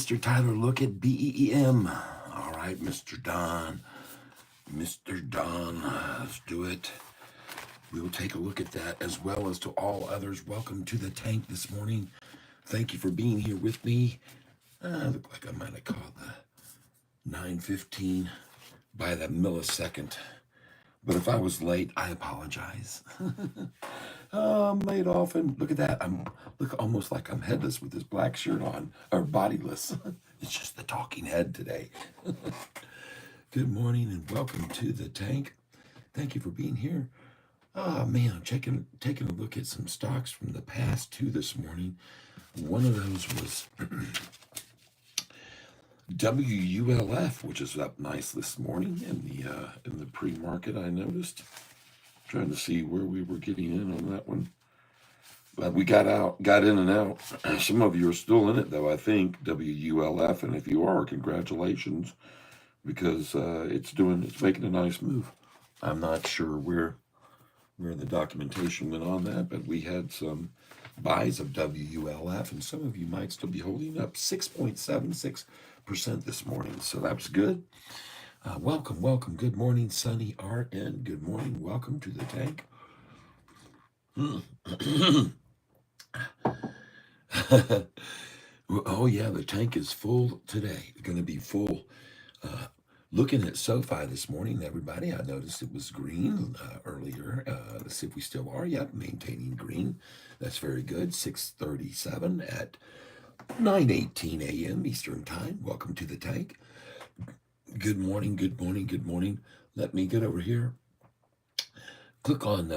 Mr. Tyler, look at BEEM. All right, Mr. Don. Mr. Don, let's do it. We'll take a look at that as well as to all others. Welcome to the tank this morning. Thank you for being here with me. Look like I might have caught the 9:15 by the millisecond. But if I was late, I apologize. I'm late often. Look at that. I'm look almost like I'm headless with this black shirt on, or bodiless. It's just the talking head today. Good morning and welcome to the tank. Thank you for being here. Oh man, I'm taking a look at some stocks from the past too this morning. One of those was WULF, which is up nice this morning in the pre-market. I noticed. Trying to see where we were getting in on that one. But we got in and out. Some of you are still in it though, I think, WULF, and if you are, congratulations, because it's making a nice move. I'm not sure where the documentation went on that, but we had some buys of WULF, and some of you might still be holding up 6.76% this morning, so that was good. Welcome. Good morning, Sunny Art, and good morning. Welcome to the tank. Oh yeah, the tank is full today. Going to be full. Looking at Sofi this morning, everybody, I noticed it was green earlier. Let's see if we still are. Yep, maintaining green. That's very good. 6:37 at 9:18 a.m. Eastern Time. Welcome to the tank. Good morning. Let me get over here. Click on,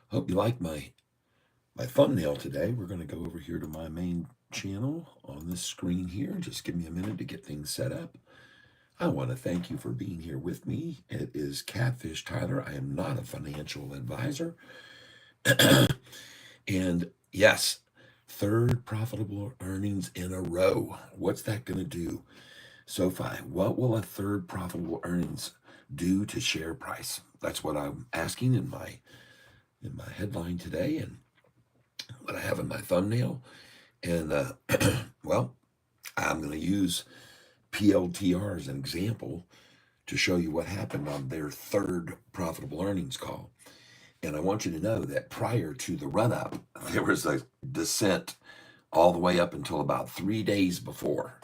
hope you like my thumbnail today. We're going to go over here to my main channel on this screen here. Just give me a minute to get things set up. I want to thank you for being here with me. It is Catfish Tyler. I am not a financial advisor. And yes, third profitable earnings in a row. What's that going to do? Sofi, what will a third profitable earnings do to share price? That's what I'm asking in my headline today and what I have in my thumbnail. And well, I'm going to use PLTR as an example to show you what happened on their third profitable earnings call. And I want you to know that prior to the run-up, there was a descent all the way up until about 3 days before.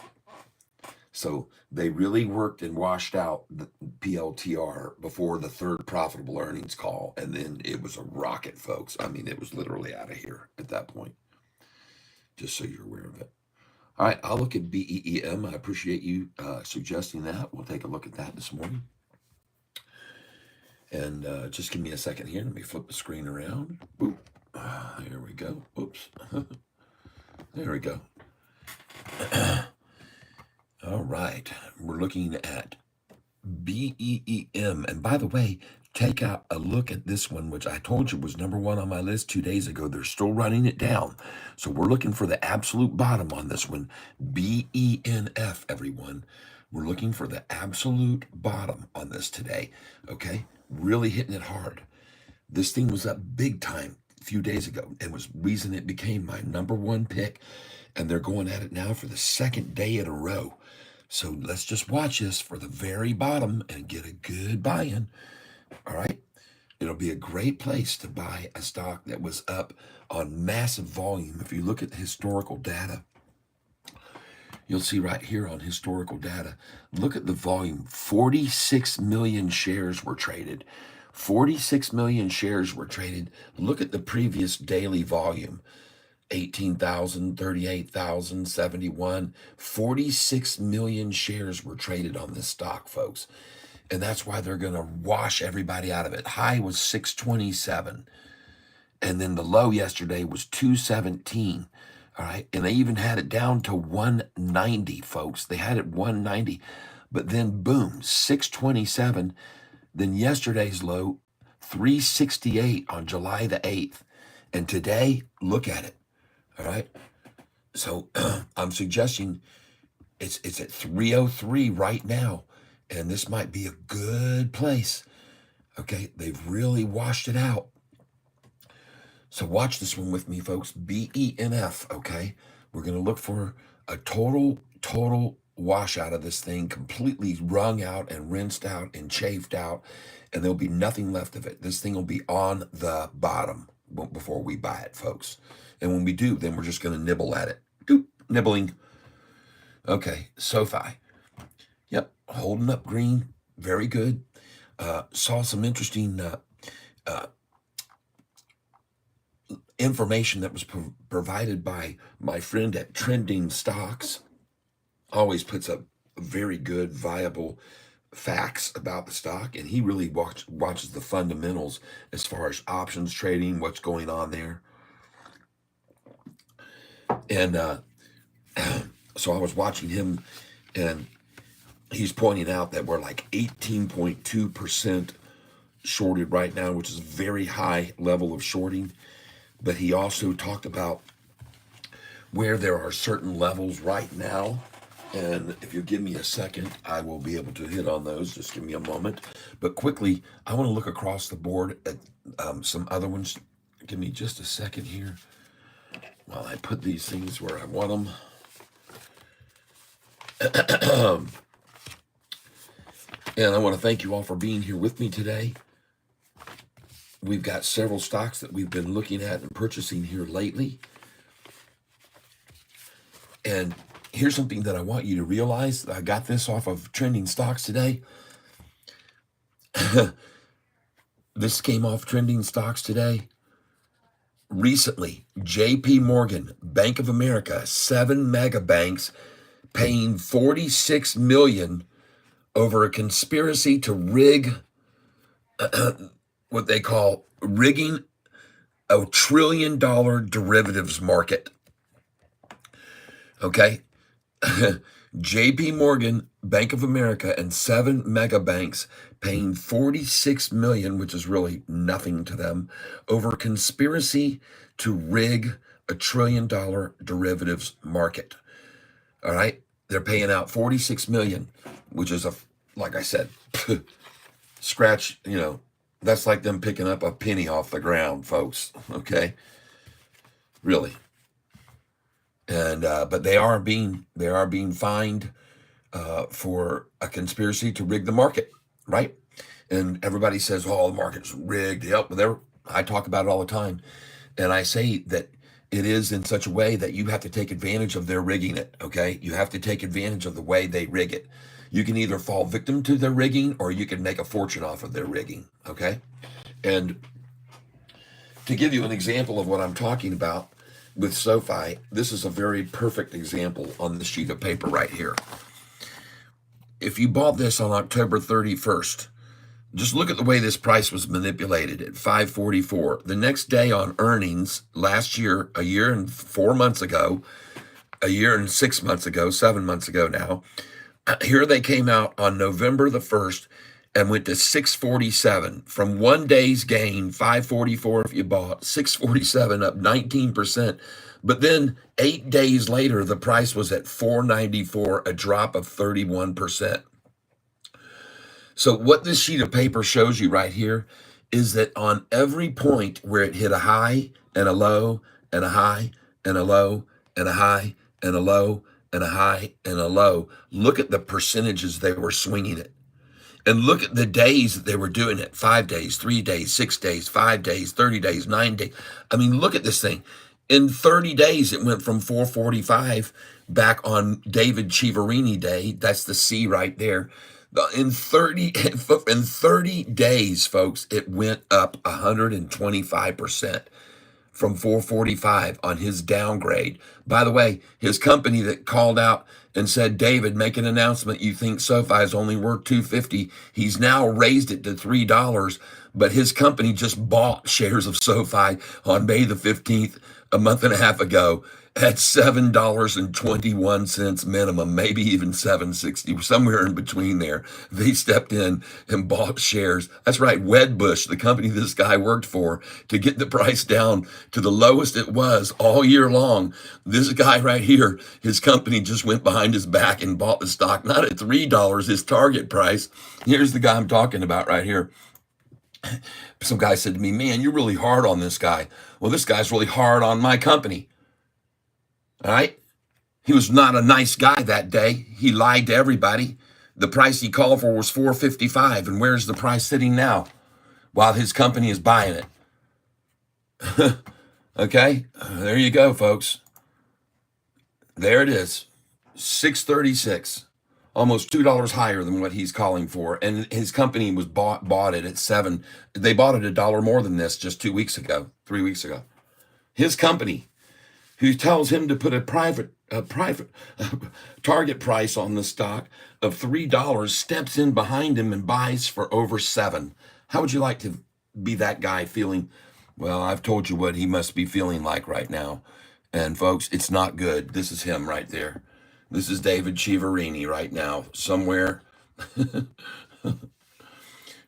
So they really worked and washed out the PLTR before the third profitable earnings call. And then it was a rocket, folks. I mean, it was literally out of here at that point, just so you're aware of it. All right, I'll look at BEEM. I appreciate you suggesting that. We'll take a look at that this morning. And just give me a second here. Let me flip the screen around. Boop. There we go. Oops. There we go. All right, we're looking at BEEM. And by the way, take out a look at this one, which I told you was number one on my list 2 days ago. They're still running it down. So we're looking for the absolute bottom on this one. BENF, everyone. We're looking for the absolute bottom on this today. Okay, really hitting it hard. This thing was up big time a few days ago and was reason it became my number one pick. And they're going at it now for the second day in a row. So let's just watch this for the very bottom and get a good buy-in. All right. It'll be a great place to buy a stock that was up on massive volume. If you look at the historical data, you'll see right here on historical data, look at the volume. 46 million shares were traded. 46 million shares were traded. Look at the previous daily volume. 18,000, 38,000, 71, 46 million shares were traded on this stock, folks. And that's why they're going to wash everybody out of it. High was 627. And then the low yesterday was 217. All right. And they even had it down to 190, folks. They had it 190. But then, boom, 627. Then yesterday's low, 368 on July the 8th. And today, look at it. All right. So I'm suggesting it's at 303 right now. And this might be a good place. Okay. They've really washed it out. So watch this one with me, folks. BENF. Okay. We're going to look for a total wash out of this thing, completely wrung out and rinsed out and chafed out, and there'll be nothing left of it. This thing will be on the bottom before we buy it, folks. And when we do, then we're just going to nibble at it. Doop, nibbling. Okay, Sofi. Yep, holding up green. Very good. Saw some interesting information that was provided by my friend at Trending Stocks. Always puts up very good, viable facts about the stock, and he really watches the fundamentals as far as options trading, what's going on there. And so I was watching him, and he's pointing out that we're like 18.2% shorted right now, which is a very high level of shorting. But he also talked about where there are certain levels right now. And if you give me a second, I will be able to hit on those. Just give me a moment. But quickly, I want to look across the board at some other ones. Give me just a second here while I put these things where I want them. And I want to thank you all for being here with me today. We've got several stocks that we've been looking at and purchasing here lately. And here's something that I want you to realize. I got this off of Trending Stocks today. This came off Trending Stocks today. Recently, JP Morgan, Bank of America, 7 mega banks paying $46 million over a conspiracy to rig what they call rigging a $1 trillion derivatives market. Okay? JP Morgan, Bank of America, and 7 mega banks paying $46 million, which is really nothing to them, over conspiracy to rig a $1 trillion derivatives market. All right? They're paying out $46 million, which is, like I said, scratch, that's like them picking up a penny off the ground, folks. Okay? Really. And but they are being fined for a conspiracy to rig the market, right? And everybody says, "Oh, the market's rigged." Yep, I talk about it all the time, and I say that it is in such a way that you have to take advantage of their rigging it. Okay, you have to take advantage of the way they rig it. You can either fall victim to their rigging, or you can make a fortune off of their rigging. Okay, and to give you an example of what I'm talking about with Sofi, this is a very perfect example on this sheet of paper right here. If you bought this on October 31st, just look at the way this price was manipulated at 544. The next day on earnings last year, a year and 4 months ago, a year and 6 months ago, 7 months ago now, here they came out on November the 1st and went to 647. From 1 day's gain, 544 if you bought, 647 up 19%. But then 8 days later, the price was at 494, a drop of 31%. So what this sheet of paper shows you right here is that on every point where it hit a high and a low and a high and a low and a high and a low and a high and a low, look at the percentages they were swinging it. And look at the days that they were doing it. 5 days, 3 days, 6 days, 5 days, 30 days, 9 days. I mean, look at this thing. In 30 days, it went from 445 back on David Chiaverini Day. That's the C right there. In 30 days, folks, it went up 125% from 445 on his downgrade. By the way, his company that called out and said, "David, make an announcement. You think Sofi is only worth $2.50. He's now raised it to $3, but his company just bought shares of Sofi on May the 15th, a month and a half ago, at $7.21 minimum, maybe even $7.60, somewhere in between there. They stepped in and bought shares. That's right, Wedbush, the company this guy worked for, to get the price down to the lowest it was all year long. This guy right here, his company just went behind his back and bought the stock, not at $3, his target price. Here's the guy I'm talking about right here. Some guy said to me, "Man, you're really hard on this guy." Well, this guy's really hard on my company. All right? He was not a nice guy that day. He lied to everybody. The price he called for was $4.55, and where's the price sitting now? While his company is buying it. Okay, there you go, folks. There it is, $6.36, almost $2 higher than what he's calling for, and his company was bought it at $7. They bought it $1 more than this just 2 weeks ago, 3 weeks ago. His company, who tells him to put a private target price on the stock of $3, steps in behind him and buys for over $7. How would you like to be that guy feeling? Well, I've told you what he must be feeling like right now. And folks, it's not good. This is him right there. This is David Chiaverini right now. Somewhere,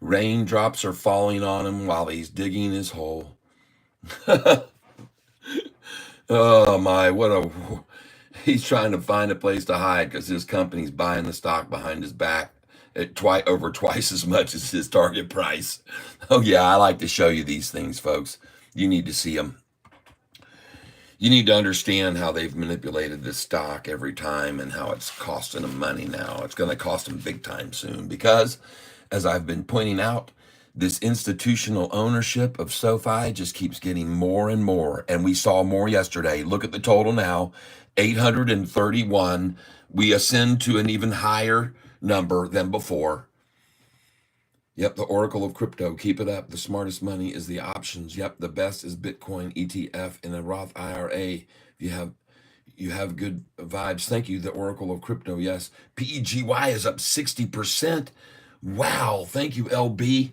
raindrops are falling on him while he's digging his hole. Oh my, he's trying to find a place to hide because his company's buying the stock behind his back at over twice as much as his target price. Oh yeah, I like to show you these things, folks. You need to see them. You need to understand how they've manipulated this stock every time and how it's costing them money now. It's going to cost them big time soon because, as I've been pointing out, this institutional ownership of Sofi just keeps getting more and more. And we saw more yesterday. Look at the total now, 831. We ascend to an even higher number than before. Yep, the Oracle of crypto. Keep it up. The smartest money is the options. Yep, the best is Bitcoin ETF and a Roth IRA. You have good vibes. Thank you, the Oracle of crypto. Yes, PEGY is up 60%. Wow, thank you, LB.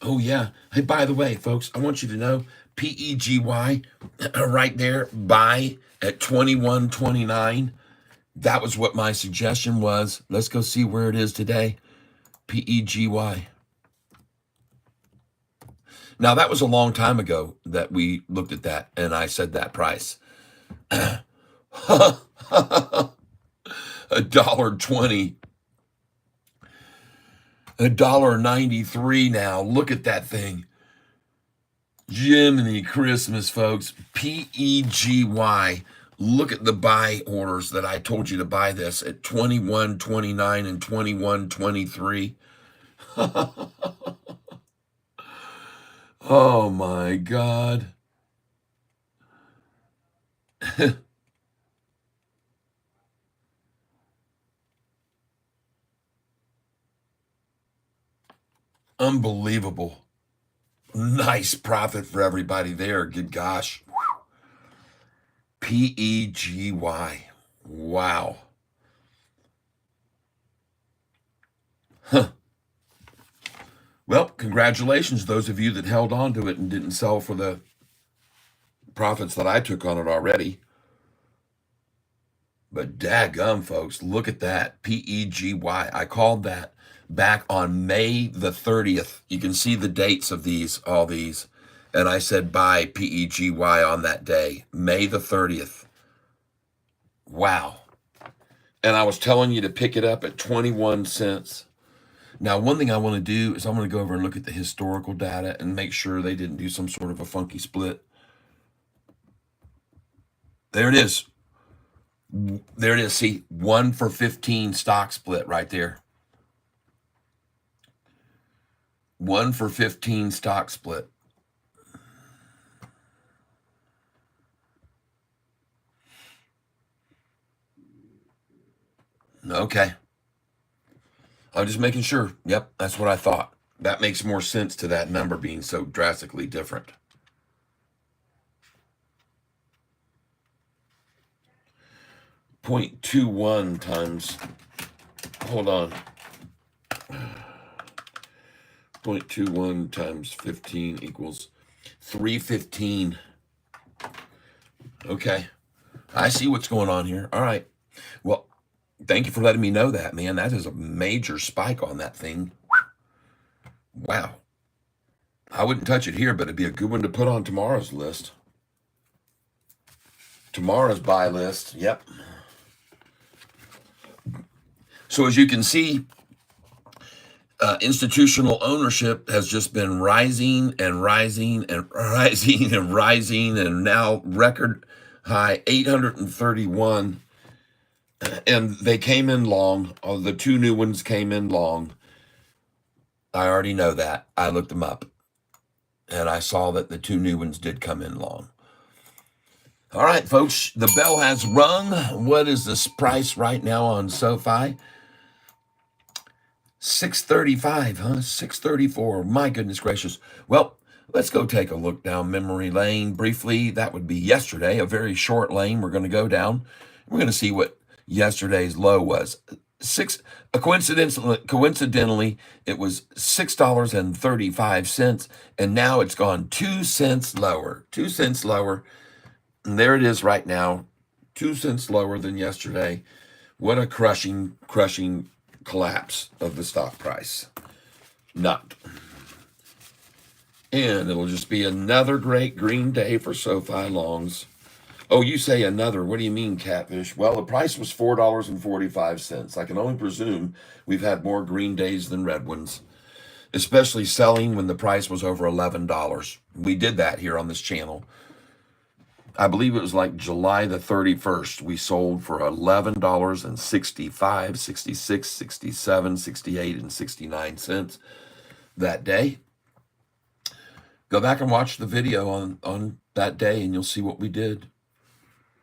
Oh yeah. Hey, by the way, folks, I want you to know PEGY right there, buy at 21.29. That was what my suggestion was. Let's go see where it is today. PEGY. Now, that was a long time ago that we looked at that, and I said that price. $1.20. $1.93 now. Look at that thing. Jiminy Christmas, folks. PEGY. Look at the buy orders that I told you to buy this at 21.29 and 21.23. Oh my God. Unbelievable. Nice profit for everybody there. Good gosh. PEGY. Wow. Huh. Well, congratulations, those of you that held on to it and didn't sell for the profits that I took on it already. But daggum, folks, look at that. PEGY. I called that back on May the 30th. You can see the dates of these, all these. And I said buy PEGY on that day, May the 30th. Wow. And I was telling you to pick it up at 21 cents. Now, one thing I want to do is I'm going to go over and look at the historical data and make sure they didn't do some sort of a funky split. There it is. There it is. See, 1 for 15 stock split right there. 1 for 15 stock split. Okay. I'm just making sure. Yep, that's what I thought. That makes more sense to that number being so drastically different. .21 times, hold on. 0.21 times 15 equals 315. Okay. I see what's going on here. All right. Well, thank you for letting me know that, man. That is a major spike on that thing. Wow. I wouldn't touch it here, but it'd be a good one to put on tomorrow's list. Tomorrow's buy list. Yep. So as you can see, institutional ownership has just been rising and rising and rising and rising, and now record high 831. And they came in long. Oh, the two new ones came in long. I already know that. I looked them up and I saw that the two new ones did come in long. All right, folks, the bell has rung. What is this price right now on SoFi? 635, huh? 634. My goodness gracious. Well, let's go take a look down memory lane briefly. That would be yesterday, a very short lane we're going to go down. We're going to see what yesterday's low was. Coincidentally, it was $6.35, and now it's gone 2 cents lower. 2 cents lower. And there it is right now, 2 cents lower than yesterday. What a crushing collapse of the stock price. Not. And it'll just be another great green day for SoFi longs. Oh, you say another. What do you mean, Catfish? Well, the price was $4.45. I can only presume we've had more green days than red ones, especially selling when the price was over $11. We did that here on this channel. I believe it was like July the 31st. We sold for $11.65, 66, 67, 68, and 69 cents that day. Go back and watch the video on that day and you'll see what we did.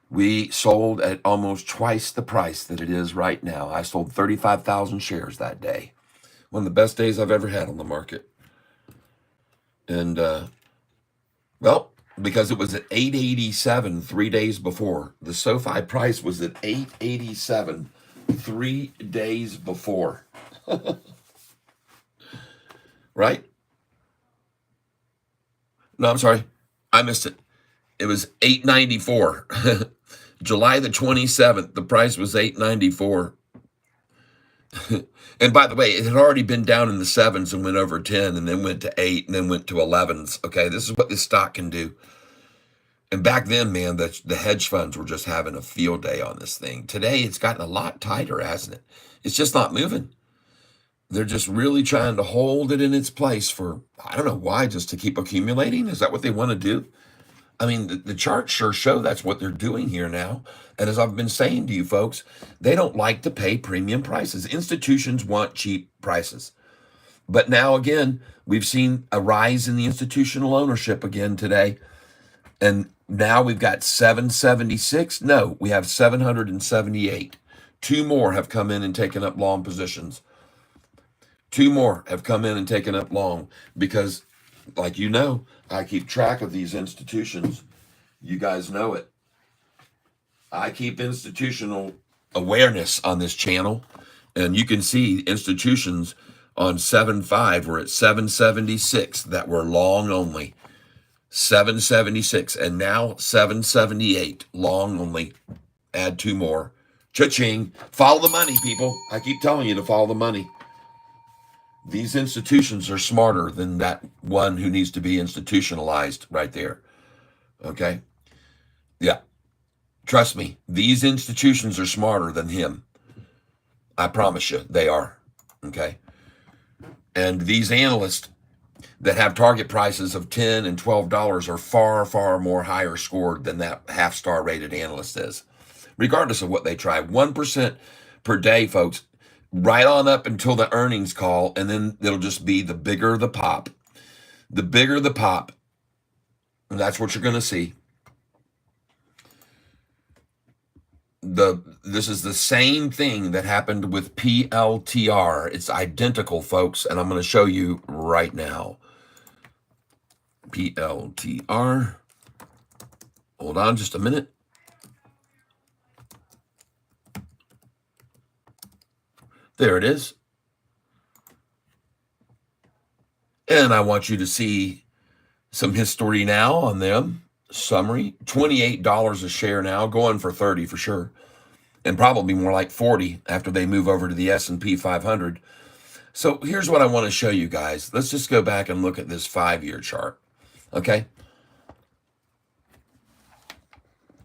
We sold at almost twice the price that it is right now. I sold 35,000 shares that day. One of the best days I've ever had on the market. And, well, because it was at 887 3 days before. The SoFi price was at 887 3 days before. Right? No, I'm sorry. I missed it. It was 894. July the 27th, the price was 894. And by the way, it had already been down in the 7s and went over 10 and then went to 8 and then went to 11s. Okay, this is what this stock can do. And back then, man, the hedge funds were just having a field day on this thing. Today, it's gotten a lot tighter, hasn't it? It's just not moving. They're just really trying to hold it in its place for, I don't know why, just to keep accumulating. Is that what they want to do? I mean, the charts sure show that's what they're doing here now. And as I've been saying to you folks, they don't like to pay premium prices. Institutions want cheap prices. But now again, we've seen a rise in the institutional ownership again today. And now we've got 776. No, we have 778. Two more have come in and taken up long positions. Two more have come in and taken up long because, like you know, I keep track of these institutions. You guys know it. I keep institutional awareness on this channel. And you can see institutions on 7.5 were at 776 that were long only. 776 and now 778 long only. Add two more. Cha-ching. Follow the money, people. I keep telling you to follow the money. These institutions are smarter than that one who needs to be institutionalized right there. Okay? Yeah. Trust me, these institutions are smarter than him. I promise you, they are. Okay? And these analysts that have target prices of $10 and $12 are far, far more higher scored than that half-star rated analyst is. Regardless of what they try. 1% per day, folks, right on up until the earnings call, and then it'll just be the bigger the pop. The bigger the pop, and that's what you're going to see. This is the same thing that happened with PLTR. It's identical, folks, and I'm going to show you right now. PLTR. Hold on just a minute. There it is. And I want you to see some history now on them. Summary, $28 a share now, going for 30 for sure. And probably more like 40 after they move over to the S&P 500. So here's what I want to show you guys. Let's just go back and look at this 5-year chart. Okay?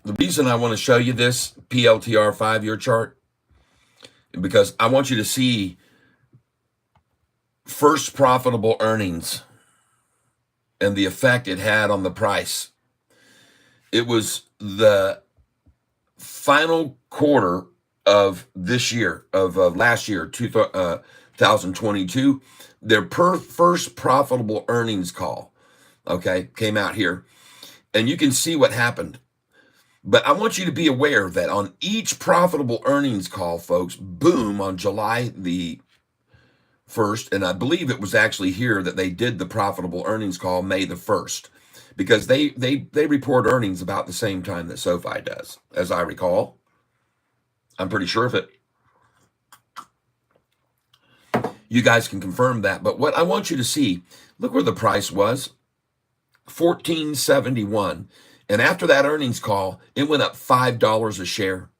The reason I want to show you this PLTR 5-year chart because I want you to see first profitable earnings and the effect it had on the price. It was the final quarter of this year, of last year, 2022, their first profitable earnings call, okay, came out here. And you can see what happened. But I want you to be aware that on each profitable earnings call, folks, boom, on July the 1st, and I believe it was actually here that they did the profitable earnings call May the 1st, because they report earnings about the same time that SoFi does, as I recall. I'm pretty sure of it. You guys can confirm that. But what I want you to see, look where the price was, $14.71. And after that earnings call, it went up $5 a share.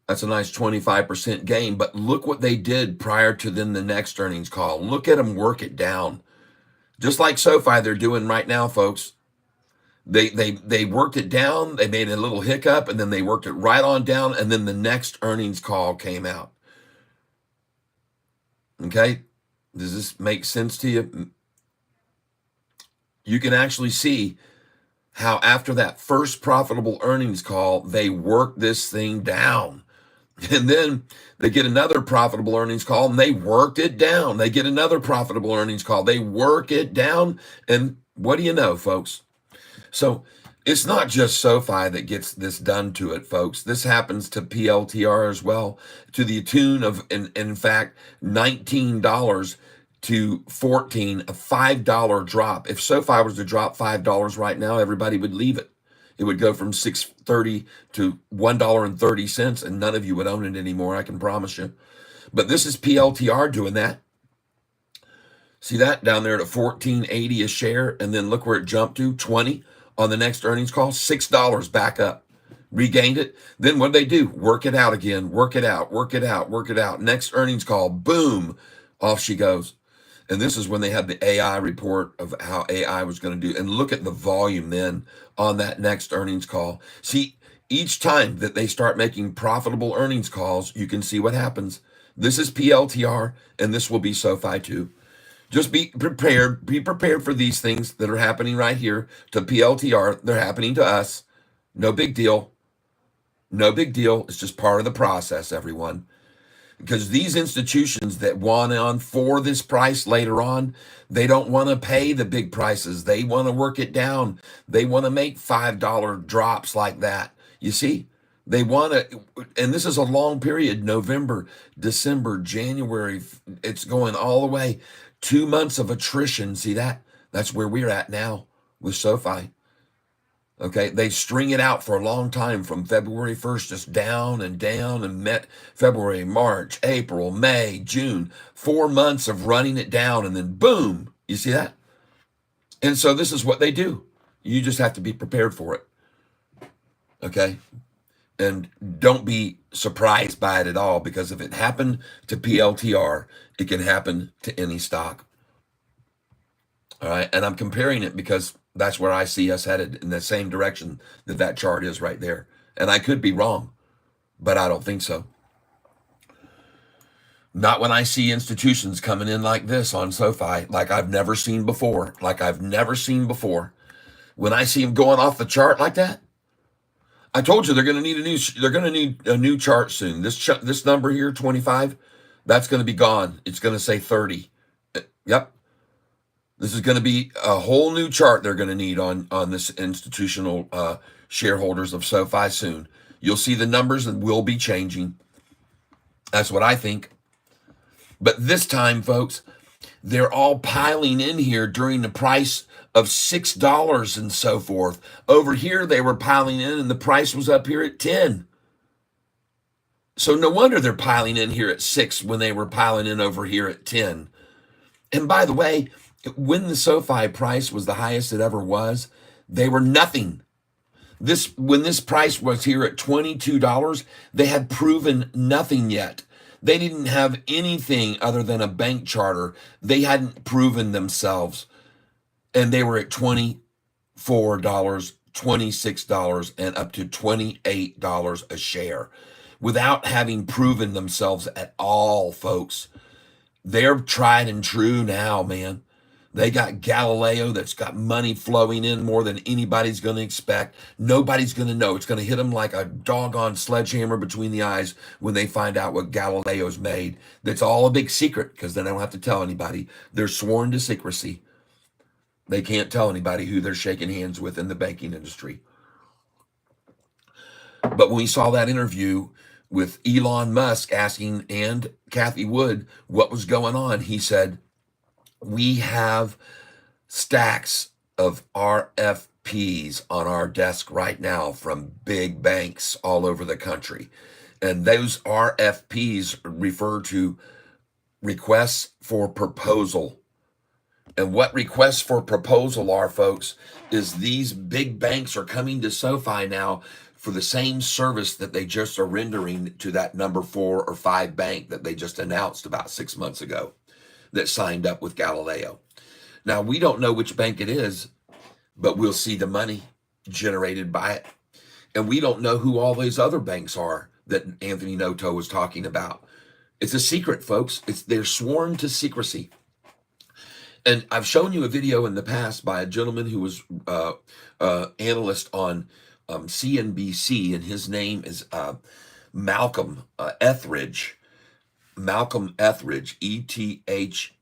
That's a nice 25% gain. But look what they did prior to then the next earnings call. Look at them work it down. Just like SoFi they're doing right now, folks. They worked it down. They made a little hiccup, and then they worked it right on down. And then the next earnings call came out. Okay? Does this make sense to you? You can actually see how after that first profitable earnings call, they work this thing down. And then they get another profitable earnings call and they worked it down. They get another profitable earnings call. They work it down. And what do you know, folks? So it's not just SoFi that gets this done to it, folks. This happens to PLTR as well, to the tune of, in fact, $19 to 14, a $5 drop. If SoFi was to drop $5 right now, everybody would leave it. It would go from $6.30 to $1.30, and none of you would own it anymore, I can promise you. But this is PLTR doing that. See that down there at $14.80 a share, and then look where it jumped to, 20 on the next earnings call, $6 back up, regained it. Then what they do? Work it out again, work it out, work it out, work it out. Next earnings call, boom, off she goes. And this is when they had the AI report of how AI was going to do. And look at the volume then on that next earnings call. See, each time that they start making profitable earnings calls, you can see what happens. This is PLTR, and this will be SoFi too. Just be prepared. Be prepared for these things that are happening right here to PLTR. They're happening to us. No big deal. No big deal. It's just part of the process, everyone. Because these institutions that want on for this price later on, they don't want to pay the big prices. They want to work it down. They want to make $5 drops like that. You see, they want to, and this is a long period, November, December, January. It's going all the way. 2 months of attrition. See that? That's where we're at now with SoFi. Okay, they string it out for a long time from February 1st, just down and down, and met February, March, April, May, June, 4 months of running it down, and then boom, you see that? And so this is what they do. You just have to be prepared for it. Okay? And don't be surprised by it at all, because if it happened to PLTR, it can happen to any stock. All right, and I'm comparing it because that's where I see us headed, in the same direction that that chart is right there. And I could be wrong, but I don't think so. Not when I see institutions coming in like this on SoFi, like I've never seen before, When I see them going off the chart like that, I told you they're going to need a new chart soon. This number here, 25, that's going to be gone. It's going to say 30. Yep. This is going to be a whole new chart they're going to need on this institutional shareholders of SoFi soon. You'll see the numbers and will be changing. That's what I think. But this time, folks, they're all piling in here during the price of $6 and so forth. Over here, they were piling in and the price was up here at 10. So no wonder they're piling in here at 6 when they were piling in over here at 10. And by the way, when the SoFi price was the highest it ever was, they were nothing. When this price was here at $22, they had proven nothing yet. They didn't have anything other than a bank charter. They hadn't proven themselves. And they were at $24, $26, and up to $28 a share without having proven themselves at all, folks. They're tried and true now, man. They got Galileo that's got money flowing in more than anybody's going to expect. Nobody's going to know. It's going to hit them like a doggone sledgehammer between the eyes when they find out what Galileo's made. That's all a big secret because they don't have to tell anybody. They're sworn to secrecy. They can't tell anybody who they're shaking hands with in the banking industry. But when we saw that interview with Elon Musk asking and Kathy Wood what was going on, he said, we have stacks of RFPs on our desk right now from big banks all over the country. And those RFPs refer to requests for proposal. And what requests for proposal are, folks, is these big banks are coming to SoFi now for the same service that they just are rendering to that number 4 or 5 bank that they just announced about 6 months ago that signed up with Galileo. Now, we don't know which bank it is, but we'll see the money generated by it. And we don't know who all these other banks are that Anthony Noto was talking about. It's a secret, folks. They're sworn to secrecy. And I've shown you a video in the past by a gentleman who was analyst on CNBC, and his name is Malcolm Etheridge. Malcolm Etheridge, Ethridge.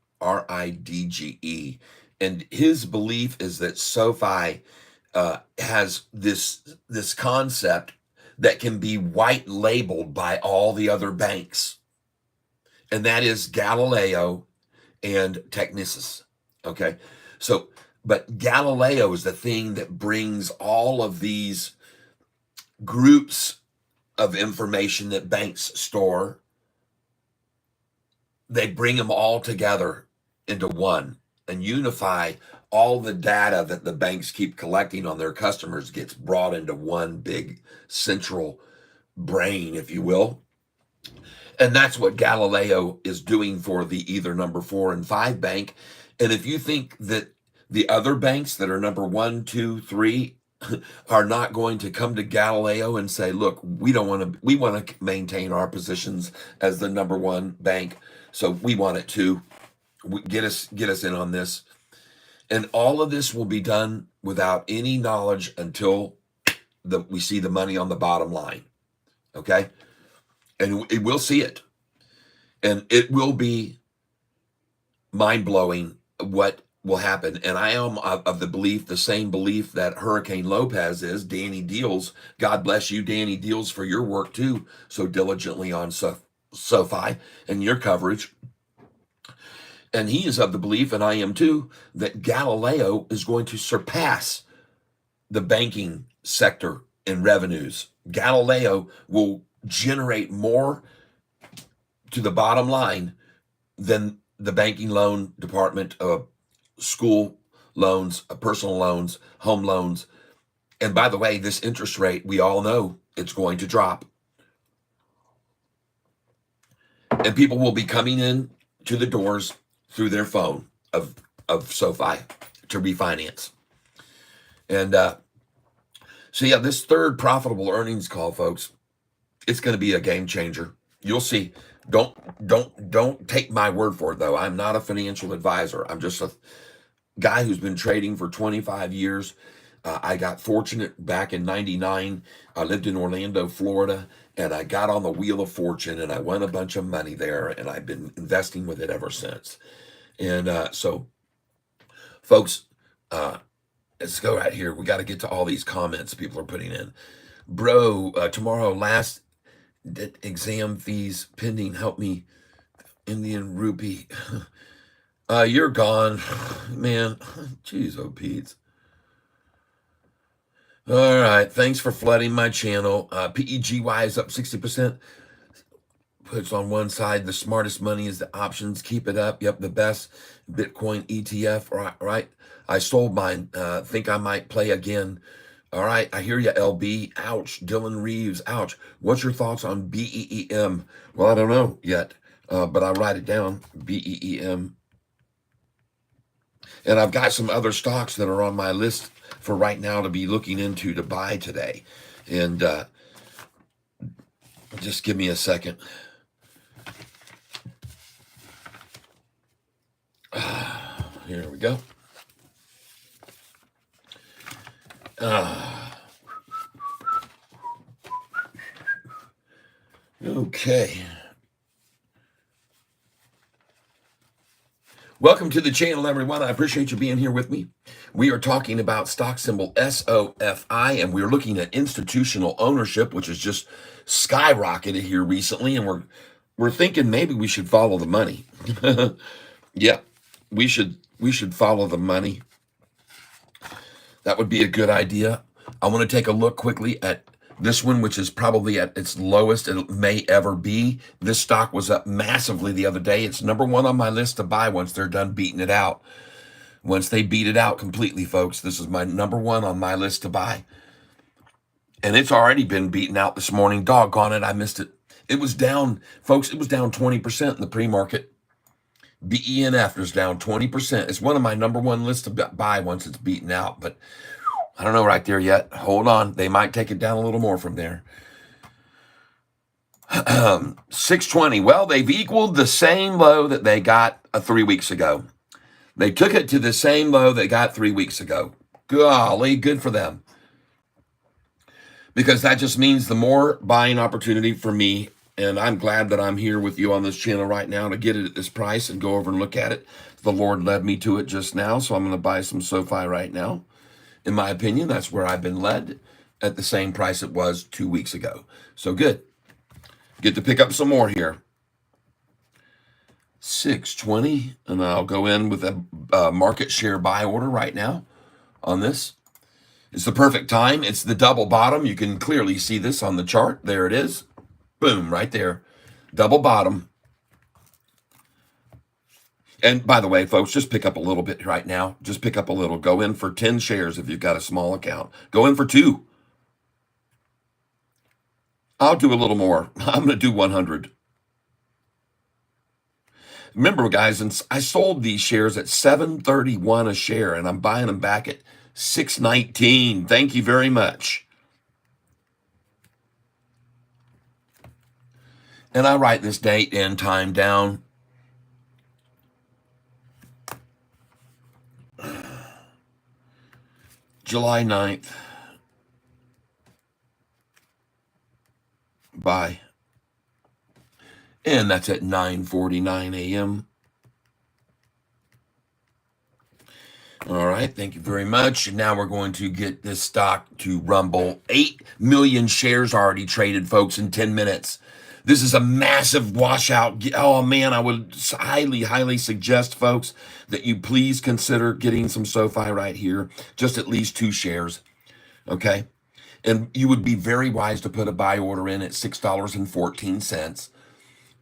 And his belief is that SoFi has this concept that can be white labeled by all the other banks. And that is Galileo and Technisys. Okay. So, but Galileo is the thing that brings all of these groups of information that banks store. They bring them all together into one and unify all the data that the banks keep collecting on their customers gets brought into one big central brain, if you will. And that's what Galileo is doing for the either number 4 and 5 bank. And if you think that the other banks that are number 1, 2, 3 are not going to come to Galileo and say, look, we want to maintain our positions as the number 1 bank. So we want it too. Get us in on this. And all of this will be done without any knowledge until we see the money on the bottom line. Okay? And we'll see it. And it will be mind-blowing what will happen. And I am of the same belief that Hurricane Lopez is. Danny Deals, God bless you, Danny Deals, for your work too, so diligently on SoFi and your coverage. And he is of the belief, and I am too, that Galileo is going to surpass the banking sector in revenues. Galileo will generate more to the bottom line than the banking loan department, school loans, personal loans, home loans. And by the way, this interest rate, we all know it's going to drop. And people will be coming in to the doors through their phone of SoFi to refinance. And so yeah, this third profitable earnings call, folks, it's going to be a game changer. You'll see. Don't take my word for it, though. I'm not a financial advisor. I'm just a guy who's been trading for 25 years. I got fortunate back in 99. I lived in Orlando, Florida, and I got on the Wheel of Fortune, and I won a bunch of money there, and I've been investing with it ever since. And so, folks, let's go right here. We got to get to all these comments people are putting in. Bro, tomorrow, last exam fees pending. Help me, Indian rupee. You're gone, man. Jeez, oh Pete. All right, thanks for flooding my channel. PEGY is up 60%. Puts on one side, the smartest money is the options. Keep it up. Yep, the best Bitcoin ETF. Right. I sold mine. Think I might play again. All right, I hear you, LB. Ouch. Dylan Reeves. Ouch. What's your thoughts on BEEM? Well, I don't know yet, but I'll write it down. BEEM. And I've got some other stocks that are on my list for right now to be looking into to buy today. And just give me a second. Here we go. Okay. Welcome to the channel, everyone. I appreciate you being here with me. We are talking about stock symbol SOFI, and we're looking at institutional ownership, which has just skyrocketed here recently, and we're thinking maybe we should follow the money. Yeah, we should follow the money. That would be a good idea. I want to take a look quickly at this one, which is probably at its lowest it may ever be. This stock was up massively the other day. It's number one on my list to buy once they're done beating it out. Once they beat it out completely, folks, this is my number one on my list to buy. And it's already been beaten out this morning. Doggone it, I missed it. It was down, folks, it was down 20% in the pre-market. BENF is down 20%. It's one of my number one lists to buy once it's beaten out, but I don't know right there yet. Hold on. They might take it down a little more from there. 620. Well, they've equaled the same low that they got 3 weeks ago. They took it to the same low they got 3 weeks ago. Golly, good for them. Because that just means the more buying opportunity for me, and I'm glad that I'm here with you on this channel right now to get it at this price and go over and look at it. The Lord led me to it just now, so I'm going to buy some SoFi right now. In my opinion, that's where I've been led at the same price it was 2 weeks ago. So good. Get to pick up some more here. 620, and I'll go in with a market share buy order right now on this. It's the perfect time. It's the double bottom. You can clearly see this on the chart. There it is. Boom, right there. Double bottom. And by the way, folks, just pick up a little bit right now. Just pick up a little. Go in for 10 shares if you've got a small account. Go in for 2. I'll do a little more. I'm going to do 100. Remember, guys, and I sold these shares at $7.31 a share, and I'm buying them back at $6.19. Thank you very much. And I write this date and time down. July 9th. Buy. And that's at 9:49 a.m. All right, thank you very much. And now we're going to get this stock to rumble. 8 million shares already traded, folks, in 10 minutes. This is a massive washout. Oh, man, I would highly, highly suggest, folks, that you please consider getting some SoFi right here. Just at least 2 shares, okay? And you would be very wise to put a buy order in at $6.14.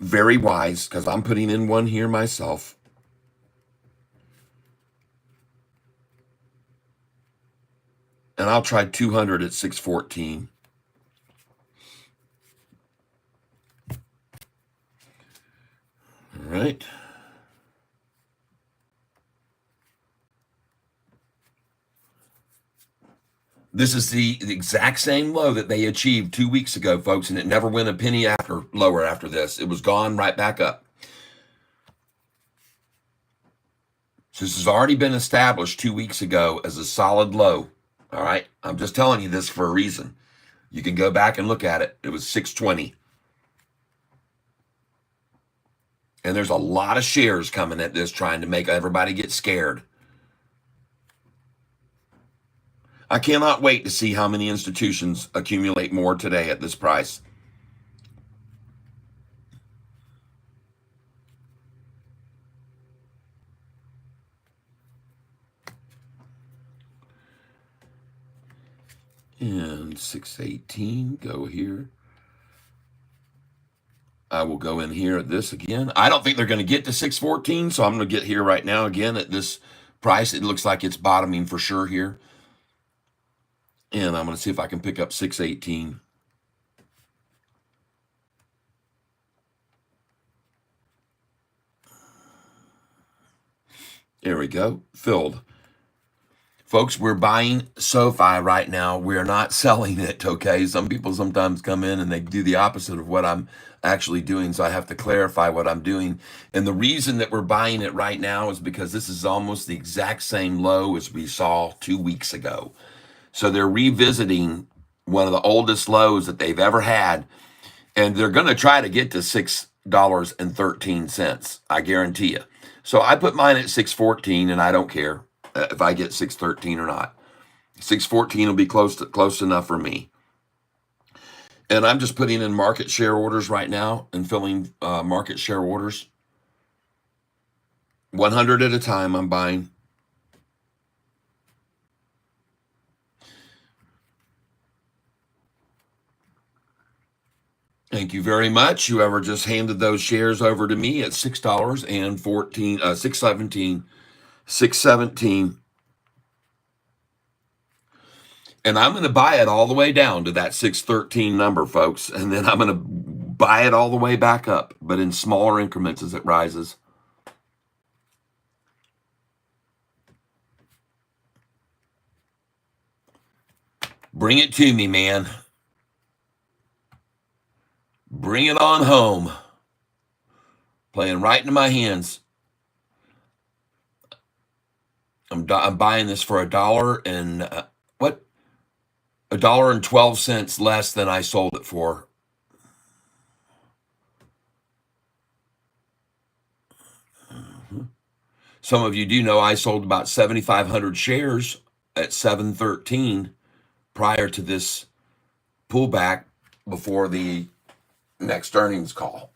Very wise, because I'm putting in one here myself. And I'll try 200 at 614. All right. This is the exact same low that they achieved 2 weeks ago, folks, and it never went a penny lower after this. It was gone right back up. So this has already been established 2 weeks ago as a solid low. All right. I'm just telling you this for a reason. You can go back and look at it. It was 620. And there's a lot of shares coming at this trying to make everybody get scared. I cannot wait to see how many institutions accumulate more today at this price. And 618, go here. I will go in here at this again. I don't think they're going to get to 614, so I'm going to get here right now again at this price. It looks like it's bottoming for sure here. And I'm going to see if I can pick up 618. There we go. Filled. Folks, we're buying Sofi right now. We're not selling it, okay? Some people sometimes come in and they do the opposite of what I'm actually doing, so I have to clarify what I'm doing. And the reason that we're buying it right now is because this is almost the exact same low as we saw 2 weeks ago. So they're revisiting one of the oldest lows that they've ever had, and they're going to try to get to $6.13. I guarantee you. So I put mine at 6.14, and I don't care if I get 6.13 or not. 6.14 will be close enough for me. And I'm just putting in market share orders right now and filling market share orders. 100 at a time I'm buying. Thank you very much. Whoever just handed those shares over to me at $6.14, 6.17, 6.17. And I'm going to buy it all the way down to that 6.13 number, folks. And then I'm going to buy it all the way back up, but in smaller increments as it rises. Bring it to me, man. Bring it on home. Playing right into my hands. I'm buying this for $1 and $1.12 less than I sold it for. Some of you do know I sold about 7,500 shares at 7.13 prior to this pullback before the next earnings call.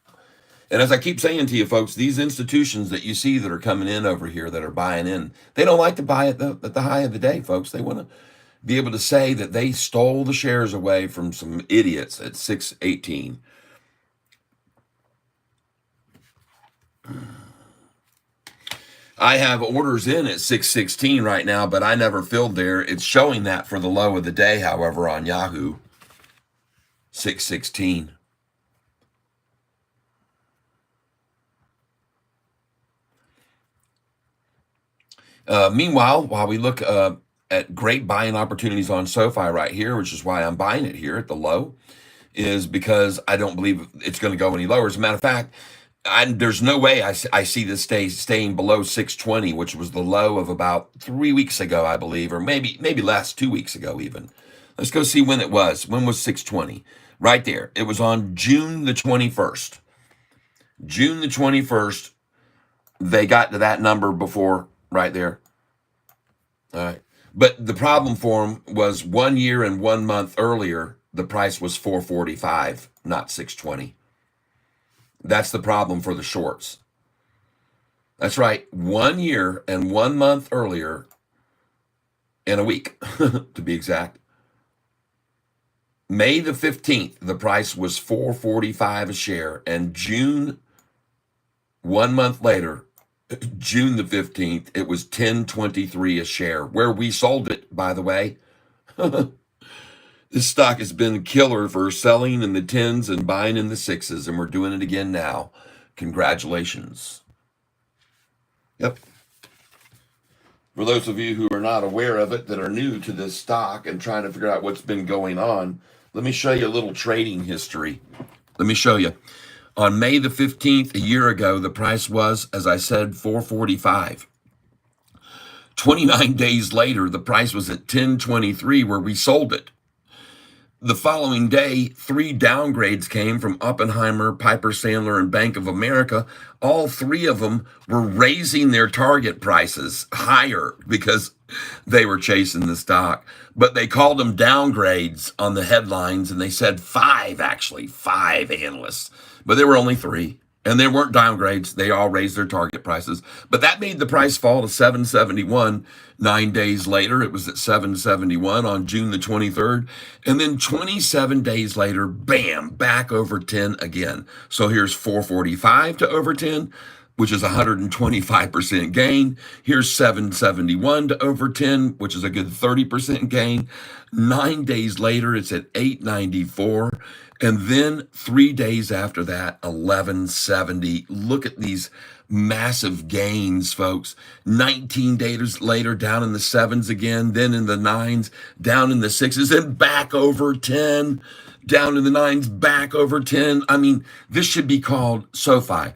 And as I keep saying to you folks, these institutions that you see that are coming in over here that are buying in, they don't like to buy at the high of the day, folks. They want to be able to say that they stole the shares away from some idiots at 6.18. I have orders in at 6.16 right now, but I never filled there. It's showing that for the low of the day, however, on Yahoo. 6.16. Meanwhile, while we look at great buying opportunities on Sofi right here, which is why I'm buying it here at the low, is because I don't believe it's going to go any lower. As a matter of fact, there's no way I see this staying below 620, which was the low of about 3 weeks ago, I believe, or maybe less, 2 weeks ago even. Let's go see when it was. When was 620? Right there. It was on June the 21st. June the 21st, they got to that number before, right there. All right. But the problem for them was 1 year and 1 month earlier, the price was 445, not 620. That's the problem for the shorts. That's right. 1 year and 1 month earlier in a week, to be exact. May the 15th, the price was 445 a share. And June, 1 month later, June the 15th, it was 10.23 a share, where we sold it, by the way. This stock has been killer for selling in the 10s and buying in the 6s, and we're doing it again now. Congratulations. Yep. For those of you who are not aware of it, that are new to this stock and trying to figure out what's been going on, let me show you a little trading history. Let me show you. On May the 15th, a year ago, the price was, as I said, 445. 29 days later, the price was at 10.23, where we sold it. The following day, 3 downgrades came from Oppenheimer, Piper Sandler, and Bank of America. All 3 of them were raising their target prices higher because they were chasing the stock. But they called them downgrades on the headlines, and they said 5 analysts. But there were only 3. And they weren't downgrades. They all raised their target prices. But that made the price fall to 771. 9 days later, it was at 771 on June the 23rd. And then 27 days later, bam, back over 10 again. So here's 445 to over 10, which is 125% gain. Here's 771 to over 10, which is a good 30% gain. 9 days later, it's at 894. And then 3 days after that, 1170. Look at these massive gains, folks. 19 days later, down in the sevens again, then in the nines, down in the sixes, and back over 10, down in the nines, back over 10. I mean, this should be called Sofi,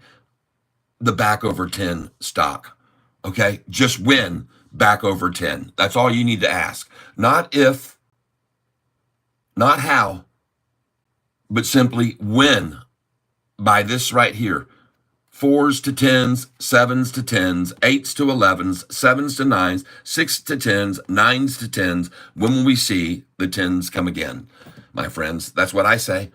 the back over 10 stock. Okay? Just win back over 10. That's all you need to ask. Not if, not how, but simply win by this right here. 4s to 10s, 7s to 10s, 8s to 11s, 7s to 9s, 6s to 10s, 9s to 10s. When will we see the 10s come again, my friends? That's what I say.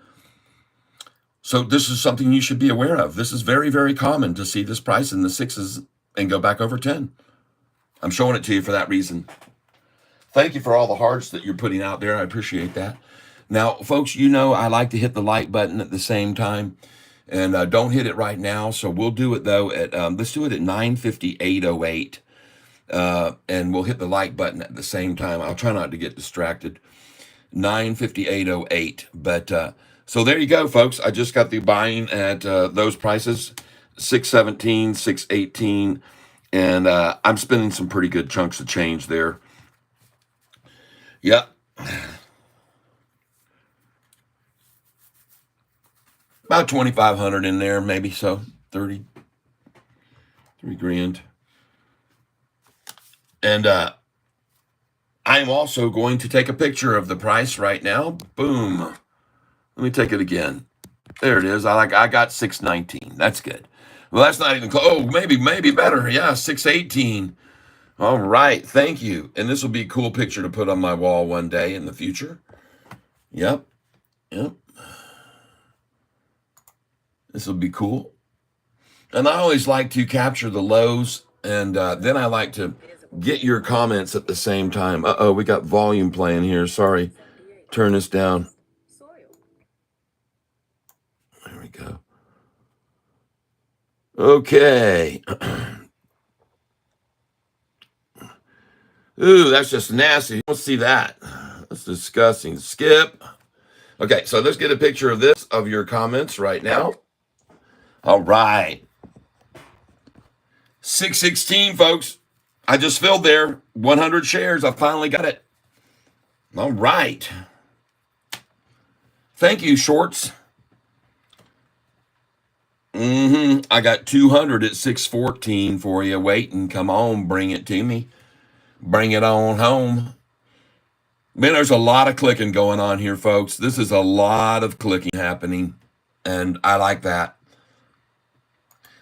So this is something you should be aware of. This is very, very common to see this price in the 6s and go back over 10. I'm showing it to you for that reason. Thank you for all the hearts that you're putting out there. I appreciate that. Now, folks, you know I like to hit the like button at the same time, and don't hit it right now. So we'll do it though at let's do it at 9:58:08, and we'll hit the like button at the same time. I'll try not to get distracted. 9:58:08. But so there you go, folks. I just got the buying at those prices, 617, 618, and I'm spending some pretty good chunks of change there. Yep. About 2,500 in there, maybe so. 30, 3 grand. And I'm also going to take a picture of the price right now. Boom. Let me take it again. There it is. I got 619. That's good. Well, that's not even close. Oh, maybe better. Yeah, 618. All right. Thank you. And this will be a cool picture to put on my wall one day in the future. Yep. This will be cool. And I always like to capture the lows, and then I like to get your comments at the same time. Uh-oh, we got volume playing here. Sorry. Turn this down. There we go. Okay. Ooh, that's just nasty. Let's see that. That's disgusting. Skip. Okay, so let's get a picture of this, of your comments right now. All right. 616, folks. I just filled there. 100 shares. I finally got it. All right. Thank you, Shorts. I got 200 at 614 for you waiting. Come on, bring it to me. Bring it on home. Man, there's a lot of clicking going on here, folks. This is a lot of clicking happening, and I like that.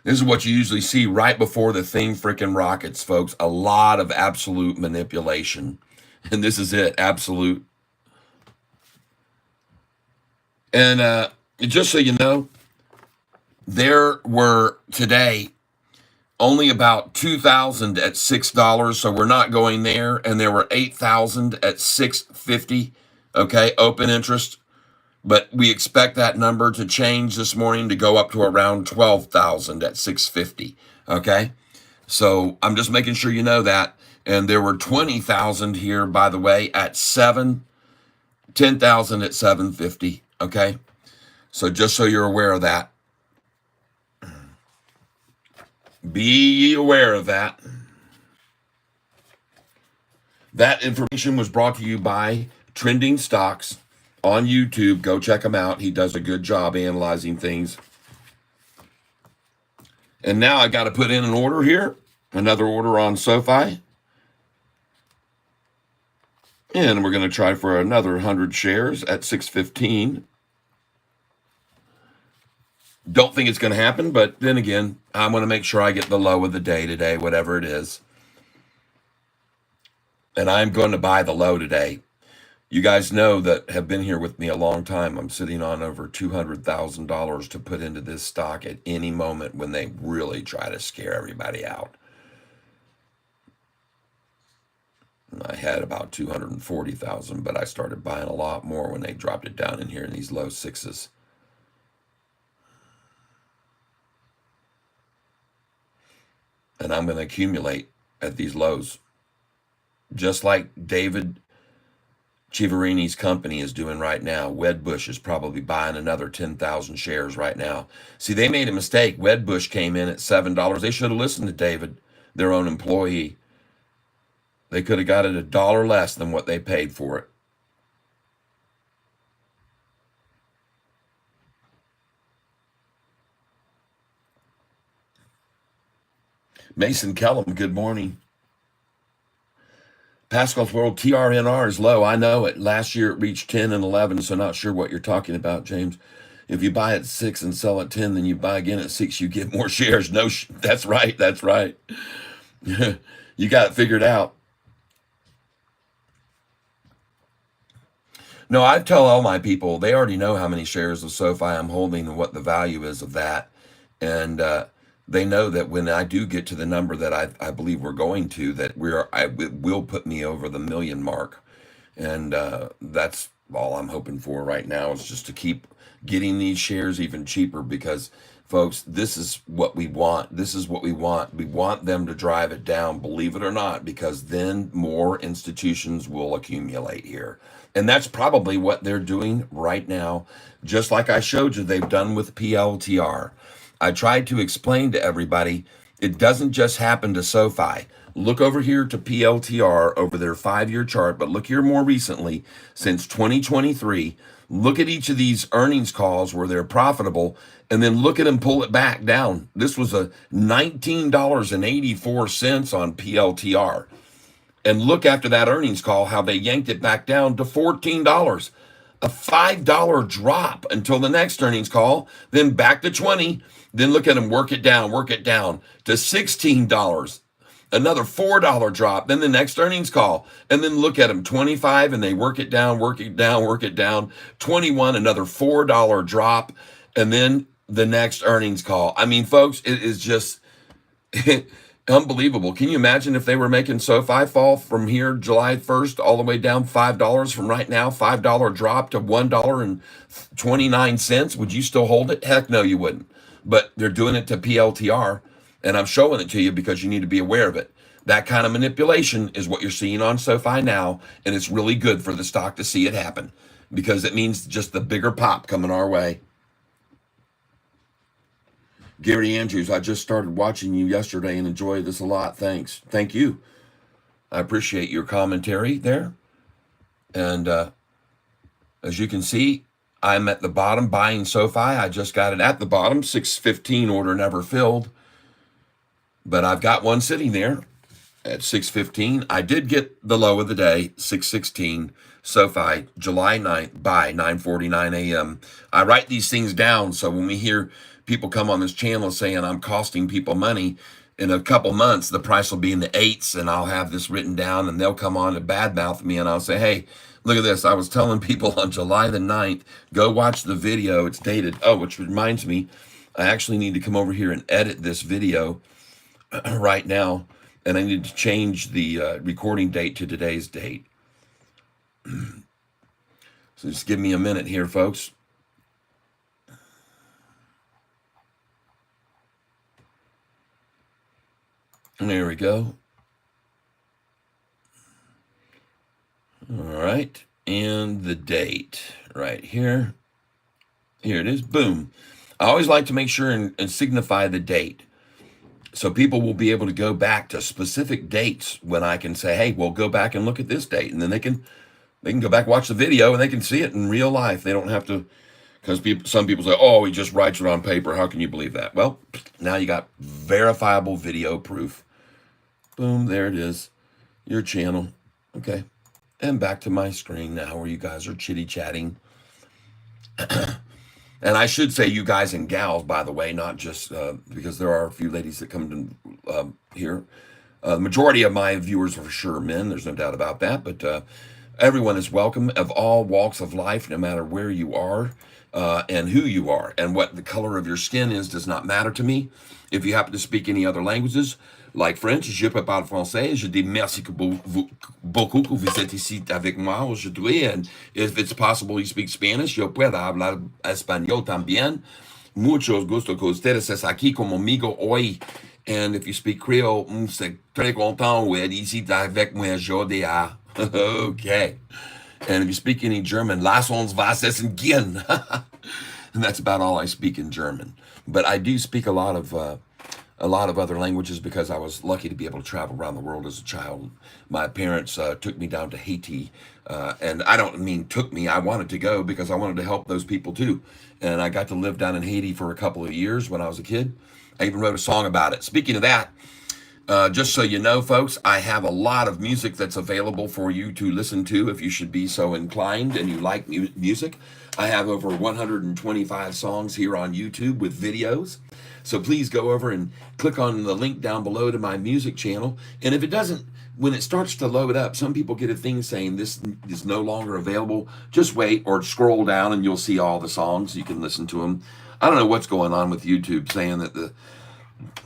This is what you usually see right before the thing freaking rockets, folks. A lot of absolute manipulation. And this is it, absolute. And just so you know, there were today only about 2,000 at $6, so we're not going there. And there were 8,000 at $6.50, okay, open interest. But we expect that number to change this morning to go up to around 12,000 at $6.50, okay? So I'm just making sure you know that. And there were 20,000 here, by the way, at 7, 10,000 at $7.50, okay? So just so you're aware of that. Be aware of that. That information was brought to you by Trending Stocks on YouTube. Go check him out. He does a good job analyzing things. And now I got to put in an order here. Another order on Sofi. And we're going to try for another 100 shares at 615. Don't think it's going to happen, but then again, I'm going to make sure I get the low of the day today, whatever it is. And I'm going to buy the low today. You guys know that have been here with me a long time. I'm sitting on over $200,000 to put into this stock at any moment when they really try to scare everybody out. I had about 240,000, but I started buying a lot more when they dropped it down in here in these low sixes. And I'm going to accumulate at these lows. Just like David Chiavarini's company is doing right now. Wedbush is probably buying another 10,000 shares right now. See, they made a mistake. Wedbush came in at $7. They should have listened to David, their own employee. They could have got it $1 less than what they paid for it. Mason Kellum, good morning. Pascal's World, TRNR is low. I know it. Last year it reached 10 and 11, so not sure what you're talking about, James. If you buy at 6 and sell at 10, then you buy again at 6, you get more shares. No, that's right. That's right. You got it figured out. No, I tell all my people, they already know how many shares of SoFi I'm holding and what the value is of that. And they know that when I do get to the number that I believe we're going to, that it will put me over the million mark. And that's all I'm hoping for right now, is just to keep getting these shares even cheaper, because folks, this is what we want. This is what we want. We want them to drive it down, believe it or not, because then more institutions will accumulate here. And that's probably what they're doing right now. Just like I showed you, they've done with PLTR. I tried to explain to everybody, it doesn't just happen to SoFi. Look over here to PLTR over their 5-year chart, but look here more recently, since 2023. Look at each of these earnings calls where they're profitable, and then look at them pull it back down. This was a $19.84 on PLTR. And look after that earnings call, how they yanked it back down to $14. A $5 drop until the next earnings call, then back to 20. Then look at them work it down to $16. Another $4 drop, then the next earnings call. And then look at them, 25, and they work it down, 21, another $4 drop, and then the next earnings call. I mean, folks, it is just unbelievable. Can you imagine if they were making SoFi fall from here July 1st all the way down $5 from right now, $5 drop to $1.29? Would you still hold it? Heck no, you wouldn't. But they're doing it to PLTR, and I'm showing it to you because you need to be aware of it. That kind of manipulation is what you're seeing on SoFi now, and it's really good for the stock to see it happen, because it means just the bigger pop coming our way. Gary Andrews, I just started watching you yesterday and enjoyed this a lot. Thanks. Thank you. I appreciate your commentary there. And as you can see, I'm at the bottom buying SoFi. I just got it at the bottom, 615 order never filled. But I've got one sitting there at 615. I did get the low of the day, 616. SoFi, July 9th, by 9:49 a.m. I write these things down, so when we hear people come on this channel saying I'm costing people money, in a couple months the price will be in the 8s, and I'll have this written down, and they'll come on and badmouth me, and I'll say, hey, look at this. I was telling people on July the 9th, go watch the video. It's dated. Oh, which reminds me, I actually need to come over here and edit this video right now, and I need to change the recording date to today's date. So just give me a minute here, folks. And there we go. All right, and the date right here. Here it is. Boom. I always like to make sure and signify the date, so people will be able to go back to specific dates when I can say, hey, well, go back and look at this date, and then they can go back, watch the video, and they can see it in real life. They don't have to, because some people say, oh, he just writes it on paper. How can you believe that? Well, now you got verifiable video proof. Boom, there it is, your channel. Okay, and back to my screen now where you guys are chitty-chatting. And I should say you guys and gals, by the way, not just because there are a few ladies that come to here. The majority of my viewers are for sure men. There's no doubt about that. But everyone is welcome, of all walks of life, no matter where you are and who you are. And what the color of your skin is does not matter to me. If you happen to speak any other languages, like French, je peux parler français. Je dis merci beaucoup que vous êtes ici avec moi aujourd'hui. And if it's possible you speak Spanish, yo puedo hablar español también. Muchos gusto que ustedes estés aquí como amigo hoy. And if you speak Creole, c'est très content d'être ici avec moi aujourd'hui. Okay. And if you speak any German, lass uns was essen gehen. And that's about all I speak in German. But I do speak a lot of other languages because I was lucky to be able to travel around the world as a child. My parents took me down to Haiti, and I don't mean took me. I wanted to go because I wanted to help those people too. And I got to live down in Haiti for a couple of years when I was a kid. I even wrote a song about it. Speaking of that, just so you know, folks, I have a lot of music that's available for you to listen to if you should be so inclined and you like music. I have over 125 songs here on YouTube with videos. So please go over and click on the link down below to my music channel. And if it doesn't, when it starts to load up, some people get a thing saying this is no longer available. Just wait or scroll down and you'll see all the songs. You can listen to them. I don't know what's going on with YouTube saying that the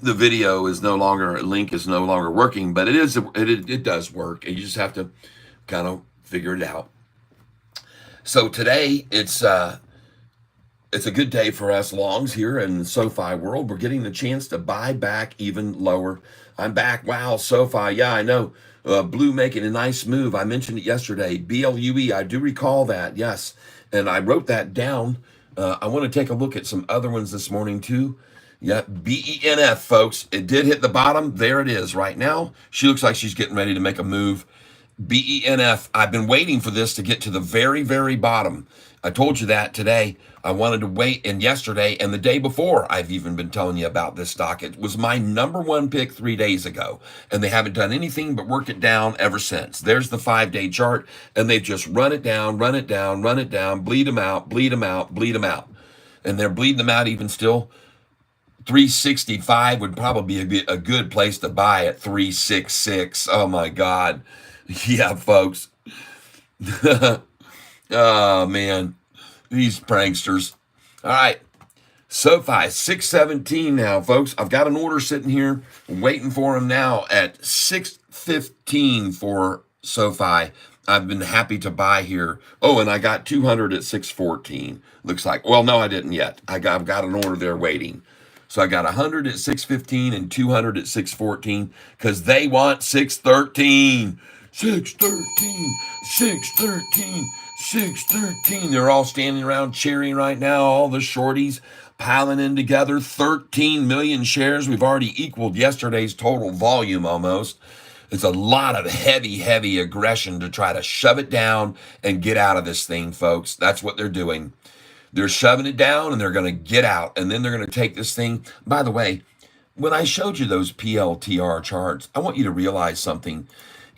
video is no longer, link is no longer working, but it does work. And you just have to kind of figure it out. So today it's a good day for us longs here in the SoFi world. We're getting the chance to buy back even lower. I'm back. Wow, SoFi. Yeah, I know. Blue making a nice move. I mentioned it yesterday. BLUE. I do recall that. Yes. And I wrote that down. I want to take a look at some other ones this morning too. Yeah, BENF, folks. It did hit the bottom. There it is right now. She looks like she's getting ready to make a move. BENF. I've been waiting for this to get to the very, very bottom. I told you that today. I wanted to wait, and yesterday and the day before, I've even been telling you about this stock. It was my number one pick 3 days ago, and they haven't done anything but work it down ever since. There's the 5-day chart, and they've just run it down, run it down, run it down, bleed them out, bleed them out, bleed them out. And they're bleeding them out even still. 365 would probably be a good place to buy at 366. Oh my God. Yeah, folks. Oh man, these pranksters. All right. SoFi 617 now, folks. I've got an order sitting here waiting for them now at 615 for SoFi. I've been happy to buy here. Oh, and I got 200 at 614. Looks like. Well, no, I didn't yet. I've got an order there waiting. So I got 100 at 615 and 200 at 614 because they want 613. 613, 613, 613. They're all standing around cheering right now. All the shorties piling in together. 13 million shares. We've already equaled yesterday's total volume almost. It's a lot of heavy, heavy aggression to try to shove it down and get out of this thing, folks. That's what they're doing. They're shoving it down and they're going to get out. And then they're going to take this thing. By the way, when I showed you those PLTR charts, I want you to realize something.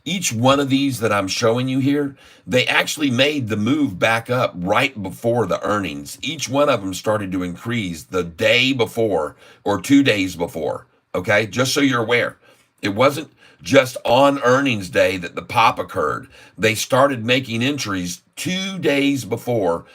Each one of these that I'm showing you here, they actually made the move back up right before the earnings. Each one of them started to increase the day before or 2 days before. Okay, just so you're aware. It wasn't just on earnings day that the pop occurred. They started making entries 2 days before.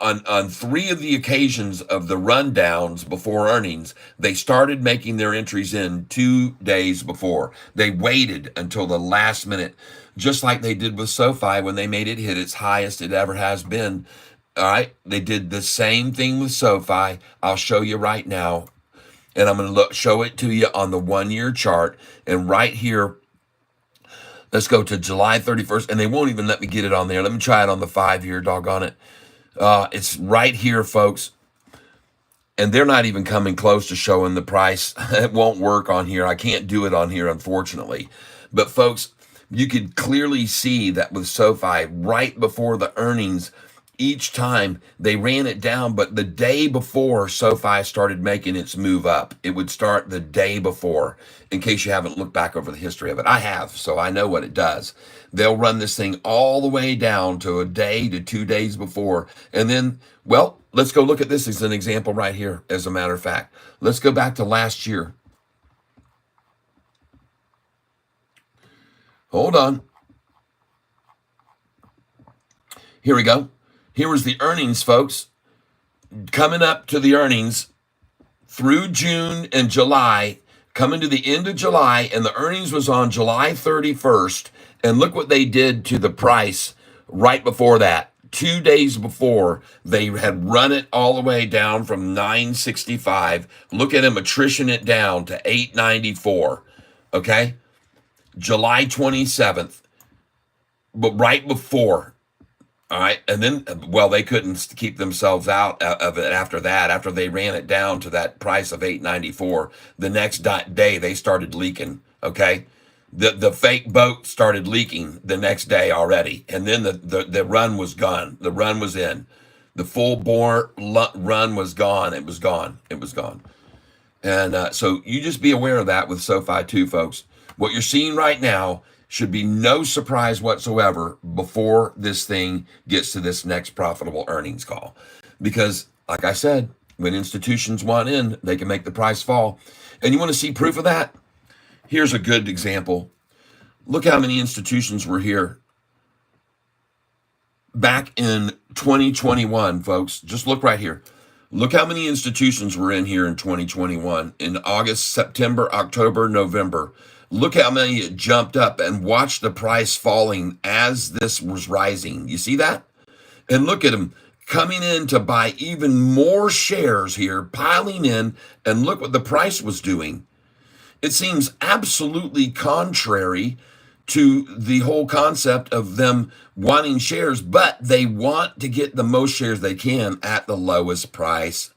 On 3 of the occasions of the rundowns before earnings, they started making their entries in 2 days before. They waited until the last minute, just like they did with SoFi when they made it hit its highest it ever has been. All right, they did the same thing with SoFi. I'll show you right now, and I'm going to show it to you on the 1-year chart. And right here, let's go to July 31st, and they won't even let me get it on there. Let me try it on the 5-year, doggone it. It's right here, folks. And they're not even coming close to showing the price. It won't work on here. I can't do it on here, unfortunately. But folks, you could clearly see that with SoFi, right before the earnings, each time they ran it down, but the day before SoFi started making its move up, it would start the day before, in case you haven't looked back over the history of it. I have, so I know what it does. They'll run this thing all the way down to a day to 2 days before. And then, well, let's go look at this as an example right here, as a matter of fact. Let's go back to last year. Hold on. Here we go. Here was the earnings, folks. Coming up to the earnings through June and July, coming to the end of July, and the earnings was on July 31st. And look what they did to the price right before that. 2 days before, they had run it all the way down from 965. Look at them attrition it down to 894. Okay? July 27th. But right before All right. And then, well, they couldn't keep themselves out of it after that. After they ran it down to that price of 8.94, the next day they started leaking. Okay. The fake boat started leaking the next day already. And then the run was gone. The run was in. The full bore run was gone. It was gone. It was gone. And so you just be aware of that with SoFi too, folks. What you're seeing right now should be no surprise whatsoever before this thing gets to this next profitable earnings call. Because, like I said, when institutions want in, they can make the price fall. And you want to see proof of that? Here's a good example. Look how many institutions were here back in 2021, folks. Just look right here. Look how many institutions were in here in 2021, in August, September, October, November. Look how many it jumped up, and watch the price falling as this was rising. You see that? And look at them coming in to buy even more shares here, piling in, and look what the price was doing. It seems absolutely contrary to the whole concept of them wanting shares, but they want to get the most shares they can at the lowest price.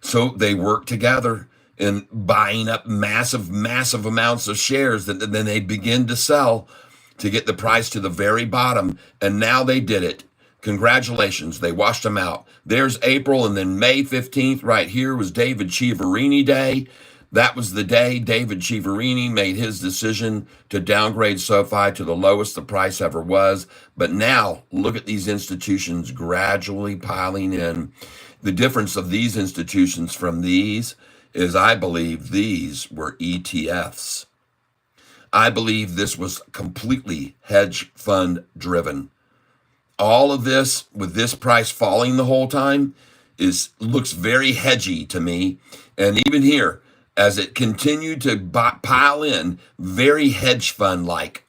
So they work together in buying up massive, massive amounts of shares that then they begin to sell to get the price to the very bottom. And now they did it. Congratulations. They washed them out. There's April, and then May 15th right here was David Chiaverini Day. That was the day David Chiaverini made his decision to downgrade SoFi to the lowest the price ever was. But now, look at these institutions gradually piling in. The difference of these institutions from these is I believe these were ETFs. I believe this was completely hedge fund driven. All of this, with this price falling the whole time, looks very hedgy to me. And even here, as it continued to pile in, very hedge fund like.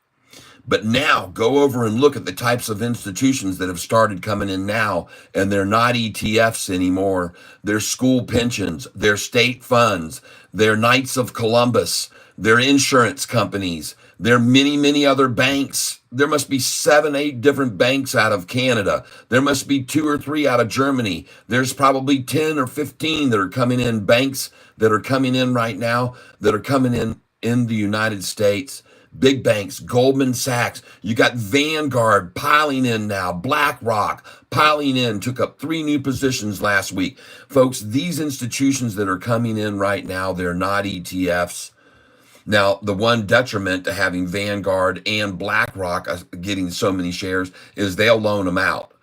But now go over and look at the types of institutions that have started coming in now, and they're not ETFs anymore. They're school pensions, they're state funds, they're Knights of Columbus, they're insurance companies, they're many, many other banks. There must be 7, 8 different banks out of Canada. There must be 2 or 3 out of Germany. There's probably 10 or 15 that are coming in, banks that are coming in right now that are coming in the United States. Big banks, Goldman Sachs. You got Vanguard piling in now, BlackRock piling in, took up 3 new positions last week. Folks, these institutions that are coming in right now, they're not ETFs. Now, the one detriment to having Vanguard and BlackRock getting so many shares is they'll loan them out.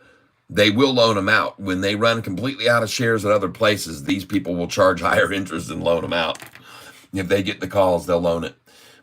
They will loan them out. When they run completely out of shares at other places, these people will charge higher interest and loan them out. If they get the calls, they'll loan it.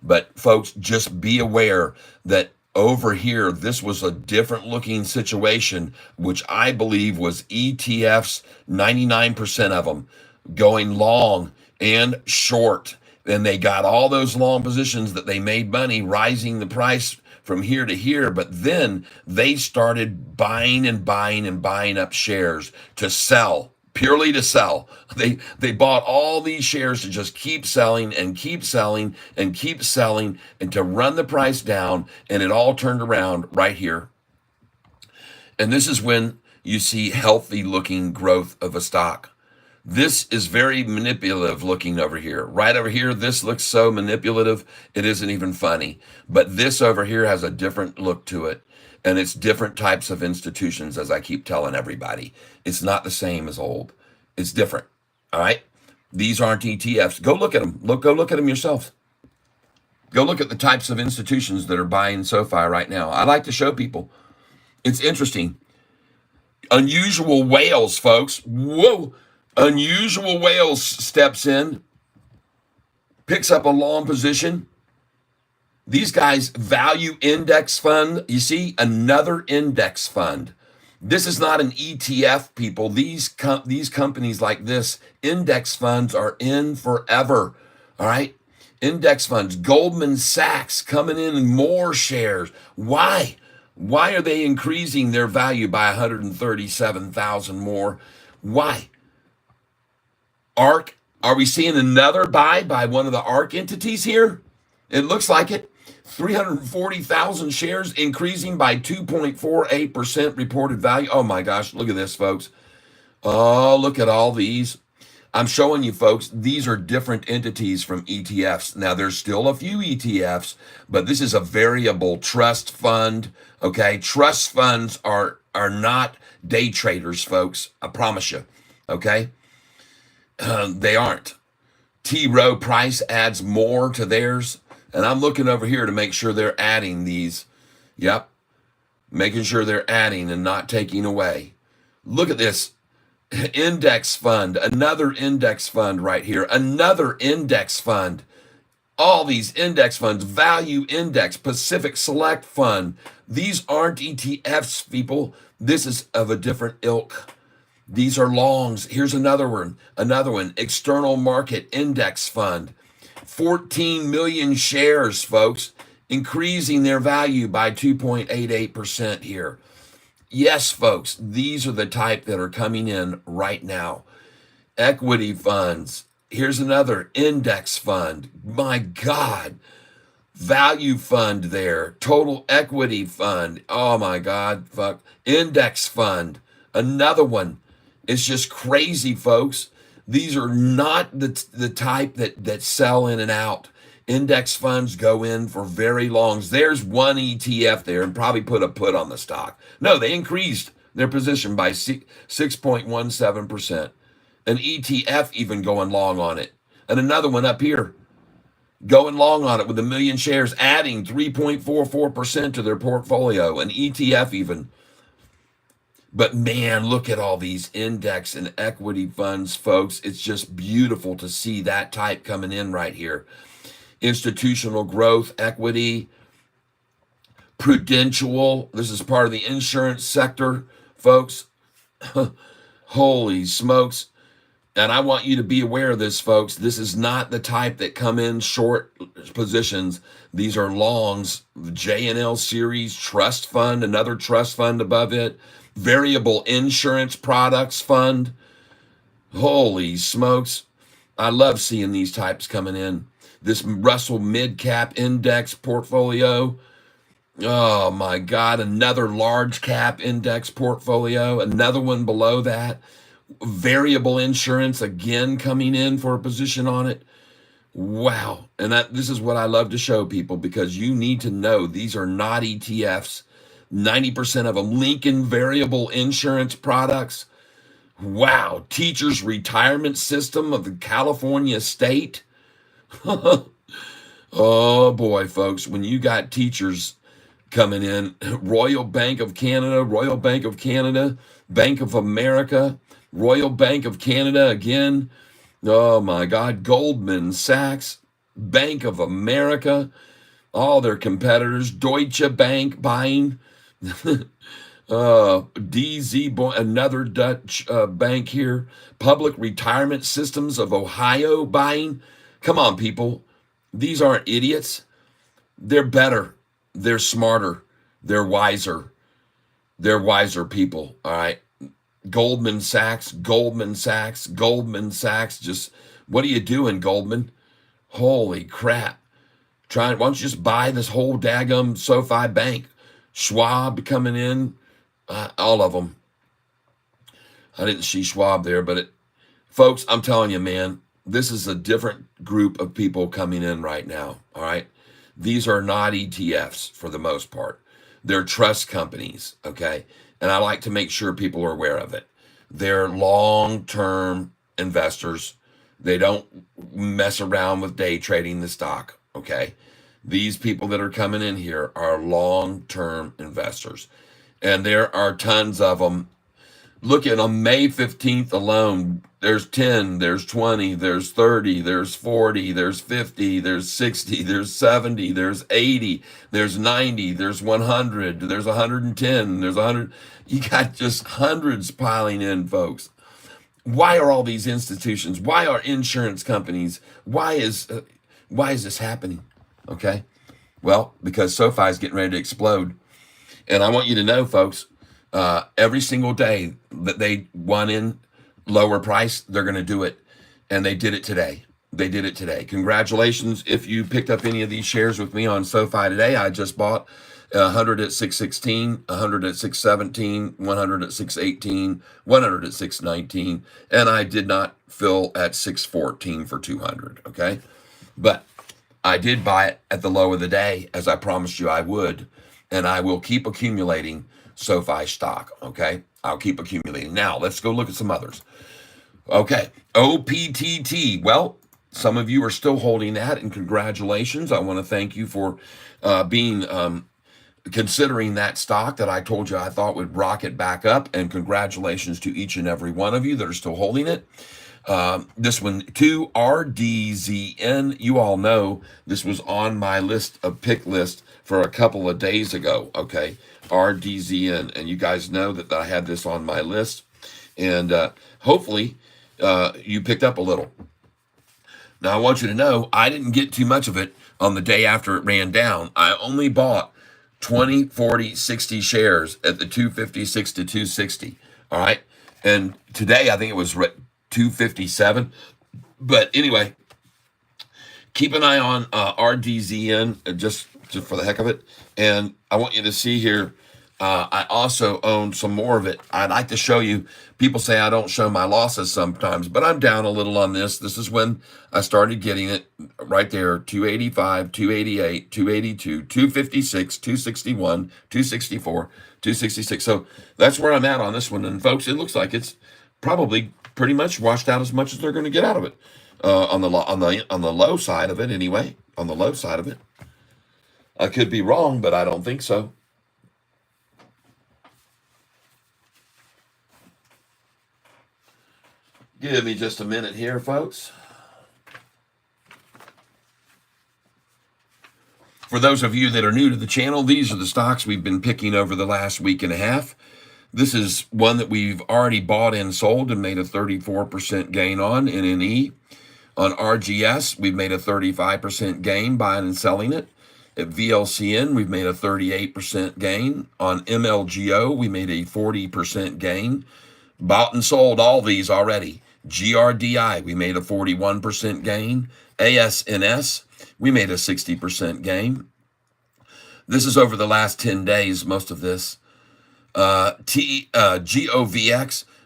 But folks, just be aware that over here, this was a different looking situation, which I believe was ETFs, 99% of them going long and short. And they got all those long positions that they made money, rising the price from here to here. But then they started buying and buying and buying up shares to sell, purely to sell. They bought all these shares to just keep selling and keep selling and keep selling and to run the price down. And it all turned around right here. And this is when you see healthy looking growth of a stock. This is very manipulative looking over here. Right over here, this looks so manipulative, it isn't even funny. But this over here has a different look to it. And it's different types of institutions, as I keep telling everybody. It's not the same as old. It's different. All right? These aren't ETFs. Go look at them. Go look at them yourself. Go look at the types of institutions that are buying SoFi right now. I like to show people. It's interesting. Unusual Whales, folks. Whoa. Unusual Whales steps in, picks up a long position. These guys, value index fund. You see, another index fund. This is not an ETF, people. These companies like this, index funds are in forever. All right? Index funds. Goldman Sachs coming in more shares. Why? Why are they increasing their value by 137,000 more? Why? ARK, are we seeing another buy by one of the ARK entities here? It looks like it. 340,000 shares, increasing by 2.48% reported value. Oh my gosh, look at this, folks. Oh, look at all these. I'm showing you, folks, these are different entities from ETFs. Now, there's still a few ETFs, but this is a variable trust fund. Okay, trust funds are not day traders, folks. I promise you. Okay, they aren't. T. Rowe Price adds more to theirs, and I'm looking over here to make sure they're adding these. Yep, making sure they're adding and not taking away. Look at this. Index fund, another index fund right here, another index fund. All these index funds, value index, Pacific Select Fund. These aren't ETFs, people. This is of a different ilk. These are longs. Here's another one, external market index fund. 14 million shares, folks, increasing their value by 2.88% here. Yes, folks, these are the type that are coming in right now. Equity funds. Here's another index fund. My God. Value fund there. Total equity fund. Oh my God. Fuck. Index fund. Another one. It's just crazy, folks. These are not the type that sell in and out. Index funds go in for very longs. There's one ETF there and probably put a put on the stock. No, they increased their position by 6.17%. An ETF even going long on it. And another one up here going long on it with 1 million shares, adding 3.44% to their portfolio. An ETF even. But man, look at all these index and equity funds, folks. It's just beautiful to see that type coming in right here. Institutional growth equity, prudential. This is part of the insurance sector, folks. Holy smokes. And I want you to be aware of this, folks. This is not the type that come in short positions. These are longs. J&L series, trust fund, another trust fund above it. Variable insurance products fund. Holy smokes. I love seeing these types coming in. This Russell mid-cap index portfolio. Oh my God, another large cap index portfolio. Another one below that. Variable insurance, again, coming in for a position on it. Wow. And this is what I love to show people, because you need to know these are not ETFs. 90% of them. Lincoln variable insurance products. Wow. Teachers retirement system of the California state. Oh boy, folks, when you got teachers coming in, Royal Bank of Canada, Bank of America, Royal Bank of Canada again. Oh my God, Goldman Sachs, Bank of America, all their competitors, Deutsche Bank buying, DZ, another Dutch bank here, Public Retirement Systems of Ohio buying. Come on, people. These aren't idiots. They're better. They're smarter. They're wiser. They're wiser people, all right? Goldman Sachs. Just, what are you doing, Goldman? Holy crap. Why don't you just buy this whole daggum SoFi bank? Schwab coming in, all of them. I didn't see Schwab there, but folks, I'm telling you, man, this is a different group of people coming in right now, all right? These are not ETFs for the most part. They're trust companies, okay? And I like to make sure people are aware of it. They're long-term investors. They don't mess around with day trading the stock, okay? These people that are coming in here are long-term investors. And there are tons of them. Look at on May 15th alone, there's 10, there's 20, there's 30, there's 40, there's 50, there's 60, there's 70, there's 80, there's 90, there's 100, there's 110, there's 100. You got just hundreds piling in, folks. Why are all these institutions? Why are insurance companies? Why is this happening? Okay, well, because SoFi is getting ready to explode. And I want you to know, folks, every single day that they want in lower price, they're going to do it. And they did it today. They did it today. Congratulations if you picked up any of these shares with me on SoFi today. I just bought 100 at 616, 100 at 617, 100 at 618, 100 at 619, and I did not fill at 614 for 200, okay? But I did buy it at the low of the day, as I promised you I would, and I will keep accumulating SoFi stock, okay? I'll keep accumulating. Now, let's go look at some others. Okay, OPTT. Well, some of you are still holding that, and congratulations. I want to thank you for considering that stock that I told you I thought would rocket back up, and congratulations to each and every one of you that are still holding it. This one too, RDZN. You all know this was on my list of pick list for a couple of days ago. Okay, RDZN, and you guys know that I had this on my list, and hopefully you picked up a little. Now I want you to know I didn't get too much of it on the day after it ran down. I only bought 20, 40, 60 shares at the 256 to 260. All right, and today I think it was 257. But anyway, keep an eye on RDZN just for the heck of it. And I want you to see here, I also own some more of it. I'd like to show you. People say I don't show my losses sometimes, but I'm down a little on this. This is when I started getting it right there, 285, 288, 282, 256, 261, 264, 266. So that's where I'm at on this one. And folks, it looks like it's probably pretty much washed out as much as they're going to get out of it on the low side of it anyway. On the low side of it, I could be wrong, but I don't think so. Give me just a minute here, folks. For those of you that are new to the channel, these are the stocks we've been picking over the last week and a half. This is one that we've already bought and sold and made a 34% gain on, NNE. On RGS, we've made a 35% gain buying and selling it. At VLCN, we've made a 38% gain. On MLGO, we made a 40% gain. Bought and sold all these already. GRDI, we made a 41% gain. ASNS, we made a 60% gain. This is over the last 10 days, most of this. GOVX,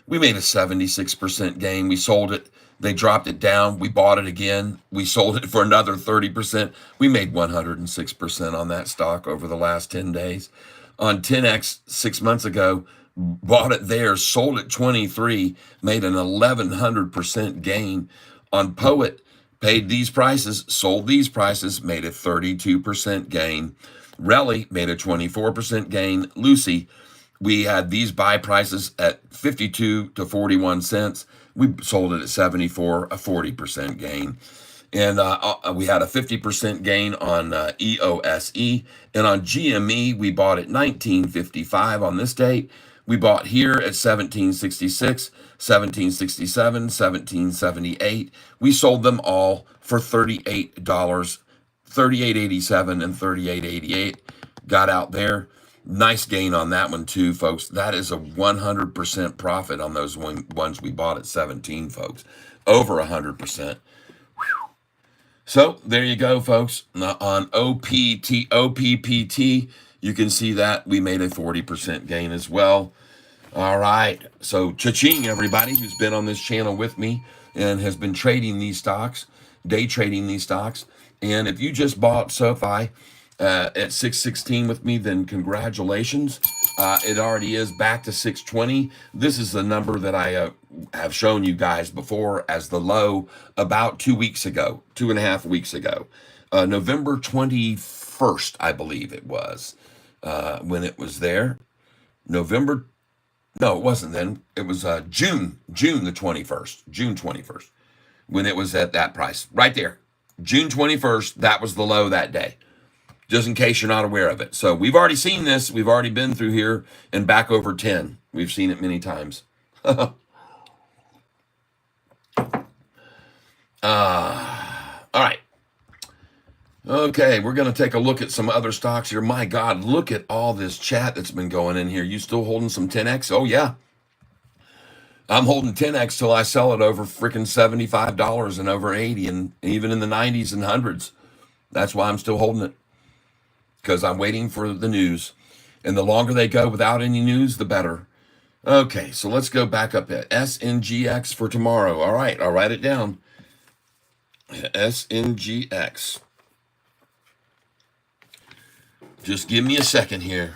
we made a 76% gain. We sold it. They dropped it down. We bought it again. We sold it for another 30%. We made 106% on that stock over the last 10 days. On 10X 6 months ago, bought it there, sold it 23, made an 1100% gain. On Poet, paid these prices, sold these prices, made a 32% gain. Relly made a 24% gain. Lucy, we had these buy prices at 52 to 41 cents. We sold it at 74, a 40% gain. And we had a 50% gain on EOSE. And on GME, we bought at 1955 on this date. We bought here at 1766, 1767, 1778. We sold them all for $38, $38.87 and $38.88. Got out there. Nice gain on that one too, folks. That is a 100% profit on those ones we bought at 17, folks. Over 100%. So there you go, folks. On OPPT, you can see that we made a 40% gain as well. All right. So cha-ching, everybody who's been on this channel with me and has been trading these stocks, day trading these stocks. And if you just bought SoFi at 616 with me, then congratulations. It already is back to 620. This is the number that I have shown you guys before as the low about 2 weeks ago, 2.5 weeks ago. November 21st, I believe it was, when it was there. No, it wasn't then. It was June the 21st, June 21st, when it was at that price right there. June 21st, that was the low that day, just in case you're not aware of it. So we've already seen this. We've already been through here and back over 10. We've seen it many times. All right. Okay, we're going to take a look at some other stocks here. My God, look at all this chat that's been going in here. You still holding some 10X? Oh, yeah. I'm holding 10x till I sell it over freaking $75 and over 80 and even in the 90s and hundreds. That's why I'm still holding it, because I'm waiting for the news. And the longer they go without any news, the better. Okay, so let's go back up at SNGX for tomorrow. All right, I'll write it down. SNGX. Just give me a second here.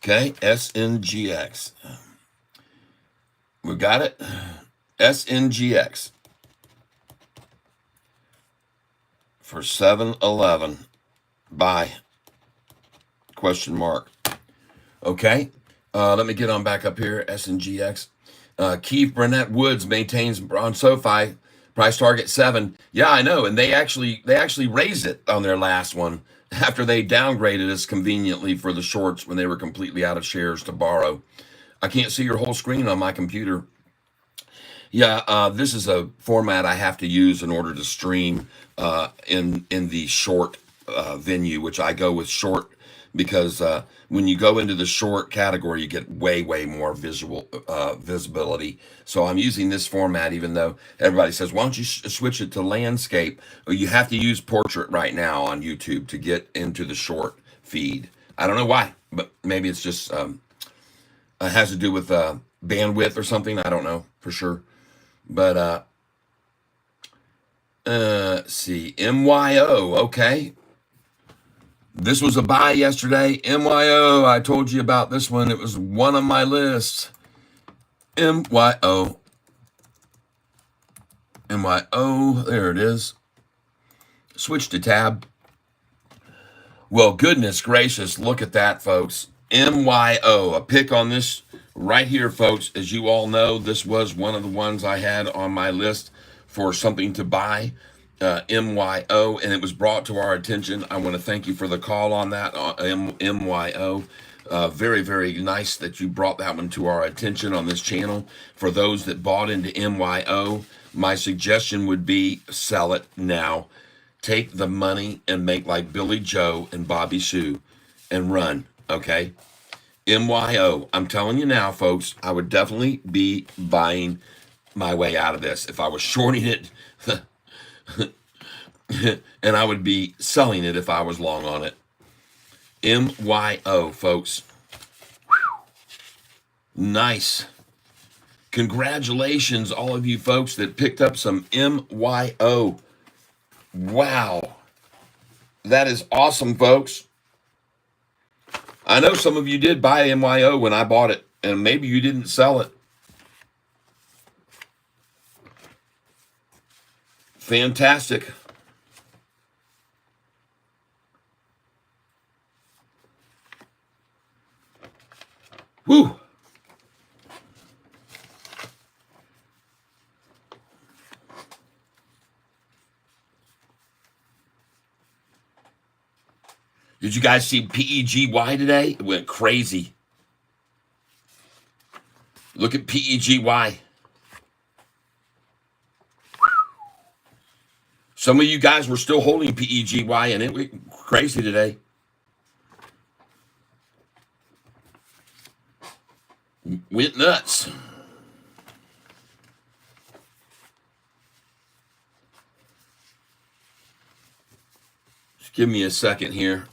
Okay, SNGX. We got it? SNGX for 7-11. Buy. Question mark. Okay, let me get on back up here. SNGX. Keith Burnett Woods maintains on Sofi price target 7. Yeah, I know, and they actually raised it on their last one after they downgraded us conveniently for the shorts when they were completely out of shares to borrow. I can't see your whole screen on my computer. Yeah, this is a format I have to use in order to stream in the short venue, which I go with short because when you go into the short category, you get way more visibility. So I'm using this format, even though everybody says, "Why don't you switch it to landscape?" Well, you have to use portrait right now on YouTube to get into the short feed. I don't know why, but maybe it's just it has to do with bandwidth or something. I don't know for sure. But let's see, MYO. Okay, this was a buy yesterday. MYO. I told you about this one. It was one on my list. MYO. MYO. There it is. Switch to tab. Well, goodness gracious, look at that, folks. MYO. A pick on this right here, folks. As you all know, this was one of the ones I had on my list for something to buy, MYO, and it was brought to our attention. I want to thank you for the call on that, MYO. Very nice that you brought that one to our attention on this channel. For those that bought into MYO, my suggestion would be sell it now. Take the money and make like Billy Joe and Bobby Sue and run, okay? MYO. I'm telling you now, folks, I would definitely be buying my way out of this. If I was shorting it, and I would be selling it if I was long on it. MYO, folks. Nice. Congratulations, all of you folks that picked up some MYO. Wow. That is awesome, folks. I know some of you did buy MYO when I bought it, and maybe you didn't sell it. Fantastic. Woo. Did you guys see PEGY today? It went crazy. Look at PEGY. Some of you guys were still holding PEGY, and it went crazy today. Went nuts. Just give me a second here.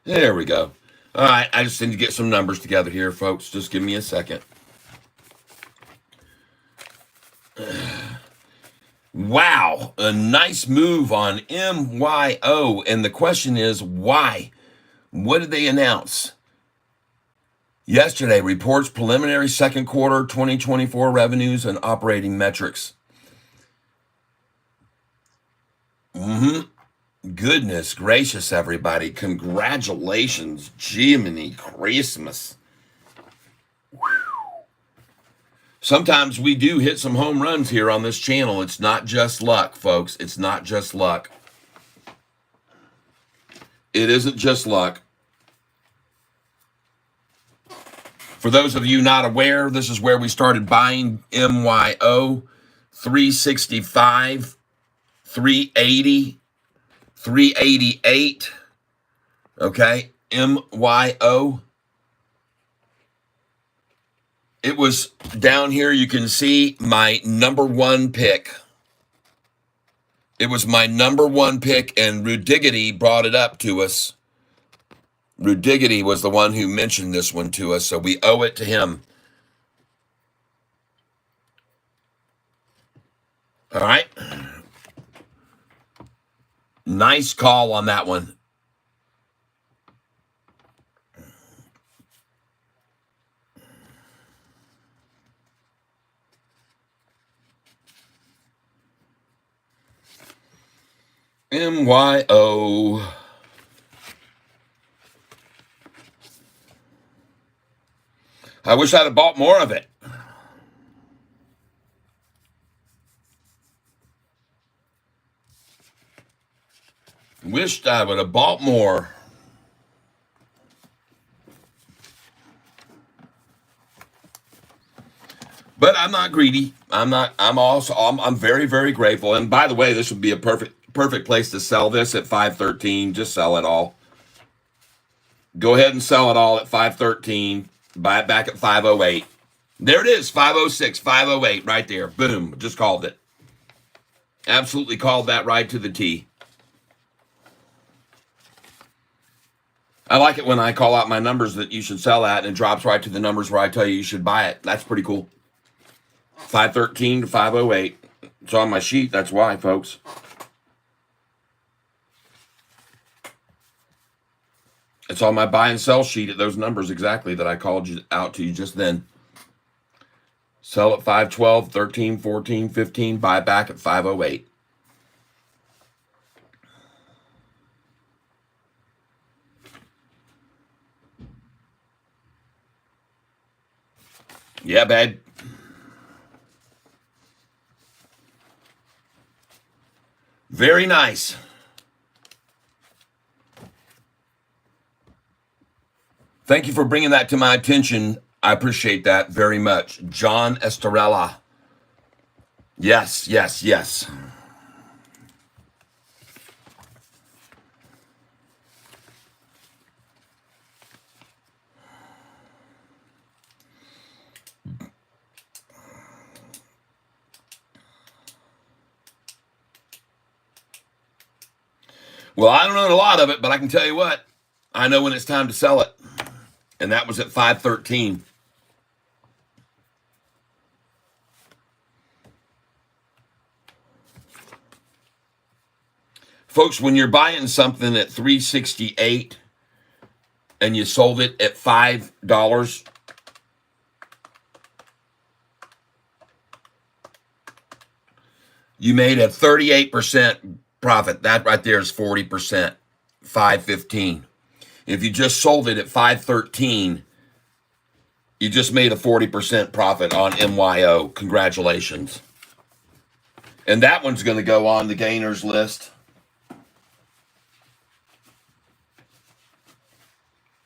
There we go. All right, I just need to get some numbers together here, folks. Just give me a second. Wow, a nice move on MYO. And the question is, why? What did they announce? Yesterday, reports preliminary second quarter 2024 revenues and operating metrics. Goodness gracious, everybody. Congratulations. Jiminy Christmas. Sometimes we do hit some home runs here on this channel. It's not just luck, folks. It's not just luck. It isn't just luck. For those of you not aware, this is where we started buying MYO. 365, 380, 388. Okay, MYO. It was down here. You can see my number one pick. It was my number one pick, and Rudiggity brought it up to us. Rudiggity was the one who mentioned this one to us, so we owe it to him. All right. Nice call on that one. MYO. I wish I'd have bought more of it. Wished I would have bought more. But I'm not greedy. I'm very, very grateful. And by the way, this would be a perfect place to sell this at 513. Just sell it all. Go ahead and sell it all at 513. Buy it back at 508. There it is, 506, 508, right there. Boom, just called it. Absolutely called that right to the T. I like it when I call out my numbers that you should sell at, and it drops right to the numbers where I tell you should buy it. That's pretty cool. 513 to 508. It's on my sheet. That's why, folks. It's on my buy and sell sheet at those numbers exactly that I called you out to you just then. Sell at 512, 13, 14, 15. Buy back at 508. Yeah, babe. Very nice. Thank you for bringing that to my attention. I appreciate that very much. John Estorella. Yes, yes, yes. Well, I don't own a lot of it, but I can tell you what. I know when it's time to sell it. And that was at 513. Folks, when you're buying something at 368 and you sold it at $5, you made a 38% profit. That right there is 40%, 515. If you just sold it at 513, you just made a 40% profit on MYO. Congratulations. And that one's going to go on the gainers list.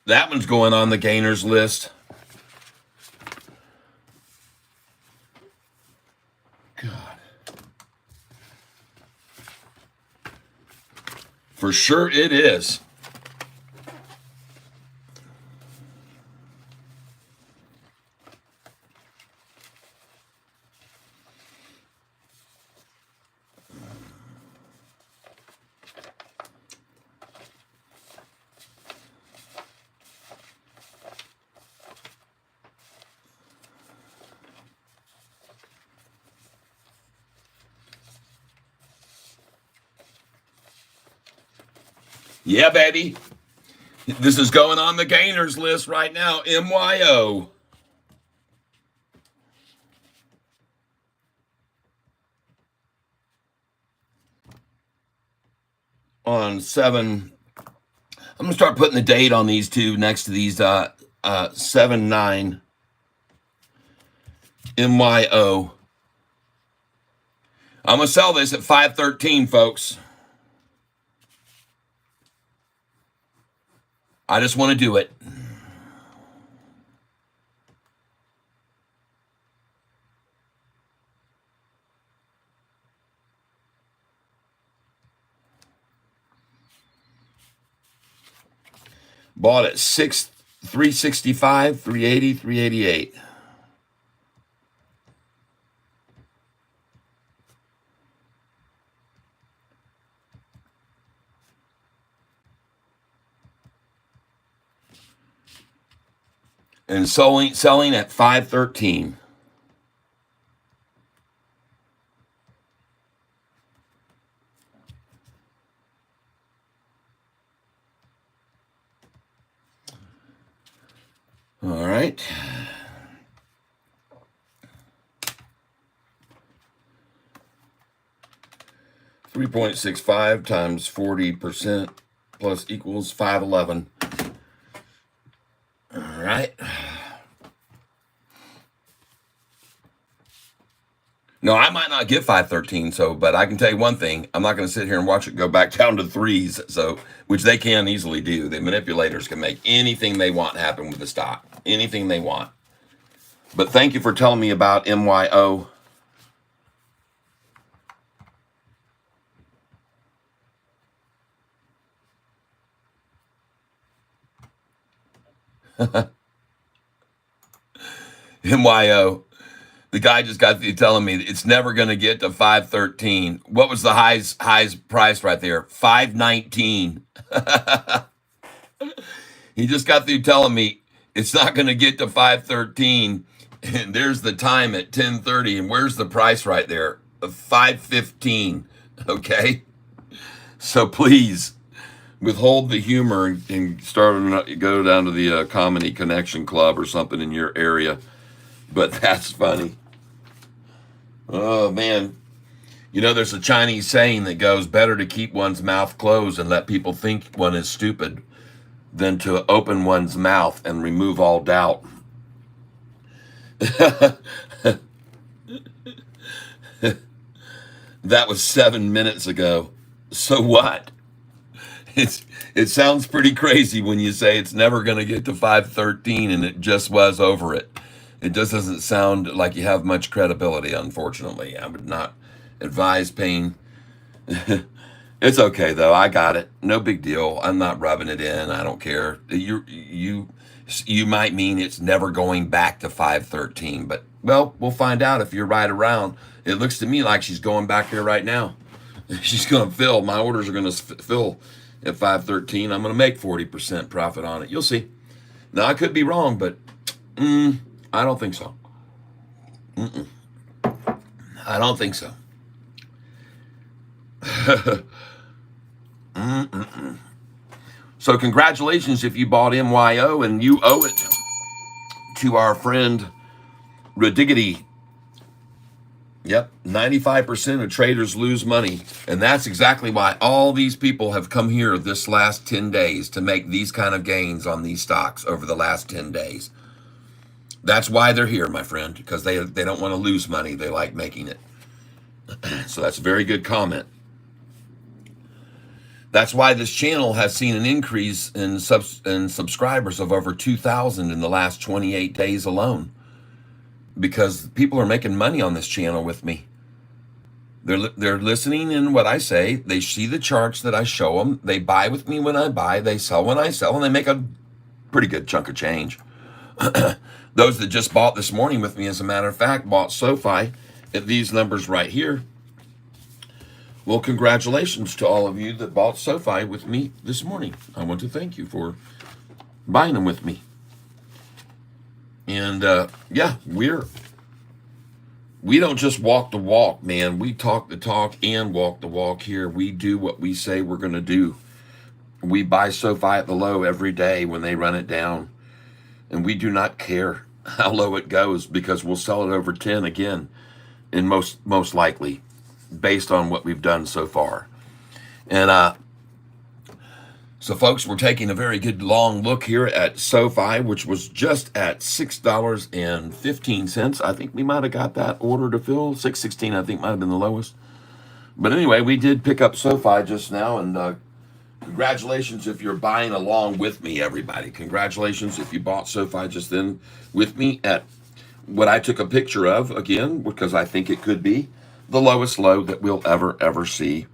That one's going on the gainers list. God. For sure it is. Yeah, baby. This is going on the gainers list right now. MYO. On 7. I'm going to start putting the date on these two next to these 7-9 MYO. I'm going to sell this at 513, folks. I just want to do it. Bought at 365, 380, 388. And selling at 513. All right. $3.65 times 40% plus equals 511. All right. No, I might not get 513, but I can tell you one thing. I'm not going to sit here and watch it go back down to threes, which they can easily do. The manipulators can make anything they want happen with the stock. Anything they want. But thank you for telling me about MYO. MYO. The guy just got through telling me it's never going to get to 513. What was the highest price right there? 519. He just got through telling me it's not going to get to 513. And there's the time at 10:30. And where's the price right there? 515. Okay. So please withhold the humor and go down to the Comedy Connection Club or something in your area. But that's funny. Oh, man. You know, there's a Chinese saying that goes, better to keep one's mouth closed and let people think one is stupid than to open one's mouth and remove all doubt. That was 7 minutes ago. So what? It sounds pretty crazy when you say it's never going to get to 513 and it just was over it. It just doesn't sound like you have much credibility, unfortunately. I would not advise paying. It's okay, though. I got it. No big deal. I'm not rubbing it in. I don't care. You might mean it's never going back to 513, but, well, we'll find out if you're right around. It looks to me like she's going back there right now. She's going to fill. My orders are going to fill at 513. I'm going to make 40% profit on it. You'll see. Now, I could be wrong, but I don't think so. I don't think so. So congratulations if you bought MYO, and you owe it to our friend Rediggity. Yep, 95% of traders lose money. And that's exactly why all these people have come here this last 10 days to make these kind of gains on these stocks over the last 10 days. That's why they're here, my friend, because they don't want to lose money. They like making it. So that's a very good comment. That's why this channel has seen an increase in subscribers of over 2,000 in the last 28 days alone. Because people are making money on this channel with me. They're listening in what I say. They see the charts that I show them. They buy with me when I buy. They sell when I sell, and they make a pretty good chunk of change. Those that just bought this morning with me, as a matter of fact, bought Sofi at these numbers right here. Well, congratulations to all of you that bought Sofi with me this morning. I want to thank you for buying them with me. And yeah, we don't just walk the walk, man. We talk the talk and walk the walk here. We do what we say we're going to do. We buy Sofi at the low every day when they run it down. And we do not care how low it goes, because we'll sell it over 10 again, and most likely, based on what we've done so far. And so, folks, we're taking a very good long look here at Sofi, which was just at $6.15. I think we might have got that order to fill. $6.16, I think, might have been the lowest. But anyway, we did pick up Sofi just now, and congratulations if you're buying along with me, everybody. Congratulations if you bought Sofi just then with me at what I took a picture of, again, because I think it could be the lowest low that we'll ever see.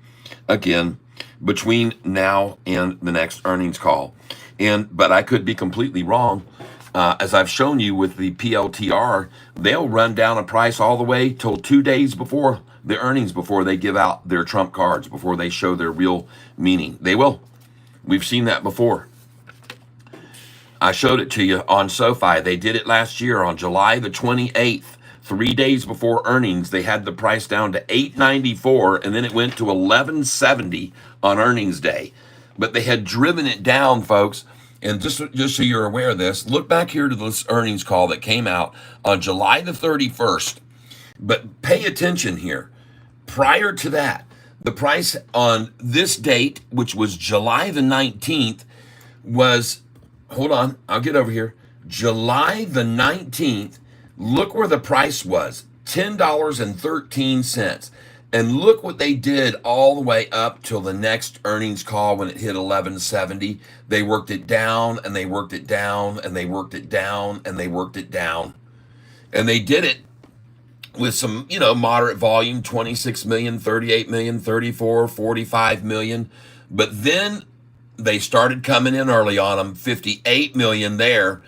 Again, between now and the next earnings call. But I could be completely wrong. As I've shown you with the PLTR, they'll run down a price all the way till 2 days before the earnings, before they give out their trump cards, before they show their real meaning. They will. We've seen that before. I showed it to you on Sofi. They did it last year on July the 28th. 3 days before earnings, they had the price down to $8.94, and then it went to $11.70 on earnings day. But they had driven it down, folks. And just so you're aware of this, look back here to this earnings call that came out on July the 31st. But pay attention here. Prior to that, the price on this date, which was July the 19th, was, hold on, I'll get over here. July the 19th, look where the price was, $10.13. And look what they did all the way up till the next earnings call when it hit 11.70. They worked it down and they worked it down and they worked it down and they worked it down. And they did it with some, moderate volume, 26 million, 38 million, 34, 45 million. But then they started coming in early on them, 58 million there.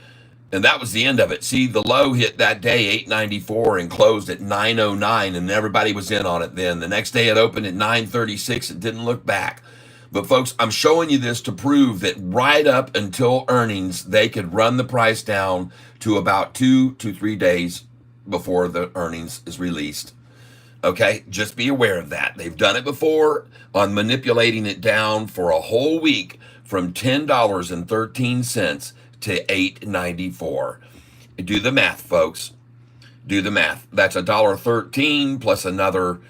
And that was the end of it. See, the low hit that day, 8.94, and closed at 9.09, and everybody was in on it then. The next day it opened at 9.36. It didn't look back. But folks, I'm showing you this to prove that right up until earnings, they could run the price down to about 2 to 3 days before the earnings is released. Okay, just be aware of that. They've done it before on manipulating it down for a whole week from $10.13 to $8.94. Do the math, folks. Do the math. That's $1.13 plus another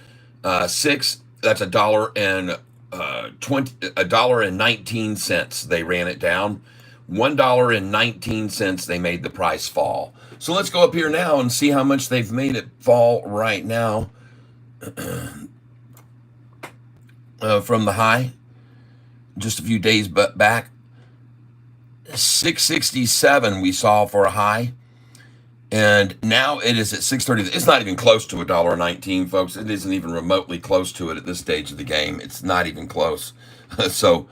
6. That's $1.19. They ran it down. $1.19. They made the price fall. So let's go up here now and see how much they've made it fall right now. From the high, just a few days back. 667 we saw for a high, and now it is at 630. It's not even close to $1.19, folks. It isn't even remotely close to it at this stage of the game. It's not even close. So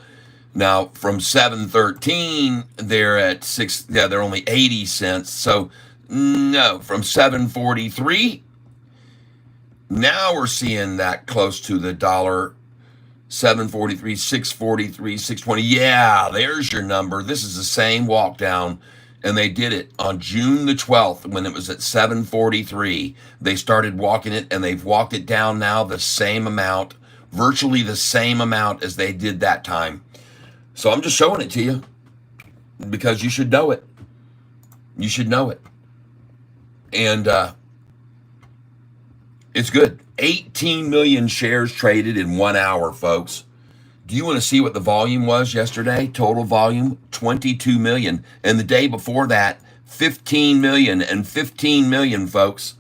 now from 713, they're at 6. Yeah, they're only 80 cents. So no, from 743, now we're seeing that close to the dollar. 743, 643, 620. Yeah, there's your number. This is the same walk down, and they did it on June the 12th when it was at 743. They started walking it, and they've walked it down now the same amount, virtually the same amount as they did that time. So I'm just showing it to you because you should know it. You should know it. And it's good. 18 million shares traded in 1 hour, folks. Do you want to see what the volume was yesterday? Total volume, 22 million. And the day before that, 15 million and 15 million, folks.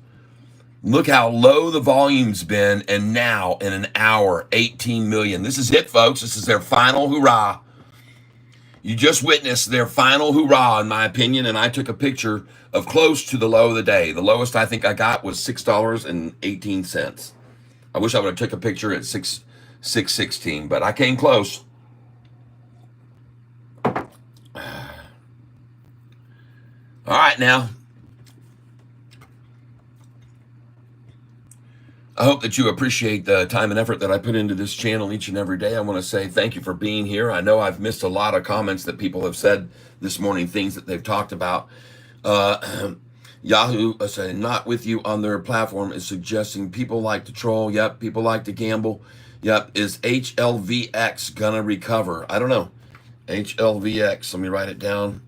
Look how low the volume's been, and now in an hour, 18 million. This is it, folks. This is their final hurrah. You just witnessed their final hurrah, in my opinion, and I took a picture of close to the low of the day. The lowest I think I got was $6.18. I wish I would have took a picture at 616, but I came close. All right, now. I hope that you appreciate the time and effort that I put into this channel each and every day. I want to say thank you for being here. I know I've missed a lot of comments that people have said this morning, things that they've talked about. Yahoo saying not with you on their platform is suggesting people like to troll. Yep, people like to gamble. Yep, is HLVX gonna recover? I don't know. HLVX, let me write it down.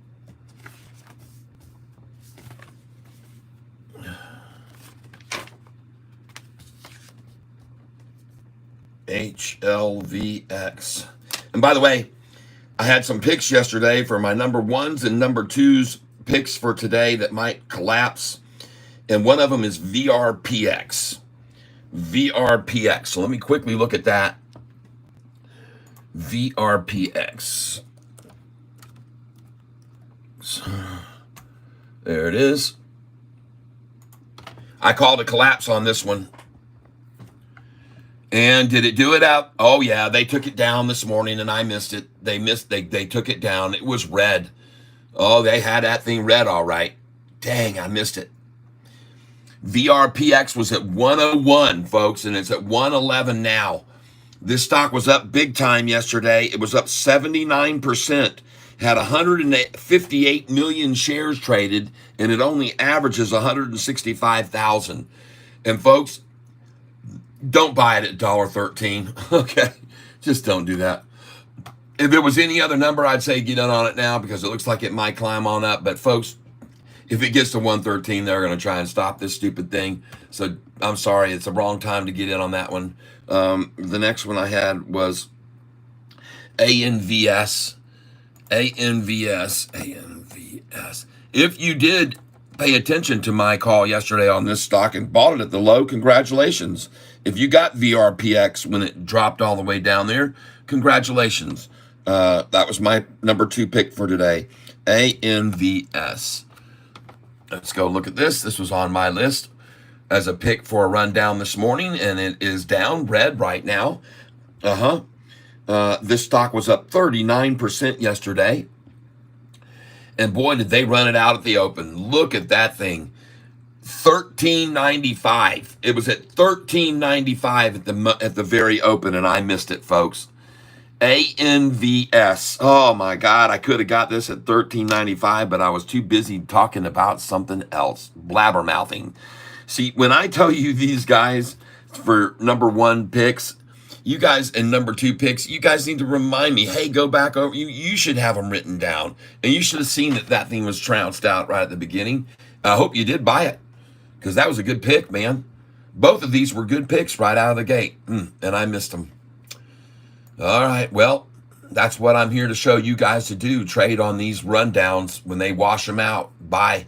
HLVX. And by the way, I had some picks yesterday for my number ones and number twos picks for today that might collapse. And one of them is VRPX. VRPX. So let me quickly look at that. VRPX. So, there it is. I called a collapse on this one. And did it do it out? Oh yeah, they took it down this morning and I missed it. They took it down. It was red. Oh, they had that thing red all right. Dang, I missed it. VRPX was at 101, folks, and it's at 111 now. This stock was up big time yesterday. It was up 79%. Had 158 million shares traded, and it only averages 165,000. And folks, don't buy it at $1.13. Okay, just don't do that. If it was any other number, I'd say get in on it now because it looks like it might climb on up. But folks, if it gets to 113, they're going to try and stop this stupid thing. So I'm sorry, it's the wrong time to get in on that one. The next one I had was ANVS. ANVS. If you did pay attention to my call yesterday on this stock and bought it at the low, congratulations. If you got VRPX when it dropped all the way down there, congratulations. That was my number 2 pick for today. ANVS. Let's go look at this. This was on my list as a pick for a rundown this morning, and it is down red right now. This stock was up 39% yesterday. And boy, did they run it out at the open. Look at that thing. $13.95. It was at $13.95 at the very open, and I missed it, folks. ANVS. Oh my God, I could have got this at $13.95, but I was too busy talking about something else, blabbermouthing. See, when I tell you these guys for number 1 picks, you guys and number 2 picks, you guys need to remind me, hey, go back over. You should have them written down, and you should have seen that thing was trounced out right at the beginning. I hope you did buy it because that was a good pick, man. Both of these were good picks right out of the gate, and I missed them. All right, well, that's what I'm here to show you guys to do. Trade on these rundowns when they wash them out. Buy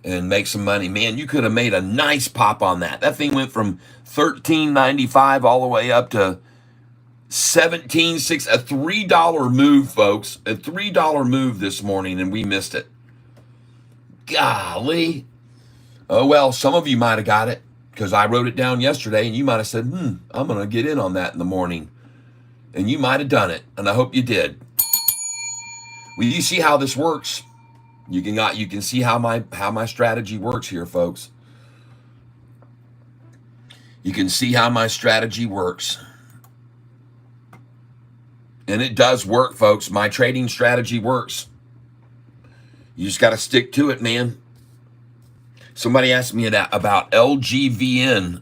and make some money. Man, you could have made a nice pop on that. That thing went from $13.95 all the way up to $17.6, a $3 move, folks. A $3 move this morning, and we missed it. Golly. Oh, well, some of you might have got it because I wrote it down yesterday, and you might have said, I'm going to get in on that in the morning. And you might have done it, and I hope you did. Well, you see how this works. You can see how my strategy works here, folks. You can see how my strategy works. And it does work, folks. My trading strategy works. You just got to stick to it, man. Somebody asked me about LGVN.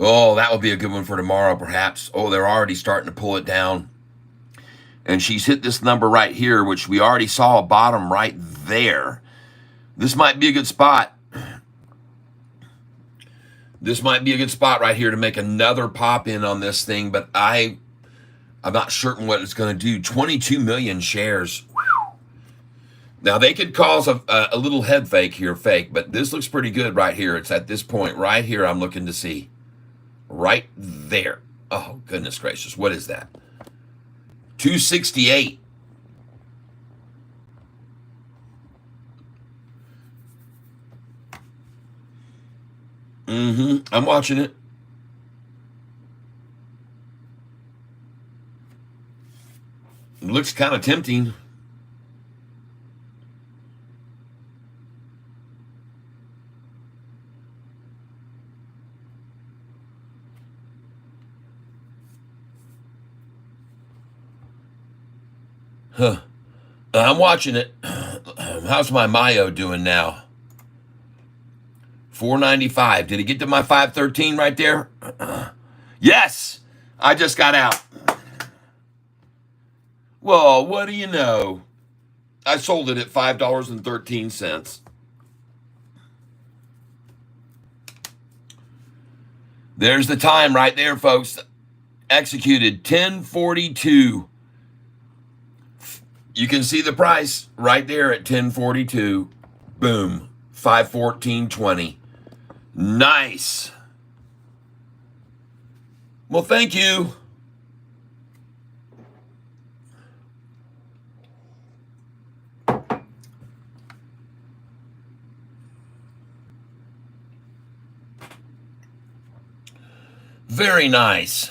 Oh, that will be a good one for tomorrow, perhaps. Oh, they're already starting to pull it down. And she's hit this number right here, which we already saw a bottom right there. This might be a good spot. This might be a good spot right here to make another pop in on this thing, but I'm not certain what it's going to do. 22 million shares. Now, they could cause a little head fake here, but this looks pretty good right here. It's at this point right here I'm looking to see. Right there. Oh, goodness gracious. What is that? 268. I'm watching it. It looks kind of tempting. I'm watching it. How's my Mayo doing now? 495. Did it get to my 513 right there? Yes, I just got out. Well, what do you know? I sold it at $5.13. There's the time right there, folks. Executed 1042. You can see the price right there at 1042. Boom. 514.20. Nice. Well, thank you. Very nice.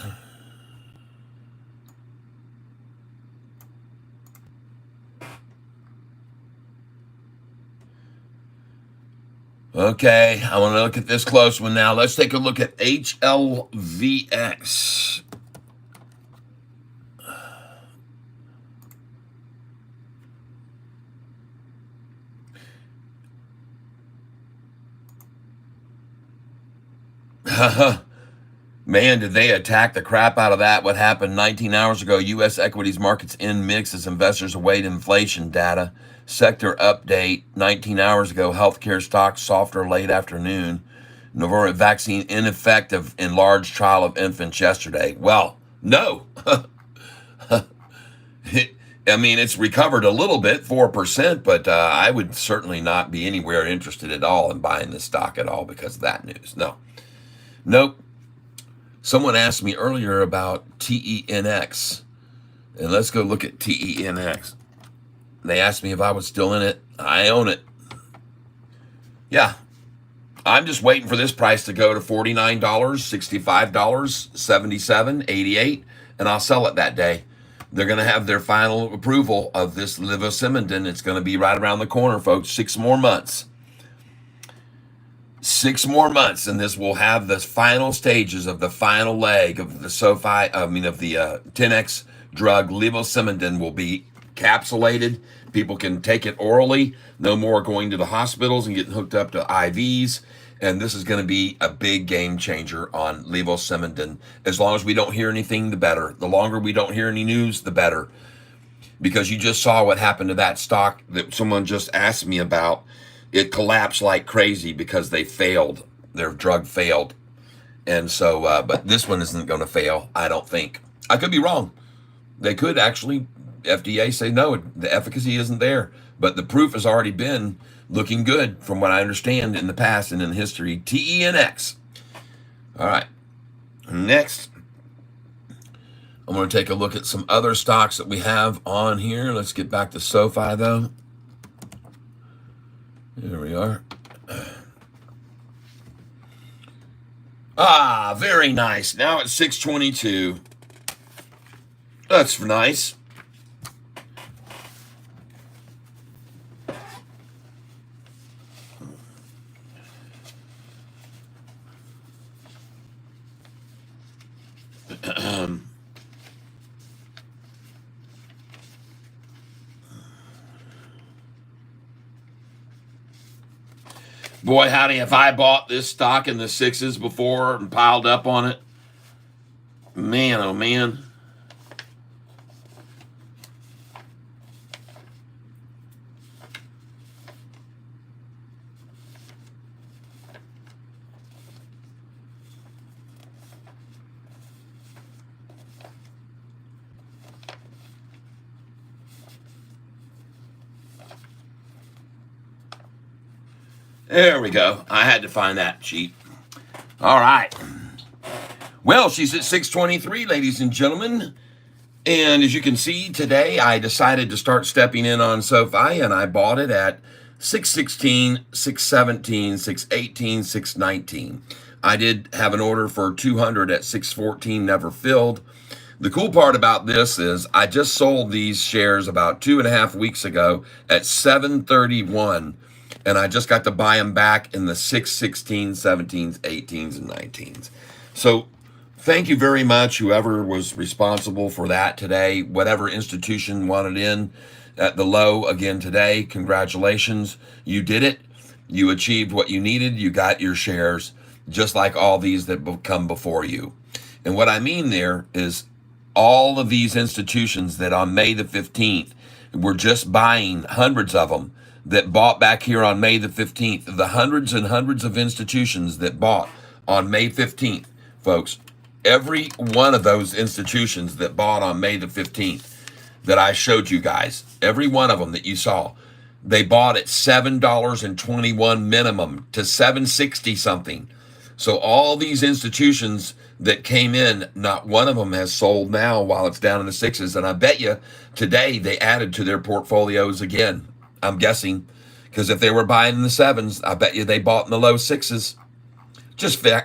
Okay, I want to look at this close one now. Let's take a look at HLVX. Man, did they attack the crap out of that. What happened 19 hours ago? U.S. equities markets in mix as investors await inflation data. Sector update 19 hours ago. Healthcare stocks softer late afternoon. November vaccine ineffective in large trial of infants yesterday. Well, no. I mean, it's recovered a little bit, 4%, but I would certainly not be anywhere interested at all in buying this stock at all because of that news. No. Nope. Someone asked me earlier about TENX, and let's go look at TENX. They asked me if I was still in it. I own it. Yeah. I'm just waiting for this price to go to $49, $65, $77, $88, and I'll sell it that day. They're going to have their final approval of this levosimendan. It's going to be right around the corner, folks. 6 more months. 6 more months, and this will have the final stages of the final leg of the Sofi, of the 10x drug. Levosimendan will be capsulated. People can take it orally. No more going to the hospitals and getting hooked up to IVs. And this is going to be a big game changer on levosimendan. As long as we don't hear anything, the better. The longer we don't hear any news, the better. Because you just saw what happened to that stock that someone just asked me about. It collapsed like crazy because they failed. Their drug failed. And so, but this one isn't going to fail, I don't think. I could be wrong. They could actually, FDA say, no, the efficacy isn't there. But the proof has already been looking good from what I understand in the past and in history. TENX. All right. Next, I'm going to take a look at some other stocks that we have on here. Let's get back to Sofi, though. There we are. Ah, very nice. Now it's 622. That's nice. Boy, howdy, if I bought this stock in the 6s before and piled up on it. Man, oh man. There we go. I had to find that sheet. All right. Well, she's at 623, ladies and gentlemen. And as you can see today, I decided to start stepping in on Sofi, and I bought it at 616, 617, 618, 619. I did have an order for 200 at 614, never filled. The cool part about this is I just sold these shares about 2.5 weeks ago at 731. And I just got to buy them back in the 616, 17s, 18s, and 19s. So thank you very much, whoever was responsible for that today. Whatever institution wanted in at the low again today, congratulations. You did it. You achieved what you needed. You got your shares, just like all these that come before you. And what I mean there is all of these institutions that on May the 15th were just buying, hundreds of them, that bought back here on May the 15th, the hundreds and hundreds of institutions that bought on May 15th, folks, every one of those institutions that bought on May the 15th that I showed you guys, every one of them that you saw, they bought at $7.21 minimum to $7.60 something. So all these institutions that came in, not one of them has sold now while it's down in the 6s. And I bet you today they added to their portfolios again. I'm guessing, because if they were buying in the 7s, I bet you they bought in the low 6s.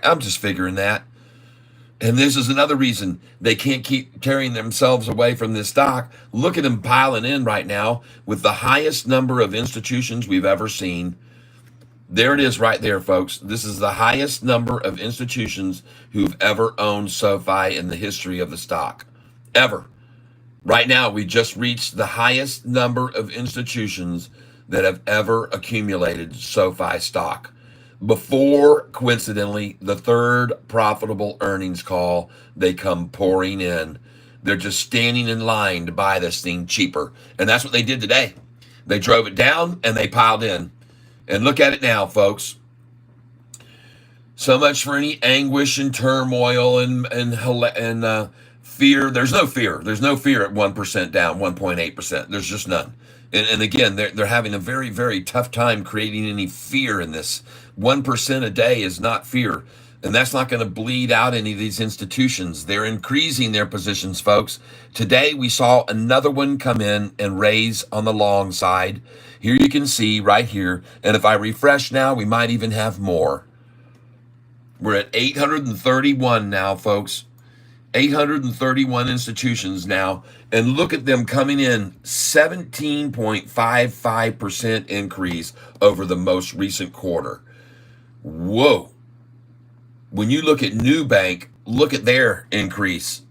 I'm just figuring that. And this is another reason they can't keep tearing themselves away from this stock. Look at them piling in right now with the highest number of institutions we've ever seen. There it is right there, folks. This is the highest number of institutions who've ever owned SoFi in the history of the stock, ever. Right now, we just reached the highest number of institutions that have ever accumulated SoFi stock. Before, coincidentally, the third profitable earnings call, they come pouring in. They're just standing in line to buy this thing cheaper. And that's what they did today. They drove it down and they piled in. And look at it now, folks. So much for any anguish and turmoil and fear. There's no fear. There's no fear at 1% down, 1.8%. There's just none. And again, they're having a very, very tough time creating any fear in this. 1% a day is not fear. And that's not going to bleed out any of these institutions. They're increasing their positions, folks. Today, we saw another one come in and raise on the long side. Here you can see right here. And if I refresh now, we might even have more. We're at 831 now, folks. 831 institutions now. And look at them coming in, 17.55% increase over the most recent quarter. Whoa. When you look at Nubank, look at their increase,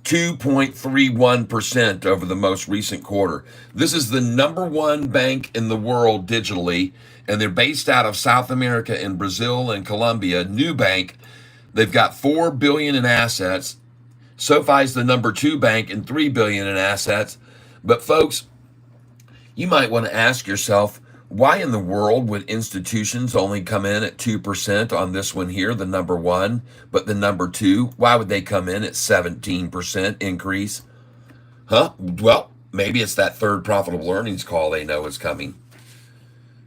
2.31% over the most recent quarter. This is the number one bank in the world digitally, and they're based out of South America and Brazil and Colombia. Nubank, they've got $4 billion in assets. SoFi's the number two bank and $3 billion in assets. But folks, you might want to ask yourself, why in the world would institutions only come in at 2% on this one here, the number one, but the number two, why would they come in at 17% increase? Well, maybe it's that third profitable earnings call they know is coming.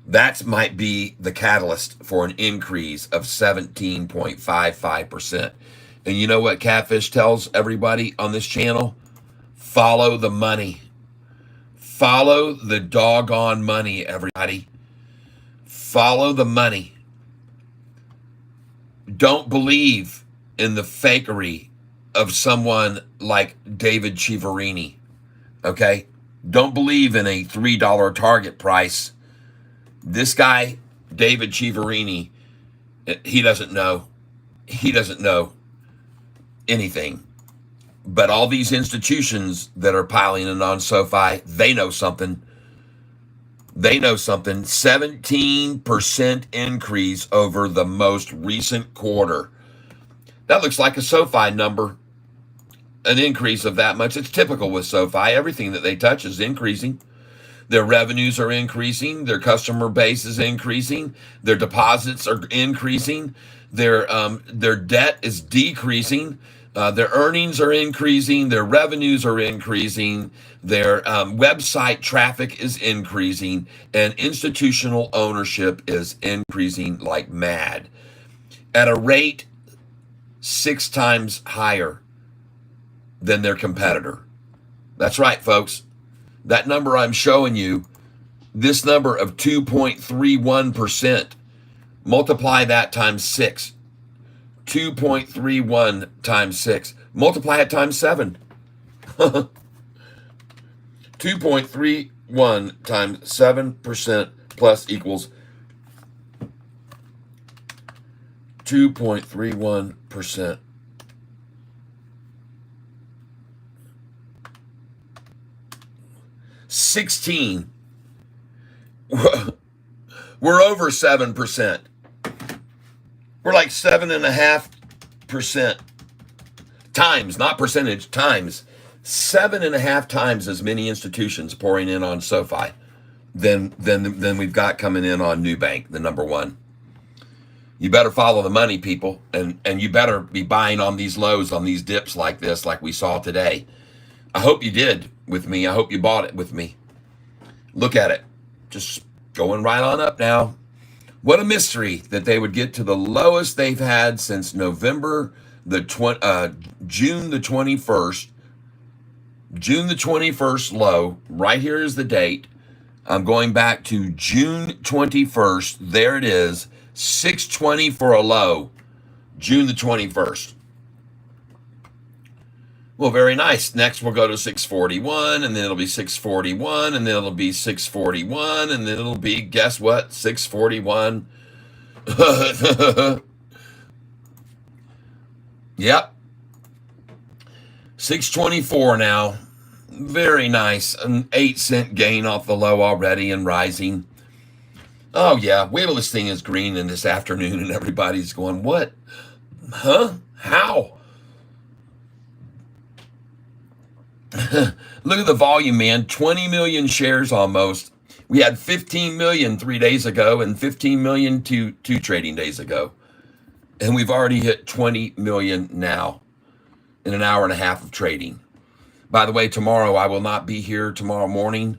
That might be the catalyst for an increase of 17.55%. And you know what Catfish tells everybody on this channel? Follow the money. Follow the doggone money, everybody. Follow the money. Don't believe in the fakery of someone like David Chiaverini, okay? Don't believe in a $3 target price. This guy, David Chiaverini, he doesn't know. He doesn't know anything. But all these institutions that are piling in on SoFi, they know something. They know something. 17% increase over the most recent quarter. That looks like a SoFi number. An increase of that much. It's typical with SoFi. Everything that they touch is increasing. Their revenues are increasing. Their customer base is increasing. Their deposits are increasing. Their debt is decreasing. Their earnings are increasing, their revenues are increasing, their website traffic is increasing, and institutional ownership is increasing like mad at a rate 6 times higher than their competitor. That's right, folks. That number I'm showing you, this number of 2.31%, multiply that times 6. 2.31 times 6. Multiply it times 7. 2.31 times 7% plus equals 2.31%. $16. We're over 7%. We're like 7.5% times, not percentage, times 7.5 times as many institutions pouring in on SoFi than we've got coming in on Nubank, the number one. You better follow the money, people, and you better be buying on these lows, on these dips like this, like we saw today. I hope you did with me. I hope you bought it with me. Look at it, just going right on up now. What a mystery that they would get to the lowest they've had since June the 21st. June the 21st low. Right here is the date. I'm going back to June 21st. There it is. 620 for a low. June the 21st. Well, very nice. Next, we'll go to 641, and then it'll be 641, and then it'll be 641, and then it'll be, guess what? 641. Yep. 624 now. Very nice. An 8-cent gain off the low already and rising. Oh, yeah. Wait till this thing is green in this afternoon and everybody's going, what? Huh? How? Look at the volume, man. 20 million shares almost. We had 15 million 3 days ago and 15 million two trading days ago. And we've already hit 20 million now in an hour and a half of trading. By the way, tomorrow I will not be here tomorrow morning.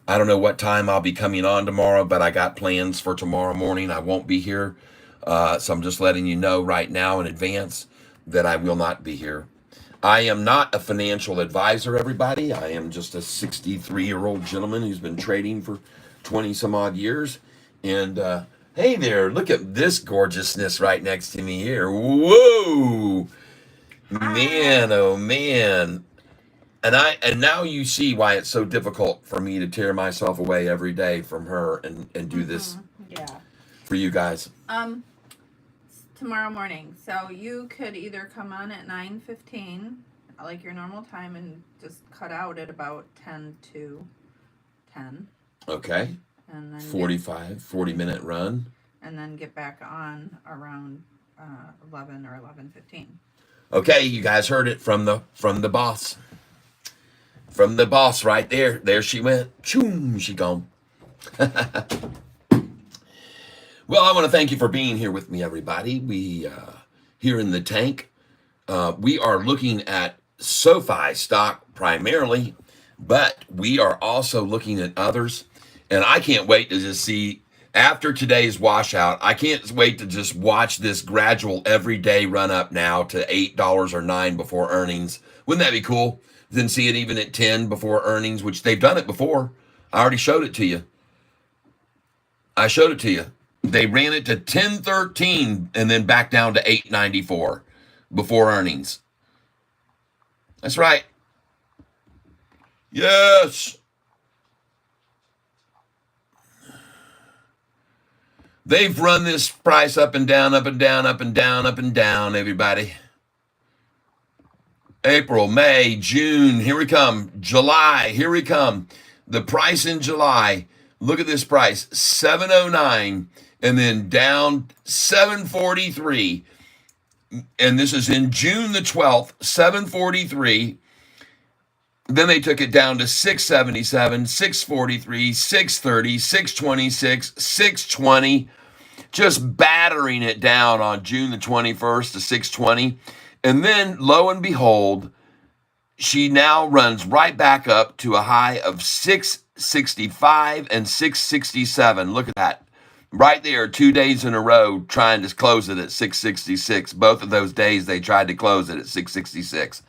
I don't know what time I'll be coming on tomorrow, but I got plans for tomorrow morning. I won't be here. So I'm just letting you know right now in advance that I will not be here. I am not a financial advisor, everybody. I am just a 63-year-old gentleman who's been trading for 20 some odd years. And hey there, look at this gorgeousness right next to me here. Whoa! Man, oh man. And now you see why it's so difficult for me to tear myself away every day from her and do this Yeah. for you guys. Tomorrow morning. So you could either come on at 9:15, like your normal time, and just cut out at about 10 to 10. Okay. And then 40-minute run. And then get back on around 11 or 11:15. Okay, you guys heard it from the boss. From the boss right there. There she went. Choom, she gone. Well, I want to thank you for being here with me, everybody. We, here in the tank, we are looking at Sofi stock primarily, but we are also looking at others. And I can't wait to just see, after today's washout, I can't wait to just watch this gradual everyday run up now to $8 or $9 before earnings. Wouldn't that be cool? Then see it even at 10 before earnings, which they've done it before. I already showed it to you. I showed it to you. They ran it to 10.13 and then back down to 8.94 before earnings. That's right. Yes. They've run this price up and down, up and down, up and down, up and down, everybody. April, May, June, here we come. July, here we come. The price in July, look at this price, 709 and then down 743. And this is in June the 12th, 743. Then they took it down to 677, 643, 630, 626, 620, just battering it down on June the 21st to 620. And then, lo and behold, she now runs right back up to a high of 665 and 667. Look at that. Right there, 2 days in a row, trying to close it at 666. Both of those days, they tried to close it at 666.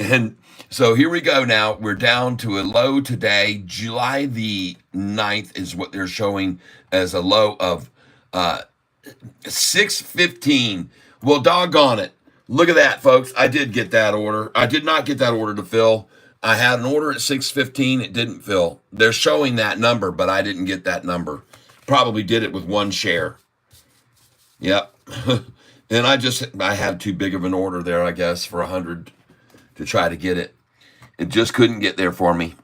And so here we go now. We're down to a low today. July the 9th is what they're showing as a low of 615. Well, doggone it. Look at that, folks. I did get that order. I did not get that order to fill. I had an order at 615. It didn't fill. They're showing that number, but I didn't get that number. Probably did it with one share. Yep. And I had too big of an order there, I guess, for 100 to try to get it. It just couldn't get there for me.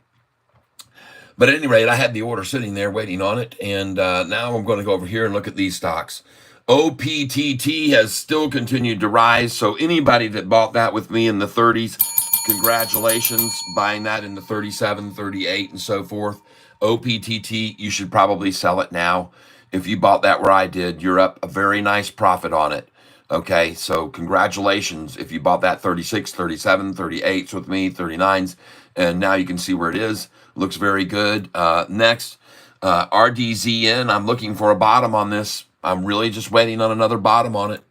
But at any rate, I had the order sitting there waiting on it. And now I'm going to go over here and look at these stocks. OPTT has still continued to rise. So anybody that bought that with me in the 30s, congratulations. Buying that in the 37, 38, and so forth. OPTT, you should probably sell it now. If you bought that where I did, you're up a very nice profit on it. Okay, so congratulations if you bought that 36, 37, 38s with me, 39s, and now you can see where it is. Looks very good. Next, RDZN, I'm looking for a bottom on this. I'm really just waiting on another bottom on it.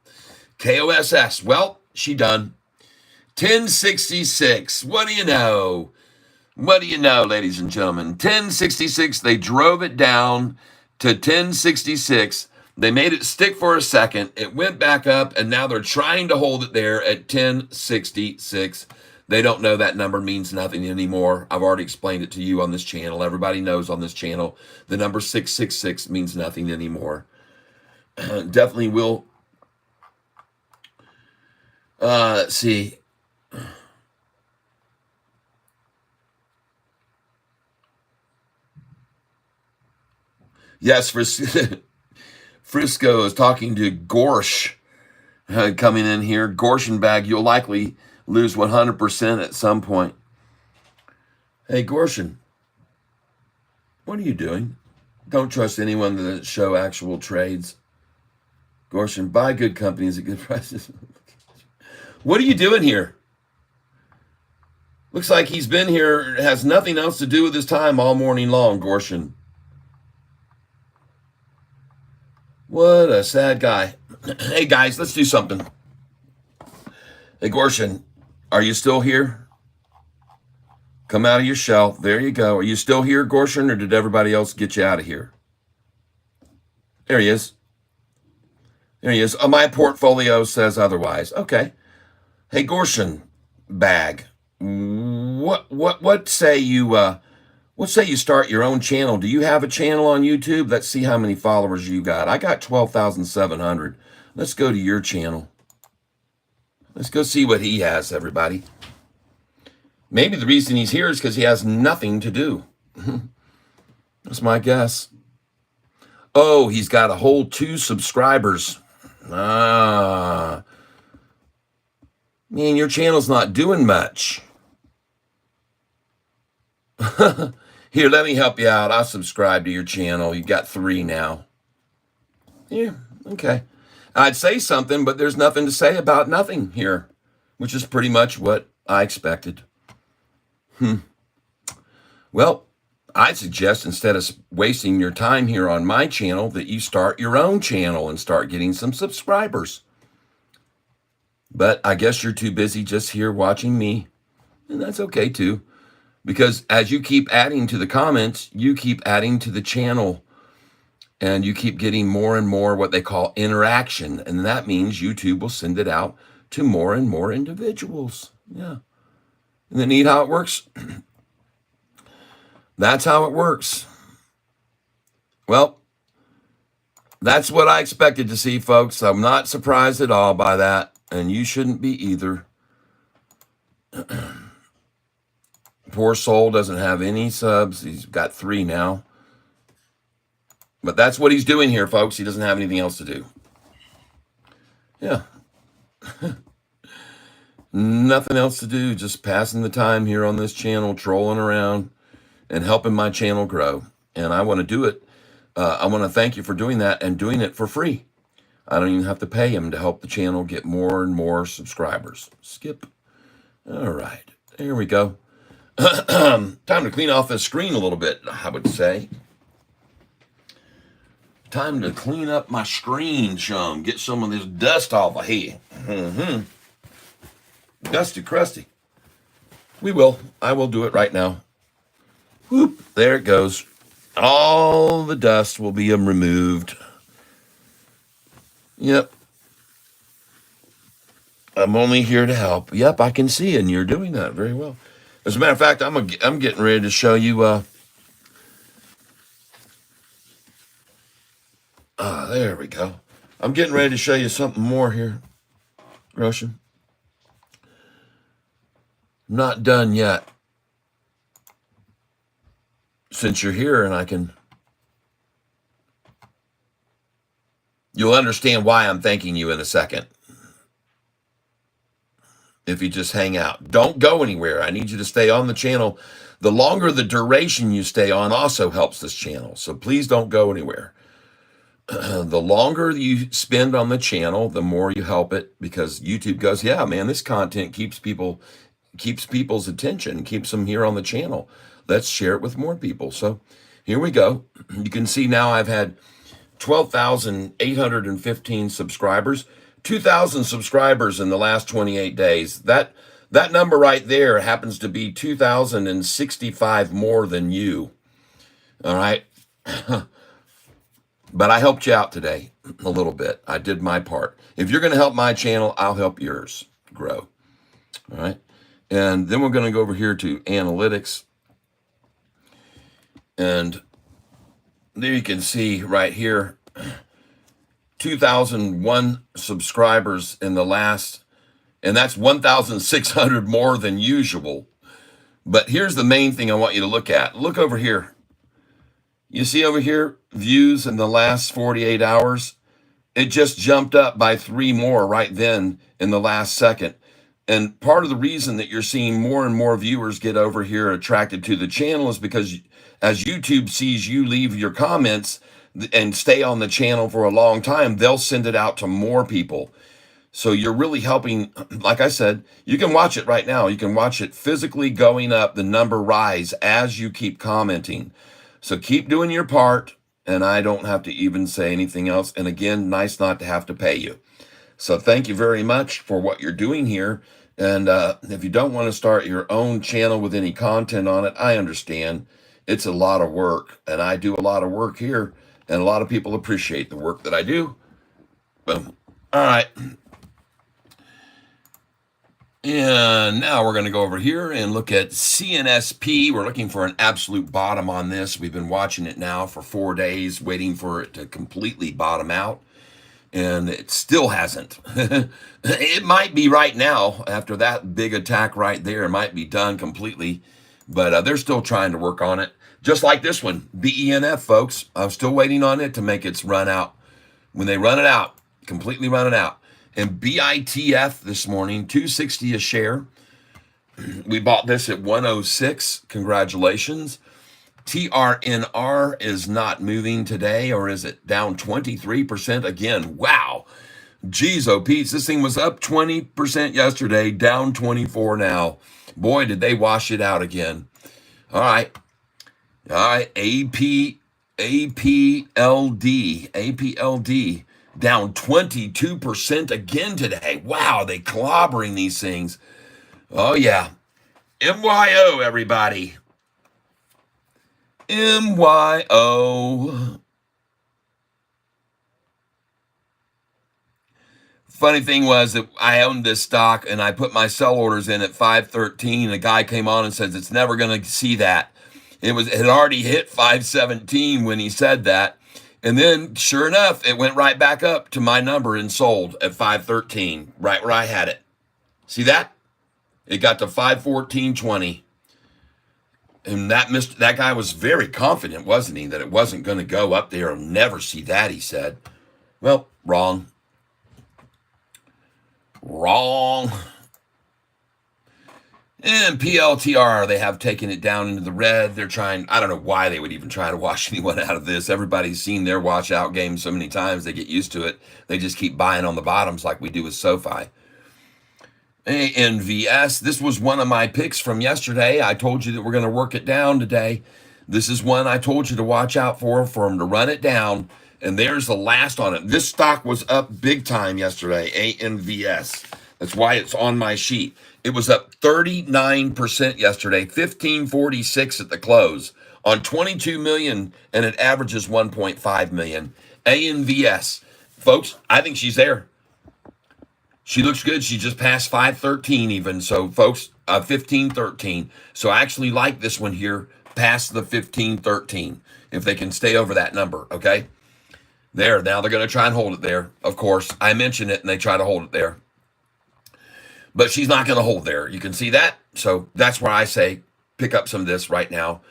KOSS, well, she done. 1066, what do you know? What do you know, ladies and gentlemen? 1066, they drove it down to 1066. They made it stick for a second. It went back up, and now they're trying to hold it there at 1066. They don't know that number means nothing anymore. I've already explained it to you on this channel. Everybody knows on this channel the number 666 means nothing anymore. Definitely will. Let's see. Yes, Frisco is talking to Gorsh coming in here. Gorshin bag, you'll likely lose 100% at some point. Hey, Gorshin, what are you doing? Don't trust anyone that doesn't show actual trades. Gorshin, buy good companies at good prices. What are you doing here? Looks like he's been here, has nothing else to do with his time all morning long, Gorshin. What a sad guy. Hey, guys, let's do something. Hey, Gorshin, are you still here? Come out of your shell. There you go. Are you still here, Gorshin, or did everybody else get you out of here? There he is. There he is. Oh, my portfolio says otherwise. Okay. Hey, Gorshin bag. What say you start your own channel? Do you have a channel on YouTube? Let's see how many followers you got. I got 12,700. Let's go to your channel. Let's go see what he has, everybody. Maybe the reason he's here is because he has nothing to do. That's my guess. Oh, he's got a whole 2 subscribers. Man, your channel's not doing much. Here, let me help you out. I'll subscribe to your channel. You got 3 now. Yeah, okay. I'd say something, but there's nothing to say about nothing here, which is pretty much what I expected. Well, I'd suggest instead of wasting your time here on my channel that you start your own channel and start getting some subscribers. But I guess you're too busy just here watching me, and that's okay too. Because as you keep adding to the comments, you keep adding to the channel, and you keep getting more and more what they call interaction. And that means YouTube will send it out to more and more individuals. Yeah. Isn't it neat how it works? That's how it works. Well, that's what I expected to see, folks. I'm not surprised at all by that, and you shouldn't be either. Poor soul doesn't have any subs. He's got 3 now. But that's what he's doing here, folks. He doesn't have anything else to do. Yeah. Nothing else to do. Just passing the time here on this channel, trolling around and helping my channel grow. And I want to do it. I want to thank you for doing that and doing it for free. I don't even have to pay him to help the channel get more and more subscribers. Skip. All right. There we go. Time to clean off this screen a little bit, I would say. Time to clean up my screen some. Get some of this dust off of here. Dusty crusty. I will do it right now. Whoop, there it goes. All the dust will be removed. Yep. I'm only here to help. Yep, I can see, and you're doing that very well. As a matter of fact, I'm getting ready to show you. There we go. I'm getting ready to show you something more here, Roshan. Not done yet. Since you're here and you'll understand why I'm thanking you in a second. If you just hang out. Don't go anywhere. I need you to stay on the channel. The longer the duration you stay on also helps this channel. So please don't go anywhere. The longer you spend on the channel, the more you help it, because YouTube goes, yeah, man, this content keeps people's attention, keeps them here on the channel. Let's share it with more people. So here we go. You can see now I've had 12,815 subscribers, 2,000 subscribers in the last 28 days. That number right there happens to be 2,065 more than you. All right. But I helped you out today a little bit. I did my part. If you're going to help my channel, I'll help yours grow. All right. And then we're going to go over here to analytics. And there you can see right here, 2,001 subscribers in the last, and that's 1,600 more than usual. But here's the main thing I want you to look at. Look over here. You see over here, views in the last 48 hours. It just jumped up by 3 more right then in the last second. And part of the reason that you're seeing more and more viewers get over here attracted to the channel is because as YouTube sees you leave your comments and stay on the channel for a long time, they'll send it out to more people. So you're really helping. Like I said, you can watch it right now. You can watch it physically going up, the number rise as you keep commenting. So keep doing your part, and I don't have to even say anything else. And again, nice not to have to pay you. So thank you very much for what you're doing here. And if you don't want to start your own channel with any content on it, I understand. It's a lot of work, and I do a lot of work here, and a lot of people appreciate the work that I do. Boom. All right. And now we're going to go over here and look at CNSP. We're looking for an absolute bottom on this. We've been watching it now for 4 days, waiting for it to completely bottom out. And it still hasn't. It might be right now after that big attack right there. It might be done completely. But they're still trying to work on it. Just like this one, BENF, folks. I'm still waiting on it to make its run out. When they run it out, completely run it out. And BITF this morning, 260 a share. We bought this at 106. Congratulations. TRNR is not moving today, or is it down 23% again? Wow. Geez, oh, Pete, this thing was up 20% yesterday, down 24 now. Boy, did they wash it out again. All right. All right. APLD. Down 22% again today. Wow, they clobbering these things. Oh, yeah. MYO, everybody. MYO. Funny thing was that I owned this stock and I put my sell orders in at 513. A guy came on and says it's never going to see that. It had already hit 517 when he said that. And then, sure enough, it went right back up to my number and sold at 513, right where I had it. See that? It got to 514.20. And that guy was very confident, wasn't he, that it wasn't going to go up there. I'll never see that, he said. Well, wrong. Wrong. And PLTR, they have taken it down into the red. They're trying, I don't know why they would even try to wash anyone out of this. Everybody's seen their wash out game so many times, they get used to it. They just keep buying on the bottoms like we do with Sofi. ANVS, this was one of my picks from yesterday. I told you that we're going to work it down today. This is one I told you to watch out for them to run it down. And there's the last on it. This stock was up big time yesterday, ANVS. That's why it's on my sheet. It was up 39% yesterday, 1546 at the close on 22 million, and it averages 1.5 million. ANVS, folks, I think she's there. She looks good. She just passed 513 even. So, folks, 1513. So I actually like this one here past the 1513 if they can stay over that number, okay? There, now they're going to try and hold it there. Of course, I mentioned it and they try to hold it there. But she's not going to hold there. You can see that. So that's where I say pick up some of this right now.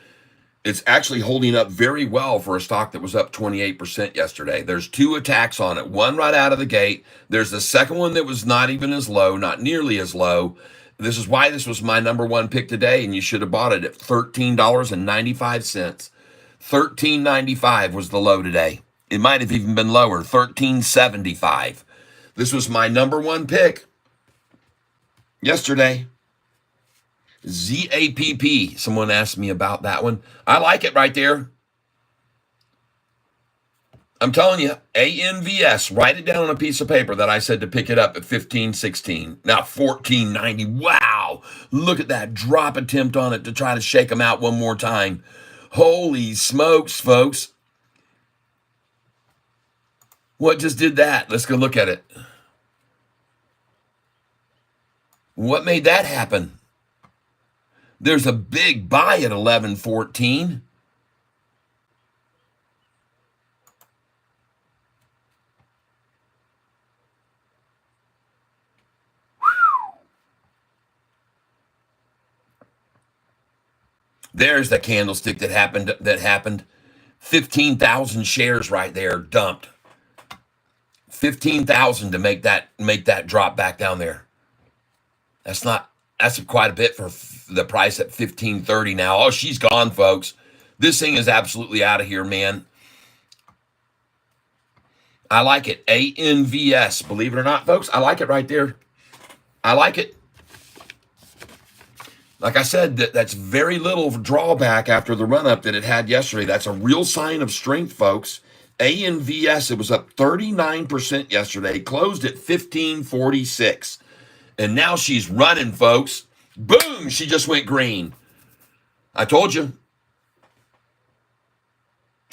It's actually holding up very well for a stock that was up 28% yesterday. There's 2 attacks on it. One right out of the gate. There's the second one that was not even as low, not nearly as low. This is why this was my number one pick today, and you should have bought it at $13.95. $13.95 was the low today. It might have even been lower, $13.75. This was my number one pick yesterday. ZAPP. Someone asked me about that one. I like it right there. I'm telling you, ANVS, write it down on a piece of paper that I said to pick it up at 15.16. Now $14.90. Wow. Look at that drop attempt on it to try to shake them out one more time. Holy smokes, folks. What just did that? Let's go look at it. What made that happen? There's a big buy at 11.14. There's the candlestick that happened. 15,000 shares right there dumped. 15,000 to make that drop back down there. That's quite a bit for the price at 15.30 now. Oh, she's gone, folks. This thing is absolutely out of here, man. I like it. ANVS. Believe it or not, folks, I like it right there. I like it. Like I said, that's very little drawback after the run-up that it had yesterday. That's a real sign of strength, folks. ANVS, it was up 39% yesterday, closed at 15.46. And now she's running, folks. Boom, she just went green. I told you.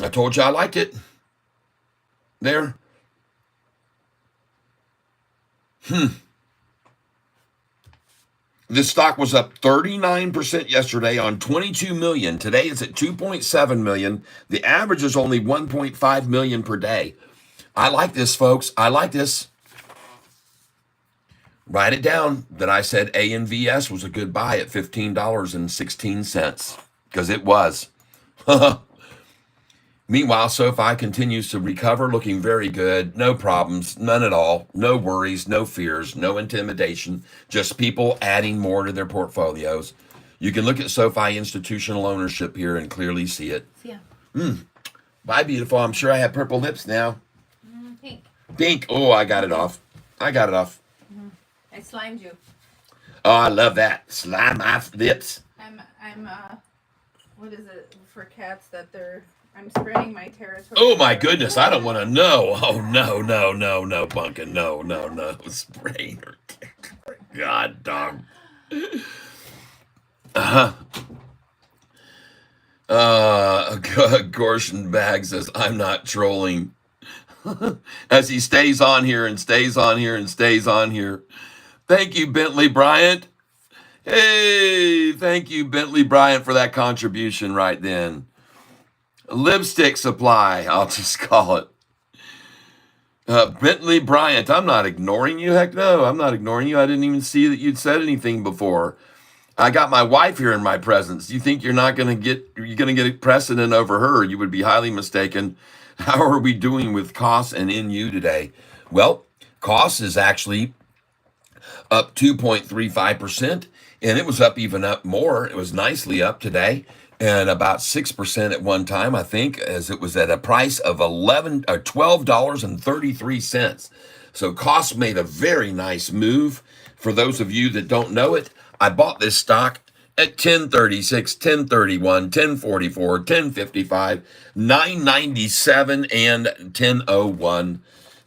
I liked it. There. This stock was up 39% yesterday on 22 million. Today it's at 2.7 million. The average is only 1.5 million per day. I like this, folks. I like this. Write it down that I said ANVS was a good buy at $15.16 because it was. Meanwhile, Sofi continues to recover, looking very good. No problems, none at all. No worries, no fears, no intimidation. Just people adding more to their portfolios. You can look at Sofi institutional ownership here and clearly see it. Yeah. Bye, beautiful. I'm sure I have purple lips now. Pink. Pink. Oh, I got it off. I slimed you. Oh, I love that. Slime my lips. I'm what is it for cats that I'm spraying my territory. Oh my goodness, I don't want to know. Oh no, Pumpkin. No. Spraying her. God dog. Gorshon Bag says, I'm not trolling. As he stays on here and stays on here and stays on here. Thank you, Bentley Bryant. Hey, thank you, Bentley Bryant, for that contribution right then. Lipstick supply, I'll just call it. Bentley Bryant, I'm not ignoring you. Heck no, I'm not ignoring you. I didn't even see that you'd said anything before. I got my wife here in my presence. You think you're going to get precedent over her? You would be highly mistaken. How are we doing with costs and NU today? Well, costs is actually up 2.35%, and it was up more. It was nicely up today, and about 6% at one time, I think, as it was at a price of $12.33. So costs made a very nice move. For those of you that don't know it, I bought this stock at 1036, 1031, 1044, 1055, 997, and 1001.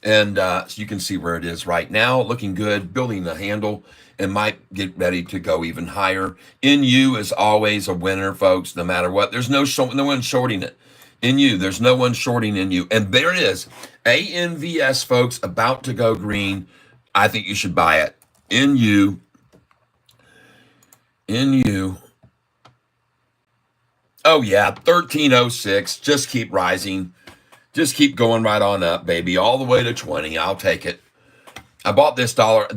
And so you can see where it is right now, looking good, building the handle, and might get ready to go even higher. NU is always a winner, folks, no matter what. There's no one shorting it. NU, there's no one shorting NU. And there it is. ANVS, folks, about to go green. I think you should buy it. NU. Oh, yeah, 1306. Just keep rising. Just keep going right on up, baby, all the way to 20. I'll take it. I bought this stock at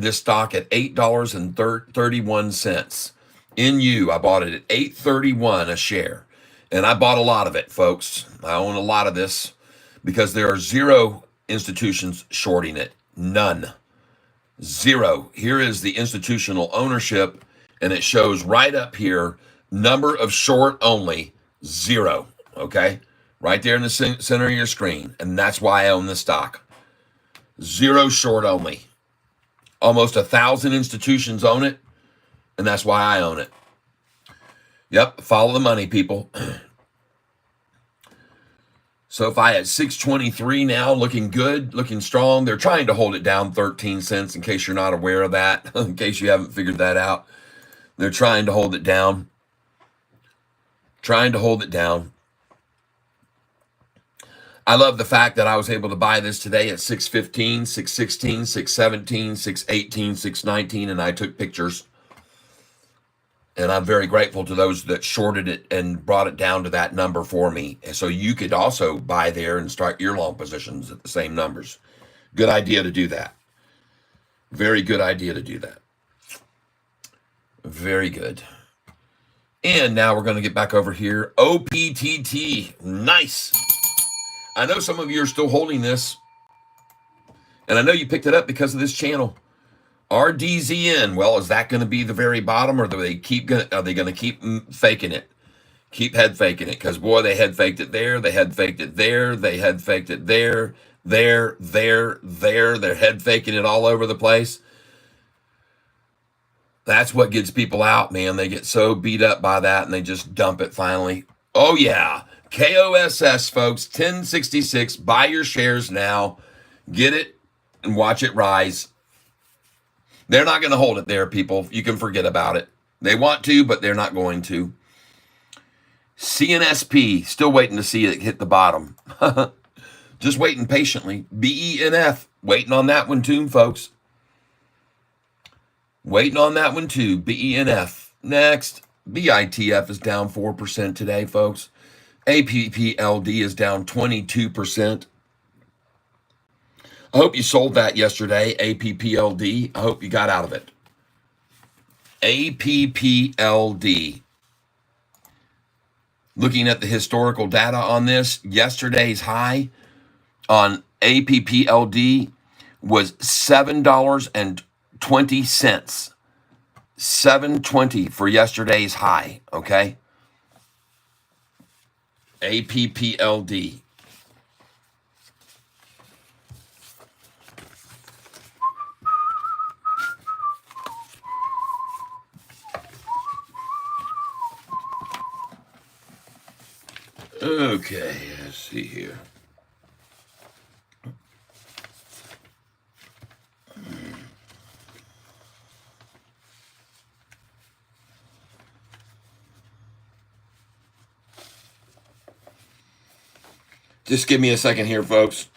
$8.31. NU, I bought it at $8.31 a share. And I bought a lot of it, folks. I own a lot of this because there are 0 institutions shorting it. None. 0. Here is the institutional ownership, and it shows right up here, number of short only, 0. Okay? Right there in the center of your screen. And that's why I own the stock. 0 short only. Almost 1,000 institutions own it. And that's why I own it. Yep. Follow the money, people. Sofi at 623 now, looking good, looking strong. They're trying to hold it down 13 cents in case you're not aware of that. In case you haven't figured that out. They're trying to hold it down. I love the fact that I was able to buy this today at 615, 616, 617, 618, 619, and I took pictures. And I'm very grateful to those that shorted it and brought it down to that number for me. And so you could also buy there and start your long positions at the same numbers. Good idea to do that. Very good idea to do that. Very good. And now we're going to get back over here. OPTT. Nice. I know some of you are still holding this. And I know you picked it up because of this channel. RDZN. Well, is that going to be the very bottom, or are they going to keep faking it? Keep head faking it, because boy, they head faked it there, they head faked it there, they head faked it there, there. They're head faking it all over the place. That's what gets people out, man. They get so beat up by that and they just dump it finally. Oh yeah, KOSS, folks, 1066. Buy your shares now, get it and watch it rise. They're not going to hold it there, people. You can forget about it. They want to, but they're not going to. CNSP, still waiting to see it hit the bottom. Just waiting patiently. BENF, waiting on that one too, folks. Waiting on that one too. BENF. Next, BITF is down 4% today, folks. APPLD is down 22%. I hope you sold that yesterday, APPLD. I hope you got out of it. APPLD. Looking at the historical data on this, yesterday's high on APPLD was $7.20. $7.20 for yesterday's high, okay? APPLD. Okay, let's see here. Just give me a second here, folks.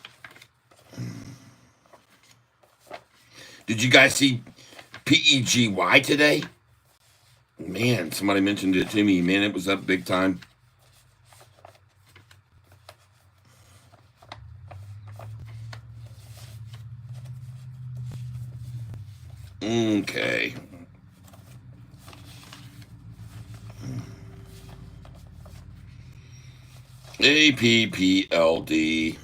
Did you guys see PEGY today? Man, somebody mentioned it to me. Man, it was up big time. Okay. APPLD.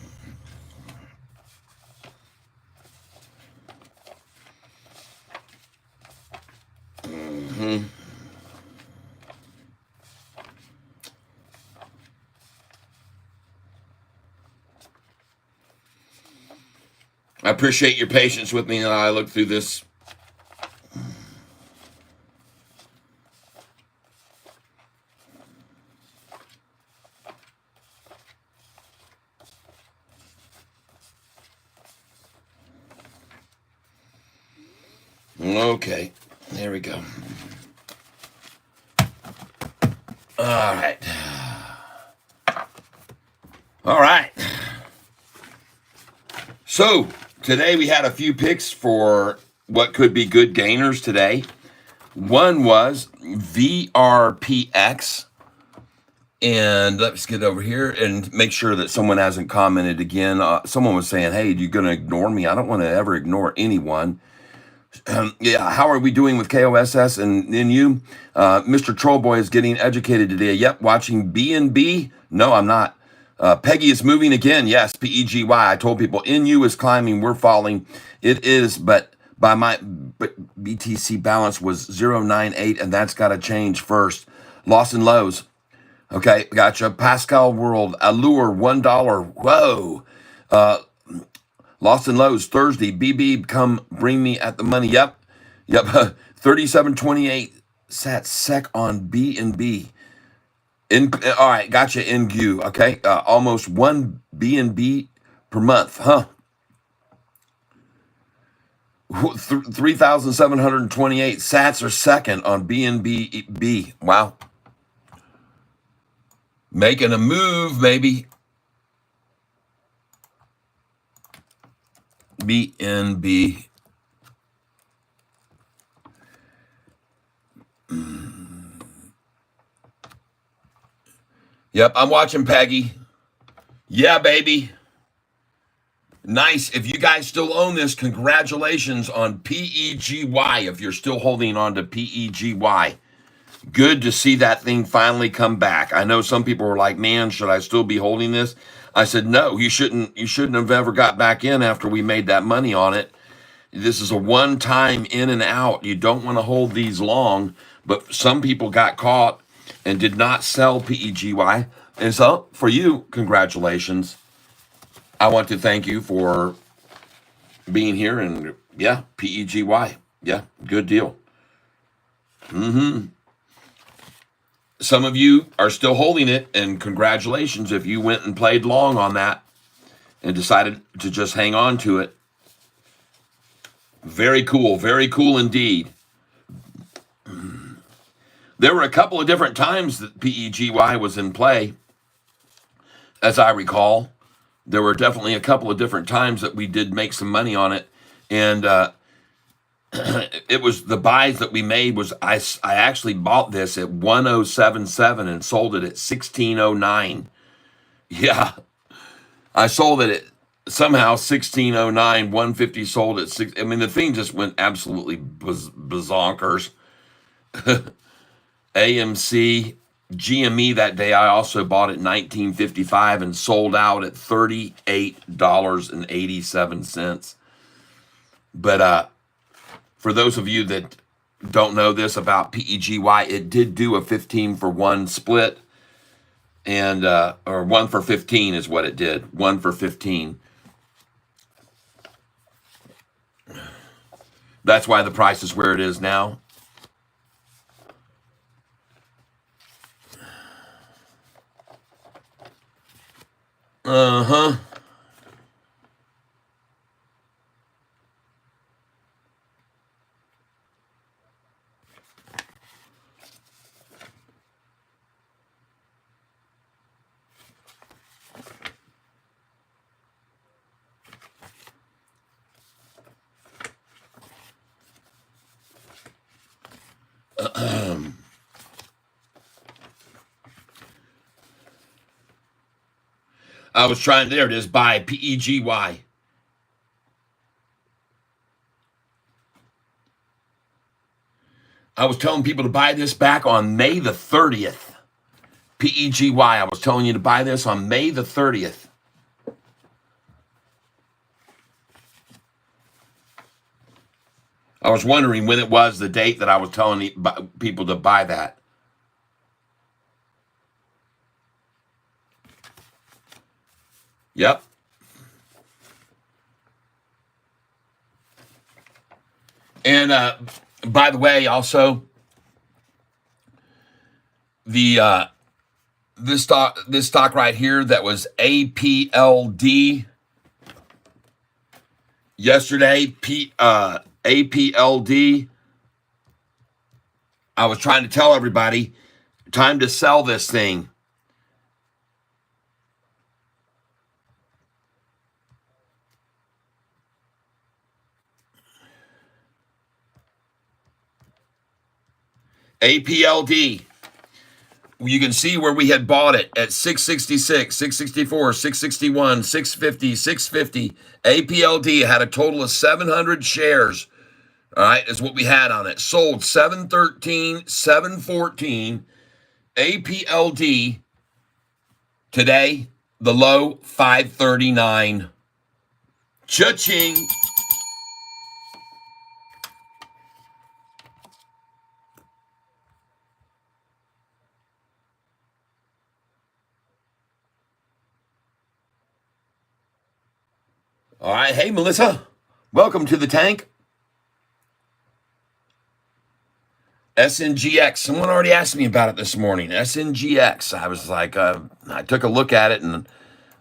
I appreciate your patience with me, and I look through this. Okay, there we go. All right. All right. So today we had a few picks for what could be good gainers today. One was VRPX. And let's get over here and make sure that someone hasn't commented again. Someone was saying, hey, you going to ignore me? I don't want to ever ignore anyone. Yeah, how are we doing with KOSS and you? Mr. Trollboy is getting educated today. Yep, watching B&B. No, I'm not. Peggy is moving again. Yes, PEGY. I told people NU is climbing. We're falling. It is, but BTC balance was 0.98, and that's got to change first. Loss and lows. Okay, gotcha. Pascal World, Allure, $1. Whoa. Lost and Lows, Thursday. BB, come bring me at the money. Yep. 37.28 sat sec on B&B. All right, gotcha. NGU. Okay, almost one B&B per month, huh? 3,728 sats are second on B&B. Wow. Making a move, maybe. BNB. Yep, I'm watching Peggy. Yeah, baby. Nice. If you guys still own this, congratulations on PEGY if you're still holding on to PEGY. Good to see that thing finally come back. I know some people were like, "Man, should I still be holding this?" I said, "No, you shouldn't. You shouldn't have ever got back in after we made that money on it. This is a one-time in and out. You don't want to hold these long." But some people got caught and did not sell PEGY. And so, for you, congratulations. I want to thank you for being here. And yeah, PEGY. Yeah, good deal. Some of you are still holding it, and congratulations if you went and played long on that and decided to just hang on to it. Very cool indeed. There were a couple of different times that PEGY was in play, as I recall. There were definitely a couple of different times that we did make some money on it, and it was the buys that we made was I actually bought this at 1077 and sold it at 1609. Yeah, I sold it at somehow 1609, 150 sold at 6. I mean, the thing just went absolutely bazonkers. AMC, GME that day, I also bought at 1955 and sold out at $38.87. But for those of you that don't know this about PEGY, it did do a 15 for 1 split, and or 1 for 15 is what it did. 1 for 15. That's why the price is where it is now. Uh-huh. I was trying, there it is, buy PEGY. I was telling people to buy this back on May the 30th. PEGY, I was telling you to buy this on May the 30th. I was wondering when it was the date that I was telling people to buy that. Yep. And by the way, also the this stock right here that was APLD yesterday, APLD. I was trying to tell everybody, time to sell this thing. APLD. You can see where we had bought it at 666, 664, 661, 650, 650. APLD had a total of 700 shares. All right, is what we had on it. Sold 713, 714. APLD today, the low 539. Cha-ching. All right, hey Melissa, welcome to the tank. SNGX. Someone already asked me about it this morning. SNGX. I was like, I took a look at it and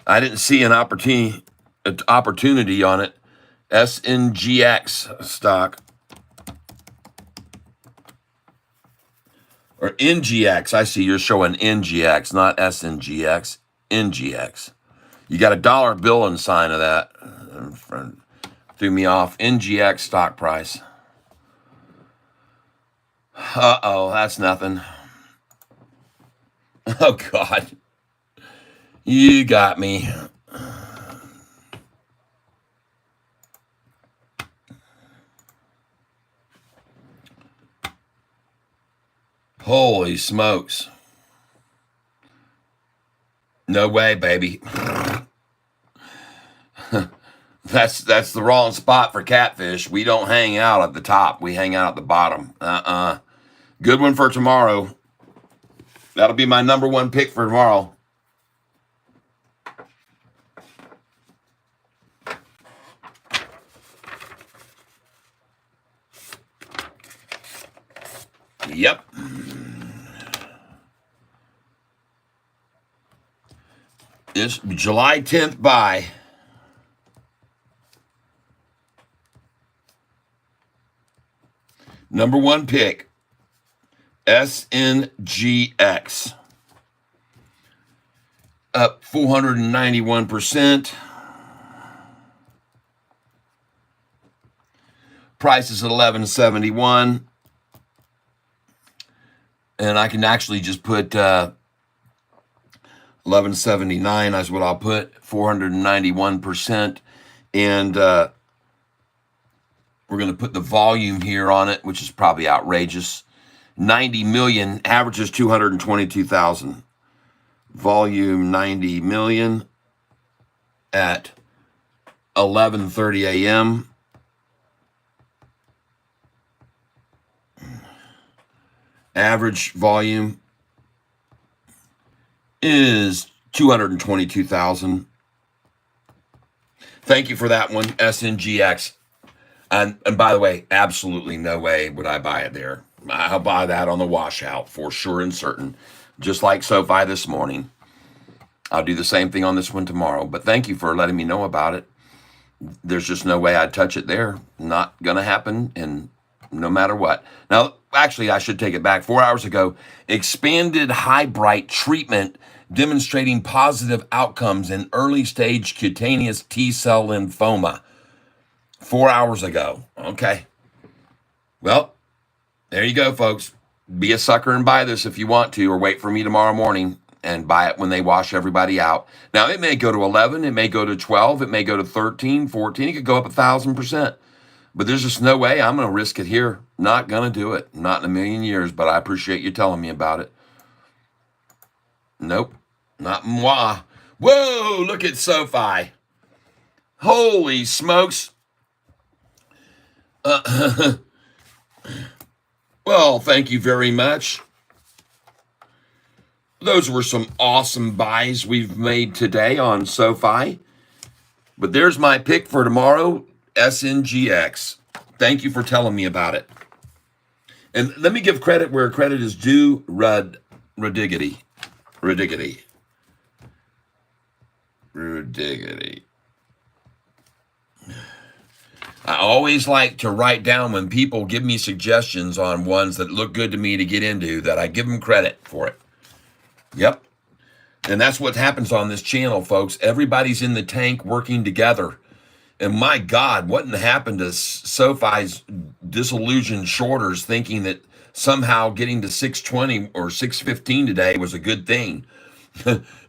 I didn't see an opportunity on it. SNGX stock or NGX. I see you're showing NGX, not SNGX. NGX. You got a dollar bill inside of that. Threw me off. NGX stock price. Uh-oh, that's nothing. Oh, God. You got me. Holy smokes. No way, baby. That's the wrong spot for Catfish. We don't hang out at the top. We hang out at the bottom. Good one for tomorrow. That'll be my number one pick for tomorrow. Yep. It's July 10th buy. Number one pick, SNGX. Up 491%. Price is at $11.71. And I can actually just put $11.79 is what I'll put, 491%. And we're going to put the volume here on it, which is probably outrageous. 90 million, averages 222,000. Volume 90 million at 11:30 a.m. Average volume is 222,000. Thank you for that one, SNGX. And by the way, absolutely no way would I buy it there. I'll buy that on the washout for sure and certain. Just like Sofi this morning. I'll do the same thing on this one tomorrow. But thank you for letting me know about it. There's just no way I'd touch it there. Not going to happen, and no matter what. Now, actually, I should take it back. 4 hours ago, expanded high bright treatment demonstrating positive outcomes in early stage cutaneous T-cell lymphoma. 4 hours ago. Okay. Well, there you go, folks. Be a sucker and buy this if you want to, or wait for me tomorrow morning and buy it when they wash everybody out. Now, it may go to 11, it may go to 12, it may go to 13, 14, it could go up 1,000%. But there's just no way I'm going to risk it here. Not going to do it. Not in a million years, but I appreciate you telling me about it. Nope. Not moi. Whoa, look at Sofi. Holy smokes. Well, thank you very much. Those were some awesome buys we've made today on Sofi. But there's my pick for tomorrow, SNGX. Thank you for telling me about it. And let me give credit where credit is due. Rudiggity. I always like to write down when people give me suggestions on ones that look good to me to get into, that I give them credit for it. Yep. And that's what happens on this channel, folks. Everybody's in the tank working together. And my God, what happened to Sofi's disillusioned shorters thinking that somehow getting to 620 or 615 today was a good thing?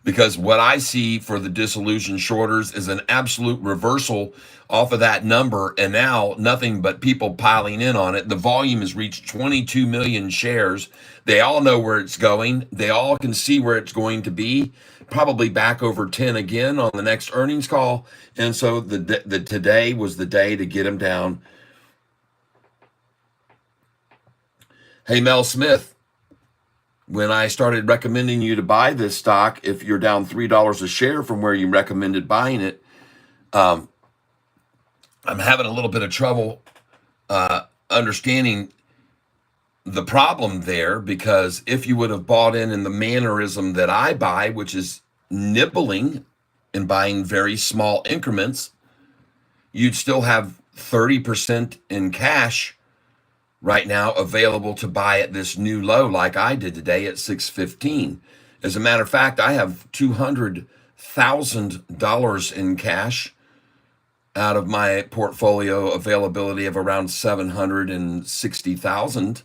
Because what I see for the disillusioned shorters is an absolute reversal off of that number, and now nothing but people piling in on it. The volume has reached 22 million shares. They all know where it's going. They all can see where it's going to be, probably back over 10 again on the next earnings call. And so the today was the day to get them down. Hey, Mel Smith, when I started recommending you to buy this stock, if you're down $3 a share from where you recommended buying it, I'm having a little bit of trouble understanding the problem there, because if you would have bought in the mannerism that I buy, which is nibbling and buying very small increments, you'd still have 30% in cash right now available to buy at this new low like I did today at 615. As a matter of fact, I have $200,000 in cash out of my portfolio availability of around 760,000.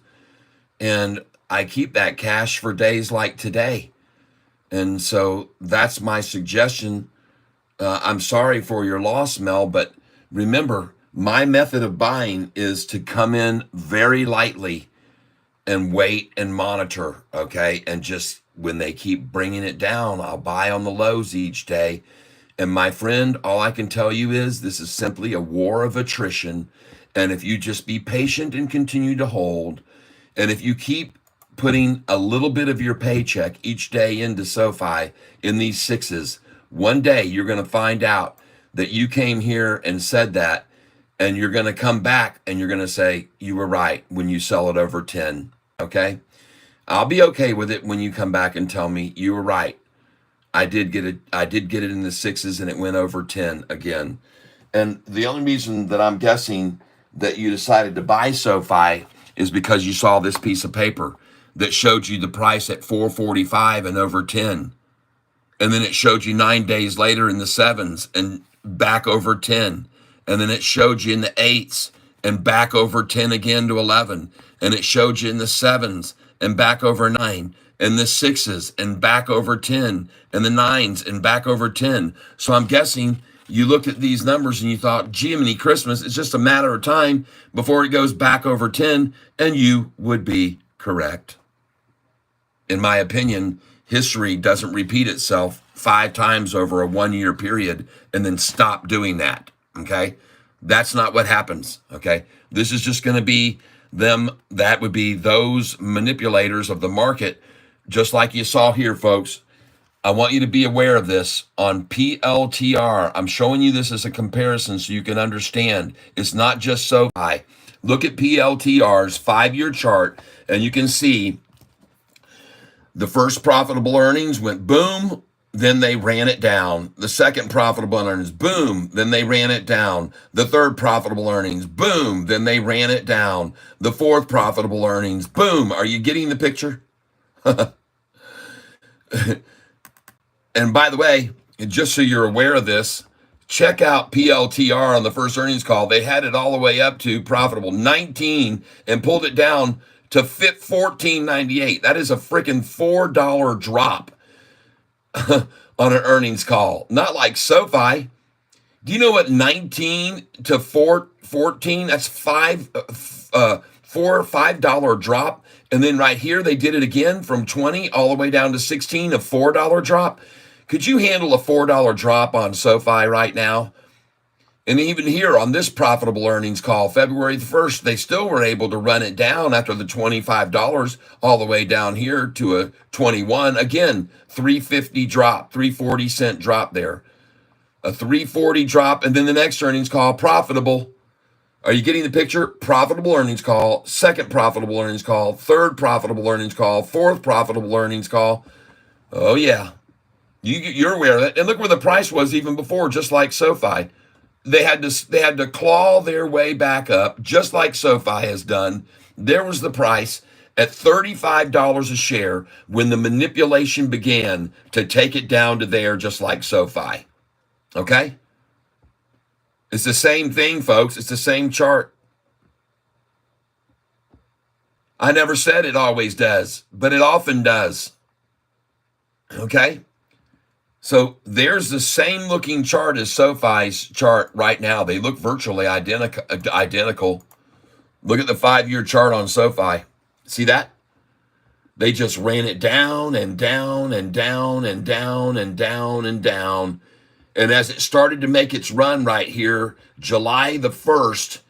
And I keep that cash for days like today. And so that's my suggestion. I'm sorry for your loss, Mel, but remember, my method of buying is to come in very lightly and wait and monitor, okay? And just when they keep bringing it down, I'll buy on the lows each day. And my friend, all I can tell you is this is simply a war of attrition. And if you just be patient and continue to hold, and if you keep putting a little bit of your paycheck each day into SoFi in these sixes, one day you're going to find out that you came here and said that, and you're going to come back and you're going to say, you were right when you sell it over 10. Okay. I'll be okay with it when you come back and tell me you were right. I did get it. I did get it in the sixes and it went over 10 again. And the only reason that I'm guessing that you decided to buy SoFi is because you saw this piece of paper that showed you the price at 445 and over 10. And then it showed you 9 days later in the sevens and back over 10. And then it showed you in the eights and back over 10 again to 11. And it showed you in the sevens and back over 9, and the sixes and back over 10, and the nines and back over 10. So I'm guessing you looked at these numbers and you thought, Jiminy Christmas, it's just a matter of time before it goes back over 10, and you would be correct. In my opinion, history doesn't repeat itself 5 times over a 1 year period and then stop doing that. Okay. That's not what happens. Okay. This is just going to be them. That would be those manipulators of the market, just like you saw here, folks. I want you to be aware of this on PLTR. I'm showing you this as a comparison so you can understand. It's not just SoFi. Look at PLTR's 5-year chart, and you can see the first profitable earnings went boom, then they ran it down. The second profitable earnings, boom, then they ran it down. The third profitable earnings, boom, then they ran it down. The fourth profitable earnings, boom. Are you getting the picture? And by the way, just so you're aware of this, check out PLTR on the first earnings call. They had it all the way up to profitable 19 and pulled it down to fit 14.98. That is a freaking $4 drop on an earnings call. Not like SoFi. Do you know what 19 to 14? That's $4 or $5 drop. And then right here, they did it again from 20 all the way down to 16, a $4 drop. Could you handle a $4 drop on SoFi right now? And even here on this profitable earnings call, February the 1st, they still were able to run it down after the $25 all the way down here to a 21. Again, 350 drop, 340 cent drop there. A 340 drop, and then the next earnings call, profitable. Are you getting the picture? Profitable earnings call, second profitable earnings call, third profitable earnings call, fourth profitable earnings call. Oh, yeah. You're aware of that. And look where the price was even before, just like SoFi. They had to claw their way back up, just like SoFi has done. There was the price at $35 a share when the manipulation began to take it down to there, just like SoFi. Okay? It's the same thing, folks. It's the same chart. I never said it always does, but it often does. Okay? So there's the same looking chart as SoFi's chart right now. They look virtually identical. Look at the 5-year chart on SoFi. See that? They just ran it down and down and down and down and down and down. And as it started to make its run right here, July the 1st,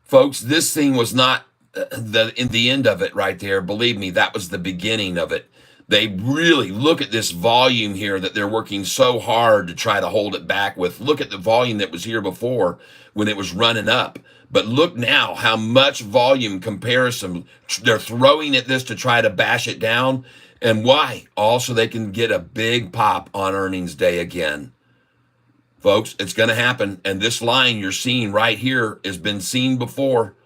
folks, this thing was not in the end of it right there. Believe me, that was the beginning of it. They really look at this volume here that they're working so hard to try to hold it back with. Look at the volume that was here before when it was running up. But look now how much volume comparison they're throwing at this to try to bash it down. And why? Also, they can get a big pop on earnings day again. Folks, it's going to happen. And this line you're seeing right here has been seen before.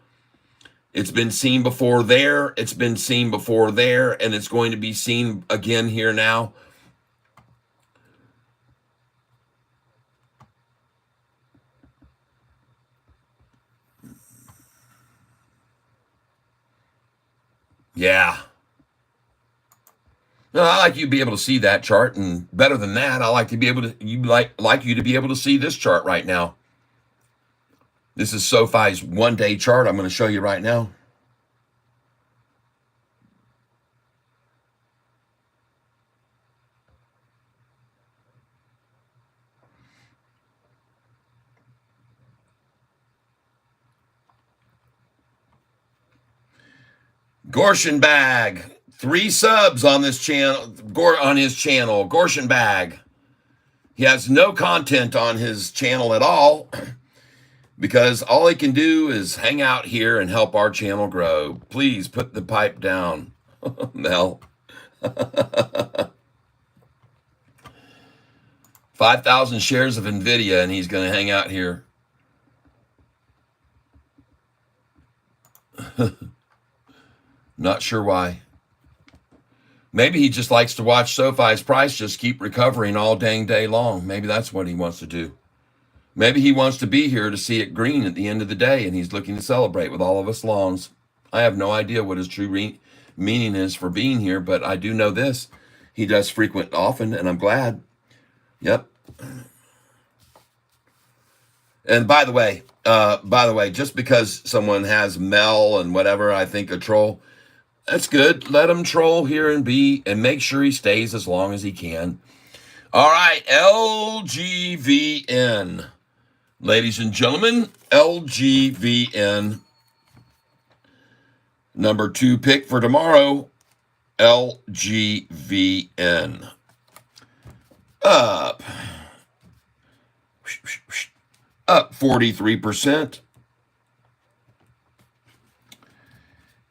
It's been seen before there. It's been seen before there. And it's going to be seen again here now. Yeah. Well, I like you to be able to see that chart, and better than that, I like to be able to like you to be able to see this chart right now. This is SoFi's one-day chart. I'm going to show you right now. Gorshin Bag, 3 subs on this channel, on his channel. Gorshin Bag. He has no content on his channel at all because all he can do is hang out here and help our channel grow. Please put the pipe down, Mel. 5,000 shares of NVIDIA, and he's going to hang out here. Not sure why. Maybe he just likes to watch SoFi's price just keep recovering all dang day long. Maybe that's what he wants to do. Maybe he wants to be here to see it green at the end of the day, and he's looking to celebrate with all of us longs. I have no idea what his true meaning is for being here, but I do know this. He does frequent often, and I'm glad. Yep. And by the way, just because someone has Mel and whatever, I think a troll, that's good. Let him troll here and make sure he stays as long as he can. All right, LGVN. Ladies and gentlemen, LGVN. Number 2 pick for tomorrow, LGVN. Up 43%.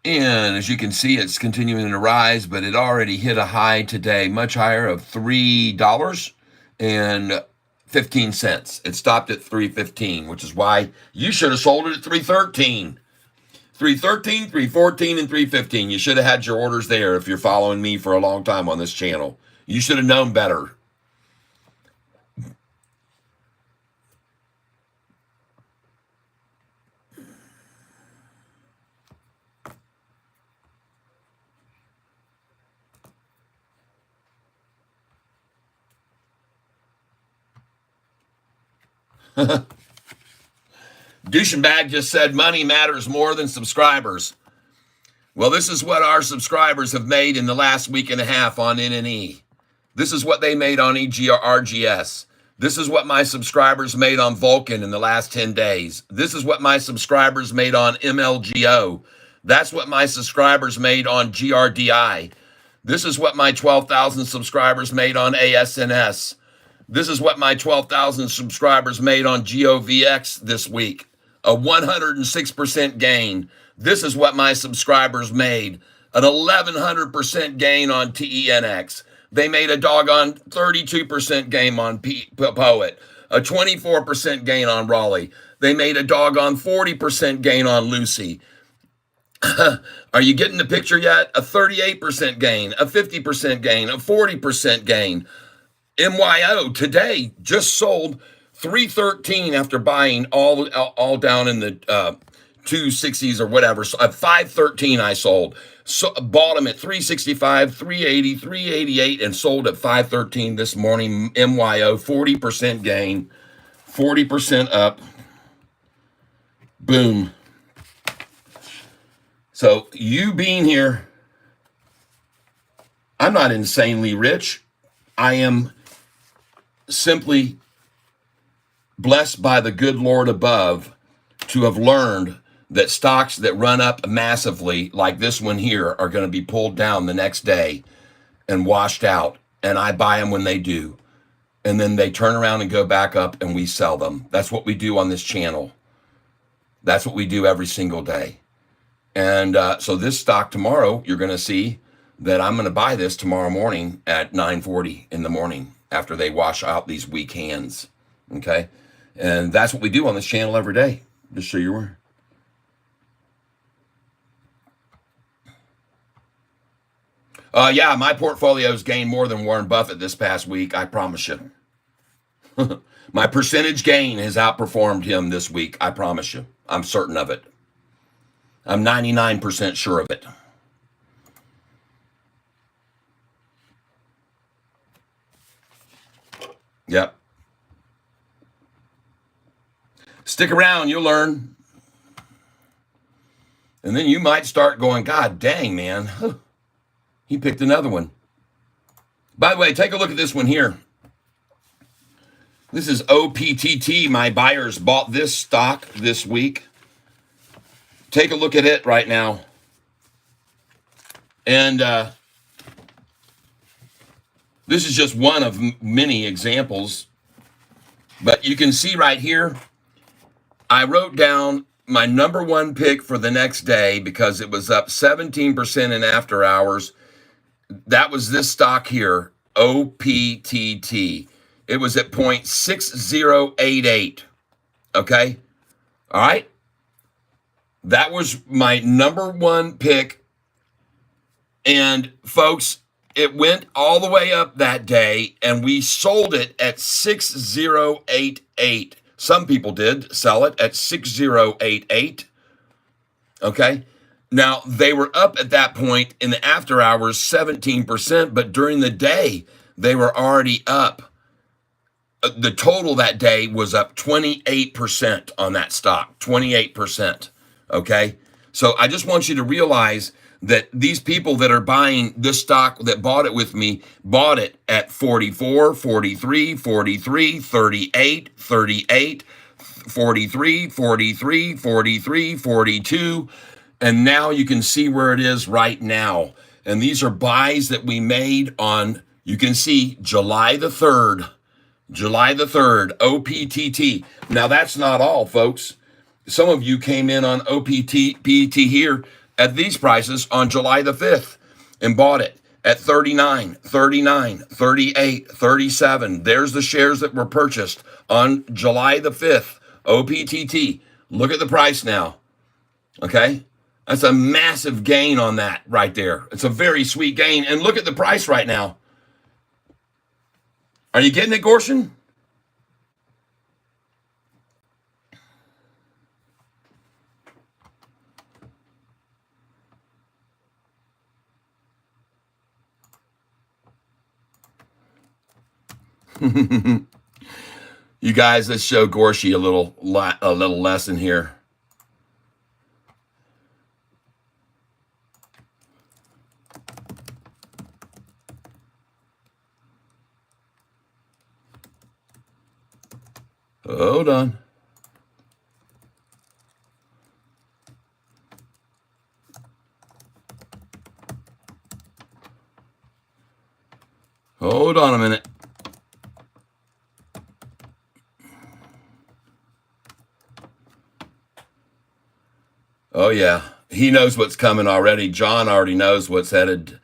And as you can see, it's continuing to rise, but it already hit a high today, much higher, of $3.15. It stopped at $3.15, which is why you should have sold it at $3.13. $3.13, $3.14, and $3.15. You should have had your orders there if you're following me for a long time on this channel. You should have known better. Douchebag just said money matters more than subscribers. Well, this is what our subscribers have made in the last week and a half on NNE. This is what they made on RGS. This is what my subscribers made on Vulcan in the last 10 days. This is what my subscribers made on MLGO. That's what my subscribers made on GRDI. This is what my 12,000 subscribers made on ASNS. This is what my 12,000 subscribers made on GOVX this week. A 106% gain. This is what my subscribers made. An 1,100% gain on TENX. They made a doggone 32% gain on Poet. A 24% gain on Raleigh. They made a doggone 40% gain on Lucy. Are you getting the picture yet? A 38% gain, a 50% gain, a 40% gain. MYO today just sold 313 after buying all down in the 260s or whatever. So at 513 I sold. So bought them at 365, 380, 388 and sold at 513 this morning. MYO 40% gain, 40% up. Boom. So you being here, I'm not insanely rich. I am simply blessed by the good Lord above to have learned that stocks that run up massively like this one here are going to be pulled down the next day and washed out. And I buy them when they do. And then they turn around and go back up and we sell them. That's what we do on this channel. That's what we do every single day. And so this stock tomorrow, you're going to see that I'm going to buy this tomorrow morning at 9:40 in the morning after they wash out these weak hands. Okay. And that's what we do on this channel every day. Just so you're aware. Yeah, my portfolio's gained more than Warren Buffett this past week. I promise you. My percentage gain has outperformed him this week. I promise you. I'm certain of it. I'm 99% sure of it. Yep. Stick around, you'll learn. And then you might start going, God dang, man. He picked another one. By the way, take a look at this one here. This is OPTT. My buyers bought this stock this week. Take a look at it right now. And this is just one of many examples. But you can see right here, I wrote down my number one pick for the next day because it was up 17% in after hours. That was this stock here, OPTT. It was at 0.6088. Okay? All right? That was my number one pick. And folks, it went all the way up that day, and we sold it at 6088. Some people did sell it at 6088. Okay? Now, they were up at that point in the after hours 17%, but during the day, they were already up. The total that day was up 28% on that stock, 28%. Okay? So I just want you to realize that these people that are buying this stock that bought it with me bought it at 44, 43, 43, 38, 38, 43, 43, 43, 42. And now you can see where it is right now. And these are buys that we made on, you can see July the 3rd. July the 3rd, OPTT. Now that's not all, folks. Some of you came in on OPTT here at these prices on July the 5th and bought it at 39, 39, 38, 37. There's the shares that were purchased on July the 5th, OPTT. Look at the price now, okay? That's a massive gain on that right there. It's a very sweet gain. And look at the price right now. Are you getting it, Gorshin? You guys, let's show Gorshi a little lesson here. Hold on. Hold on a minute. Oh, yeah. He knows what's coming already. John already knows what's headed.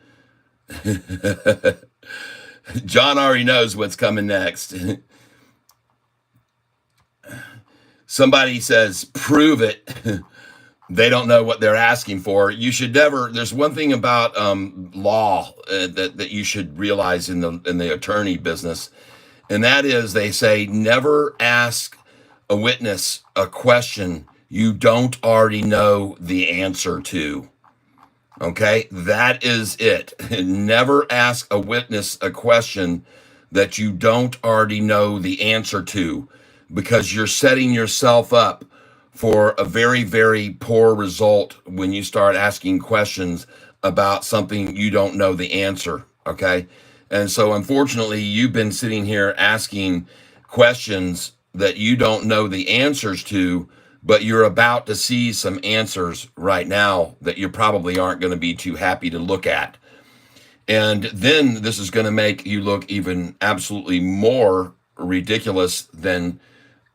John already knows what's coming next. Somebody says, prove it. They don't know what they're asking for. You should never, there's one thing about law that you should realize in the attorney business, and that is they say never ask a witness a question you don't already know the answer to. Okay, that is it. Never ask a witness a question that you don't already know the answer to, because you're setting yourself up for a very, very poor result when you start asking questions about something you don't know the answer. Okay, and so unfortunately, you've been sitting here asking questions that you don't know the answers to, but you're about to see some answers right now that you probably aren't going to be too happy to look at. And then this is going to make you look even absolutely more ridiculous than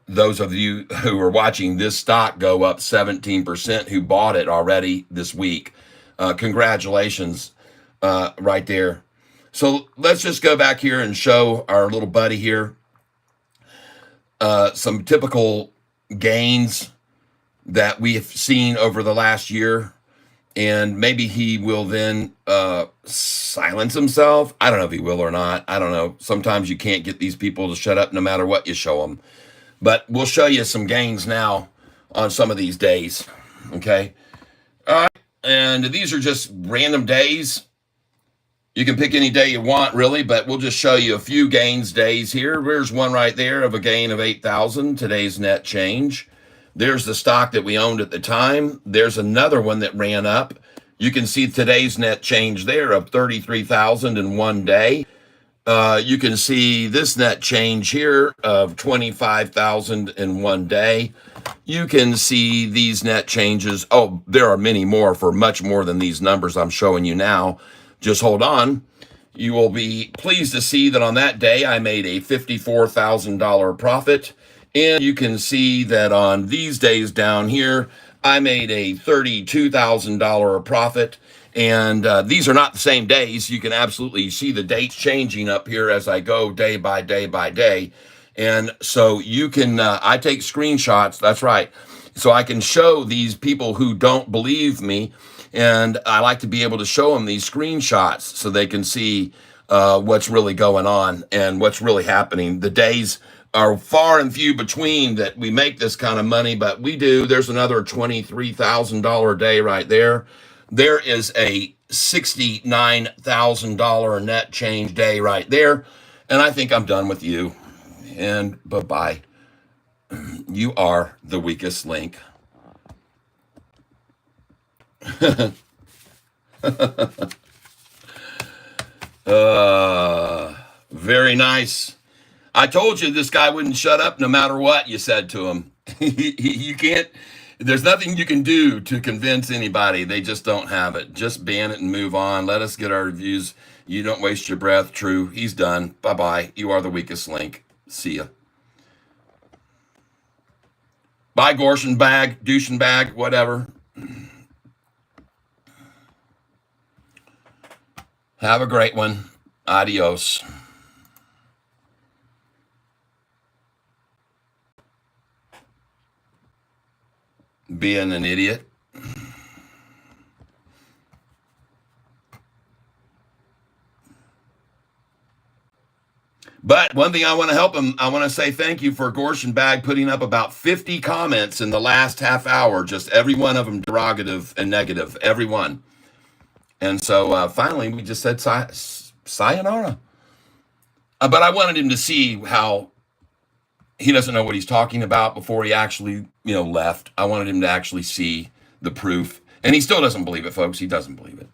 those of you who are watching this stock go up 17% who bought it already this week. Congratulations right there. So let's just go back here and show our little buddy here some typical gains that we have seen over the last year, and maybe he will then silence himself. I don't know if he will or not. I don't know. Sometimes you can't get these people to shut up no matter what you show them. But we'll show you some gains now on some of these days, okay? All right, and these are just random days. You can pick any day you want, really, but we'll just show you a few gains days here. There's one right there of a gain of 8,000, today's net change. There's the stock that we owned at the time. There's another one that ran up. You can see today's net change there of 33,000 in one day. You can see this net change here of 25,000 in one day. You can see these net changes. Oh, there are many more for much more than these numbers I'm showing you now. Just hold on. You will be pleased to see that on that day I made a $54,000 profit. And you can see that on these days down here, I made a $32,000 profit. And these are not the same days. You can absolutely see the dates changing up here as I go day by day by day. And so you can, I take screenshots, that's right. So I can show these people who don't believe me, and I like to be able to show them these screenshots so they can see what's really going on and what's really happening. The days are far and few between that we make this kind of money, but we do. There's another $23,000 day right there. There is a $69,000 net change day right there. And I think I'm done with you. And bye-bye. You are the weakest link. Very nice. I told you this guy wouldn't shut up no matter what you said to him. You can't, there's nothing you can do to convince anybody. They just don't have it. Just ban it and move on. Let us get our reviews. You don't waste your breath. True. He's done. Bye-bye. You are the weakest link. See ya. Bye, Gorshin bag, douchen bag, whatever. Have a great one. Adios. Being an idiot. But one thing I want to help him, I want to say thank you for Gorshin Bag putting up about 50 comments in the last half hour, just every one of them derogative and negative, every one. And so finally we just said sayonara. But I wanted him to see how he doesn't know what he's talking about before he actually, left. I wanted him to actually see the proof. And he still doesn't believe it, folks. He doesn't believe it.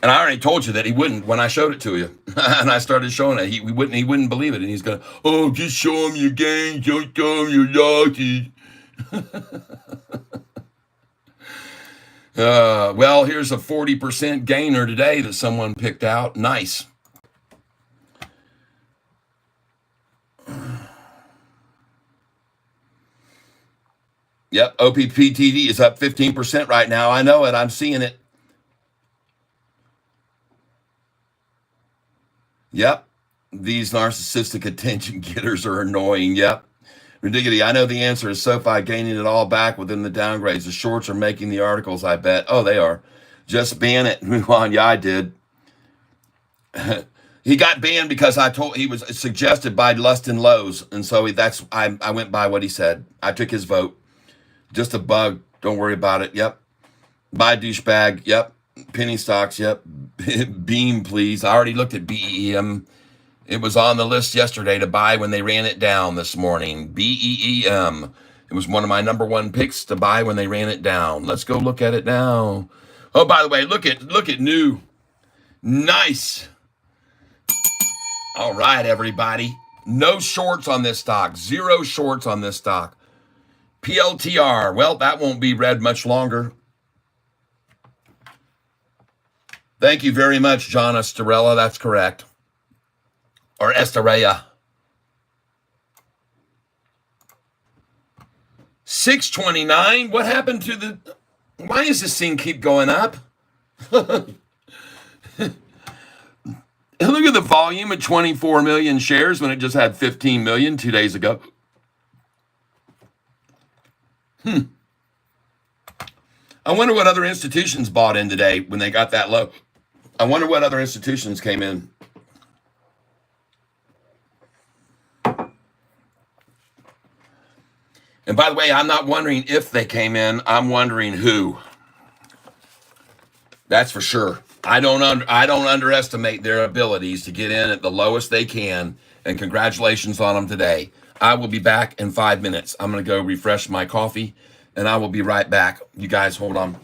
And I already told you that he wouldn't when I showed it to you. And I started showing it. He wouldn't believe it. And he's going, oh, just show him your gains. Don't show him your losses. Well, here's a 40% gainer today that someone picked out. Nice. Yep, OPPTD is up 15% right now. I know it. I'm seeing it. Yep. These narcissistic attention getters are annoying. Yep. Ridiculous. I know the answer is Sofi gaining it all back within the downgrades. The shorts are making the articles, I bet. Oh, they are. Just ban it. Move on. Yeah, I did. He got banned because he was suggested by Lust and Lows. And so I went by what he said. I took his vote. Just a bug. Don't worry about it. Yep. Buy douchebag. Yep. Penny stocks. Yep. Beam, please. I already looked at BEM. It was on the list yesterday to buy when they ran it down this morning. BEM. It was one of my number one picks to buy when they ran it down. Let's go look at it now. Oh, by the way, look at new. Nice. All right, everybody. No shorts on this stock. 0 shorts on this stock. PLTR. Well, that won't be read much longer. Thank you very much, John Estorella. That's correct. Or Estrella. 629. What happened to the... Why does this thing keep going up? Look at the volume at 24 million shares when it just had 15 million 2 days ago. I wonder what other institutions bought in today when they got that low. I wonder what other institutions came in. And by the way, I'm not wondering if they came in. I'm wondering who. That's for sure. I don't underestimate their abilities to get in at the lowest they can, and congratulations on them today. I will be back in 5 minutes. I'm gonna go refresh my coffee, and I will be right back. You guys hold on.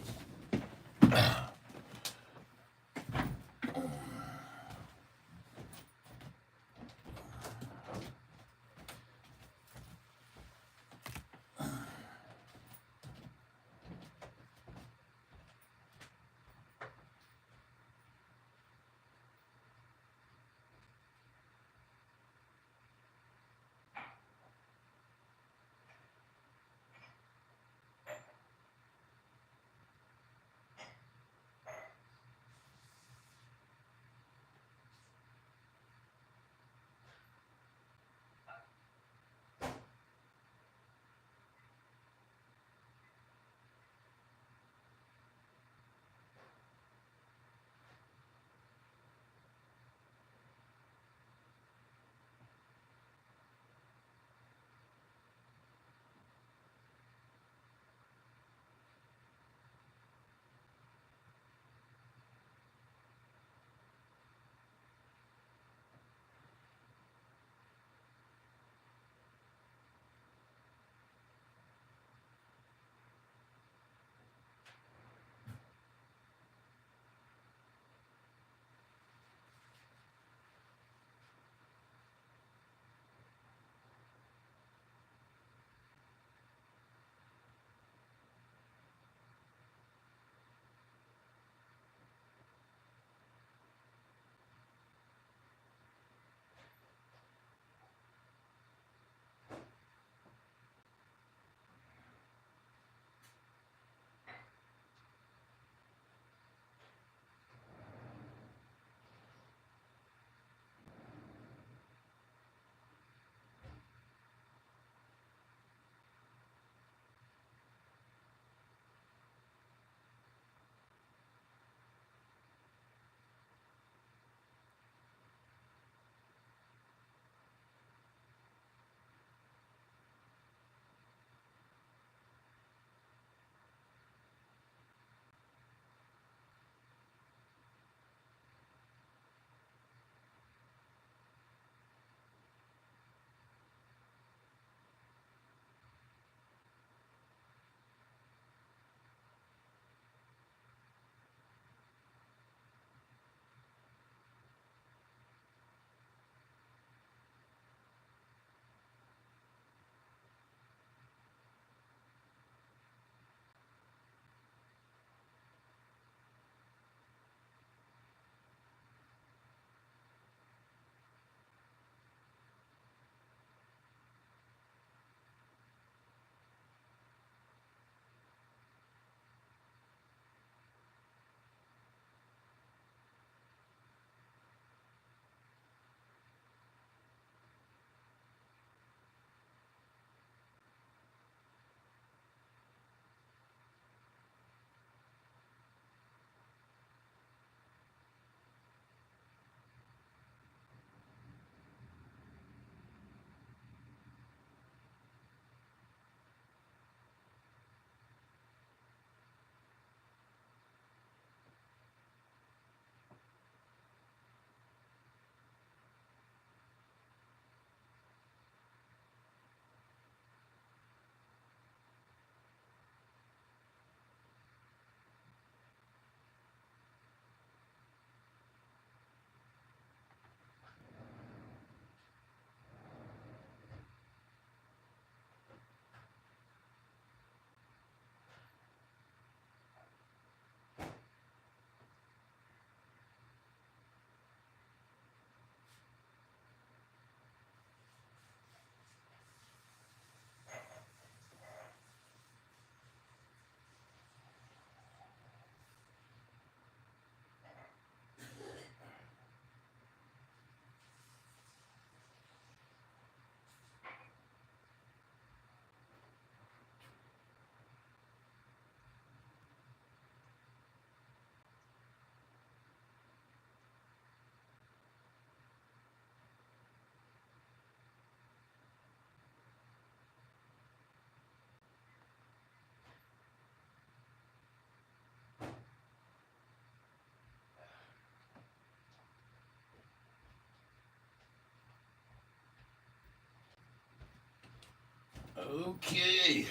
Okay.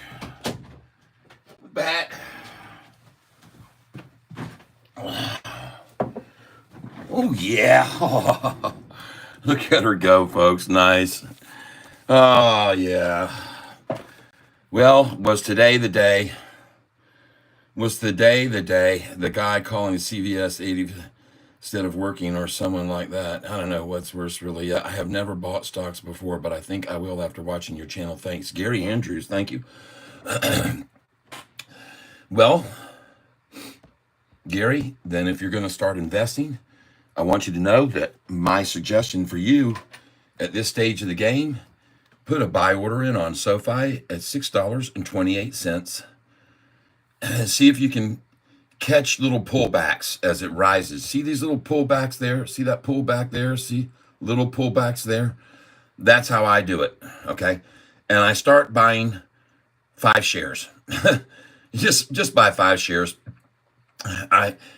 Back. Oh, yeah. Look at her go, folks. Nice. Oh, yeah. Well, was today the day? Was the day the day? The guy calling CVS 80 instead of working or someone like that. I don't know what's worse, really. I have never bought stocks before, but I think I will after watching your channel. Thanks. Gary Andrews, thank you. Well, Gary, then if you're going to start investing, I want you to know that my suggestion for you at this stage of the game, put a buy order in on Sofi at $6.28. See if you can catch little pullbacks as it rises. See these little pullbacks there? See that pullback there? See little pullbacks there? That's how I do it, okay? And I start buying 5 shares. just buy 5 shares.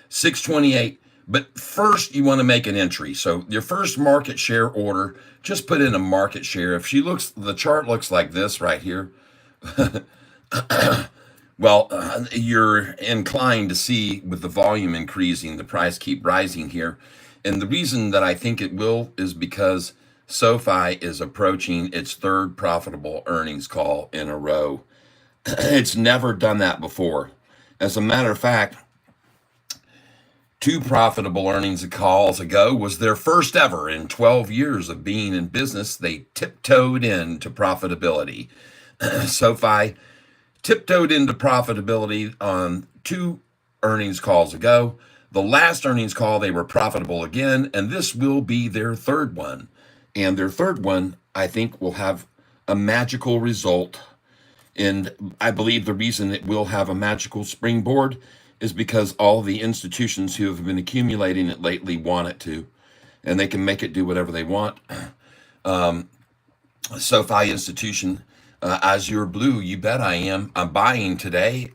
628. But first, you want to make an entry. So your first market share order, just put in a market share. If the chart looks like this right here. Well, you're inclined to see with the volume increasing, the price keep rising here. And the reason that I think it will is because SoFi is approaching its 3rd profitable earnings call in a row. It's never done that before. As a matter of fact, 2 profitable earnings calls ago was their first ever in 12 years of being in business. They tiptoed into profitability. SoFi tiptoed into profitability on 2 earnings calls ago. The last earnings call, they were profitable again, and this will be their 3rd one. And their 3rd one, I think, will have a magical result. And I believe the reason it will have a magical springboard is because all the institutions who have been accumulating it lately want it to, and they can make it do whatever they want. SoFi institution, Azure Blue, you bet I am. I'm buying today.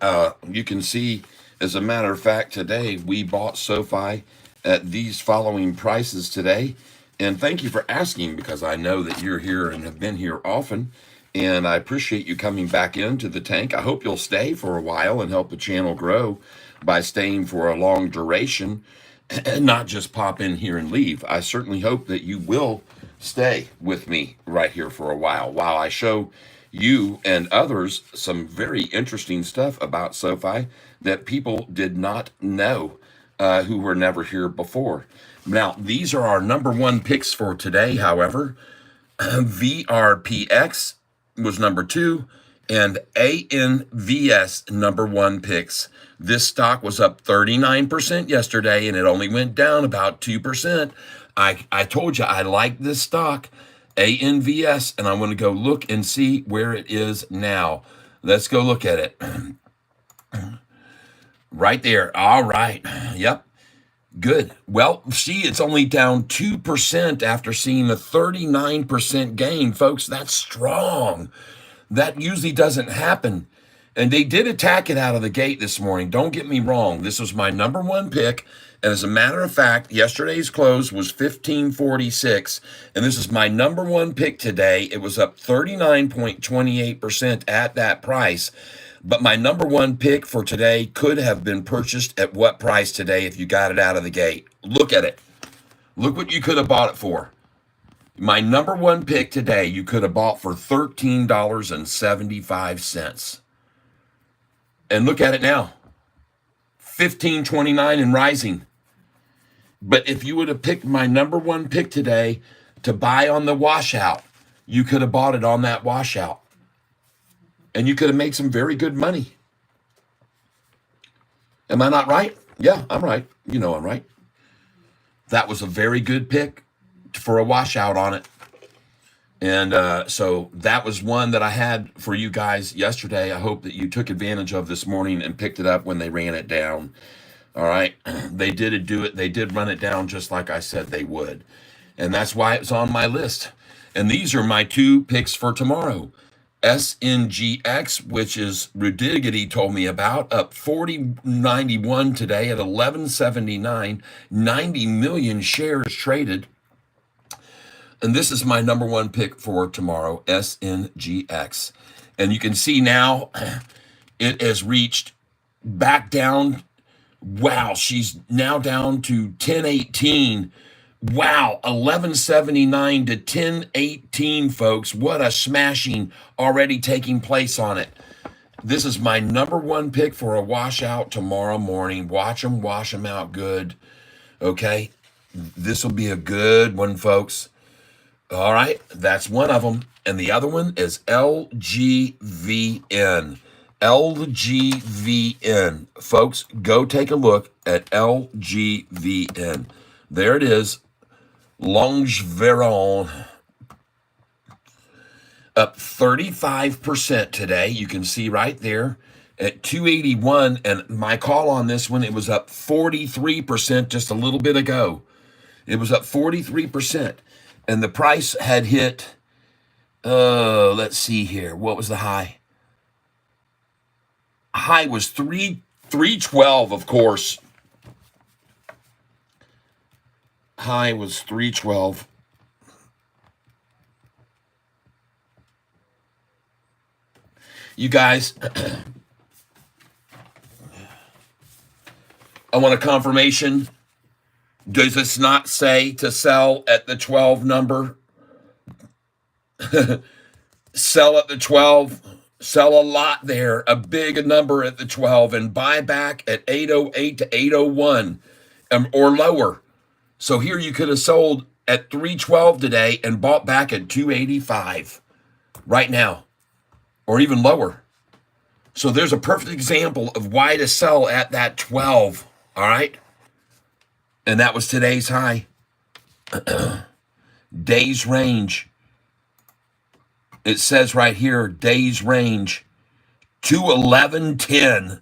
You can see, as a matter of fact, today we bought SoFi at these following prices today. And thank you for asking, because I know that you're here and have been here often. And I appreciate you coming back into the tank. I hope you'll stay for a while and help the channel grow by staying for a long duration and not just pop in here and leave. I certainly hope that you will stay with me right here for a while I show you and others some very interesting stuff about SoFi that people did not know, who were never here before. Now, these are our number 1 picks for today, however. VRPX was number 2, and ANVS number 1 picks. This stock was up 39% yesterday, and it only went down about 2%. I told you I like this stock, ANVS, and I want to go look and see where it is now. Let's go look at it. Right there. All right. Yep. Good. Well, see, it's only down 2% after seeing a 39% gain. Folks, that's strong. That usually doesn't happen. And they did attack it out of the gate this morning. Don't get me wrong. This was my number 1 pick. And as a matter of fact, yesterday's close was 1546. And this is my number 1 pick today. It was up 39.28% at that price. But my number 1 pick for today could have been purchased at what price today if you got it out of the gate? Look at it. Look what you could have bought it for. My number 1 pick today, you could have bought for $13.75. And look at it now, $15.29 and rising. But if you would have picked my number 1 pick today to buy on the washout, you could have bought it on that washout. And you could have made some very good money. Am I not right? Yeah, I'm right. You know I'm right. That was a very good pick for a washout on it. And so that was one that I had for you guys yesterday. I hope that you took advantage of this morning and picked it up when they ran it down. All right. They did do it. They did run it down just like I said they would. And that's why it's on my list. And these are my 2 picks for tomorrow. SNGX, which is Rudiggity told me about, up 40.91 today at 11.79, 90 million shares traded. And this is my number 1 pick for tomorrow, SNGX. And you can see now it has reached back down. Wow, she's now down to 1018. Wow, 1179 to 1018, folks. What a smashing already taking place on it. This is my number one pick for a washout tomorrow morning. Watch them out good. Okay, this will be a good one, folks. All right, that's one of them. And the other one is LGVN. LGVN. Folks, go take a look at LGVN. There it is. Longeveron. Up 35% today. You can see right there at 281. And my call on this one, it was up 43% just a little bit ago. It was up 43%. And the price had hit, let's see here. What was the high? High was 312, of course. High was 312. You guys, I want a confirmation. Does this not say to sell at the 12 number? Sell at the 12. Sell a lot there, a big number at the 12, and buy back at 808 to 801 or lower. So here you could have sold at 312 today and bought back at 285 right now, or even lower. So there's a perfect example of why to sell at that 12, all right? And that was today's high. Days range. It says right here, days range, 211.10.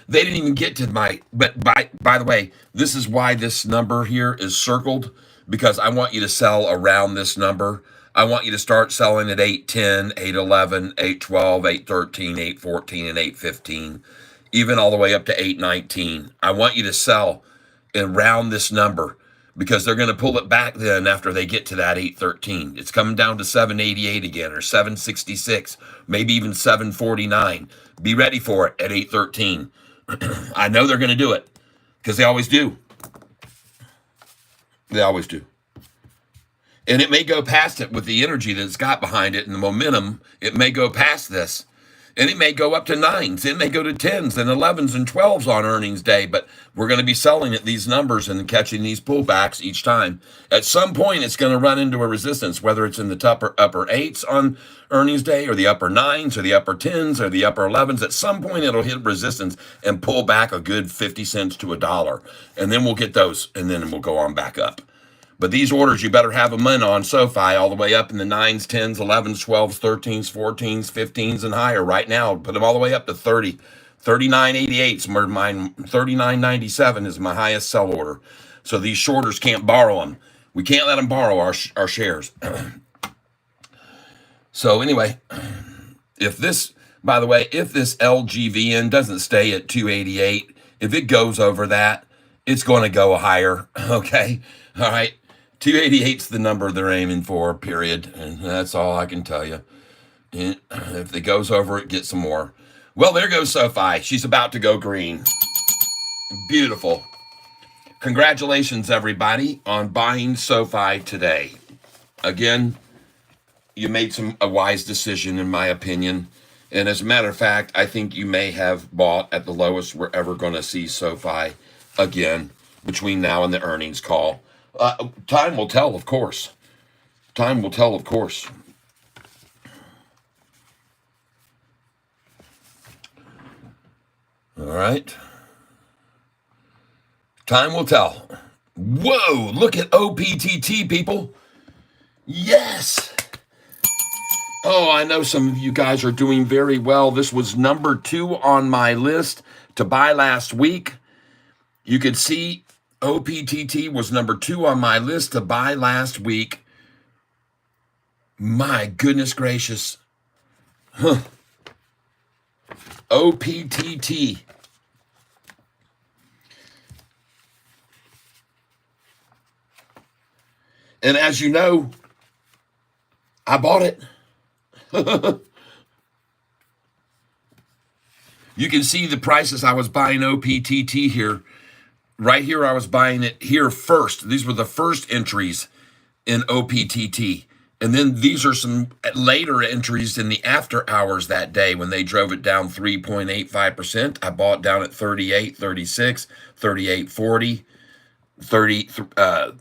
They didn't even get to my, but by the way, this is why this number here is circled, because I want you to sell around this number. I want you to start selling at 810, 811, 812, 813, 814, and 815, even all the way up to 819. I want you to sell around this number, because they're going to pull it back then after they get to that 813. It's coming down to 788 again, or 766, maybe even 749. Be ready for it at 813. I know they're going to do it, because they always do. They always do. And it may go past it with the energy that it's got behind it and the momentum. It may go past this. And it may go up to 9s. It may go to 10s and 11s and 12s on earnings day. But we're going to be selling at these numbers and catching these pullbacks each time. At some point, it's going to run into a resistance, whether it's in the upper 8s on earnings day, or the upper 9s, or the upper 10s, or the upper 11s. At some point, it'll hit resistance and pull back a good 50 cents to $1. And then we'll get those, and then we'll go on back up. But these orders, you better have them in on Sofi all the way up in the 9s, 10s, 11s, 12s, 13s, 14s, 15s, and higher right now. Put them all the way up to 30, 39.88. Mine 39.97 is my highest sell order. So these shorters can't borrow them. We can't let them borrow our shares. So anyway, if this, by the way, if this LGVN doesn't stay at 288, if it goes over that, it's going to go higher. Okay. All right. 288's the number they're aiming for, period. And that's all I can tell you. And if it goes over it, get some more. Well, there goes Sofi. She's about to go green. Beautiful. Congratulations, everybody, on buying Sofi today. Again, you made a wise decision, in my opinion. And as a matter of fact, I think you may have bought at the lowest we're ever going to see Sofi again between now and the earnings call. Time will tell, of course. Time will tell, of course. All right. Time will tell. Whoa, look at OPTT, people. Yes. Oh, I know some of you guys are doing very well. This was number 2 on my list to buy last week. You could see OPTT was number 2 on my list to buy last week. My goodness gracious. Huh. OPTT. And as you know, I bought it. You can see the prices I was buying OPTT here. Right here, I was buying it here first. These were the first entries in OPTT. And then these are some later entries in the after hours that day when they drove it down 3.85%. I bought down at 38.36, 38.40, 30. I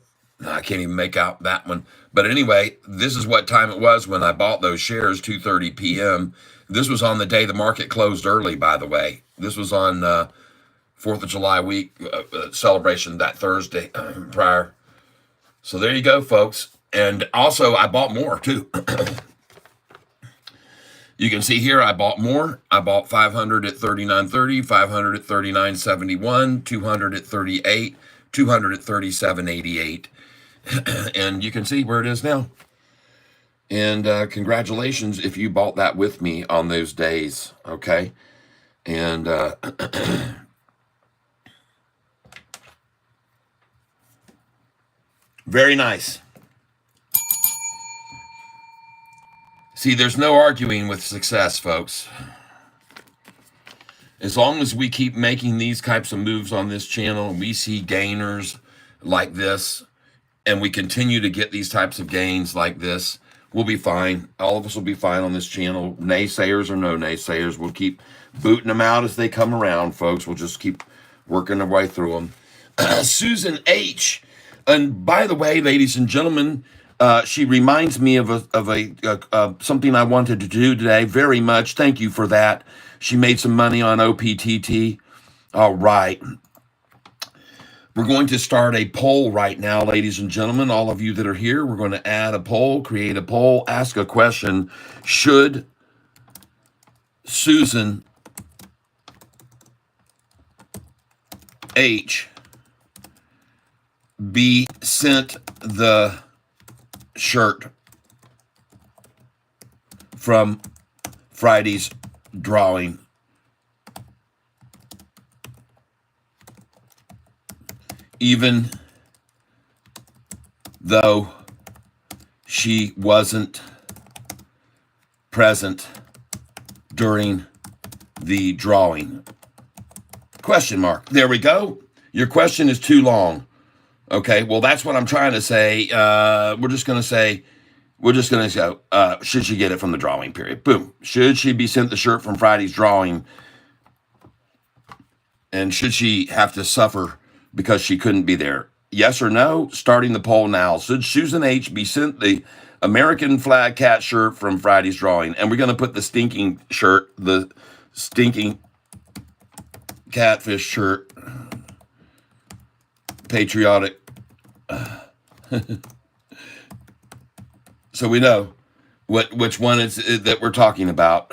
can't even make out that one. But anyway, this is what time it was when I bought those shares, 2:30 p.m. This was on the day the market closed early, by the way. This was on 4th of July week celebration that Thursday prior. So there you go, folks. And also, I bought more, too. You can see here, I bought more. I bought 500 at 39.30, 500 at 39.71, 200 at 38, 200 at 37.88. And you can see where it is now. And congratulations if you bought that with me on those days, okay? And very nice. See, there's no arguing with success, folks. As long as we keep making these types of moves on this channel, we see gainers like this, and we continue to get these types of gains like this, we'll be fine. All of us will be fine on this channel. Naysayers or no naysayers, we'll keep booting them out as they come around, folks. We'll just keep working our way through them. Susan H. And by the way, ladies and gentlemen, she reminds me of something I wanted to do today very much. Thank you for that. She made some money on OPTT. All right. We're going to start a poll right now, ladies and gentlemen. All of you that are here, we're going to add a poll, create a poll, ask a question. Should Susan H be sent the shirt from Friday's drawing? Even though she wasn't present during the drawing? Question mark. There we go. Your question is too long. Okay, well, that's what I'm trying to say. We're just going to go, should she get it from the drawing period? Boom. Should she be sent the shirt from Friday's drawing? And should she have to suffer because she couldn't be there? Yes or no? Starting the poll now. Should Susan H. be sent the American flag cat shirt from Friday's drawing? And we're going to put the stinking shirt, the stinking catfish shirt, patriotic. So we know which one is that we're talking about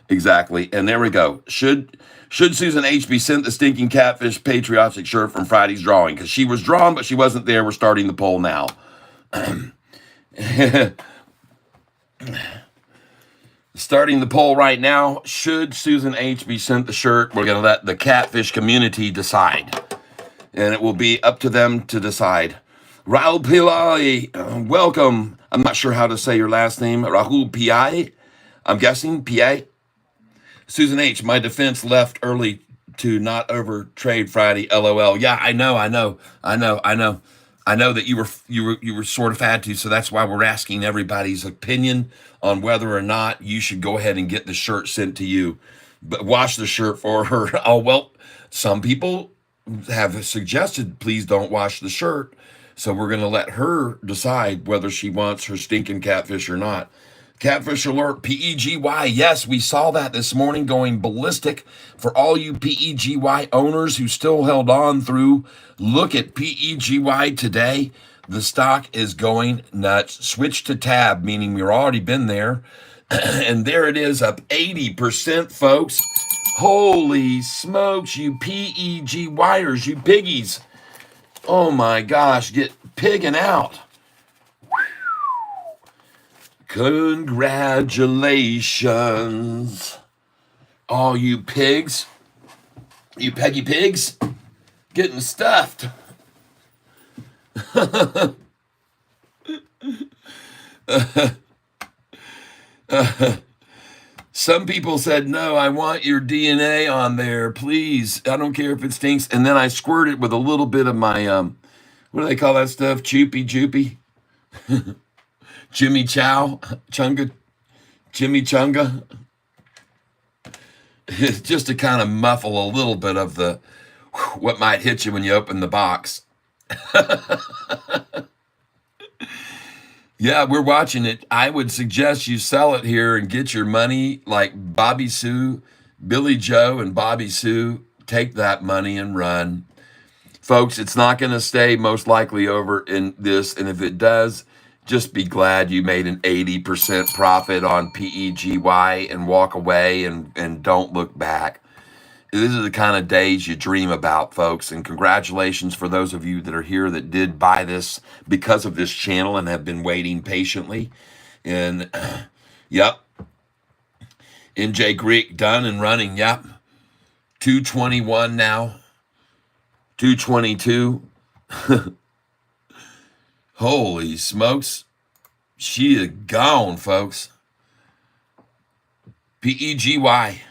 exactly. And there we go. Should Susan H. be sent the stinking catfish patriotic shirt from Friday's drawing? Because she was drawn, but she wasn't there. We're starting the poll now. Starting the poll right now. Should Susan H. be sent the shirt? We're going to let the catfish community decide. And it will be up to them to decide. Rahul Pillai, welcome. I'm not sure how to say your last name. Rahul Pillai, I'm guessing, Pillai. Susan H., my defense left early to not overtrade Friday, LOL. Yeah, I know that you were sort of had to, so that's why we're asking everybody's opinion on whether or not you should go ahead and get the shirt sent to you. But wash the shirt for her. Oh, well, some people have suggested please don't wash the shirt. So we're going to let her decide whether she wants her stinking catfish or not. Catfish alert, PEGY. Yes, we saw that this morning going ballistic. For all you PEGY owners who still held on through, look at PEGY today. The stock is going nuts. Switch to tab, meaning we've already been there. And there it is, up 80%, folks. Holy smokes, you PEGYers, you piggies. Oh my gosh, get pigging out. Congratulations. All you pigs, you peggy pigs, getting stuffed. Some people said, no, I want your DNA on there, please. I don't care if it stinks. And then I squirt it with a little bit of my, what do they call that stuff? Choopy Joopy? Jimmy Chow? Chunga? Jimmy Chunga? It's just to kind of muffle a little bit of the, what might hit you when you open the box. Yeah, we're watching it. I would suggest you sell it here and get your money like Bobby Sue, Billy Joe, and Bobby Sue. Take that money and run. Folks, it's not going to stay most likely over in this. And if it does, just be glad you made an 80% profit on PEGY and walk away and don't look back. This is the kind of days you dream about, folks. And congratulations for those of you that are here that did buy this because of this channel and have been waiting patiently. And yep, NJ Greek done and running. Yep, 221 now, 222. Holy smokes, she is gone, folks. PEGY.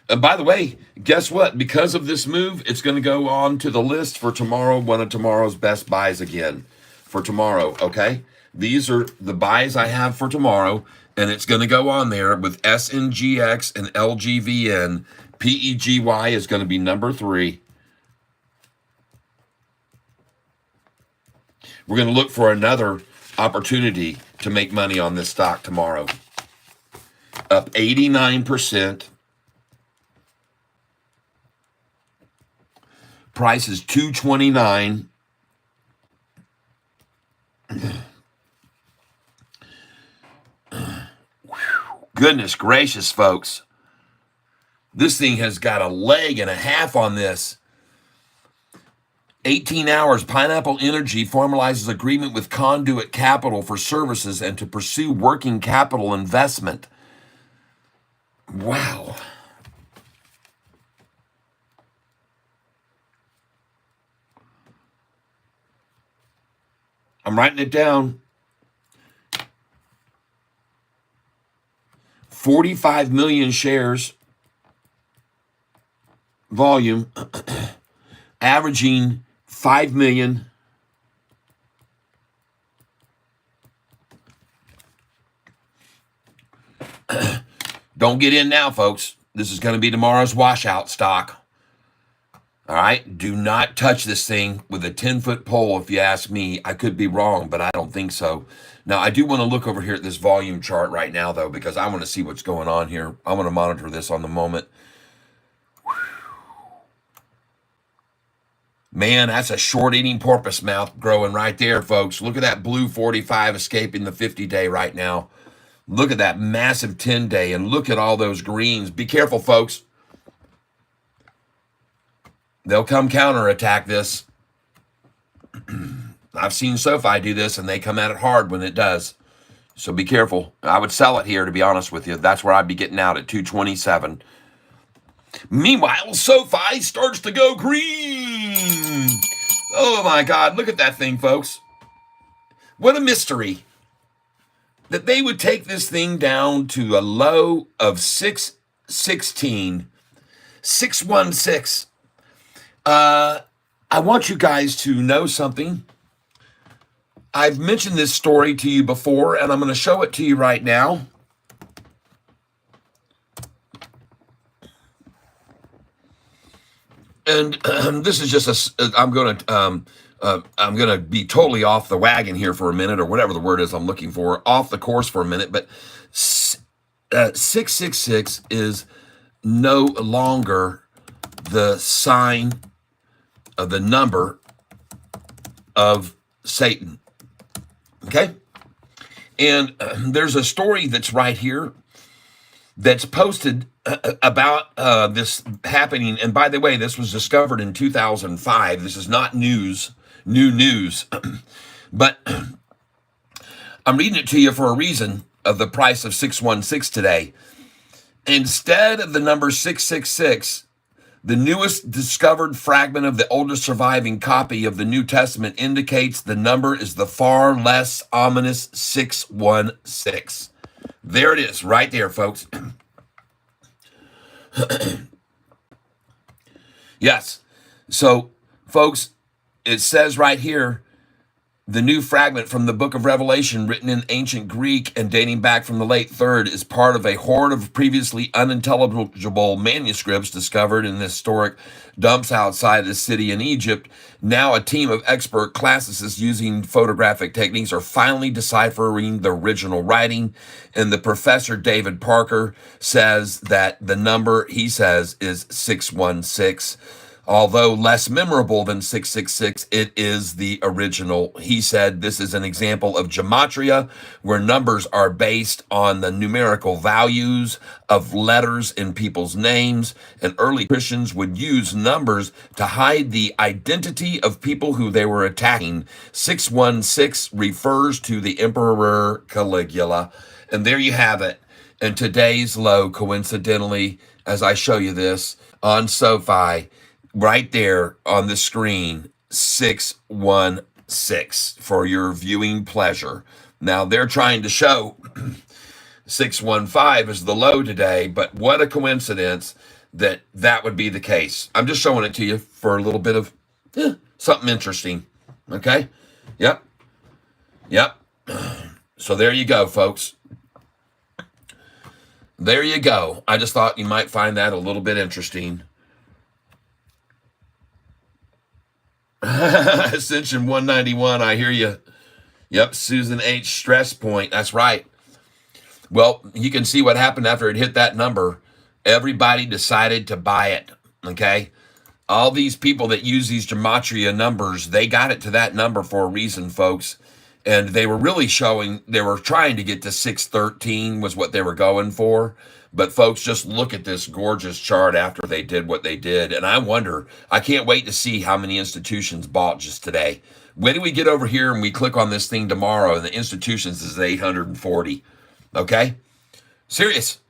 And by the way, guess what? Because of this move, it's going to go on to the list for tomorrow, one of tomorrow's best buys again for tomorrow, okay? These are the buys I have for tomorrow, and it's going to go on there with SNGX and LGVN. PEGY is going to be number 3. We're going to look for another opportunity to make money on this stock tomorrow. Up 89%. Price is $229. Goodness gracious, folks. This thing has got a leg and a half on this. 18 hours, Pineapple Energy formalizes agreement with Conduit Capital for services and to pursue working capital investment. Wow. I'm writing it down. 45 million shares volume, averaging 5 million. Don't get in now, folks. This is going to be tomorrow's washout stock. All right, do not touch this thing with a 10-foot pole if you ask me. I could be wrong, but I don't think so. Now, I do want to look over here at this volume chart right now, though, because I want to see what's going on here. I want to monitor this on the moment. Man, that's a short-eating porpoise mouth growing right there, folks. Look at that blue 45 escaping the 50-day right now. Look at that massive 10-day, and look at all those greens. Be careful, folks. They'll come counterattack this. I've seen Sofi do this, and they come at it hard when it does. So be careful. I would sell it here, to be honest with you. That's where I'd be getting out at 227. Meanwhile, Sofi starts to go green. Oh, my God. Look at that thing, folks. What a mystery that they would take this thing down to a low of 616, 616. I want you guys to know something. I've mentioned this story to you before, and I'm going to show it to you right now. And this is just I'm going to be totally off the wagon here for a minute, or whatever the word is I'm looking for, off the course for a minute. But 666 is no longer the sign of the number of Satan. Okay? And there's a story that's right here that's posted about this happening. And by the way, this was discovered in 2005. This is not new news. But I'm reading it to you for a reason of the price of 616 today. Instead of the number 666, the newest discovered fragment of the oldest surviving copy of the New Testament indicates the number is the far less ominous 616. There it is, right there, folks. Yes. So, folks, it says right here, the new fragment from the book of Revelation, written in ancient Greek and dating back from the late 3rd, is part of a horde of previously unintelligible manuscripts discovered in historic dumps outside the city in Egypt. Now, a team of expert classicists using photographic techniques are finally deciphering the original writing. And the professor, David Parker, says that the number he says is 616. Although less memorable than 666, it is the original. He said this is an example of gematria, where numbers are based on the numerical values of letters in people's names, and early Christians would use numbers to hide the identity of people who they were attacking. 616 refers to the Emperor Caligula. And there you have it. And today's low, coincidentally, as I show you this on Sofi, right there on the screen, 616 for your viewing pleasure. Now they're trying to show 615 is the low today, but what a coincidence that that would be the case. I'm just showing it to you for a little bit of something interesting. Okay? Yep. So there you go, folks. There you go. I just thought you might find that a little bit interesting. Ascension 191, I hear you. Yep, Susan H. Stress point. That's right. Well, you can see what happened after it hit that number. Everybody decided to buy it, okay? All these people that use these gematria numbers, they got it to that number for a reason, folks. And they were really showing, they were trying to get to 613 was what they were going for. But folks, just look at this gorgeous chart after they did what they did. And I wonder, I can't wait to see how many institutions bought just today. When do we get over here and we click on this thing tomorrow and the institutions is 840? Okay? Serious.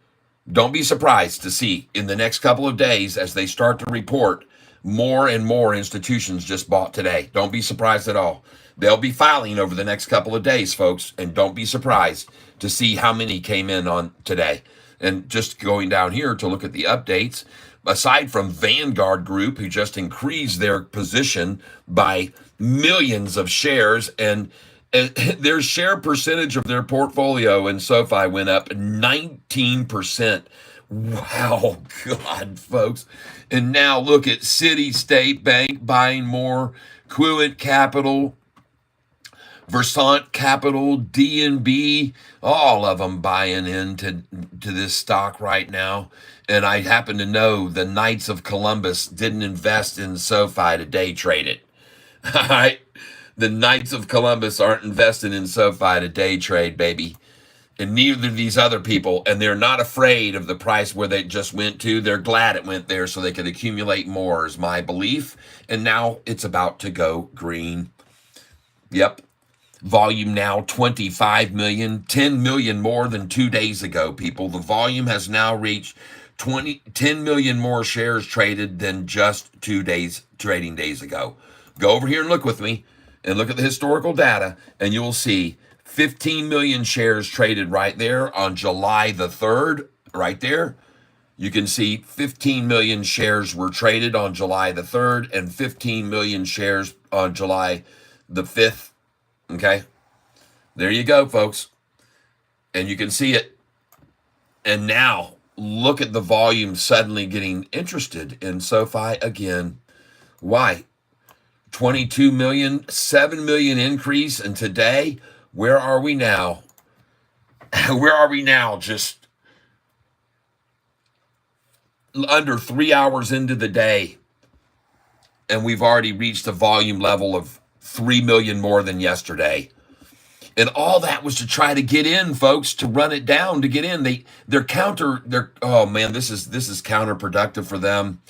Don't be surprised to see in the next couple of days as they start to report, more and more institutions just bought today. Don't be surprised at all. They'll be filing over the next couple of days, folks, and don't be surprised to see how many came in on today. And just going down here to look at the updates, aside from Vanguard Group, who just increased their position by millions of shares, and their share percentage of their portfolio in SoFi went up 19%. Wow, God, folks. And now look at City State Bank buying more, Quillet Capital, Versant Capital, DNB, all of them buying into this stock right now. And I happen to know the Knights of Columbus didn't invest in SoFi to day trade it. All right? The Knights of Columbus aren't invested in SoFi to day trade, baby. And neither of these other people, and they're not afraid of the price where they just went to. They're glad it went there so they could accumulate more, is my belief. And now it's about to go green. Yep. Volume now 25 million, 10 million more than 2 days ago, people. The volume has now reached 10 million more shares traded than just 2 days trading days ago. Go over here and look with me and look at the historical data, and you will see 15 million shares traded right there on July the 3rd, right there. You can see 15 million shares were traded on July the 3rd and 15 million shares on July the 5th. Okay, there you go, folks. And you can see it. And now look at the volume suddenly getting interested in SoFi again. Why? 22 million, 7 million increase. And today, where are we now? Where are we now? Just under 3 hours into the day. And we've already reached a volume level of 3 million more than yesterday. And all that was to try to get in, folks, to run it down, to get in. Oh man, this is counterproductive for them.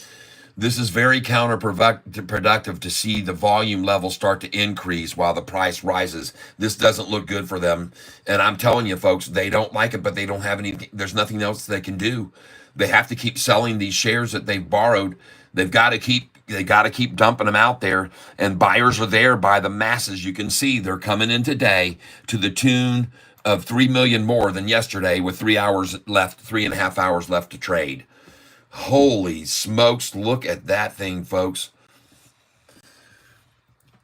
This is very counterproductive to see the volume level start to increase while the price rises. This doesn't look good for them. And I'm telling you, folks, they don't like it, but they don't have there's nothing else they can do. They have to keep selling these shares that they've borrowed. They got to keep dumping them out there, and buyers are there by the masses. You can see they're coming in today to the tune of 3 million more than yesterday with 3 hours left, 3.5 hours left to trade. Holy smokes, look at that thing, folks.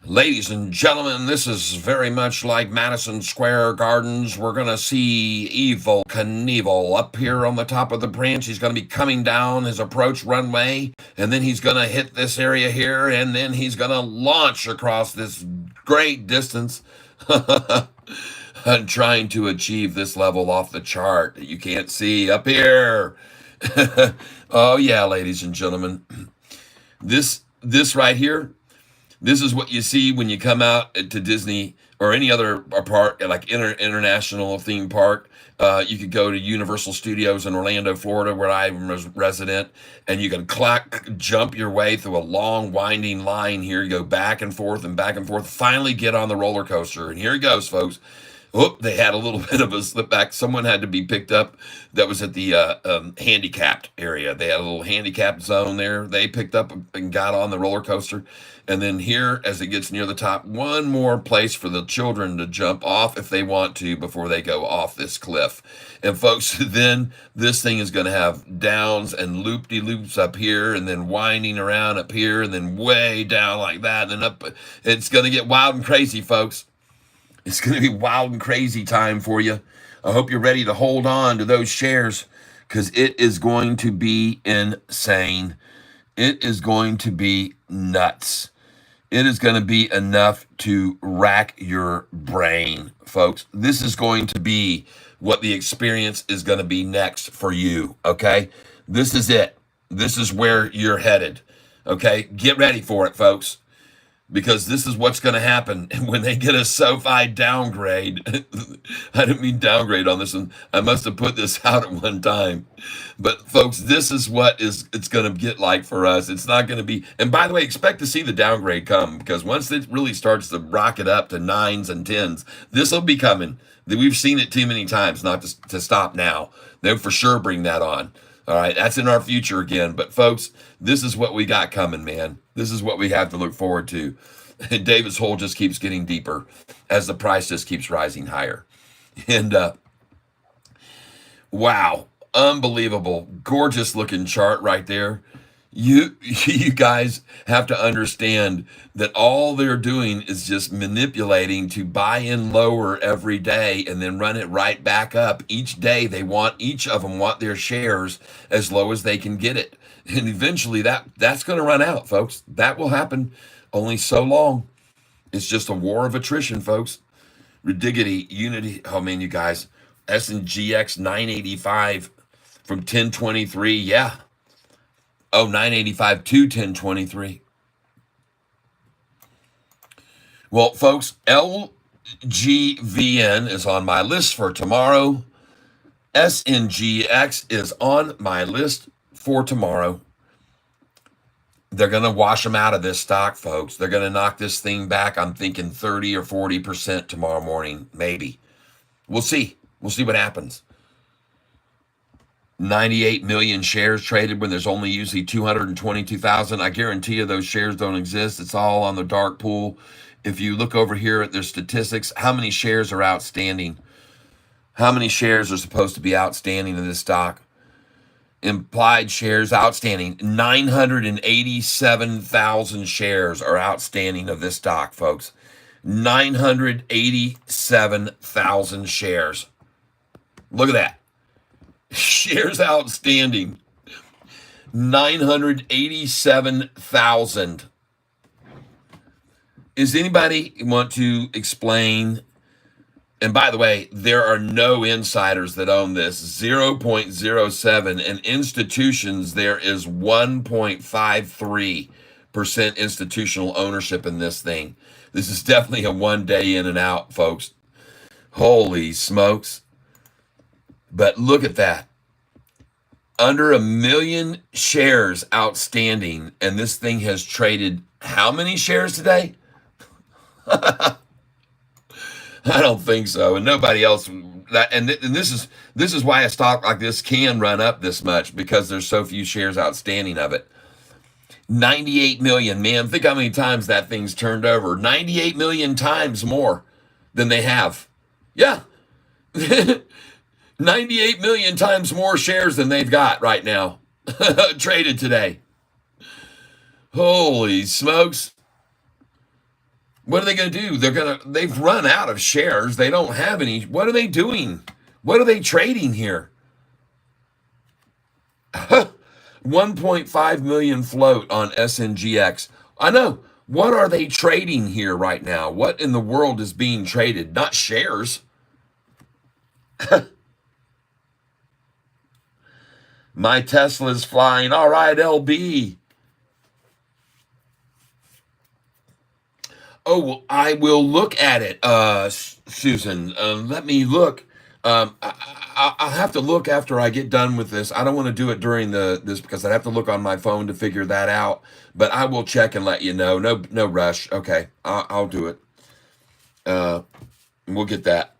Ladies and gentlemen, this is very much like Madison Square Gardens. We're going to see Evil Knievel up here on the top of the branch. He's going to be coming down his approach runway, and then he's going to hit this area here, and then he's going to launch across this great distance. I'm trying to achieve this level off the chart that you can't see up here. Oh, yeah, ladies and gentlemen. This right here, this is what you see when you come out to Disney or any other park, like international theme park. You could go to Universal Studios in Orlando, Florida, where I'm resident, and you can jump your way through a long, winding line here. You go back and forth and back and forth. Finally, get on the roller coaster, and here it goes, folks. Oh, they had a little bit of a slip back. Someone had to be picked up that was at the handicapped area. They had a little handicapped zone there. They picked up and got on the roller coaster. And then here, as it gets near the top, one more place for the children to jump off if they want to before they go off this cliff. And folks, then this thing is going to have downs and loop-de-loops up here, and then winding around up here, and then way down like that, and then up. It's going to get wild and crazy, folks. It's going to be wild and crazy time for you. I hope you're ready to hold on to those shares, because it is going to be insane. It is going to be nuts. It is going to be enough to rack your brain, folks. This is going to be what the experience is going to be next for you, okay? This is it. This is where you're headed, okay? Get ready for it, folks, because this is what's going to happen when they get a Sofi downgrade. I didn't mean downgrade on this one. I must have put this out at one time. But folks, this is what it's going to get like for us. It's not going to be, and by the way, expect to see the downgrade come, because once it really starts to rocket up to 9s and 10s, this will be coming. We've seen it too many times not to stop now. They'll for sure bring that on. All right, that's in our future again. But folks, this is what we got coming, man. This is what we have to look forward to. And David's hole just keeps getting deeper as the price just keeps rising higher. And wow, unbelievable, gorgeous looking chart right there. You guys have to understand that all they're doing is just manipulating to buy in lower every day and then run it right back up each day. Each of them want their shares as low as they can get it, and eventually that's going to run out, folks. That will happen only so long. It's just a war of attrition, folks. Ridiggity, Unity. Oh man, you guys, SNGX 985 from 1023. Yeah. Oh, 985 to 1023. Well, folks, LGVN is on my list for tomorrow. SNGX is on my list for tomorrow. They're going to wash them out of this stock, folks. They're going to knock this thing back. I'm thinking 30 or 40% tomorrow morning, maybe. We'll see. We'll see what happens. 98 million shares traded when there's only usually 222,000. I guarantee you those shares don't exist. It's all on the dark pool. If you look over here at their statistics, how many shares are outstanding? How many shares are supposed to be outstanding in this stock? Implied shares outstanding. 987,000 shares are outstanding of this stock, folks. 987,000 shares. Look at that. Shares outstanding. 987,000. Is anybody want to explain? And by the way, there are no insiders that own this. 0.07, and institutions, there is 1.53% institutional ownership in this thing. This is definitely a one day in and out, folks. Holy smokes. But look at that. Under 1 million shares outstanding, and this thing has traded how many shares today? I don't think so, and nobody else. And this is why a stock like this can run up this much, because there's so few shares outstanding of it. 98 million, man. Think how many times that thing's turned over. 98 million times more than they have. Yeah. 98 million times more shares than they've got right now. traded today. Holy smokes. What are they going to do? They've run out of shares. They don't have any. What are they doing? What are they trading here? 1.5 million float on SNGX. I know. What are they trading here right now? What in the world is being traded? Not shares. My Tesla's flying. All right, LB. Oh, well, I will look at it, Susan. Let me look. I'll have to look after I get done with this. I don't want to do it during this because I have to look on my phone to figure that out. But I will check and let you know. No rush. Okay, I'll do it. We'll get that.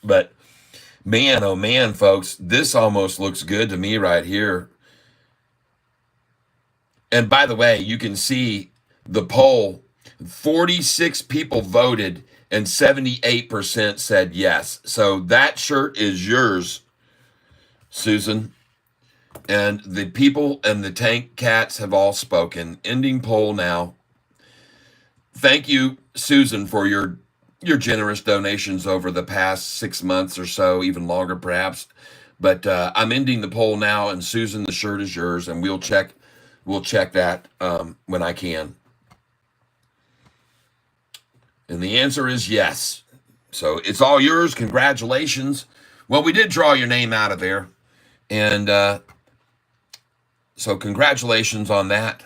But man, oh man, folks, this almost looks good to me right here. And by the way, you can see the poll. 46 people voted and 78% said yes. So that shirt is yours, Susan. And the people and the tank cats have all spoken. Ending poll now. Thank you, Susan, for your generous donations over the past 6 months or so, even longer perhaps. But I'm ending the poll now, and Susan, the shirt is yours, and we'll check that when I can. And the answer is yes. So it's all yours. Congratulations. Well, we did draw your name out of there. And so congratulations on that.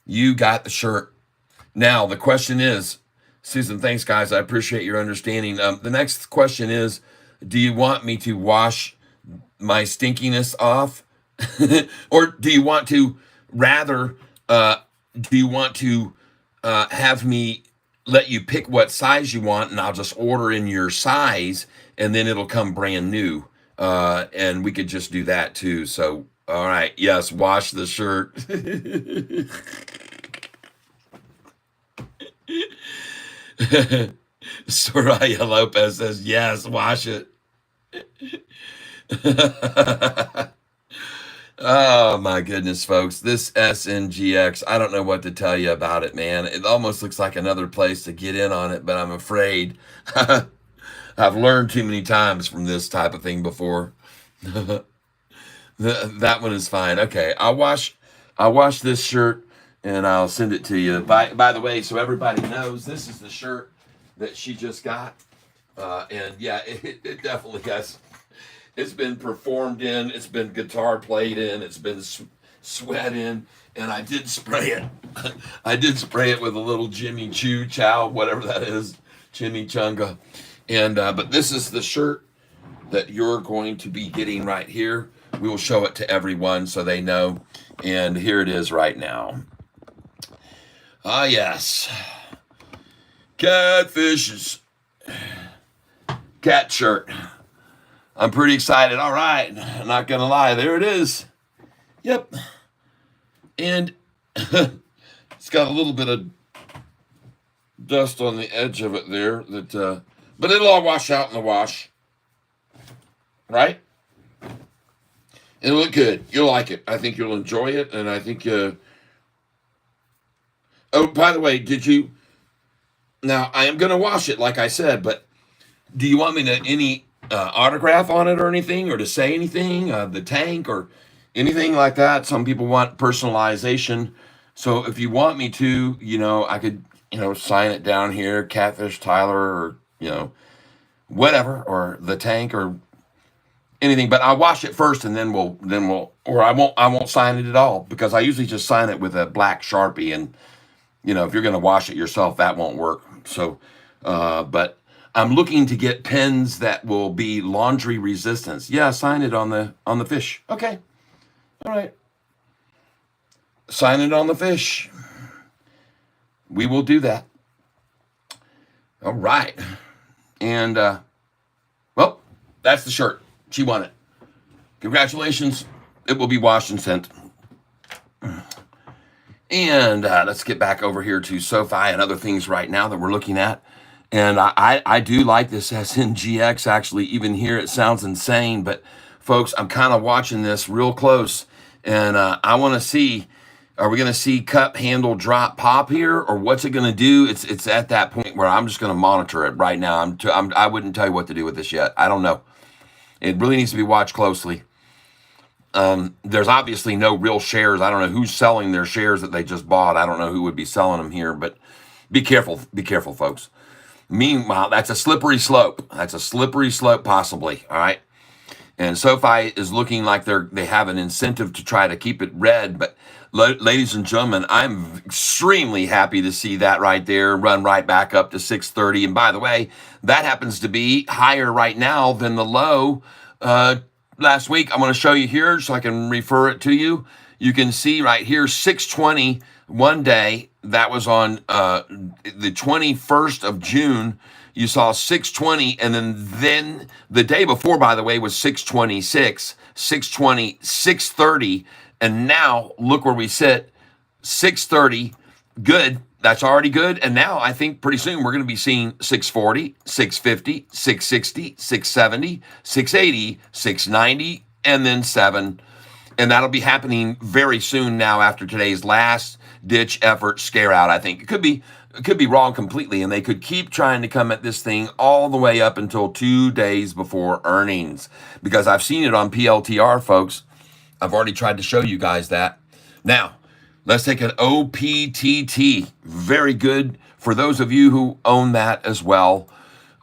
You got the shirt. Now, the question is, Susan, thanks, guys. I appreciate your understanding. The next question is, do you want me to wash my stinkiness off? Or do you want to have me let you pick what size you want, and I'll just order in your size, and then it'll come brand new. And we could just do that too. So, all right, yes, wash the shirt. Soraya Lopez says, yes, wash it. Oh my goodness, folks. This SNGX, I don't know what to tell you about it, man. It almost looks like another place to get in on it, but I'm afraid I've learned too many times from this type of thing before. That one is fine. Okay, I'll wash this shirt and I'll send it to you. By the way, so everybody knows, this is the shirt that she just got. And yeah, it definitely has. It's been performed in, it's been guitar played in, it's been sweat in, and I did spray it. I did spray it with a little Jimmy Choo Chow, whatever that is, Chimichanga. And but this is the shirt that you're going to be getting right here. We will show it to everyone so they know. And here it is right now. Ah, yes. Catfish's cat shirt. I'm pretty excited. All right. I'm not going to lie. There it is. Yep. And it's got a little bit of dust on the edge of it there. But it'll all wash out in the wash. Right? It'll look good. You'll like it. I think you'll enjoy it. And I think... Oh, by the way, Now, I am going to wash it, like I said, but do you want me to... any autograph on it or anything, or to say anything, the tank or anything like that? Some people want personalization. So if you want me to, I could, sign it down here, Catfish Tyler, or, whatever, or the tank or anything. But I'll wash it first, and then or I won't sign it at all, because I usually just sign it with a black Sharpie. And, if you're going to wash it yourself, that won't work. So, but I'm looking to get pens that will be laundry resistance. Yeah, sign it on the fish. Okay. All right. Sign it on the fish. We will do that. All right. And, well, that's the shirt. She won it. Congratulations. It will be washed and sent. And let's get back over here to Sofi and other things right now that we're looking at. And I do like this SNGX, actually. Even here, it sounds insane, but folks, I'm kind of watching this real close, and I want to see, are we going to see cup handle drop pop here, or what's it going to do? It's at that point where I'm just going to monitor it right now. I wouldn't tell you what to do with this yet. I don't know. It really needs to be watched closely. There's obviously no real shares. I don't know who's selling their shares that they just bought. I don't know who would be selling them here, but be careful. Be careful, folks. Meanwhile, that's a slippery slope. That's a slippery slope, possibly. All right. And SoFi is looking like they have an incentive to try to keep it red. But ladies and gentlemen, I'm extremely happy to see that right there run right back up to 630. And by the way, that happens to be higher right now than the low last week. I'm going to show you here so I can refer it to you. You can see right here 620 one day. That was on the 21st of June. You saw 620, and then the day before, by the way, was 626, 620, 630, and now look where we sit, 630, good. That's already good. And now I think pretty soon we're going to be seeing 640, 650, 660, 670, 680, 690, and then 7. And that'll be happening very soon now after today's last ditch effort scare out. I think it could be wrong completely, and they could keep trying to come at this thing all the way up until 2 days before earnings, because I've seen it on PLTR, folks. I've already tried to show you guys that. Now, let's take an OPTT. Very good for those of you who own that as well.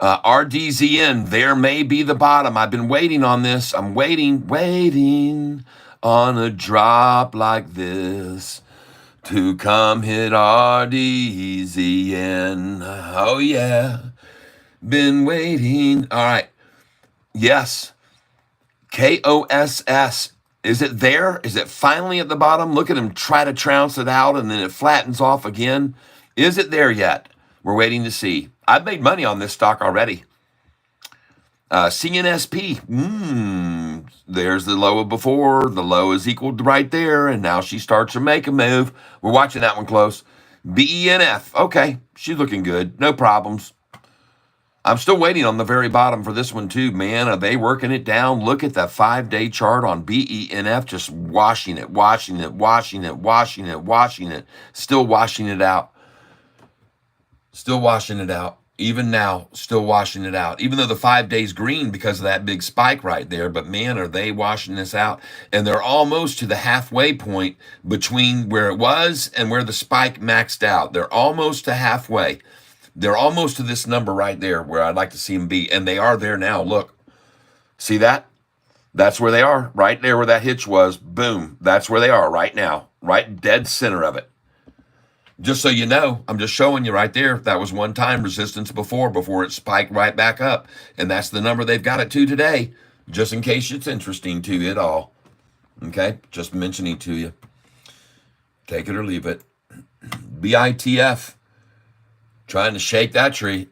RDZN, there may be the bottom. I've been waiting on this. I'm waiting on a drop like this to come hit RDZN. Oh, yeah. Been waiting. All right. Yes. KOSS. Is it there? Is it finally at the bottom? Look at him try to trounce it out, and then it flattens off again. Is it there yet? We're waiting to see. I've made money on this stock already. CNSP. There's the low of before. The low is equal to right there, and now she starts to make a move. We're watching that one close. BENF. Okay, she's looking good. No problems. I'm still waiting on the very bottom for this one too, man. Are they working it down? Look at the 5-day chart on BENF, just washing it. Still washing it out. Still washing it out. Even now, still washing it out. Even though the 5 days green because of that big spike right there. But man, are they washing this out. And they're almost to the halfway point between where it was and where the spike maxed out. They're almost to halfway. They're almost to this number right there where I'd like to see them be. And they are there now. Look. See that? That's where they are. Right there where that hitch was. Boom. That's where they are right now. Right dead center of it. Just so you know, I'm just showing you right there. That was one-time resistance before it spiked right back up. And that's the number they've got it to today, just in case it's interesting to you at all. Okay? Just mentioning to you. Take it or leave it. BITF. Trying to shake that tree.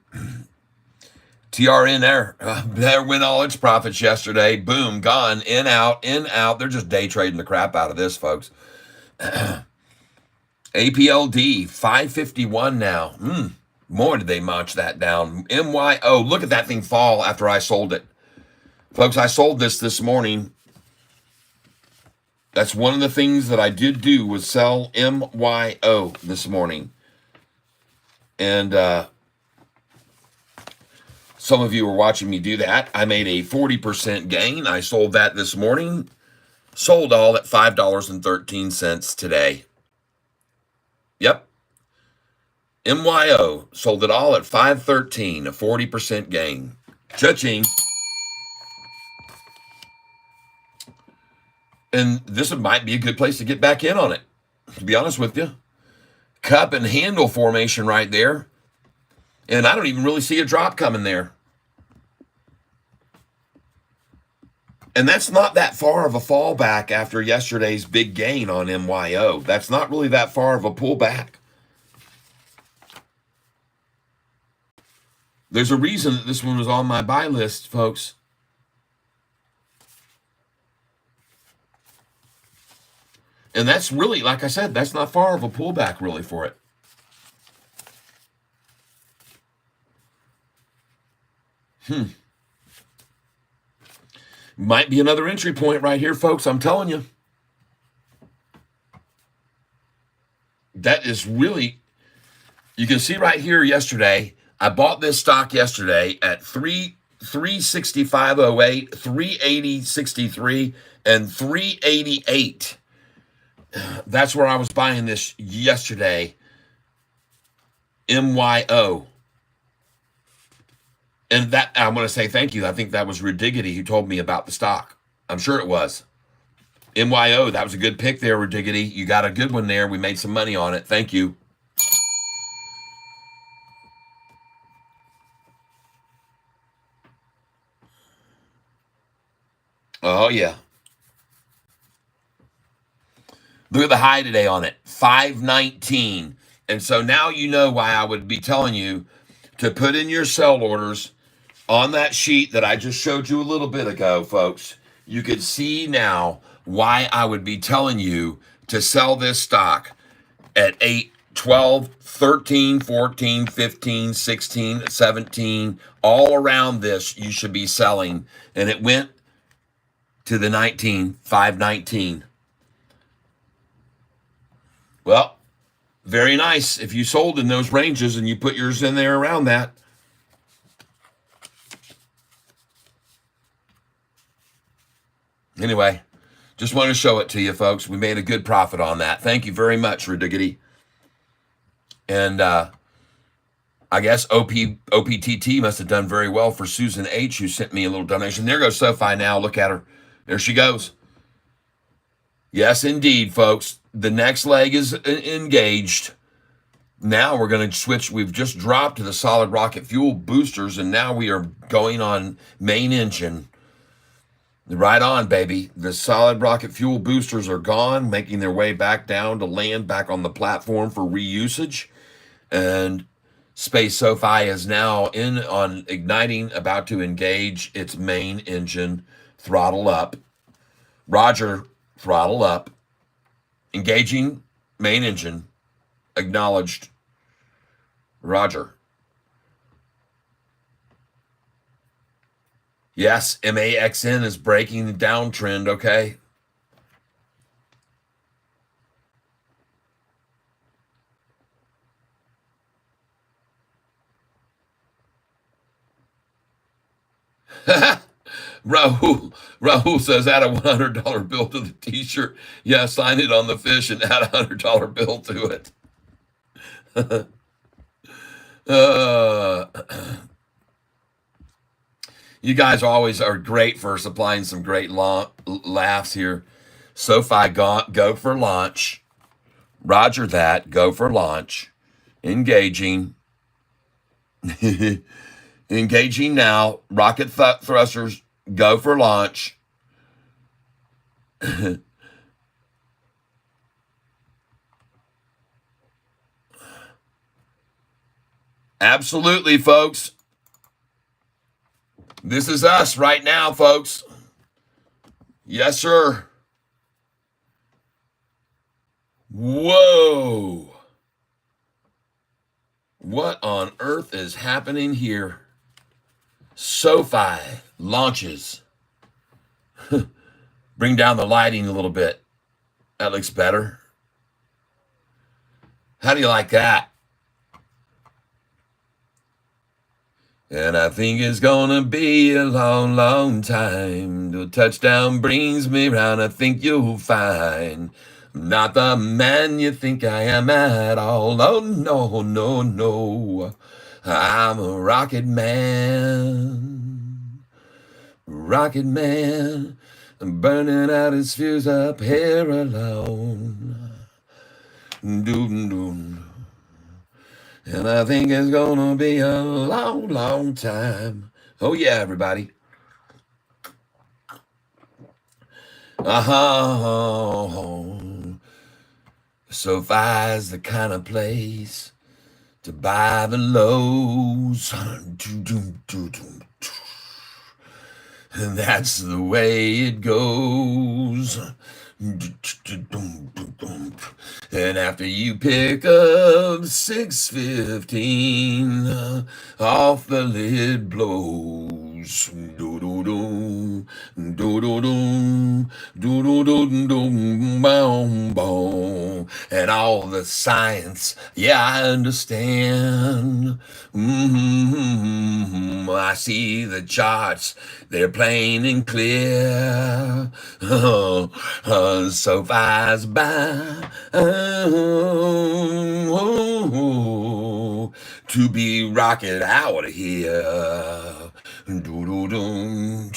TRN there. There went all its profits yesterday. Boom, gone. In, out, in, out. They're just day trading the crap out of this, folks. APLD, 551 now. More did they march that down. MYO, look at that thing fall after I sold it. Folks, I sold this morning. That's one of the things that I did do was sell MYO this morning. And some of you were watching me do that. I made a 40% gain. I sold that this morning. Sold all at $5.13 today. Yep. MYO sold it all at $5.13, a 40% gain. Cha-ching. And this might be a good place to get back in on it, to be honest with you. Cup and handle formation right there. And I don't even really see a drop coming there. And that's not that far of a fallback after yesterday's big gain on MYO. That's not really that far of a pullback. There's a reason that this one was on my buy list, folks. And that's really, like I said, that's not far of a pullback really for it. Might be another entry point right here, folks. I'm telling you. That is really, you can see right here yesterday. I bought this stock yesterday at 365.08, 380.63, and 388. That's where I was buying this yesterday. MYO. And that, I want to say thank you. I think that was Ridiggity who told me about the stock. I'm sure it was. MYO, that was a good pick there, Ridiggity. You got a good one there. We made some money on it. Thank you. Oh, yeah. Look at the high today on it, 519. And so now you know why I would be telling you to put in your sell orders on that sheet that I just showed you a little bit ago, folks. You could see now why I would be telling you to sell this stock at 8, 12, 13, 14, 15, 16, 17. All around this, you should be selling. And it went to the 19, 519. Well, very nice. If you sold in those ranges and you put yours in there around that. Anyway, just want to show it to you, folks. We made a good profit on that. Thank you very much, Ridiggity. And I guess OPTT must have done very well for Susan H., who sent me a little donation. There goes Sofi now. Look at her. There she goes. Yes, indeed, folks. The next leg is engaged. Now we're going to switch. We've just dropped to the solid rocket fuel boosters, and now we are going on main engine. Right on, baby. The solid rocket fuel boosters are gone, making their way back down to land back on the platform for reusage. And Space Sofi is now in on igniting, about to engage its main engine. Throttle up. Roger, throttle up. Engaging main engine. Acknowledged. Roger. Yes, MAXN is breaking the downtrend, okay? Rahul says add a $100 bill to the t-shirt. Yeah, sign it on the fish and add a $100 bill to it. You guys always are great for supplying some great laughs here. Sofi, go for launch. Roger that. Go for launch. Engaging. Engaging now. Rocket thrusters. Go for launch. Absolutely, folks. This is us right now, folks. Yes, sir. Whoa. What on earth is happening here? Sofi launches. Bring down the lighting a little bit. That looks better. How do you like that? And I think it's gonna be a long, long time. The touchdown brings me round. I think you'll find I'm not the man you think I am at all. Oh, no, no, no. I'm a rocket man. Rocket man. I'm burning out his fuse up here alone. Doom, doom. And I think it's gonna be a long, long time. Oh, yeah, everybody. Sofi's the kind of place to buy the lows. And that's the way it goes. And after you pick up 615, off the lid blows. Do do do do do do do boom boom, and all the science, yeah, I understand. I see the charts, they're plain and clear. So flies by. To be rocking out of here. Do do do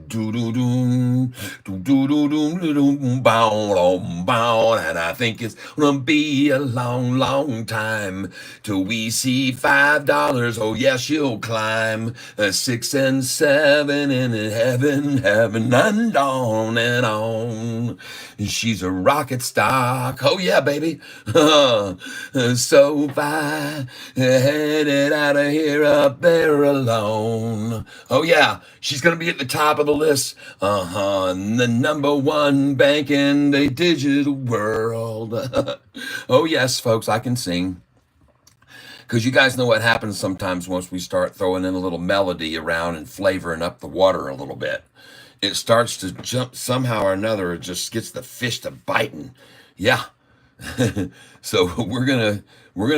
do do do do do do do do bow, and I think it's gonna be a long, long time till we see $5. Oh yes, you'll climb 6 and 7 in heaven, heaven, and on and on. She's a rocket stock. Oh yeah, baby. So far, headed out of here up there alone. Oh yeah, she's gonna be at the top of the list. The #1 bank in the digital world. Oh yes, folks, I can sing. Because you guys know what happens sometimes once we start throwing in a little melody around and flavoring up the water a little bit. It starts to jump somehow or another. It just gets the fish to biting. Yeah. So we're gonna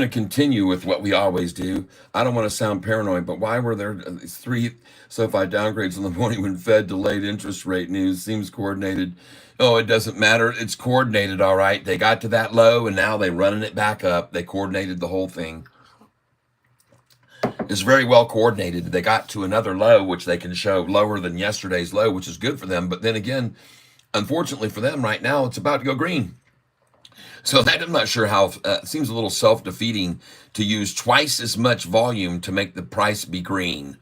continue with what we always do. I don't want to sound paranoid, but why were there 3 SoFi downgrades in the morning when Fed delayed interest rate news? Seems coordinated. Oh, it doesn't matter. It's coordinated, all right. They got to that low and now they're running it back up. They coordinated the whole thing. It's very well coordinated. They got to another low, which they can show lower than yesterday's low, which is good for them. But then again, unfortunately for them right now, it's about to go green. So that I'm not sure how, it seems a little self-defeating to use twice as much volume to make the price be green.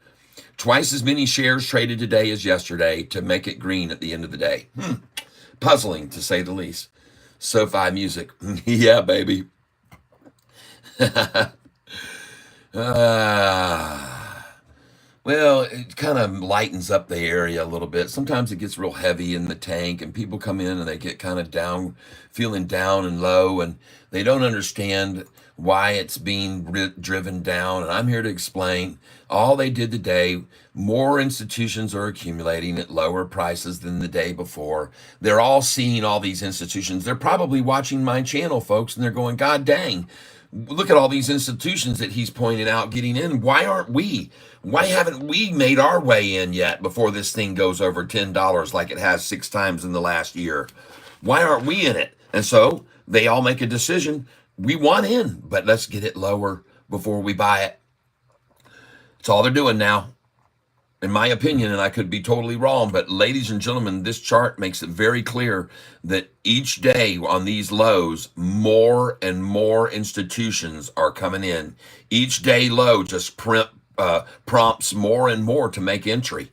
Twice as many shares traded today as yesterday to make it green at the end of the day. Puzzling, to say the least. SoFi music. Yeah, baby. Well, it kind of lightens up the area a little bit. Sometimes it gets real heavy in the tank and people come in and they get kind of down, feeling down and low, and they don't understand why it's being driven down. And I'm here to explain all they did today. More institutions are accumulating at lower prices than the day before. They're all seeing all these institutions. They're probably watching my channel, folks, and they're going, God dang, look at all these institutions that he's pointing out getting in. Why aren't we? Why haven't we made our way in yet before this thing goes over $10 like it has 6 times in the last year? Why aren't we in it? And so they all make a decision. We want in, but let's get it lower before we buy it. That's all they're doing now, in my opinion, and I could be totally wrong, but ladies and gentlemen, this chart makes it very clear that each day on these lows, more and more institutions are coming in. Each day low just prompts more and more to make entry.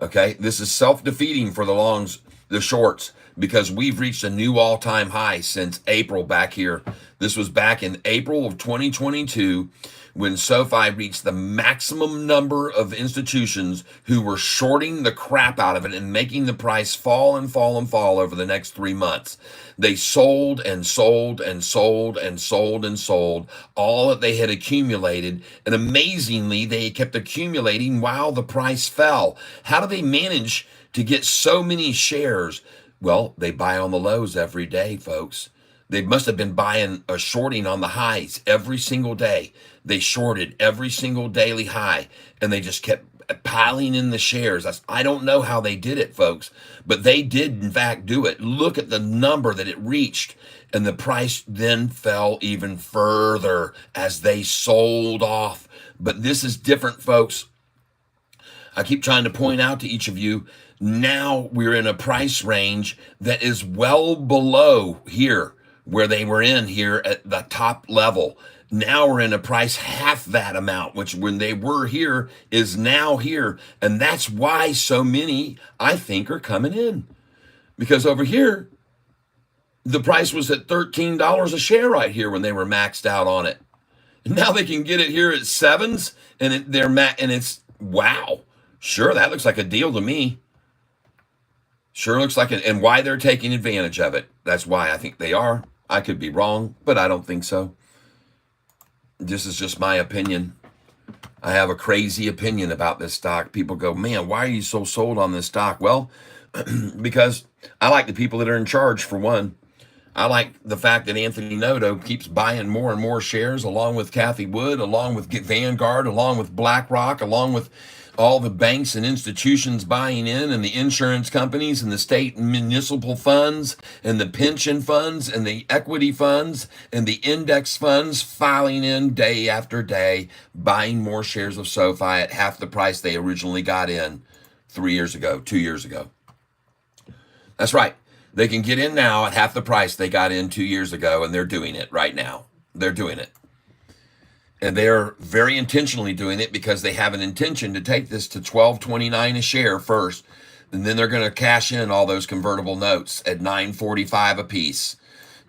Okay, this is self-defeating for the longs, the shorts, because we've reached a new all-time high since April back here. This was back in April of 2022 when SoFi reached the maximum number of institutions who were shorting the crap out of it and making the price fall and fall and fall over the next 3 months. They sold and sold and sold and sold and sold all that they had accumulated. And amazingly, they kept accumulating while the price fell. How do they manage to get so many shares? Well, they buy on the lows every day, folks. They must have been buying or shorting on the highs every single day. They shorted every single daily high, and they just kept piling in the shares. I don't know how they did it, folks, but they did, in fact, do it. Look at the number that it reached, and the price then fell even further as they sold off. But this is different, folks. I keep trying to point out to each of you, now we're in a price range that is well below here, where they were in here at the top level. Now we're in a price half that amount, which when they were here is now here. And that's why so many, I think, are coming in. Because over here, the price was at $13 a share right here when they were maxed out on it. And now they can get it here at 7s, and it's, wow. Sure, that looks like a deal to me. Sure looks like it, and why they're taking advantage of it. That's why I think they are. I could be wrong, but I don't think so. This is just my opinion. I have a crazy opinion about this stock. People go, man, why are you so sold on this stock? Well, because I like the people that are in charge, for one. I like the fact that Anthony Noto keeps buying more and more shares, along with Kathy Wood, along with Vanguard, along with BlackRock, along with all the banks and institutions buying in, and the insurance companies, and the state and municipal funds, and the pension funds, and the equity funds, and the index funds filing in day after day, buying more shares of SoFi at half the price they originally got in 3 years ago, 2 years ago. That's right. They can get in now at half the price they got in 2 years ago, and they're doing it right now. They're doing it. And they're very intentionally doing it because they have an intention to take this to $12.29 a share first, and then they're going to cash in all those convertible notes at $9.45 a piece.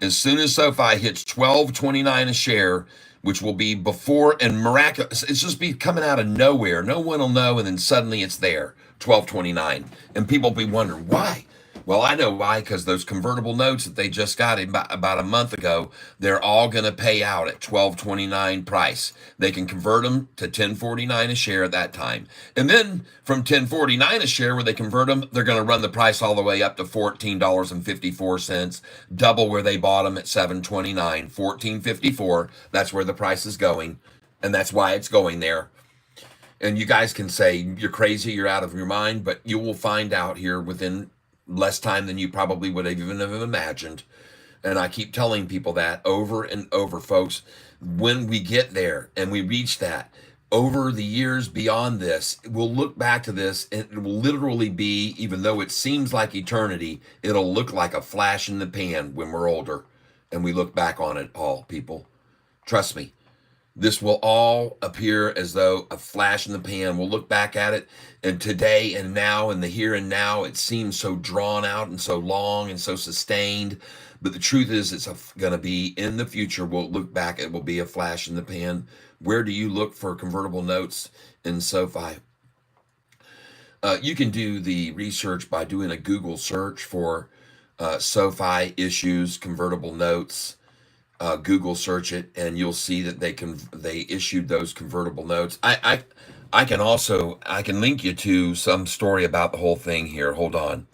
As soon as SoFi hits $12.29 a share, which will be before, and miraculous, it's just be coming out of nowhere. No one will know, and then suddenly it's there, $12.29, and people will be wondering why. Well, I know why, because those convertible notes that they just got about a month ago, they're all going to pay out at $12.29 price. They can convert them to $10.49 a share at that time. And then from $10.49 a share, where they convert them, they're going to run the price all the way up to $14.54, double where they bought them at $7.29, $14.54. That's where the price is going, and that's why it's going there. And you guys can say, you're crazy, you're out of your mind, but you will find out here within less time than you probably would have even have imagined. And I keep telling people that over and over, folks. When we get there and we reach that, over the years beyond this, we'll look back to this, and it will literally be, even though it seems like eternity, it'll look like a flash in the pan when we're older and we look back on it all, people. Trust me. This will all appear as though a flash in the pan. We'll look back at it, and today and now, and the here and now, it seems so drawn out and so long and so sustained. But the truth is, it's going to be in the future. We'll look back, it will be a flash in the pan. Where do you look for convertible notes in SoFi? You can do the research by doing a Google search for SoFi issues, convertible notes. Google search it, and you'll see that they issued those convertible notes. I can link you to some story about the whole thing here. Hold on.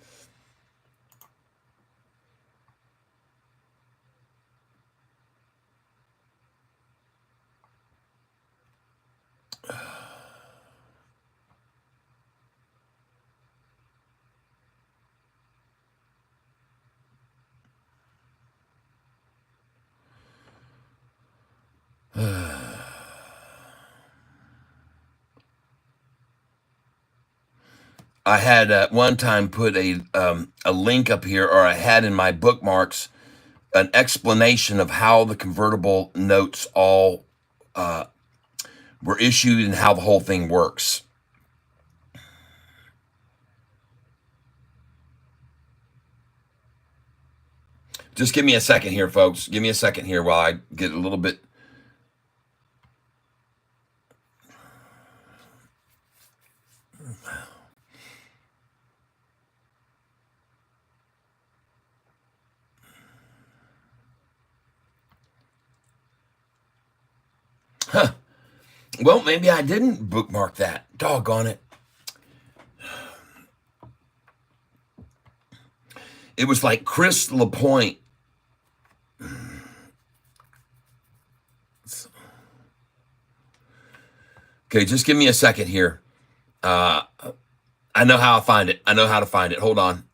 I had at one time put a link up here, or I had in my bookmarks an explanation of how the convertible notes all were issued and how the whole thing works. Just give me a second here, folks. Give me a second here while I get a little bit. Huh. Well, maybe I didn't bookmark that. Doggone it. It was like Chris LaPointe. Okay, just give me a second here. I know how to find it. I know how to find it. Hold on.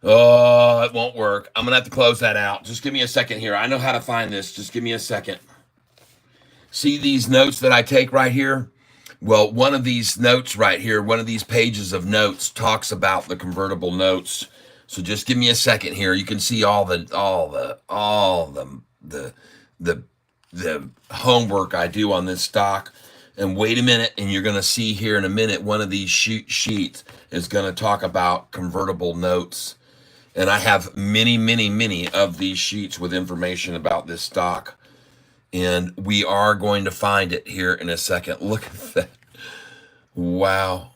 Oh, it won't work. I'm going to have to close that out. Just give me a second here. I know how to find this. Just give me a second. See these notes that I take right here? Well, one of these notes right here, one of these pages of notes talks about the convertible notes. So just give me a second here. You can see all the homework I do on this stock. And wait a minute, and you're going to see here in a minute, one of these sheets is going to talk about convertible notes. And I have many, many, many of these sheets with information about this stock. And we are going to find it here in a second. Look at that. Wow.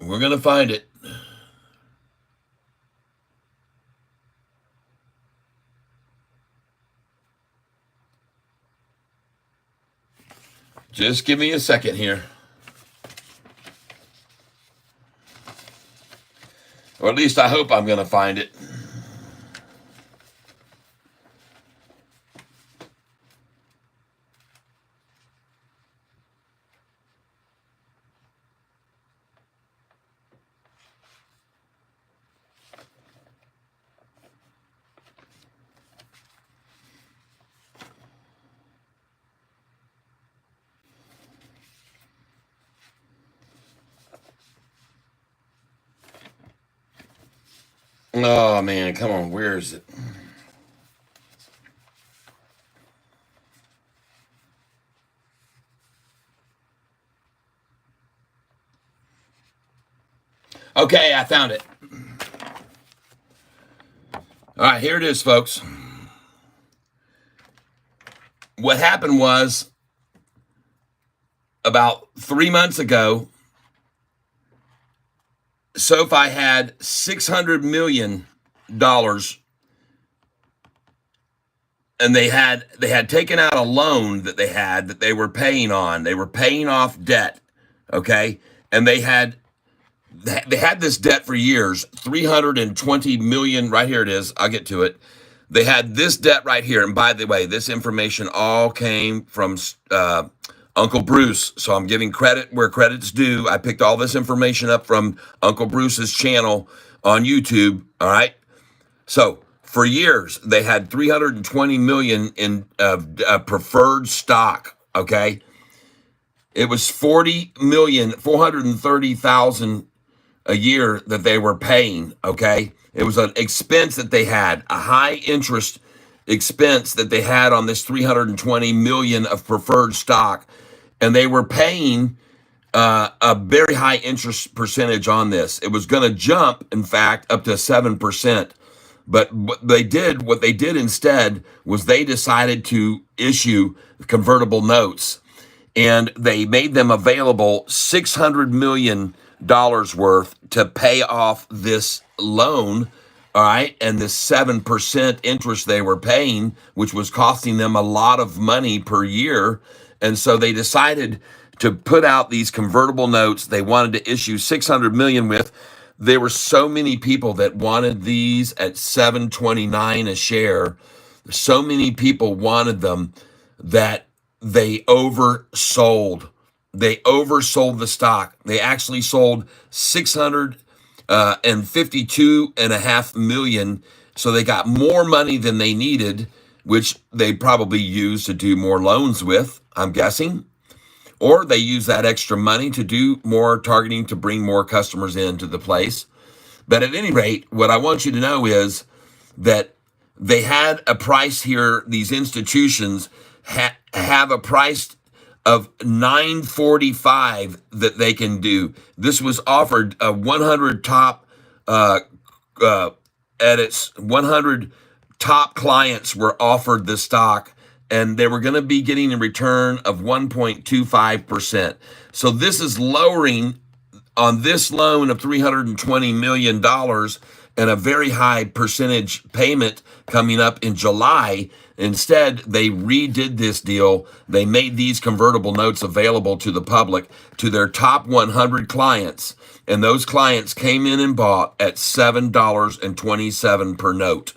We're going to find it. Just give me a second here. Or at least I hope I'm going to find it. Oh, man, come on. Where is it? Okay, I found it. All right, here it is, folks. What happened was about 3 months ago, Sofi had $600 million, and they had taken out a loan that they were paying on. They were paying off debt, okay? And they had this debt for years, 320 million. Right here it is. I'll get to it. They had this debt right here. And by the way, this information all came from Uncle Bruce. So I'm giving credit where credit's due. I picked all this information up from Uncle Bruce's channel on YouTube. All right. So for years, they had 320 million in preferred stock. Okay. It was 40,430,000 a year that they were paying. Okay. It was an expense that they had, a high interest expense that they had on this 320 million of preferred stock. And they were paying a very high interest percentage on this. It was going to jump, in fact, up to 7%. But what they did instead was they decided to issue convertible notes, and they made them available $600 million worth to pay off this loan. All right. And the 7% interest they were paying, which was costing them a lot of money per year. And so they decided to put out these convertible notes. They wanted to issue 600 million with. There were so many people that wanted these at $7.29 a share. So many people wanted them that they oversold. They oversold the stock. They actually sold 652.5 million. So they got more money than they needed, which they probably used to do more loans with, I'm guessing. Or they use that extra money to do more targeting to bring more customers into the place. But at any rate, what I want you to know is that they had a price here. These institutions have a price of $9.45 that they can do. This was offered 100 top at its 100 top clients were offered the stock, and they were going to be getting a return of 1.25%. So this is lowering on this loan of $320 million and a very high percentage payment coming up in July. Instead, they redid this deal. They made these convertible notes available to the public, to their top 100 clients. And those clients came in and bought at $7.27 per note.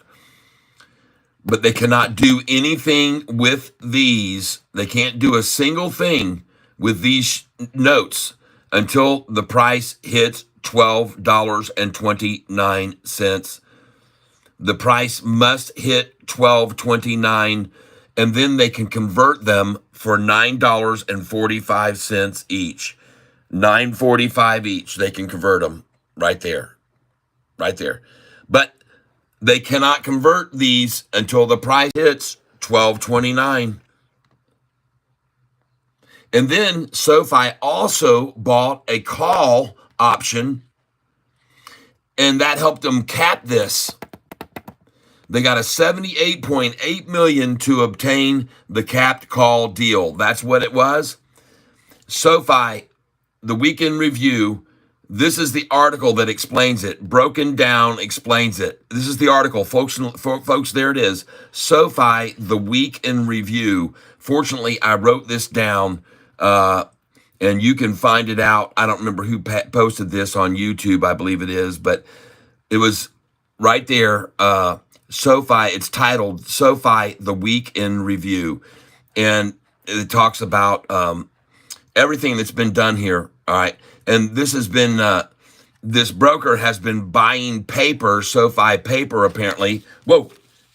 But they cannot do anything with these. They can't do a single thing with these notes until the price hits $12.29. The price must hit $12.29, and then they can convert them for $9.45 each. $9.45 each. They can convert them right there. Right there. But they cannot convert these until the price hits $12.29. And then Sofi also bought a call option, and that helped them cap this. They got a $78.8 million to obtain the capped call deal. That's what it was. Sofi, the weekend review, This is the article that explains it. Broken down explains it. This is the article, folks. Folks, there it is. SoFi, the week in review. Fortunately, I wrote this down, and you can find it out. I don't remember who posted this on YouTube. I believe it is, but it was right there. SoFi. It's titled SoFi, the week in review, and it talks about everything that's been done here. All right. And this has been, this broker has been buying paper, SoFi paper, apparently. Whoa.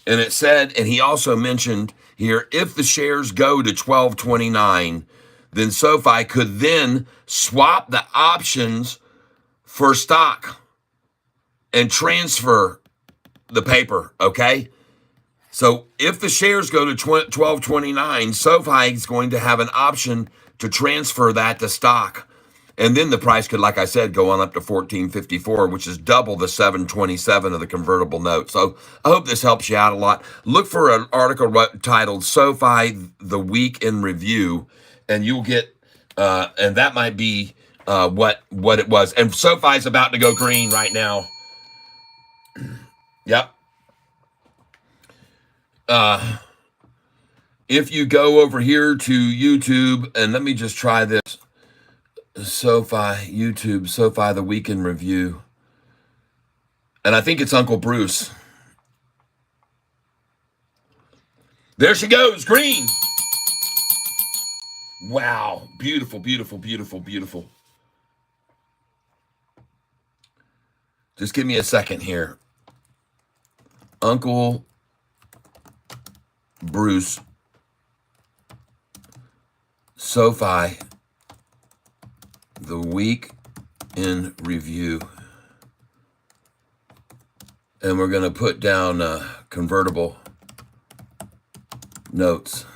And it said, and he also mentioned here, if the shares go to 12.29, then SoFi could then swap the options for stock and transfer the paper. Okay. So if the shares go to 12.29, SoFi is going to have an option to transfer that to stock. And then the price could, like I said, go on up to 14.54, which is double the 7.27 of the convertible note. So I hope this helps you out a lot. Look for an article titled SoFi, the week in review, and you'll get, and that might be what it was. And SoFi's about to go green right now. Yep. If you go over here to YouTube, and let me just try this. SoFi, YouTube, SoFi, the week in review. And I think it's Uncle Bruce. There she goes, green. Wow, beautiful, beautiful, beautiful, beautiful. Just give me a second here. Uncle Bruce, SoFi, the week in review. And we're going to put down convertible notes.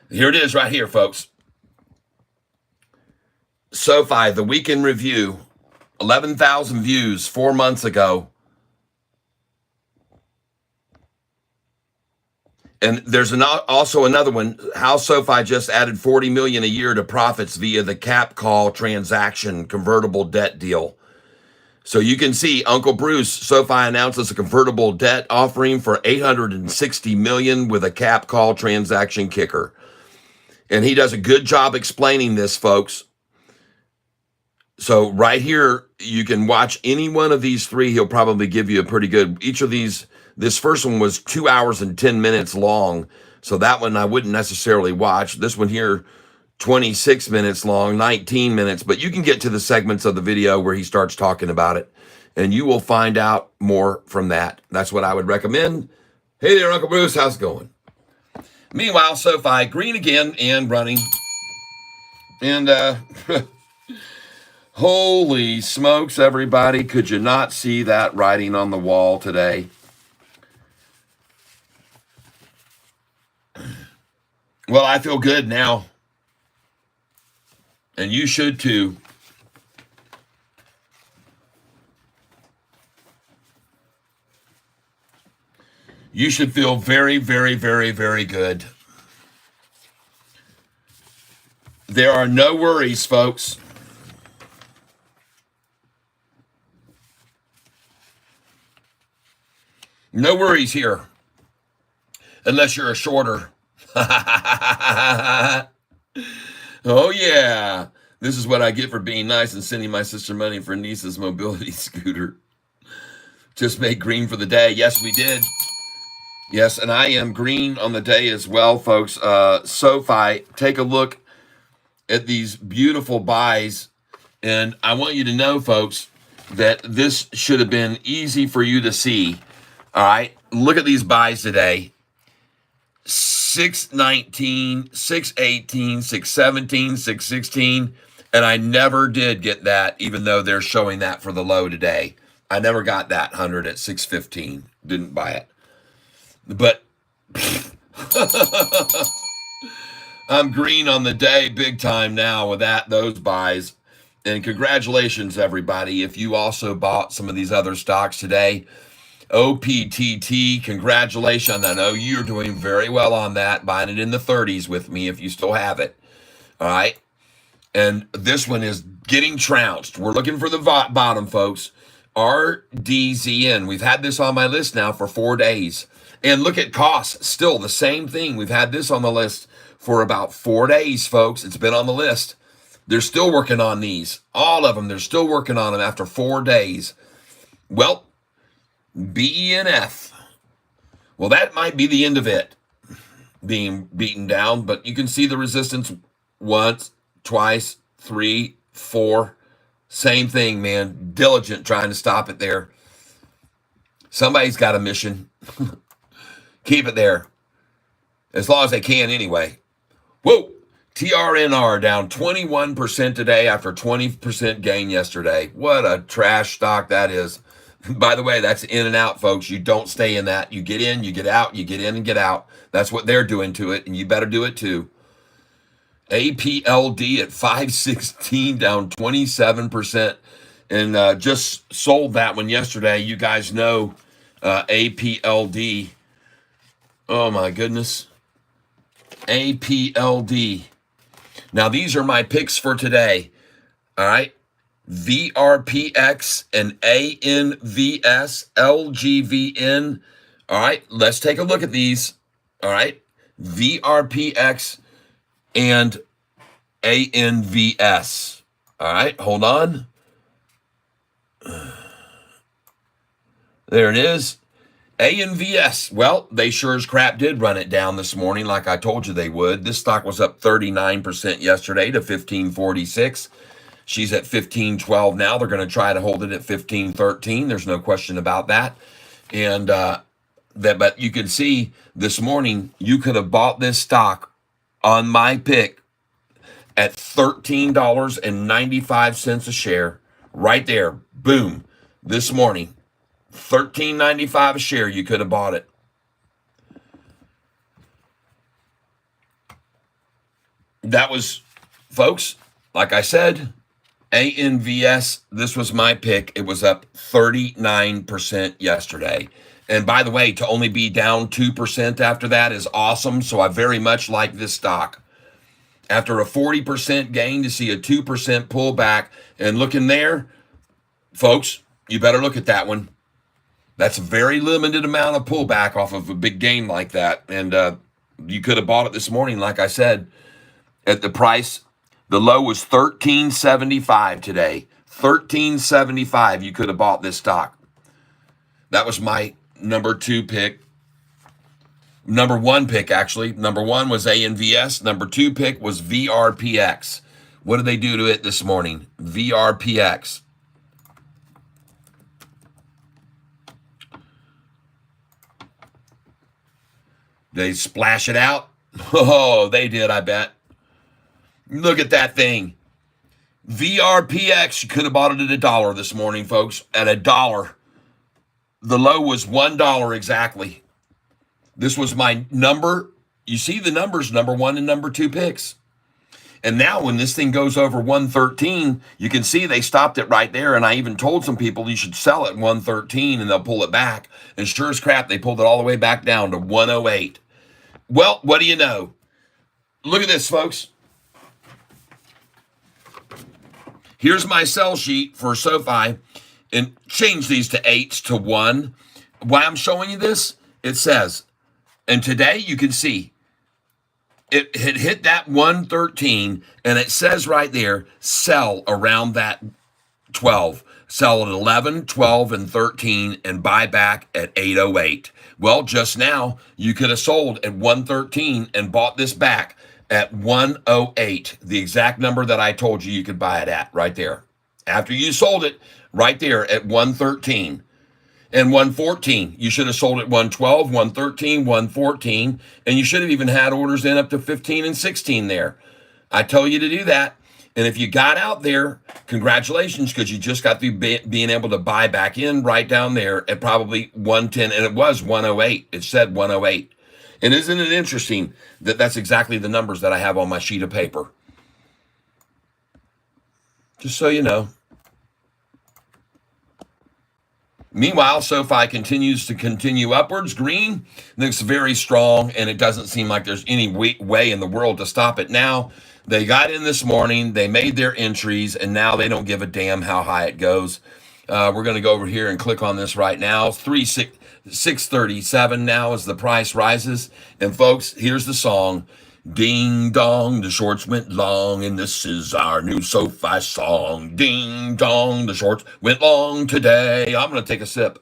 Here it is right here, folks. SoFi, the week in review, 11,000 views 4 months ago. And there's also another one, how SoFi just added $40 million a year to profits via the cap call transaction convertible debt deal. So you can see Uncle Bruce, SoFi announces a convertible debt offering for $860 million with a cap call transaction kicker. And he does a good job explaining this, folks. So right here, you can watch any one of these three. He'll probably give you a pretty good, each of these. This first one was 2 hours and 10 minutes long. So that one I wouldn't necessarily watch. This one here, 26 minutes long, 19 minutes. But you can get to the segments of the video where he starts talking about it. And you will find out more from that. That's what I would recommend. Hey there, Uncle Bruce. How's it going? Meanwhile, SoFi, green again and running. And holy smokes, everybody. Could you not see that writing on the wall today? Well, I feel good now. And you should too. You should feel very, very, very, very good. There are no worries, folks. No worries here. Unless you're a shorter. Oh, yeah. This is what I get for being nice and sending my sister money for niece's mobility scooter. Just made green for the day. Yes, we did. Yes, and I am green on the day as well, folks. SoFi, take a look at these beautiful buys. And I want you to know, folks, that this should have been easy for you to see. All right, look at these buys today. 619, 618, 617, 616. And I never did get that, even though they're showing that for the low today. I never got that 100 at 615. Didn't buy it. But I'm green on the day big time now with those buys. And congratulations, everybody. If you also bought some of these other stocks today, OPTT, congratulations. I know you're doing very well on that, buying it in the 30s with me if you still have it. All right. And this one is getting trounced. We're looking for the bottom, folks. RDZN. We've had this on my list now for 4 days. And look at costs. Still the same thing. We've had this on the list for about 4 days, folks. It's been on the list. They're still working on these. All of them. They're still working on them after 4 days. Well, BENF. Well, that might be the end of it being beaten down, but you can see the resistance once, twice, 3, 4. Same thing, man. Diligent trying to stop it there. Somebody's got a mission. Keep it there. As long as they can anyway. Whoa. TRNR down 21% today after 20% gain yesterday. What a trash stock that is. By the way, that's in and out, folks. You don't stay in that. You get in, you get out, you get in and get out. That's what they're doing to it, and you better do it too. APLD at 516 down 27%, and just sold that one yesterday. You guys know APLD. Oh my goodness. APLD. Now these are my picks for today. All right. VRPX and ANVS, LGVN. All right, let's take a look at these. All right, VRPX and ANVS. All right, hold on. There it is. ANVS. Well, they sure as crap did run it down this morning like I told you they would. This stock was up 39% yesterday to 1546. She's at 1512 now. They're going to try to hold it at 1513. There's no question about that. And but you can see this morning, you could have bought this stock on my pick at $13.95 a share. Right there. Boom. This morning. $13.95 a share. You could have bought it. That was, folks, like I said, ANVS, this was my pick. It was up 39% yesterday. And by the way, to only be down 2% after that is awesome. So I very much like this stock. After a 40% gain, to see a 2% pullback, and look in there, folks, you better look at that one. That's a very limited amount of pullback off of a big gain like that. And you could have bought it this morning, like I said, at the price. The low was $13.75 today. $13.75. You could have bought this stock. That was my number 2 pick. Number 1 pick, actually. Number 1 was ANVS. Number 2 pick was VRPX. What did they do to it this morning? VRPX. They splash it out? Oh, they did, I bet. Look at that thing. VRPX, you could have bought it at $1 this morning, folks. At $1. The low was $1 exactly. This was my number. You see the numbers, number 1 and number 2 picks. And now when this thing goes over 113, you can see they stopped it right there. And I even told some people you should sell it 113 and they'll pull it back. And sure as crap, they pulled it all the way back down to 108. Well, what do you know? Look at this, folks. Here's my sell sheet for Sofi, and change these to 8s to 1. Why I'm showing you this, it says, and today you can see it had hit that 113, and it says right there, sell around that 12. Sell at 11, 12, and 13, and buy back at 808. Well, just now, you could have sold at 113 and bought this back at 108, the exact number that I told you you could buy it at right there. After you sold it, right there at 113 and 114, you should have sold at 112, 113, 114, and you should have even had orders in up to 15 and 16 there. I tell you to do that. And if you got out there, congratulations, because you just got through being able to buy back in right down there at probably 110, and it was 108. It said 108. And isn't it interesting that that's exactly the numbers that I have on my sheet of paper? Just so you know. Meanwhile, SoFi continues to continue upwards. Green looks very strong, and it doesn't seem like there's any way in the world to stop it now. They got in this morning, they made their entries, and now they don't give a damn how high it goes. We're going to go over here and click on this right now. 637 now as the price rises. And folks, here's the song. Ding dong, the shorts went long, and this is our new SoFi song. Ding dong, the shorts went long today. I'm going to take a sip.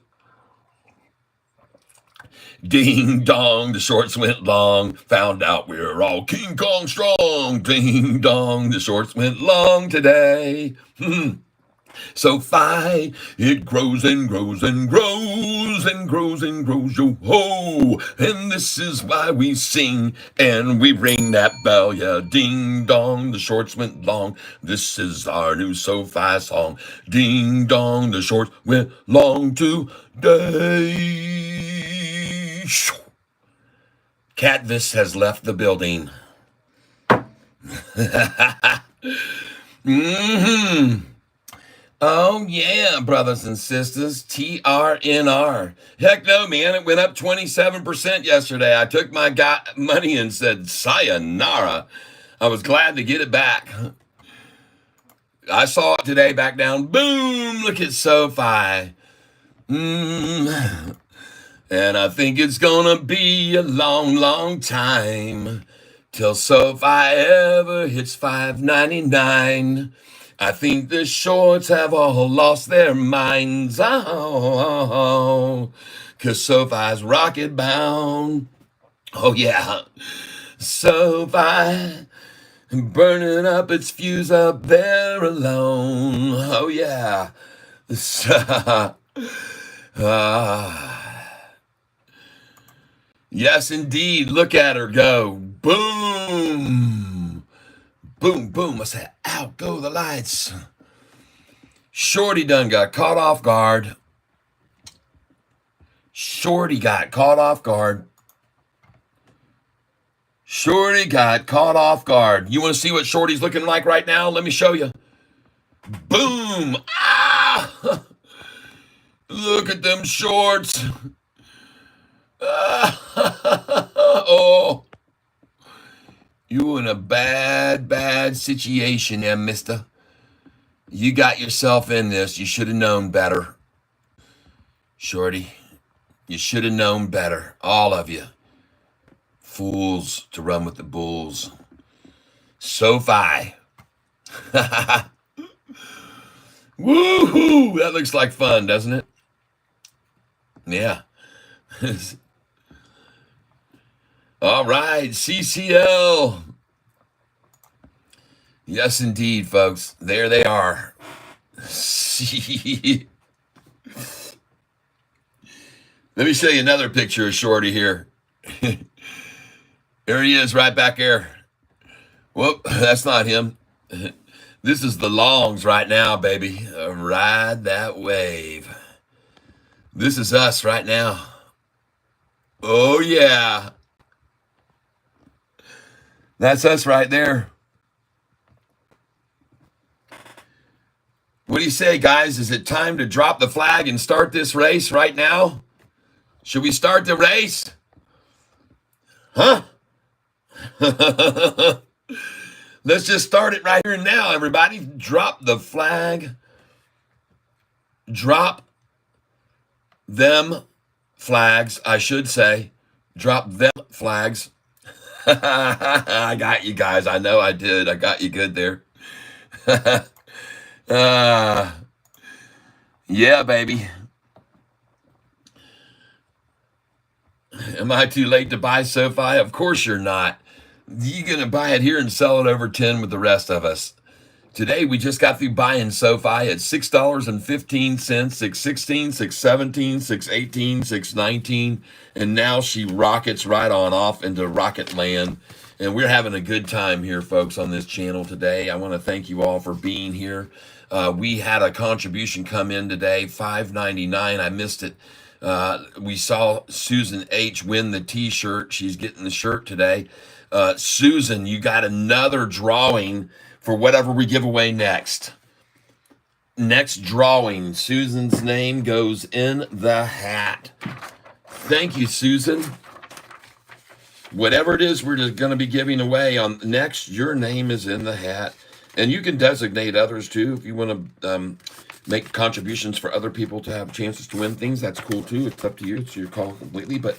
Ding dong, the shorts went long. Found out we're all King Kong strong. Ding dong, the shorts went long today. SoFi, it grows and grows and grows and grows and grows, yo ho. And this is why we sing and we ring that bell, yeah. Ding dong, the shorts went long. This is our new SoFi song. Ding dong, the shorts went long today. Catfish has left the building. Oh, yeah, brothers and sisters, TRNR. Heck no, man, it went up 27% yesterday. I took my money and said, sayonara. I was glad to get it back. I saw it today back down. Boom, look at SoFi. And I think it's gonna be a long, long time till SoFi ever hits $5.99. I think the shorts have all lost their minds. Oh, 'cause SoFi's rocket bound. Oh, yeah. SoFi burning up its fuse up there alone. Oh, yeah. Yes, indeed. Look at her go. Boom. Boom, boom. I said, out go the lights. Shorty done got caught off guard. Shorty got caught off guard. Shorty got caught off guard. You want to see what Shorty's looking like right now? Let me show you. Boom. Ah! Look at them shorts. Oh. You in a bad, bad situation there, mister. You got yourself in this. You should have known better. Shorty, you should have known better. All of you. Fools to run with the bulls. SoFi. Woohoo! That looks like fun, doesn't it? Yeah. All right, CCL. Yes, indeed, folks. There they are. Let me show you another picture of Shorty here. There he is right back there. Whoop, that's not him. This is the longs right now, baby. Ride that wave. This is us right now. Oh, yeah. That's us right there. What do you say, guys? Is it time to drop the flag and start this race right now? Should we start the race? Huh? Let's just start it right here and now, everybody. Drop the flag. Drop them flags, I should say. Drop them flags. I got you guys. I know I did. I got you good there. Yeah, baby. Am I too late to buy SoFi? Of course you're not. You're going to buy it here and sell it over 10 with the rest of us. Today, we just got through buying SoFi at $6.15, $6.16, $6.17, $6.18, $6.19, and now she rockets right on off into rocket land. And we're having a good time here, folks, on this channel today. I want to thank you all for being here. We had a contribution come in today, $5.99. I missed it. We saw Susan H. win the t-shirt. She's getting the shirt today. Susan, you got another drawing for whatever we give away next. next drawing, Susan's name goes in the hat. Thank you, Susan. Whatever it is we're just going to be giving away on next, your name is in the hat. And you can designate others too if you want to make contributions for other people to have chances to win things. That's cool too. It's up to you. It's your call completely. But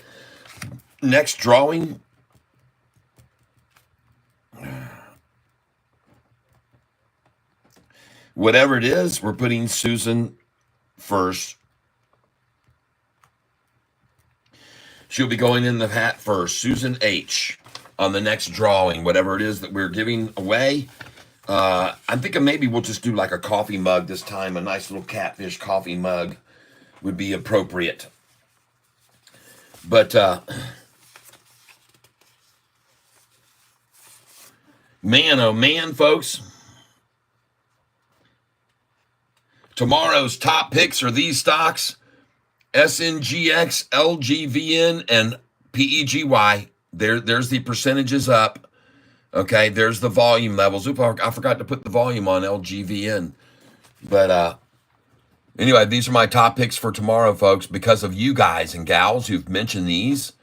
next drawing, whatever it is, we're putting Susan first. She'll be going in the hat first. Susan H. on the next drawing, whatever it is that we're giving away. I'm thinking maybe we'll just do like a coffee mug this time. A nice little Catfish coffee mug would be appropriate. But man, oh man, folks. Tomorrow's top picks are these stocks: SNGX, LGVN, and PEGY. There's the percentages up. Okay, there's the volume levels. Oops, I forgot to put the volume on LGVN. But anyway, these are my top picks for tomorrow, folks, because of you guys and gals who've mentioned these.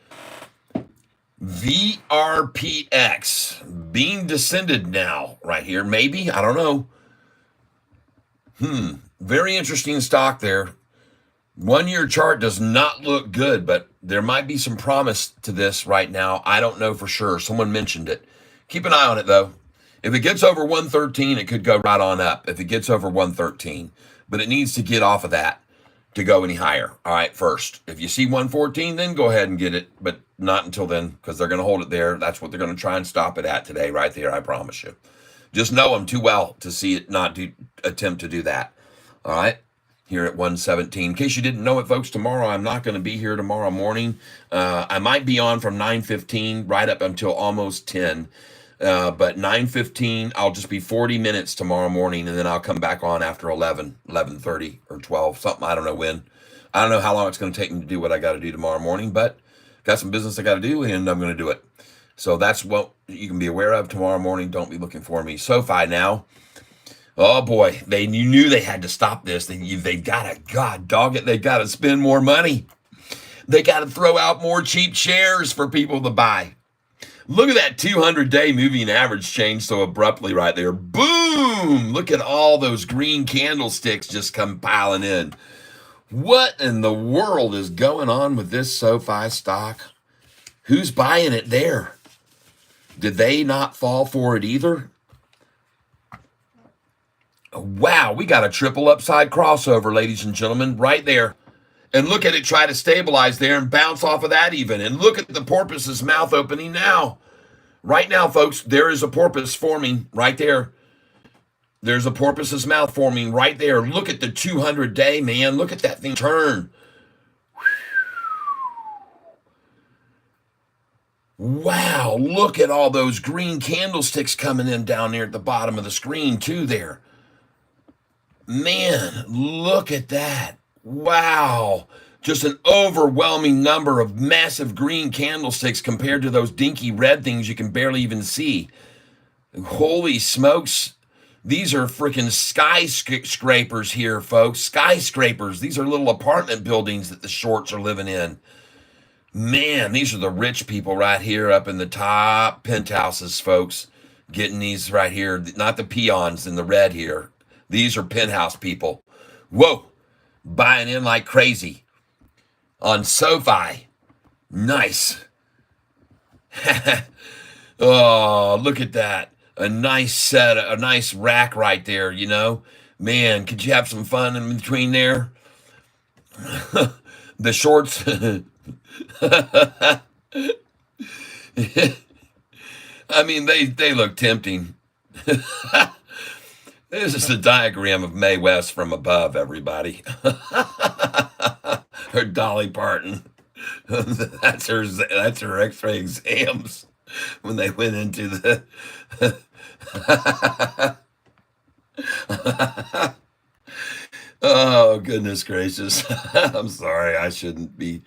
VRPX being descended now right here. Maybe, I don't know. Very interesting stock there. 1 year chart does not look good, but there might be some promise to this right now. I don't know for sure. Someone mentioned it. Keep an eye on it, though. If it gets over 113, it could go right on up. If it gets over 113, but it needs to get off of that to go any higher. All right, first. If you see 114, then go ahead and get it, but not until then, because they're going to hold it there. That's what they're going to try and stop it at today, right there, I promise you. Just know them too well to see it not attempt to do that. All right, here at 117. In case you didn't know it, folks, tomorrow I'm not going to be here tomorrow morning. I might be on from 9:15 right up until almost 10. But 9:15, I'll just be 40 minutes tomorrow morning, and then I'll come back on after 11:30 or 12, something. I don't know when. I don't know how long it's going to take me to do what I got to do tomorrow morning, but got some business I got to do, and I'm going to do it. So that's what you can be aware of tomorrow morning. Don't be looking for me. Sofi now. Oh boy, you knew they had to stop this. They've got to, God dog it, they got to spend more money. They got to throw out more cheap shares for people to buy. Look at that 200-day moving average change so abruptly right there. Boom! Look at all those green candlesticks just come piling in. What in the world is going on with this SoFi stock? Who's buying it there? Did they not fall for it either? Wow, we got a triple upside crossover, ladies and gentlemen, right there. And look at it try to stabilize there and bounce off of that even. And look at the porpoise's mouth opening now. Right now, folks, there is a porpoise forming right there. There's a porpoise's mouth forming right there. Look at the 200-day, man. Look at that thing turn. Wow, look at all those green candlesticks coming in down there at the bottom of the screen too there. Man, look at that. Wow. Just an overwhelming number of massive green candlesticks compared to those dinky red things you can barely even see. Holy smokes. These are freaking skyscrapers here, folks. Skyscrapers. These are little apartment buildings that the shorts are living in. Man, these are the rich people right here up in the top penthouses, folks. Getting these right here. Not the peons in the red here. These are penthouse people. Whoa. Buying in like crazy on SoFi. Nice. Oh, look at that. A nice rack right there, you know. Man, could you have some fun in between there? The shorts. I mean, they look tempting. This is a diagram of Mae West from above, everybody. Her Dolly Parton. That's her X-ray exams when they went into the. Oh, goodness gracious. I'm sorry, I shouldn't be.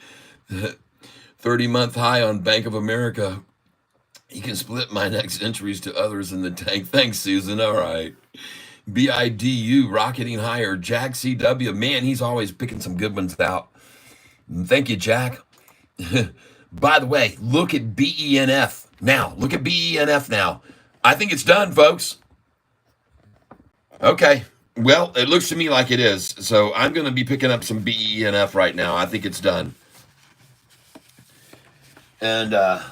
30-month high on Bank of America. You can split my next entries to others in the tank. Thanks, Susan. All right. BIDU rocketing higher. Jack CW, man, he's always picking some good ones out. Thank you, Jack. By the way, look at BENF now. Look at BENF now. I think it's done, folks. Okay. Well, it looks to me like it is. So I'm going to be picking up some BENF right now. I think it's done. And, oh,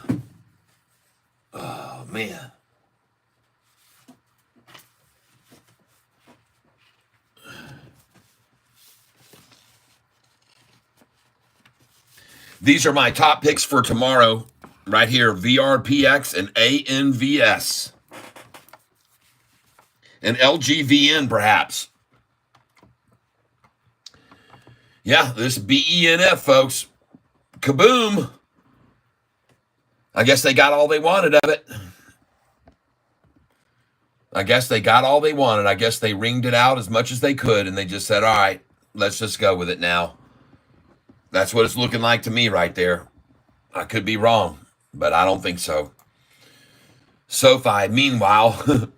man. These are my top picks for tomorrow, right here, VRPX and ANVS. And LGVN, perhaps. Yeah, this BENF, folks. Kaboom. I guess they got all they wanted of it. I guess they got all they wanted. I guess they ringed it out as much as they could, and they just said, all right, let's just go with it now. That's what it's looking like to me right there. I could be wrong, but I don't think so. Sofi, meanwhile,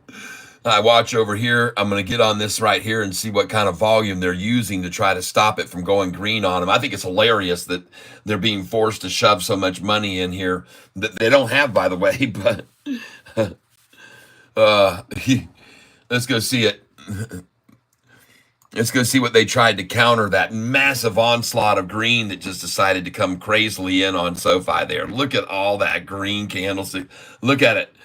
I watch over here. I'm going to get on this right here and see what kind of volume they're using to try to stop it from going green on them. I think it's hilarious that they're being forced to shove so much money in here that they don't have, by the way, but let's go see it. Let's go see what they tried to counter that massive onslaught of green that just decided to come crazily in on Sofi there. Look at all that green candlestick. Look at it.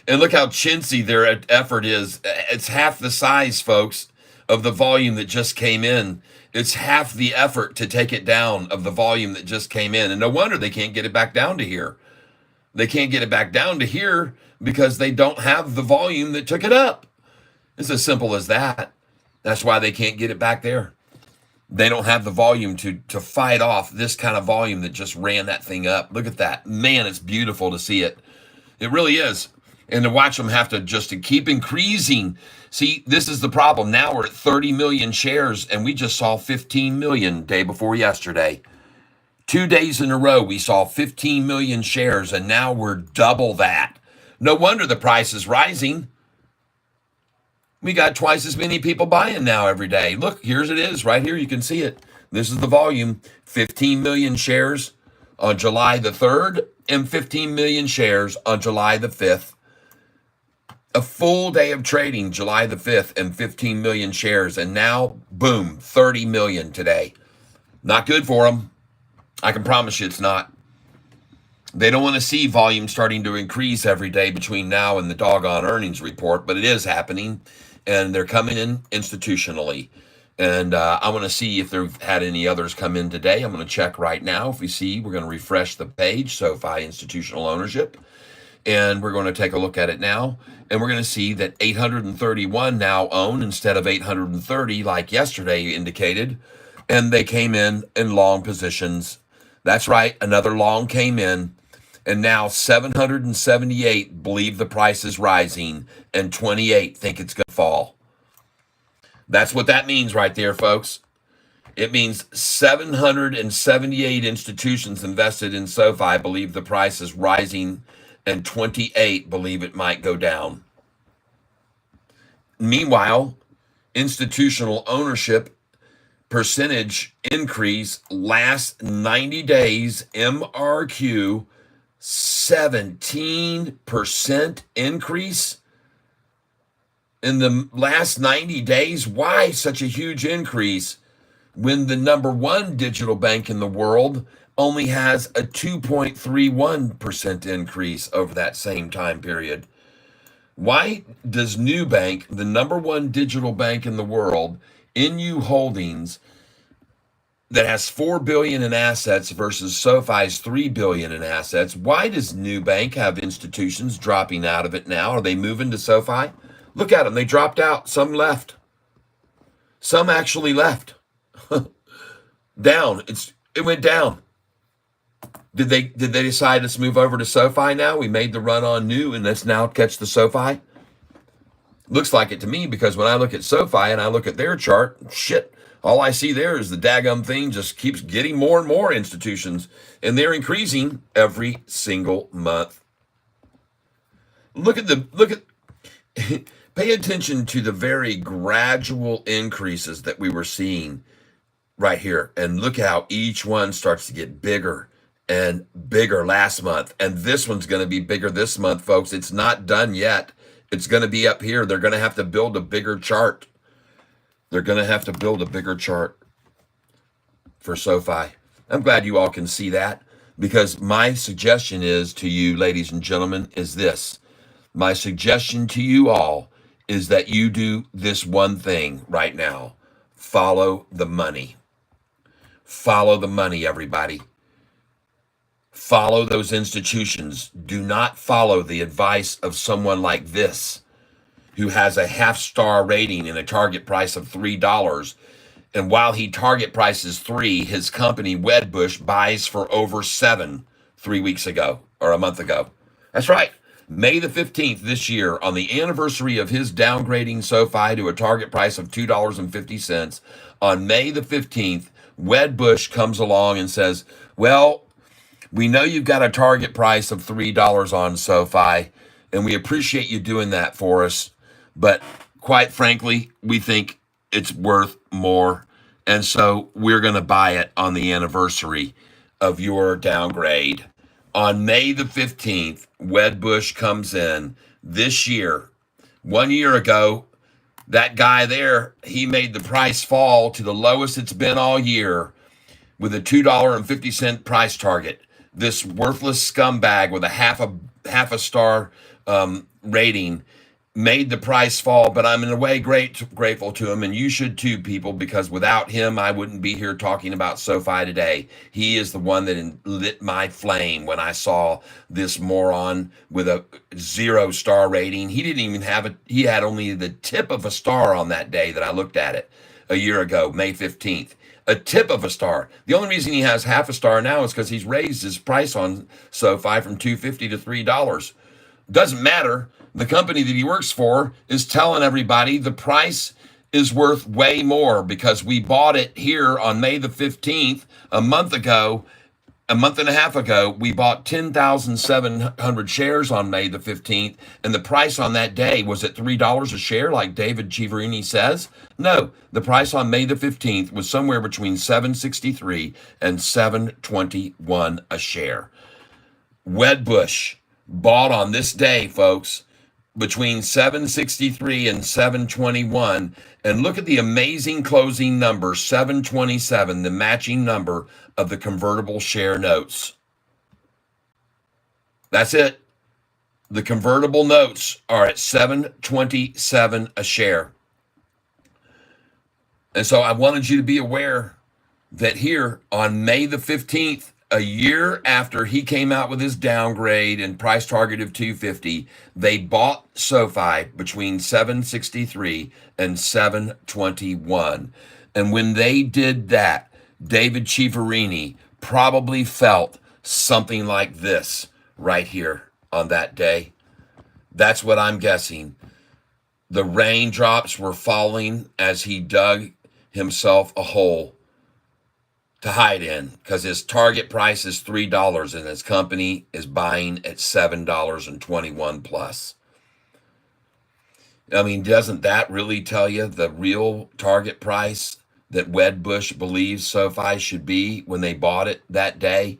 And look how chintzy their effort is. It's half the size, folks, of the volume that just came in. It's half the effort to take it down of the volume that just came in. And no wonder they can't get it back down to here. They can't get it back down to here because they don't have the volume that took it up. It's as simple as that. That's why they can't get it back there. They don't have the volume to fight off this kind of volume that just ran that thing up. Look at that. Man, it's beautiful to see it. It really is. And to watch them have to just to keep increasing. See, this is the problem. Now we're at 30 million shares, and we just saw 15 million day before yesterday. 2 days in a row, we saw 15 million shares, and now we're double that. No wonder the price is rising. We got twice as many people buying now every day. Look, here's it is right here. You can see it. This is the volume. 15 million shares on July the 3rd and 15 million shares on July the 5th. A full day of trading July the 5th and 15 million shares. And now, boom, 30 million today. Not good for them. I can promise you it's not. They don't want to see volume starting to increase every day between now and the doggone earnings report, but it is happening. And they're coming in institutionally. And I want to see if they've had any others come in today. I'm going to check right now. If we see, we're going to refresh the page, SoFi Institutional Ownership. And we're going to take a look at it now. And we're going to see that 831 now own instead of 830 like yesterday indicated. And they came in long positions. That's right, another long came in. And now 778 believe the price is rising, and 28 think it's going to fall. That's what that means right there, folks. It means 778 institutions invested in SoFi believe the price is rising, and 28 believe it might go down. Meanwhile, institutional ownership percentage increase last 90 days, MRQ, 17% increase in the last 90 days. Why such a huge increase when the number one digital bank in the world only has a 2.31% increase over that same time period? Why does Nubank, the number one digital bank in the world, NU Holdings, that has $4 billion in assets versus SoFi's $3 billion in assets, why does Nubank have institutions dropping out of it now? Are they moving to SoFi? Look at them. They dropped out. Some left. Some actually left. Down. It went down. Did they decide let's move over to SoFi now? We made the run on new and let's now catch the SoFi? Looks like it to me, because when I look at SoFi and I look at their chart, shit, all I see there is the daggum thing just keeps getting more and more institutions, and they're increasing every single month. Look at Pay attention to the very gradual increases that we were seeing right here. And look how each one starts to get bigger and bigger last month. And this one's going to be bigger this month, folks. It's not done yet. It's going to be up here. They're going to have to build a bigger chart. They're going to have to build a bigger chart for SoFi. I'm glad you all can see that, because my suggestion is to you, ladies and gentlemen, is this. My suggestion to you all is that you do this one thing right now. Follow the money. Follow the money, everybody. Follow those institutions. Do not follow the advice of someone like this, who has a half-star rating and a target price of $3. And while he target prices 3, his company, Wedbush, buys for over 7 3 weeks ago or a month ago. That's right. May the 15th this year, on the anniversary of his downgrading SoFi to a target price of $2.50, on May the 15th, Wedbush comes along and says, well, we know you've got a target price of $3 on SoFi, and we appreciate you doing that for us. But quite frankly, we think it's worth more. And so we're going to buy it on the anniversary of your downgrade. On May the 15th, Wedbush comes in this year. 1 year ago, that guy there, he made the price fall to the lowest it's been all year with a $2.50 price target. This worthless scumbag with a half a star rating made the price fall, but I'm in a way grateful to him, and you should too, people, because without him, I wouldn't be here talking about SoFi today. He is the one that lit my flame when I saw this moron with a 0-star rating. He didn't even have he had only the tip of a star on that day that I looked at it a year ago, May 15th. A tip of a star. The only reason he has half a star now is because he's raised his price on SoFi from $2.50 to $3. Doesn't matter. The company that he works for is telling everybody the price is worth way more, because we bought it here on May the 15th, a month and a half ago. We bought 10,700 shares on May the 15th, and the price on that day was at $3 a share, like David Chiaverini says. No, the price on May the 15th was somewhere between $7.63 and $7.21 a share. Wedbush bought on this day, folks, between $7.63 and $7.21, and look at the amazing closing number, $7.27, the matching number of the convertible share notes. That's it. The convertible notes are at $7.27 a share. And so I wanted you to be aware that here on May the 15th, a year after he came out with his downgrade and price target of $2.50, they bought SoFi between $7.63 and $7.21. And when they did that, David Chiaverini probably felt something like this right here on that day. That's what I'm guessing. The raindrops were falling as he dug himself a hole to hide in, because his target price is $3 and his company is buying at $7.21 plus. I mean, doesn't that really tell you the real target price that Wedbush believes SoFi should be when they bought it that day,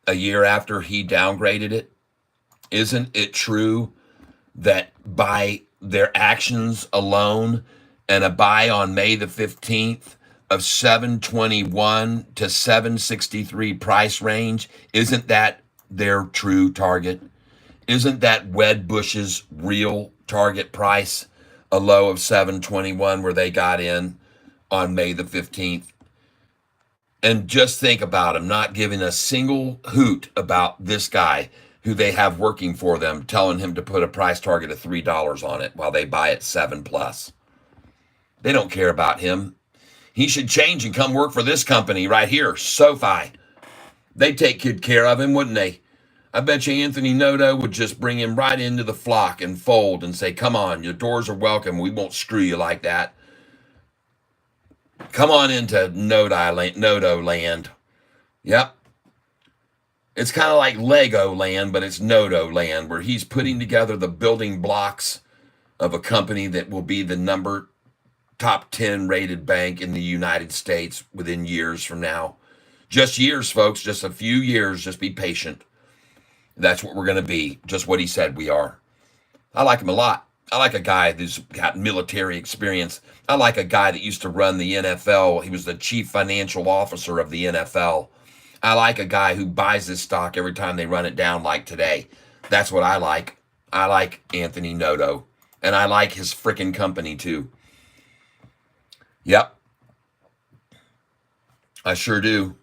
a year after he downgraded it? Isn't it true that by their actions alone, and a buy on May the 15th, of $7.21 to $7.63 price range, isn't that their true target? Isn't that Wedbush's real target price, a low of $7.21 where they got in on May the 15th? And just think about him not giving a single hoot about this guy who they have working for them, telling him to put a price target of $3 on it while they buy it 7 plus. They don't care about him. He should change and come work for this company right here, SoFi. They'd take good care of him, wouldn't they? I bet you Anthony Noto would just bring him right into the flock and fold and say, come on, your doors are welcome. We won't screw you like that. Come on into Noto land. Yep. It's kind of like Lego land, but it's Noto land, where he's putting together the building blocks of a company that will be the number top 10 rated bank in the United States within years from now. Just years, folks, just a few years. Just be patient. That's what we're going to be. Just what he said we are. I like him a lot. I like a guy who's got military experience. I like a guy that used to run the NFL. He was the chief financial officer of the NFL. I like a guy who buys this stock every time they run it down, like today. That's what I like. I like Anthony Noto. And I like his freaking company too. Yep, I sure do.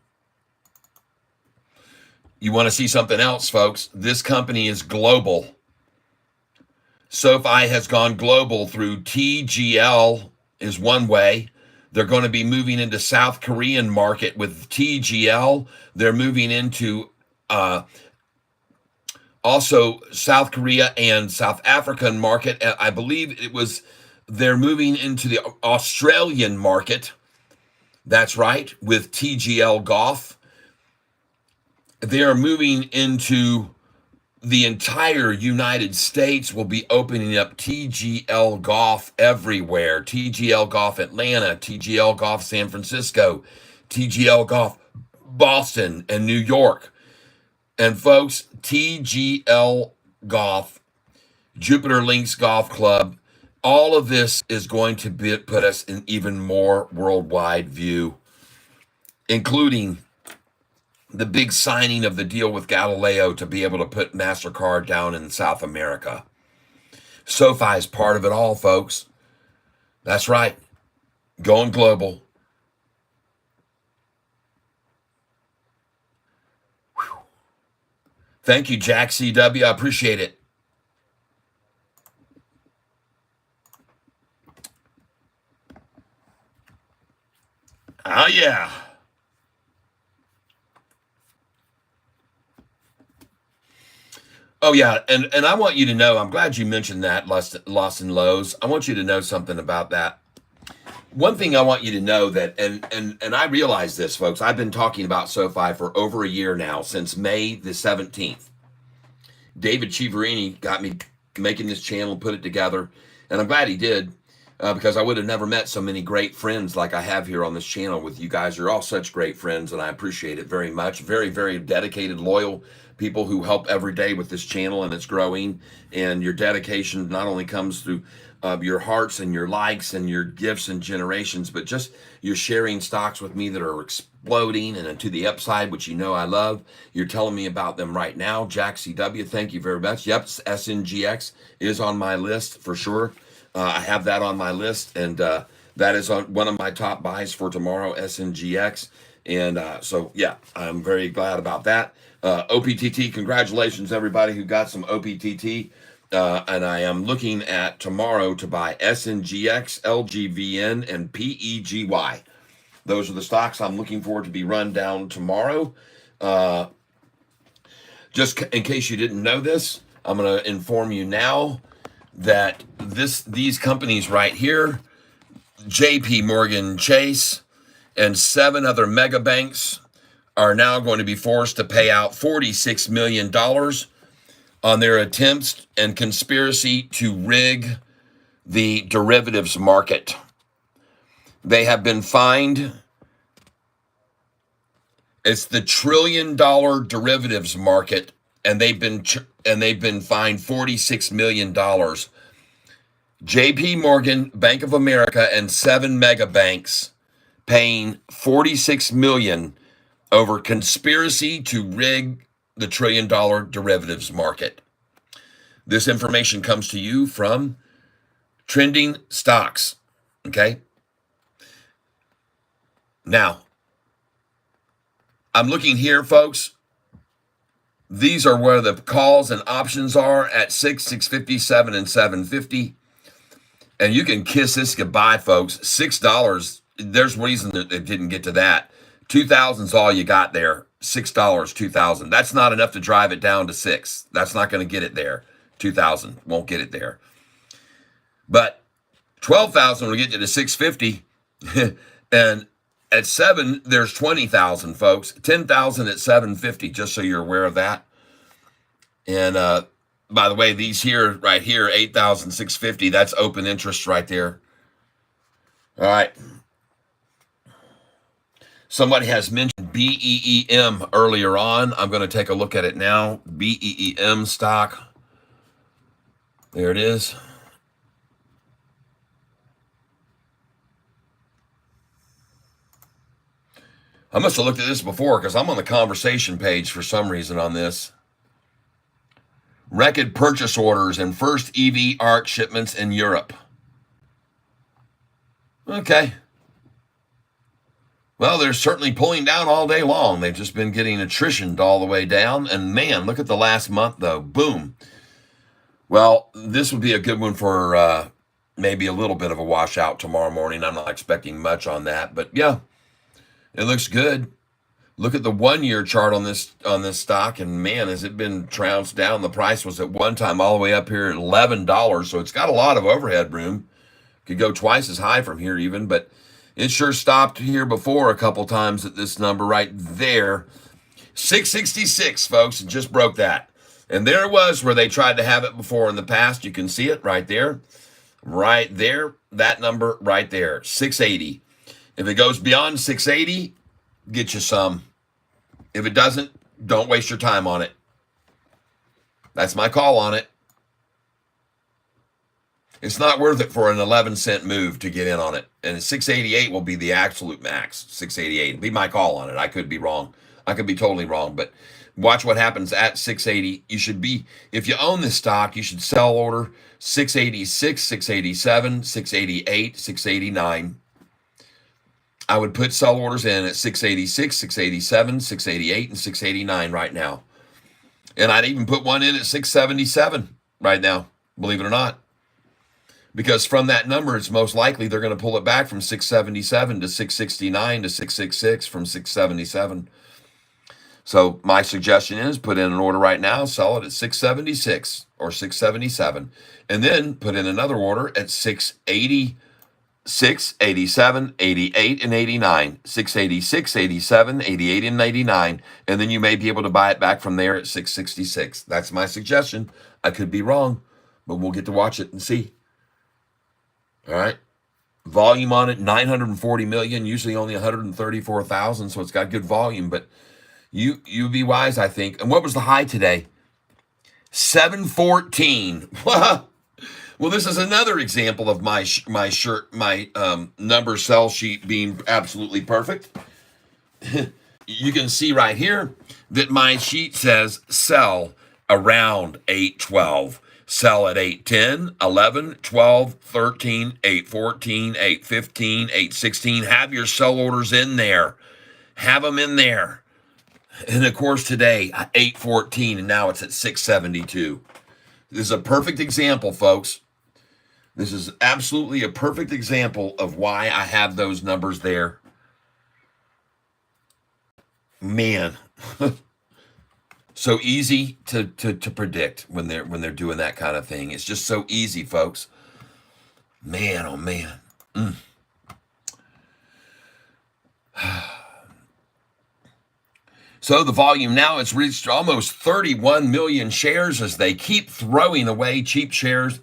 You want to see something else, folks? This company is global. Sofi has gone global through TGL is one way. They're going to be moving into South Korean market with TGL. They're moving into also South Korea and South African market. I believe they're moving into the Australian market. That's right, with TGL Golf. They are moving into the entire United States. Will be opening up TGL Golf everywhere. TGL Golf Atlanta, TGL Golf San Francisco, TGL Golf Boston and New York. And folks, TGL Golf, Jupiter Links Golf Club, all of this is going to put us in even more worldwide view, including the big signing of the deal with Galileo to be able to put MasterCard down in South America. SoFi is part of it all, folks. That's right. Going global. Whew. Thank you, Jack CW. I appreciate it. Oh, yeah. Oh yeah, and I want you to know, I'm glad you mentioned that, loss and lows. I want you to know something about that. One thing I want you to know that, and I realize this, folks, I've been talking about SoFi for over a year now, since May the 17th. David Chiaverini got me making this channel, put it together, and I'm glad he did, because I would have never met so many great friends like I have here on this channel with you guys. You're all such great friends, and I appreciate it very much. Very, very dedicated, loyal people who help every day with this channel, and it's growing. And your dedication not only comes through your hearts and your likes and your gifts and generations, but just you're sharing stocks with me that are exploding and to the upside, which you know I love. You're telling me about them right now. Jack CW, thank you very much. Yep, SNGX is on my list for sure. I have that on my list, and that is on one of my top buys for tomorrow, SNGX. And so, yeah, I'm very glad about that. OPTT, congratulations, everybody who got some OPTT. And I am looking at tomorrow to buy SNGX, LGVN, and PEGY. Those are the stocks I'm looking for to be run down tomorrow. Just in case you didn't know this, I'm going to inform you now that these companies right here, JP Morgan Chase and 7 other mega banks, are now going to be forced to pay out $46 million on their attempts and conspiracy to rig the derivatives market. They have been fined. It's the $1 trillion derivatives market, and they've been fined $46 million. JP Morgan, Bank of America, and 7 mega banks paying $46 million over conspiracy to rig the $1 trillion derivatives market. This information comes to you from Trending Stocks. Okay. Now, I'm looking here, folks. These are where the calls and options are at 6, 657, and 750. And you can kiss this goodbye, folks. $6. There's reason that it didn't get to that. 2,000 is all you got there. $6, 2,000. That's not enough to drive it down to 6. That's not going to get it there. 2,000 won't get it there. But 12,000 will get you to 650. And at 7, there's 20,000, folks. 10,000 at 750, just so you're aware of that. And By the way, these here, right here, 8,650, that's open interest right there. All right. Somebody has mentioned BEEM earlier on. I'm going to take a look at it now. BEEM stock. There it is. I must have looked at this before because I'm on the conversation page for some reason on this. Record purchase orders and first EV ARC shipments in Europe. Okay. Well, they're certainly pulling down all day long. They've just been getting attritioned all the way down. And man, look at the last month, though. Boom. Well, this would be a good one for maybe a little bit of a washout tomorrow morning. I'm not expecting much on that. But yeah, it looks good. Look at the 1 year chart on this stock, and man, has it been trounced down. The price was at one time all the way up here at $11, so it's got a lot of overhead room. Could go twice as high from here even, but it sure stopped here before a couple times at this number right there. 666, folks, and just broke that. And there it was where they tried to have it before in the past. You can see it right there. Right there, that number right there, 680. If it goes beyond 680, get you some. If it doesn't, don't waste your time on it. That's my call on it. It's not worth it for an 11-cent move to get in on it. And 688 will be the absolute max. 688 will be my call on it. I could be wrong. I could be totally wrong. But watch what happens at 680. You should be, if you own this stock, you should sell order 686, 687, 688, 689. I would put sell orders in at 686, 687, 688, and 689 right now. And I'd even put one in at 677 right now, believe it or not. Because from that number, it's most likely they're going to pull it back from 677 to 669 to 666 from 677. So my suggestion is put in an order right now, sell it at 676 or 677, and then put in another order at 680, 687, 88, and 89, 686, 87, 88, and 89, and then you may be able to buy it back from there at 666. That's my suggestion. I could be wrong, but we'll get to watch it and see. All right. Volume on it, 940 million, usually only 134,000, so it's got good volume, but you be wise, I think. And what was the high today? 714. Well, this is another example of my number sell sheet being absolutely perfect. You can see right here that my sheet says sell around 812. Sell at 810, 11, 12, 13, 814, 815, 816. Have your sell orders in there. Have them in there. And of course today, 814, and now it's at 672. This is a perfect example, folks. This is absolutely a perfect example of why I have those numbers there. Man. So easy to predict when they're doing that kind of thing. It's just so easy, folks. Man, oh man. So the volume now, it's reached almost 31 million shares as they keep throwing away cheap shares.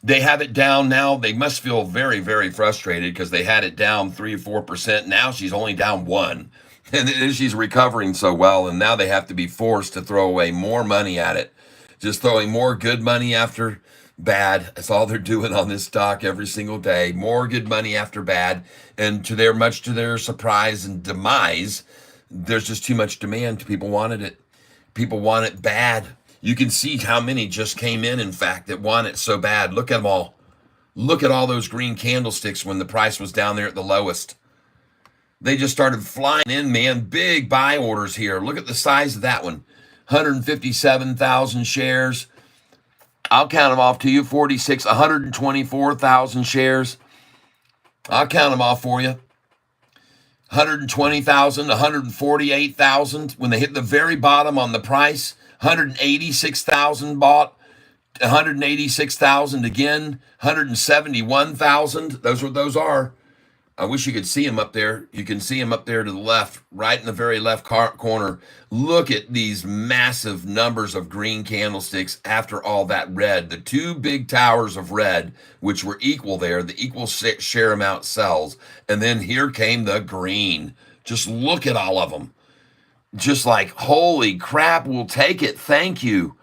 They have it down now. They must feel very, very frustrated because they had it down 3 or 4%. Now she's only down 1%. And she's recovering so well, and now they have to be forced to throw away more money at it. Just throwing more good money after bad. That's all they're doing on this stock every single day. More good money after bad. And much to their surprise and demise, there's just too much demand. People wanted it. People want it bad. You can see how many just came in fact, that want it so bad. Look at them all. Look at all those green candlesticks when the price was down there at the lowest. They just started flying in, man. Big buy orders here. Look at the size of that one. 157,000 shares. I'll count them off to you. 124,000 shares. I'll count them off for you. 120,000, 148,000. When they hit the very bottom on the price, 186,000 bought. 186,000 again. 171,000. Those are. I wish you could see him up there. You can see him up there to the left, right in the very left corner. Look at these massive numbers of green candlesticks after all that red. The two big towers of red, which were equal there, the equal share amount sells. And then here came the green. Just look at all of them. Just like, holy crap, we'll take it. Thank you.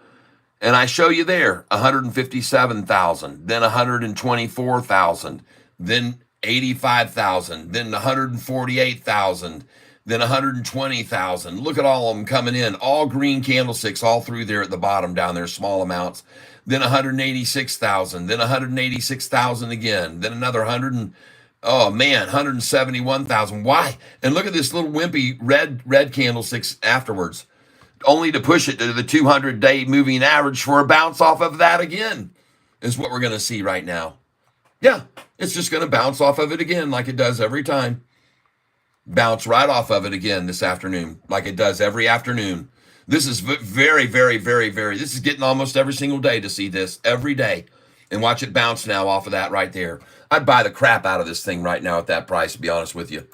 And I show you there 157,000, then 124,000, then 85,000, then 148,000, then 120,000. Look at all of them coming in, all green candlesticks all through there at the bottom down there, small amounts. Then 186,000, then 186,000 again, then another 100 and, oh man, 171,000. Why? And look at this little wimpy red candlesticks afterwards, only to push it to the 200-day moving average for a bounce off of that again, is what we're going to see right now. Yeah, it's just going to bounce off of it again like it does every time. Bounce right off of it again this afternoon like it does every afternoon. This is very, very, very, very, this is getting almost every single day to see this every day. And watch it bounce now off of that right there. I'd buy the crap out of this thing right now at that price, to be honest with you.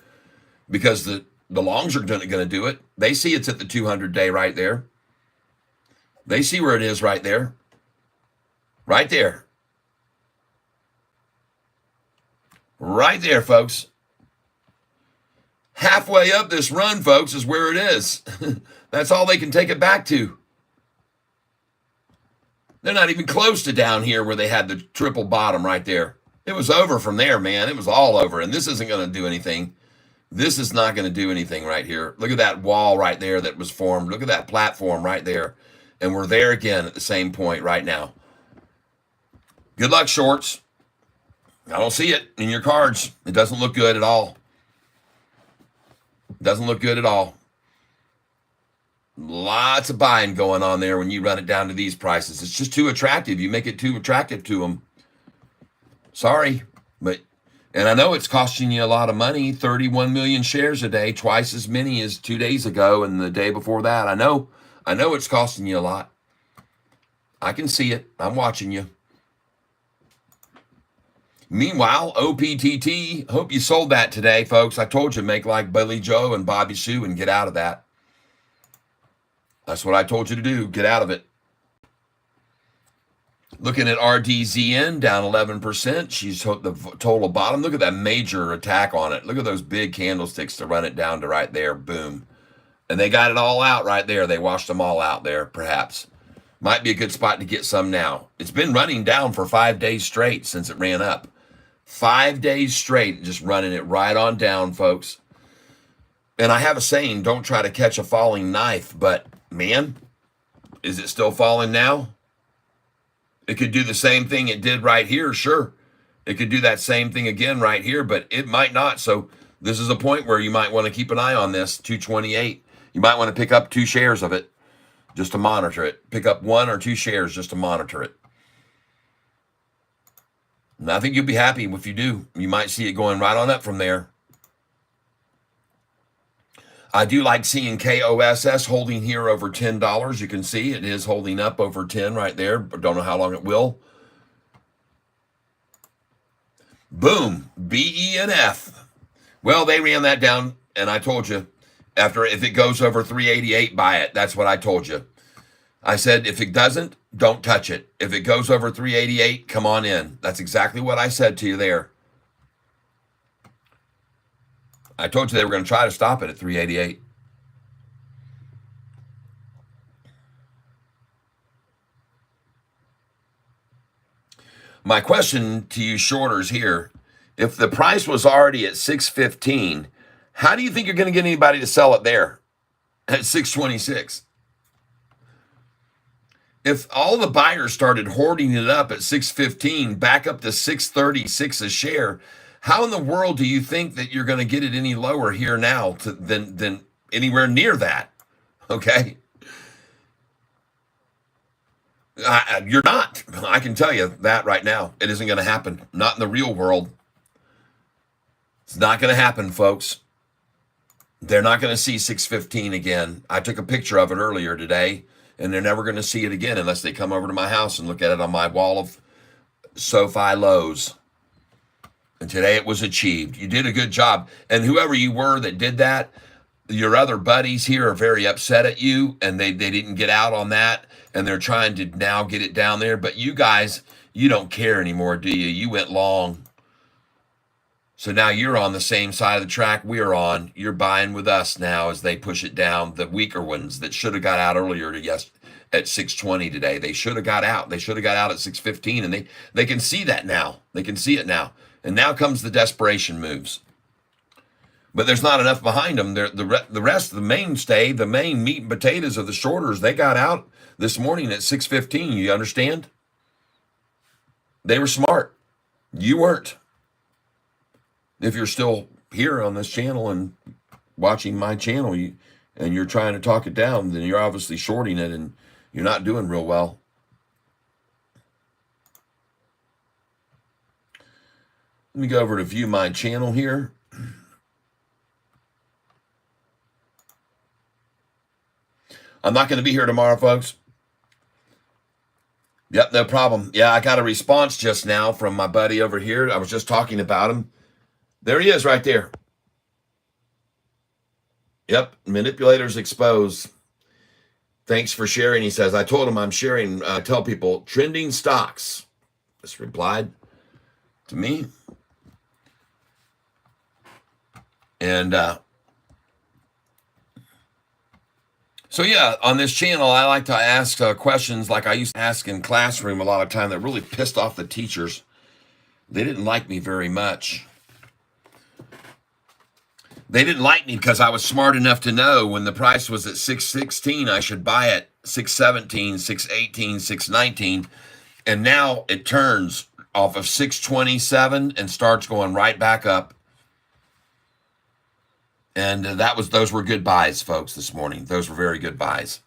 Because the longs are going to do it. They see it's at the 200-day right there. They see where it is right there. Right there. Right there, folks. Halfway up this run, folks, is where it is. That's all they can take it back to. They're not even close to down here where they had the triple bottom right there. It was over from there, man. It was all over. And this isn't going to do anything. This is not going to do anything right here. Look at that wall right there that was formed. Look at that platform right there. And we're there again at the same point right now. Good luck, shorts. I don't see it in your cards. It doesn't look good at all. Doesn't look good at all. Lots of buying going on there when you run it down to these prices. It's just too attractive. You make it too attractive to them. Sorry, but, and I know it's costing you a lot of money, 31 million shares a day, twice as many as 2 days ago and the day before that. I know it's costing you a lot. I can see it. I'm watching you. Meanwhile, OPTT, hope you sold that today, folks. I told you, make like Billy Joe and Bobby Sue and get out of that. That's what I told you to do. Get out of it. Looking at RDZN, down 11%. She's the total bottom. Look at that major attack on it. Look at those big candlesticks to run it down to right there. Boom. And they got it all out right there. They washed them all out there, perhaps. Might be a good spot to get some now. It's been running down for 5 days straight since it ran up. 5 days straight, just running it right on down, folks. And I have a saying, don't try to catch a falling knife, but man, is it still falling now? It could do the same thing it did right here, sure. It could do that same thing again right here, but it might not. So this is a point where you might want to keep an eye on this, 228. You might want to pick up 2 shares of it just to monitor it. Pick up 1 or 2 shares just to monitor it. And I think you'll be happy if you do. You might see it going right on up from there. I do like seeing KOSS holding here over $10. You can see it is holding up over 10 right there, but don't know how long it will. Boom, BENF. Well, they ran that down, and I told you, if it goes over 388, buy it. That's what I told you. I said, if it doesn't, don't touch it. If it goes over 388, come on in. That's exactly what I said to you there. I told you they were going to try to stop it at 388. My question to you shorters here, if the price was already at 615, how do you think you're going to get anybody to sell it there at 626? If all the buyers started hoarding it up at 615, back up to 636 a share, how in the world do you think that you're going to get it any lower here now than anywhere near that? Okay? You're not. I can tell you that right now. It isn't going to happen. Not in the real world. It's not going to happen, folks. They're not going to see 615 again. I took a picture of it earlier today, and they're never going to see it again unless they come over to my house and look at it on my wall of Sofi lows. And today it was achieved. You did a good job. And whoever you were that did that, your other buddies here are very upset at you, and they didn't get out on that, and they're trying to now get it down there. But you guys, you don't care anymore, do you? You went long. So now you're on the same side of the track we're on. You're buying with us now as they push it down. The weaker ones that should have got out earlier at 6:20 today. They should have got out. They should have got out at 6:15, and they can see that now. They can see it now. And now comes the desperation moves. But there's not enough behind them. The rest of the mainstay, the main meat and potatoes of the shorters, they got out this morning at 6:15. You understand? They were smart. You weren't. If you're still here on this channel and watching my channel, and you're trying to talk it down, then you're obviously shorting it and you're not doing real well. Let me go over to view my channel here. I'm not going to be here tomorrow, folks. Yep, no problem. Yeah, I got a response just now from my buddy over here. I was just talking about him. There he is right there. Yep, manipulators exposed. Thanks for sharing, he says. I told him I'm sharing, tell people, trending stocks. Just replied to me. And so, yeah, on this channel, I like to ask questions like I used to ask in classroom a lot of time that really pissed off the teachers. They didn't like me very much. They didn't like me because I was smart enough to know when the price was at 616, I should buy it 617, 618, 619. And now it turns off of 627 and starts going right back up. And those were good buys, folks, this morning. Those were very good buys.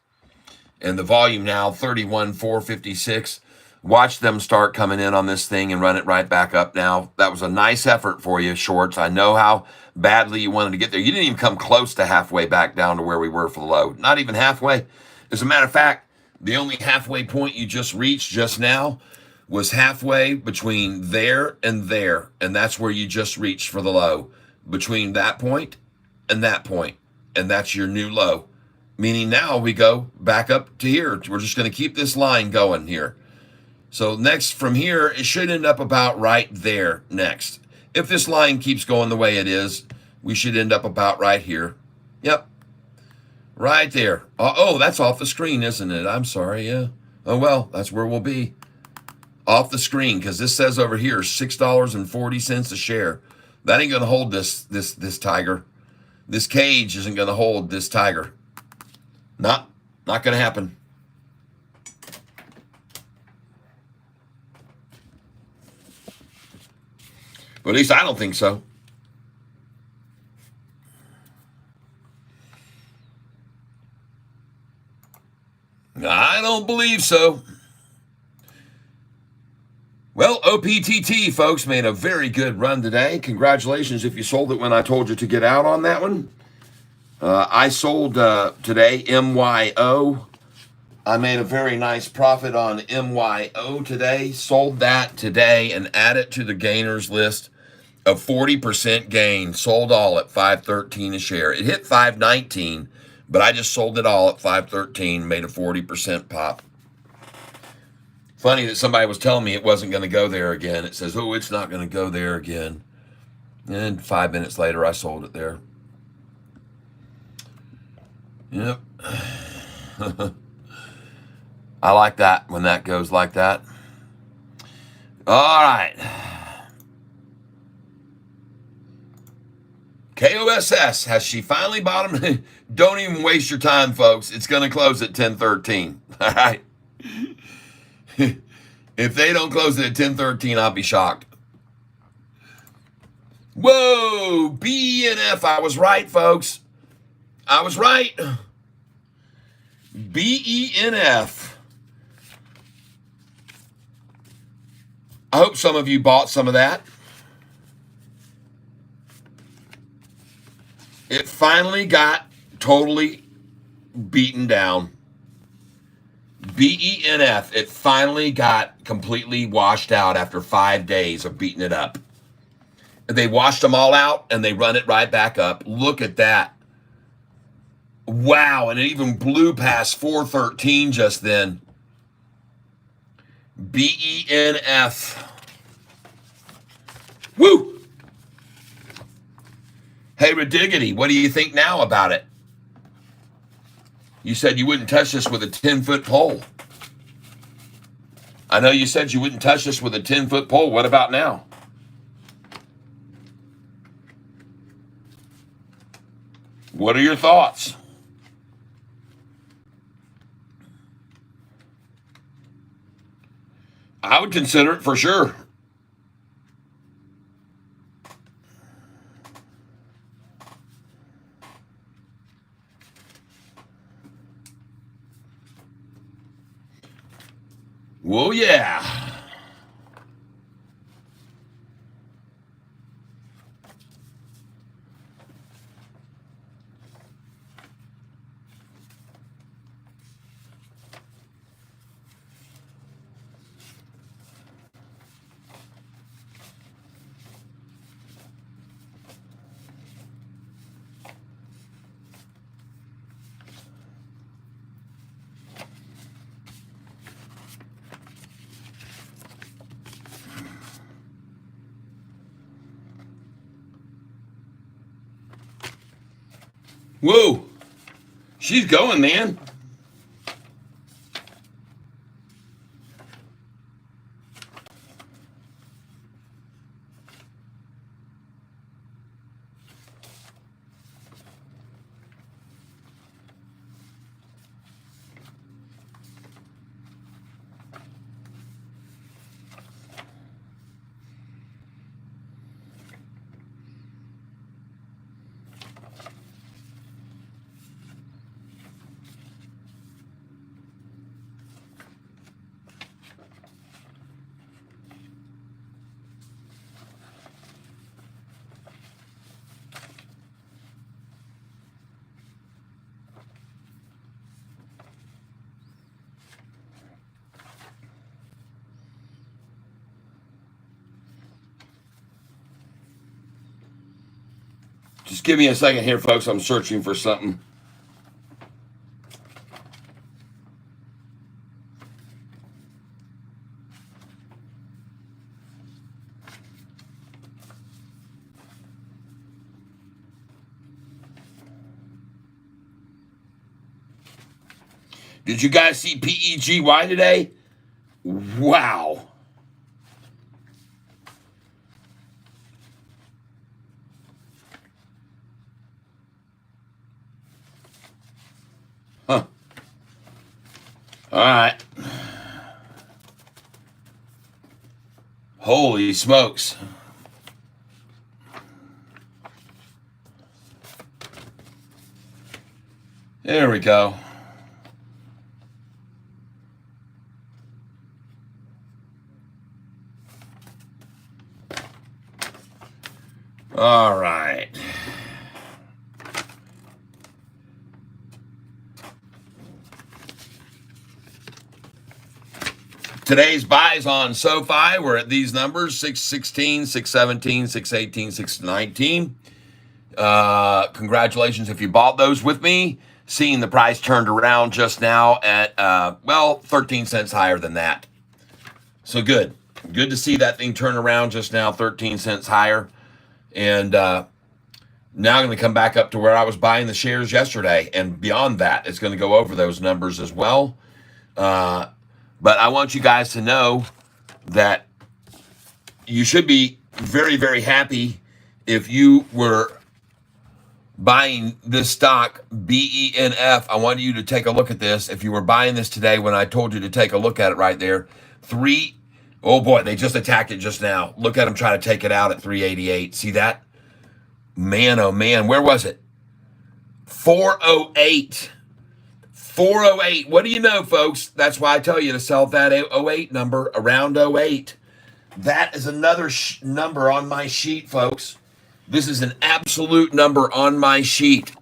And the volume now, 31,456. Watch them start coming in on this thing and run it right back up now. That was a nice effort for you, shorts. I know how badly you wanted to get there. You didn't even come close to halfway back down to where we were for the low. Not even halfway. As a matter of fact, the only halfway point you just reached just now was halfway between there and there. And that's where you just reached for the low. Between that point and that point. And that's your new low. Meaning now we go back up to here. We're just going to keep this line going here. So next from here, it should end up about right there next. If this line keeps going the way it is, we should end up about right here. Yep. Right there. Oh, that's off the screen, isn't it? I'm sorry, yeah. Oh, well, that's where we'll be. Off the screen, because this says over here, $6.40 a share. That ain't going to hold this tiger. This cage isn't going to hold this tiger. Not going to happen. But at least I don't think so. I don't believe so. Well, OPTT, folks, made a very good run today. Congratulations if you sold it when I told you to get out on that one. I sold today MYO. I made a very nice profit on MYO today. Sold that today and added to the gainers list of 40% gain. Sold all at $5.13 a share. It hit $5.19, but I just sold it all at $5.13, made a 40% pop. Funny that somebody was telling me it wasn't going to go there again. It says, oh, it's not going to go there again. And 5 minutes later, I sold it there. Yep. I like that when that goes like that. All right. KOSS, has she finally bottomed? Don't even waste your time, folks. It's going to close at 10:13. All right. If they don't close it at 10:13, I'll be shocked. Whoa, BENF. I was right, folks. I was right. BENF. I hope some of you bought some of that. It finally got totally beaten down. BENF, it finally got completely washed out after 5 days of beating it up. They washed them all out and they run it right back up. Look at that. Wow, and it even blew past 413 just then. BENF. Woo! Hey, Rediggity, what do you think now about it? You said you wouldn't touch this with a 10-foot pole. I know you said you wouldn't touch this with a 10-foot pole. What about now? What are your thoughts? I would consider it for sure. Well, yeah. Whoa. She's going, man. Just give me a second here, folks. I'm searching for something. Did you guys see PEGY today? Wow. Huh. All right. Holy smokes. There we go. All right. Today's buys on Sofi were at these numbers: 616, 617, 618, 619. Congratulations if you bought those with me. Seeing the price turned around just now at, 13 cents higher than that. So good. Good to see that thing turn around just now, 13 cents higher. And now I'm going to come back up to where I was buying the shares yesterday. And beyond that, it's going to go over those numbers as well. But I want you guys to know that you should be very, very happy if you were buying this stock, BENF. I want you to take a look at this. If you were buying this today when I told you to take a look at it right there, oh boy, they just attacked it just now. Look at them try to take it out at 388. See that? Man, oh man, where was it? 408. 408. What do you know, folks? That's why I tell you to sell that 08 number around 08. That is another number on my sheet, folks. This is an absolute number on my sheet.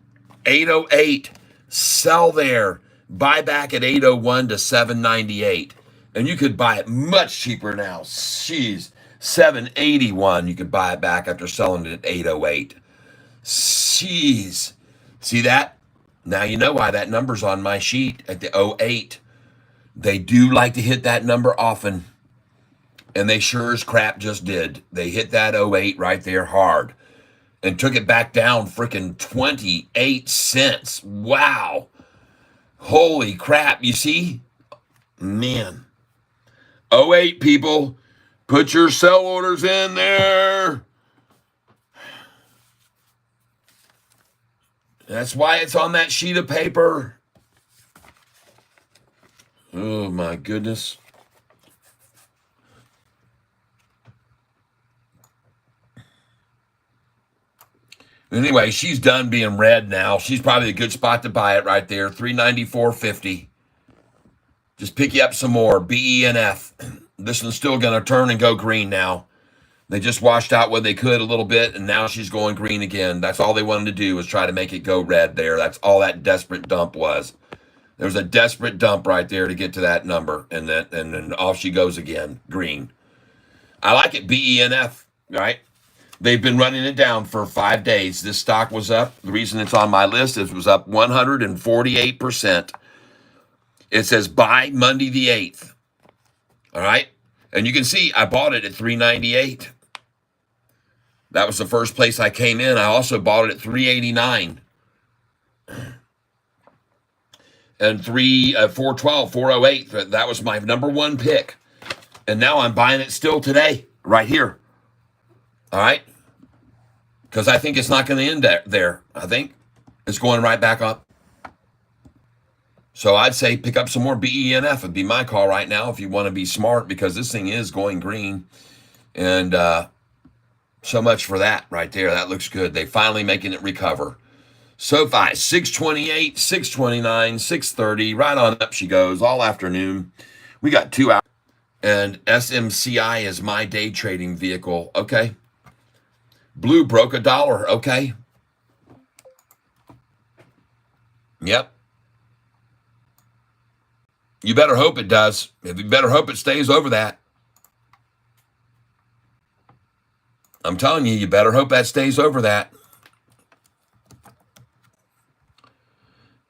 808. Sell there. Buy back at 801 to 798. And you could buy it much cheaper now. Jeez. 781. You could buy it back after selling it at 808. Jeez. See that? Now you know why that number's on my sheet at the '08. They do like to hit that number often. And they sure as crap just did. They hit that '08 right there hard and took it back down freaking 28 cents. Wow. Holy crap. You see? Man. '08 people, put your sell orders in there. That's why it's on that sheet of paper. Oh my goodness. Anyway, she's done being red now. She's probably a good spot to buy it right there. $394.50. Just pick you up some more. BENF. This one's still going to turn and go green now. They just washed out what they could a little bit, and now she's going green again. That's all they wanted to do was try to make it go red there. That's all that desperate dump was. There was a desperate dump right there to get to that number, and then off she goes again, green. I like it, BENF, right? They've been running it down for 5 days. This stock was up. The reason it's on my list is it was up 148%. It says buy Monday the 8th. All right? And you can see I bought it at $398. That was the first place I came in. I also bought it at $389. And 412, 408. That was my number one pick. And now I'm buying it still today, right here. All right? Because I think it's not going to end there. I think it's going right back up. So I'd say pick up some more BENF. Would be my call right now if you want to be smart, because this thing is going green. And so much for that right there. That looks good. They finally making it recover. Sofi, 628, 629, 630. Right on up she goes all afternoon. We got 2 hours. And SMCI is my day trading vehicle. Okay. Blue broke $1. Okay. Yep. You better hope it does. You better hope it stays over that. I'm telling you, you better hope that stays over that.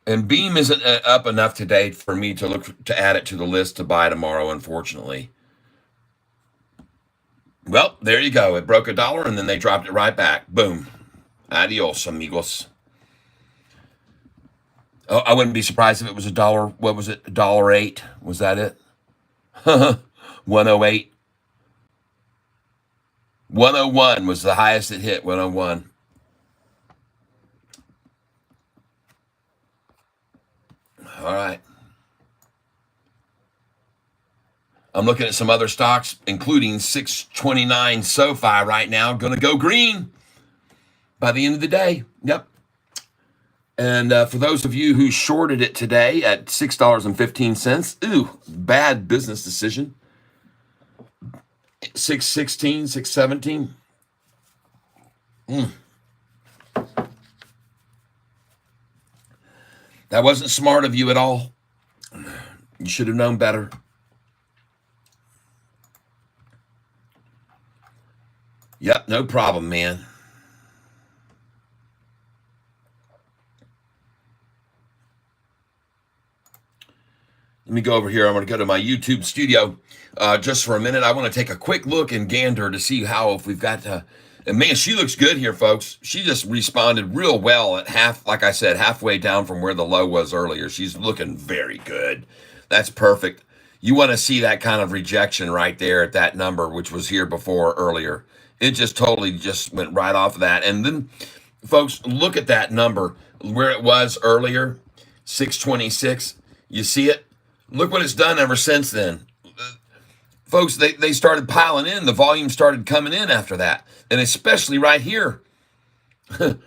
And Beam isn't up enough today for me to look to add it to the list to buy tomorrow, unfortunately. Well, there you go. It broke $1 and then they dropped it right back. Boom. Adios, amigos. Oh, I wouldn't be surprised if it was $1. What was it? $1.08. Was that it? 108. 101 was the highest it hit. 101. All right. I'm looking at some other stocks, including 629 Sofi right now. Going to go green by the end of the day. Yep. And for those of you who shorted it today at $6.15, ooh, bad business decision. 616, 617. That wasn't smart of you at all. You should have known better. Yep, no problem, man. Let me go over here. I'm going to go to my YouTube studio just for a minute. I want to take a quick look and gander to see how, if we've got to. And man, she looks good here, folks. She just responded real well at like I said, halfway down from where the low was earlier. She's looking very good. That's perfect. You want to see that kind of rejection right there at that number, which was here before earlier. It just totally just went right off of that. And then, folks, look at that number where it was earlier, 626. You see it? Look what it's done ever since then. Folks, they started piling in. The volume started coming in after that. And especially right here, the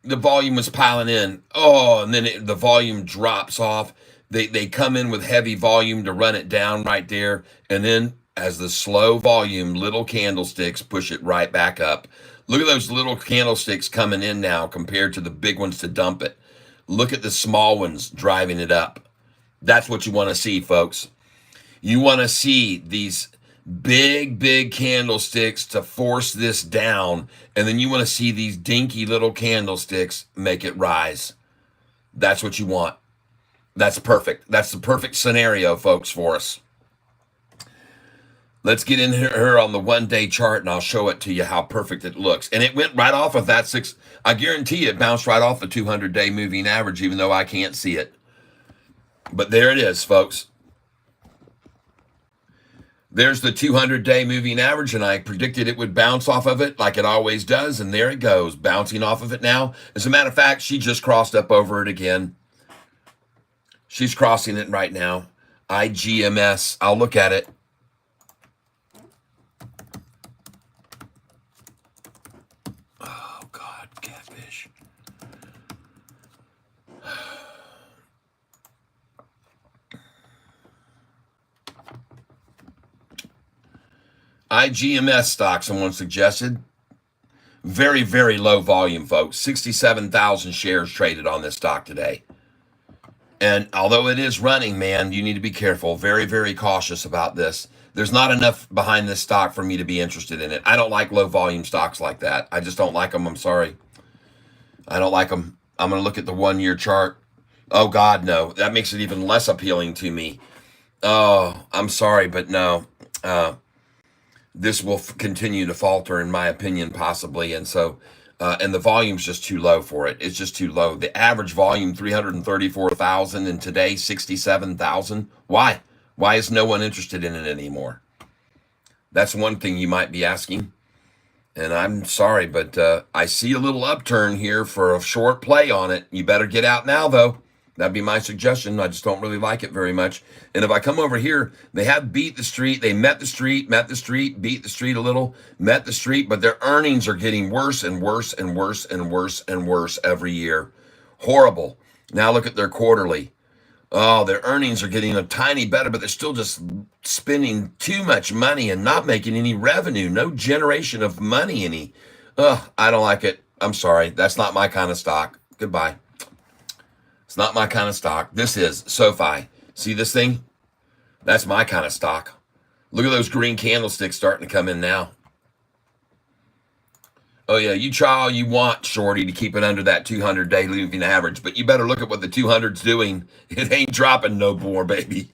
volume was piling in. Oh, and then the volume drops off. They come in with heavy volume to run it down right there. And then as the slow volume, little candlesticks push it right back up. Look at those little candlesticks coming in now compared to the big ones to dump it. Look at the small ones driving it up. That's what you want to see, folks. You want to see these Big candlesticks to force this down. And then you want to see these dinky little candlesticks make it rise. That's what you want. That's perfect. That's the perfect scenario, folks, for us. Let's get in here on the 1-day chart, and I'll show it to you how perfect it looks. And it went right off of that six. I guarantee it bounced right off the 200-day moving average, even though I can't see it. But there it is, folks. There's the 200-day moving average, and I predicted it would bounce off of it like it always does, and there it goes, bouncing off of it now. As a matter of fact, she just crossed up over it again. She's crossing it right now. IGMS. I'll look at it. Oh, God, Catfish. IGMS stock, someone suggested. Very low volume, folks. 67,000 shares traded on this stock today. And although it is running, man, you need to be careful. Very cautious about this. There's not enough behind this stock for me to be interested in it. I don't like low volume stocks like that. I just don't like them. I'm sorry. I don't like them. I'm going to look at the 1-year chart. Oh, God, no. That makes it even less appealing to me. Oh, I'm sorry, but no. This will continue to falter, in my opinion, possibly. And so, and the volume's just too low for it. It's just too low. The average volume, 334,000, and today, 67,000. Why? Why is no one interested in it anymore? That's one thing you might be asking. And I'm sorry, but I see a little upturn here for a short play on it. You better get out now, though. That'd be my suggestion. I just don't really like it very much. And if I come over here, they have beat the street. They met the street, beat the street a little, met the street, but their earnings are getting worse and worse and worse and worse and worse every year. Horrible. Now look at their quarterly. Oh, their earnings are getting a tiny better, but they're still just spending too much money and not making any revenue. No generation of money any. I don't like it. I'm sorry. That's not my kind of stock. Goodbye. It's not my kind of stock. This is Sofi. See this thing? That's my kind of stock. Look at those green candlesticks starting to come in now. Oh, yeah, you try all you want, Shorty, to keep it under that 200-day moving average, but you better look at what the 200's doing. It ain't dropping no more, baby.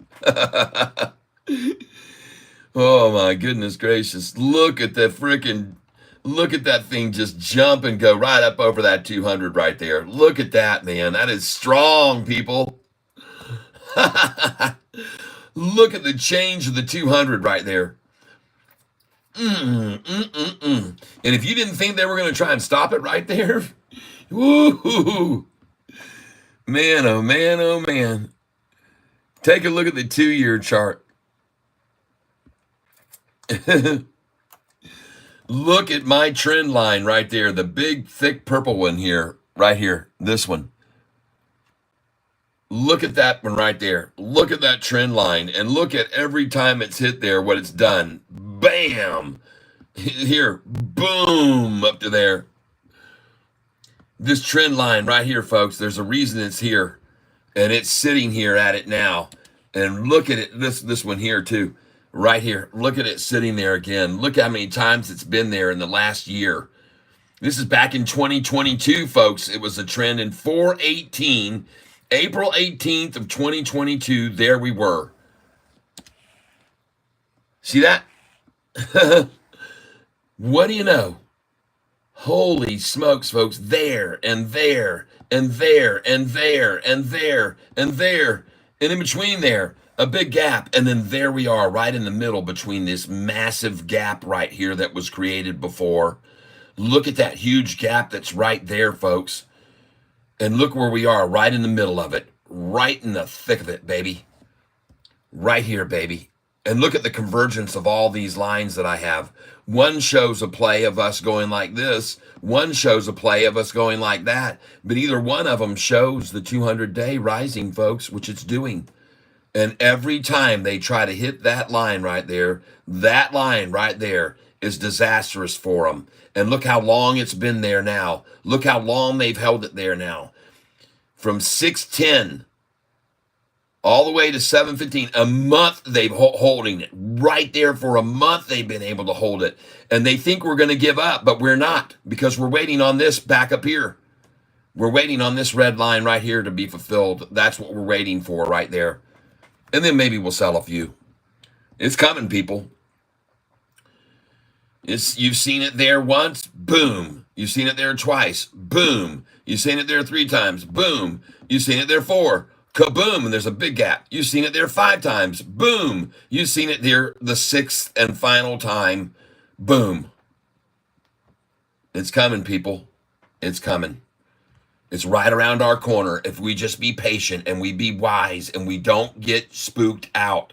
Oh, my goodness gracious. Look at that thing just jump and go right up over that 200 right there. Look at that, man. That is strong, people. Look at the change of the 200 right there. And if you didn't think they were going to try and stop it right there, woo, man, oh man, oh man. Take a look at the 2-year chart. Look at my trend line right there, the big, thick purple one here, right here, this one. Look at that one right there. Look at that trend line, and look at every time it's hit there, what it's done. Bam! Here, boom, up to there. This trend line right here, folks, there's a reason it's here, and it's sitting here at it now. And look at it, this one here too. Right here. Look at it sitting there again. Look how many times it's been there in the last year. This is back in 2022, folks. It was a trend in 4/18, April 18th of 2022. There we were. See that? What do you know? Holy smokes, folks. There and there and there and there and there and there. And in between there, a big gap, and then there we are right in the middle between this massive gap right here that was created before. Look at that huge gap that's right there, folks. And look where we are, right in the middle of it, right in the thick of it, baby. Right here, baby. And look at the convergence of all these lines that I have. One shows a play of us going like this. One shows a play of us going like that. But either one of them shows the 200-day rising, folks, which it's doing. And every time they try to hit that line right there is disastrous for them. And look how long it's been there now. Look how long they've held it there now. From 610 all the way to 715. A month they've holding it right there for a month. They've been able to hold it, and they think we're going to give up, but we're not, because we're waiting on this back up here. We're waiting on this red line right here to be fulfilled. That's what we're waiting for right there, and then maybe we'll sell a few. It's coming, people. You've seen it there once, boom. You've seen it there twice, boom. You've seen it there 3 times, boom. You've seen it there 4, kaboom, and there's a big gap. You've seen it there 5 times, boom. You've seen it there the 6th and final time, boom. It's coming, people. It's coming. It's right around our corner if we just be patient and we be wise and we don't get spooked out.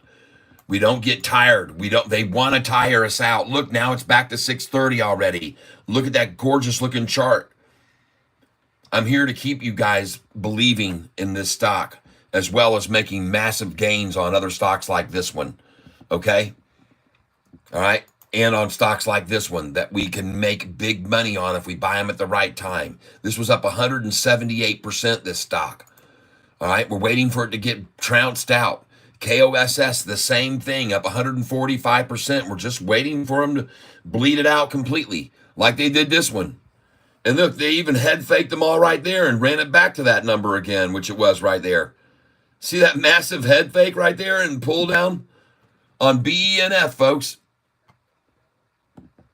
We don't get tired. They want to tire us out. Look, now it's back to 630 already. Look at that gorgeous looking chart. I'm here to keep you guys believing in this stock, as well as making massive gains on other stocks like this one. Okay? All right? And on stocks like this one that we can make big money on if we buy them at the right time. This was up 178%, this stock. All right? We're waiting for it to get trounced out. KOSS, the same thing, up 145%. We're just waiting for them to bleed it out completely, like they did this one. And look, they even head faked them all right there and ran it back to that number again, which it was right there. See that massive head fake right there and pull down on BENF, folks.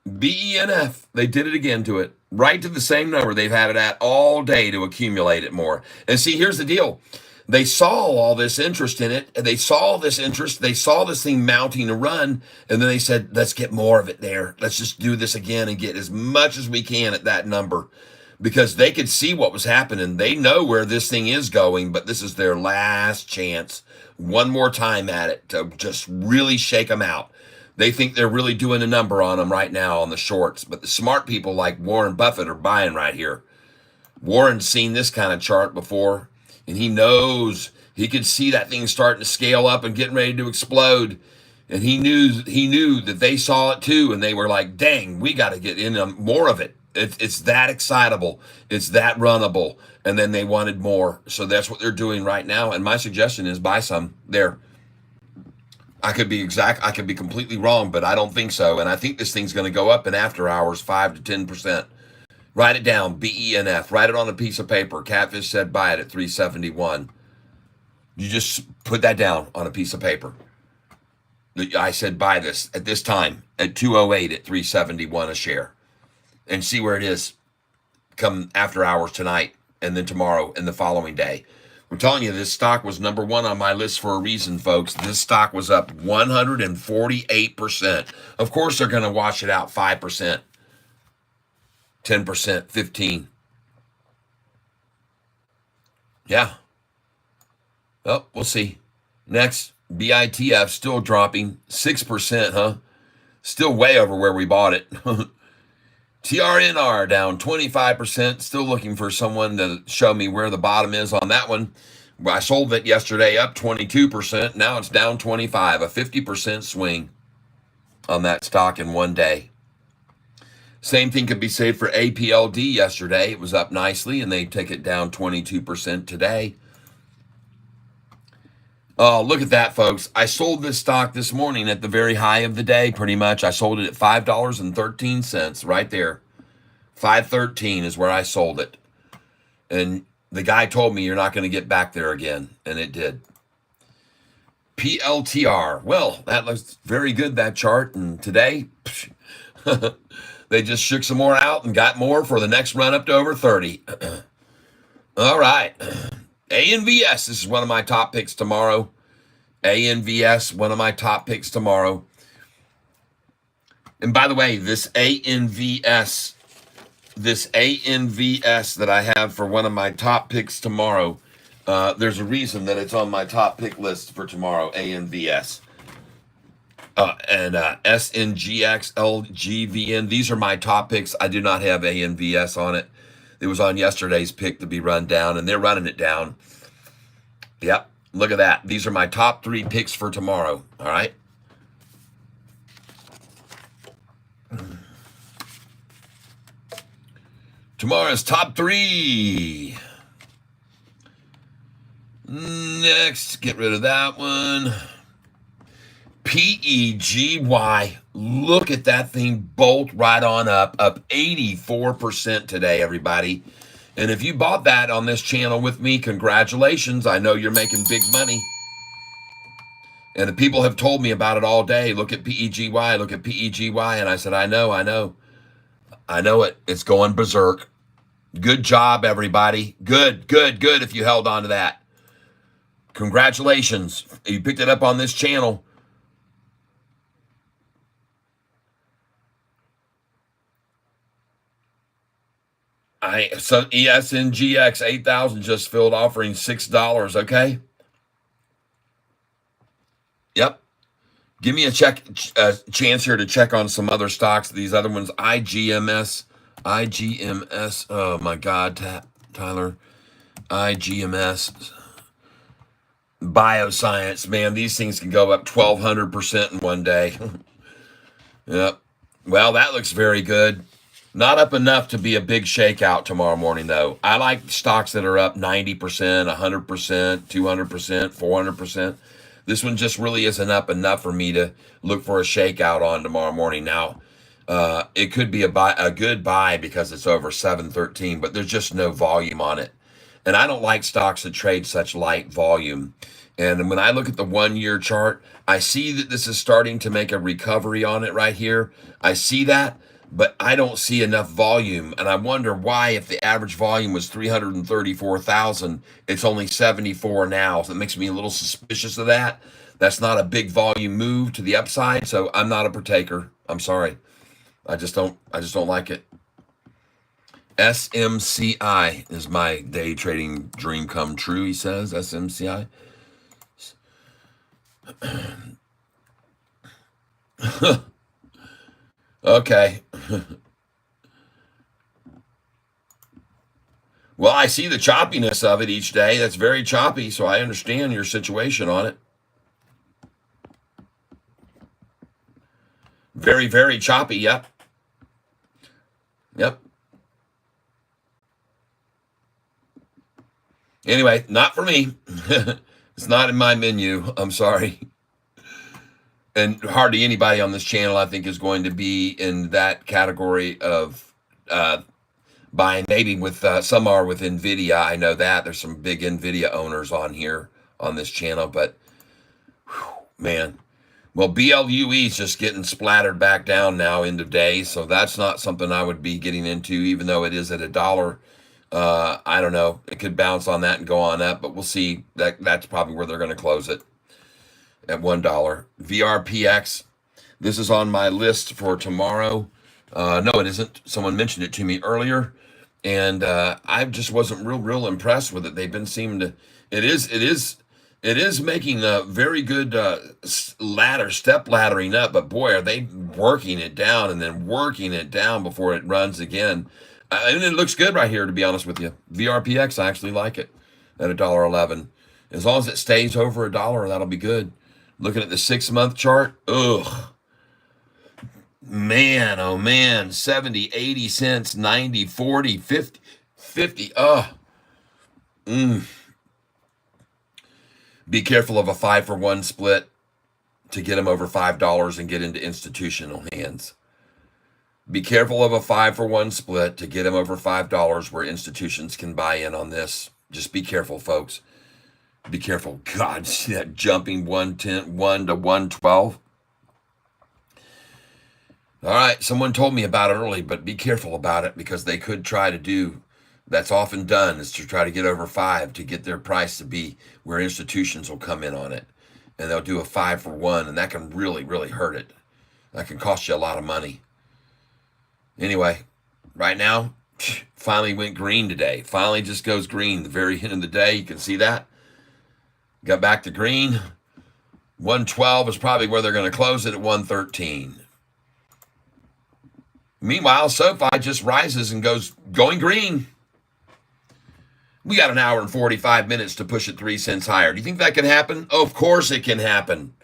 BENF, they did it again to it, right to the same number they've had it at all day to accumulate it more. And see, here's the deal. They saw all this interest in it, and they saw this interest, they saw this thing mounting a run, and then they said, let's get more of it there. Let's just do this again and get as much as we can at that number, because they could see what was happening. They know where this thing is going, but this is their last chance, one more time at it, to just really shake them out. They think they're really doing a number on them right now on the shorts, but the smart people like Warren Buffett are buying right here. Warren's seen this kind of chart before, and he knows, he could see that thing starting to scale up and getting ready to explode. And he knew that they saw it too, and they were like, dang, we got to get in more of it. It's that excitable. It's that runnable. And then they wanted more. So that's what they're doing right now. And my suggestion is buy some there. I could be completely wrong, but I don't think so. And I think this thing's going to go up in after hours 5 to 10%. Write it down, BENF. Write it on a piece of paper. Catfish said buy it at 371. You just put that down on a piece of paper. I said buy this at this time at 208 at 371 a share. And see where it is come after hours tonight and then tomorrow and the following day. I'm telling you, this stock was number 1 on my list for a reason, folks. This stock was up 148%. Of course, they're going to wash it out 5%. 10%, 15. Yeah. Well, we'll see. Next, BITF still dropping 6%, huh? Still way over where we bought it. TRNR down 25%. Still looking for someone to show me where the bottom is on that one. I sold it yesterday up 22%. Now it's down 25, a 50% swing on that stock in one day. Same thing could be said for APLD yesterday. It was up nicely, and they take it down 22% today. Oh, look at that, folks. I sold this stock this morning at the very high of the day, pretty much. I sold it at $5.13 right there. $5.13 is where I sold it. And the guy told me you're not going to get back there again, and it did. PLTR. Well, that looks very good, that chart. And today, they just shook some more out and got more for the next run up to over 30. All right. ANVS, this is one of my top picks tomorrow. ANVS, one of my top picks tomorrow. And by the way, this ANVS that I have for one of my top picks tomorrow, there's a reason that it's on my top pick list for tomorrow, ANVS. And SNGX, LGVN, these are my top picks. I do not have ANVS on it. It was on yesterday's pick to be run down, and they're running it down. Yep, look at that. These are my top 3 picks for tomorrow, all right? Tomorrow's top 3. Next, get rid of that one. PEGY. Look at that thing bolt right on up 84% today, everybody. And if you bought that on this channel with me, congratulations. I know you're making big money. And the people have told me about it all day. Look at PEGY, look at PEGY. And I said, I know it. It's going berserk. Good job, everybody. Good if you held on to that. Congratulations. You picked it up on this channel. So ESNGX 8000 just filled, offering $6. Okay. Yep. Give me a chance here to check on some other stocks. These other ones, IGMS. Oh my God, Tyler. IGMS. Bioscience, man, these things can go up 1,200% in one day. Yep. Well, that looks very good. Not up enough to be a big shakeout tomorrow morning, though. I like stocks that are up 90%, 100%, 200%, 400%. This one just really isn't up enough for me to look for a shakeout on tomorrow morning. Now, it could be a good buy because it's over 713, but there's just no volume on it. And I don't like stocks that trade such light volume. And when I look at the 1 year chart, I see that this is starting to make a recovery on it right here. I see that, but I don't see enough volume. And I wonder why, if the average volume was 334,000, it's only 74 now. So it makes me a little suspicious of that. That's not a big volume move to the upside. So I'm not a partaker. I'm sorry. I just don't like it. SMCI is my day trading dream come true, he says. SMCI. Okay. Well, I see the choppiness of it each day. That's very choppy, so I understand your situation on it. Very, very choppy. Yep. Anyway, not for me. It's not in my menu. I'm sorry. And hardly anybody on this channel, I think, is going to be in that category of buying. Maybe with some are with NVIDIA. I know that there's some big NVIDIA owners on here on this channel, but whew, man. Well, BLUE is just getting splattered back down now end of day, so that's not something I would be getting into, even though it is at $1. I don't know. It could bounce on that and go on up, but we'll see. That's probably where they're going to close it, at $1. VRPX. This is on my list for tomorrow. No, it isn't. Someone mentioned it to me earlier, and I just wasn't real impressed with it. They've been seeming to. It is making a very good step laddering up, but boy, are they working it down and then working it down before it runs again. And it looks good right here, to be honest with you. VRPX, I actually like it at $1.11. As long as it stays over $1, that'll be good. Looking at the 6-month chart, ugh. Man, oh man, 70, 80 cents, 90, 40, 50, 50. Be careful of a 5-for-1 split to get them over $5 and get into institutional hands. Be careful of a 5-for-1 split to get them over $5 where institutions can buy in on this. Just be careful, folks. Be careful. God, see that jumping 110, 1 to 112. All right, someone told me about it early, but be careful about it because they could try to do, that's often done, is to try to get over 5 to get their price to be where institutions will come in on it. And they'll do a 5-for-1, and that can really hurt it. That can cost you a lot of money. Anyway, right now, finally went green today. Finally just goes green the very end of the day. You can see that. Got back to green. 112 is probably where they're going to close it at 113. Meanwhile, Sofi just rises and going green. We got an hour and 45 minutes to push it 3 cents higher. Do you think that can happen? Oh, of course it can happen.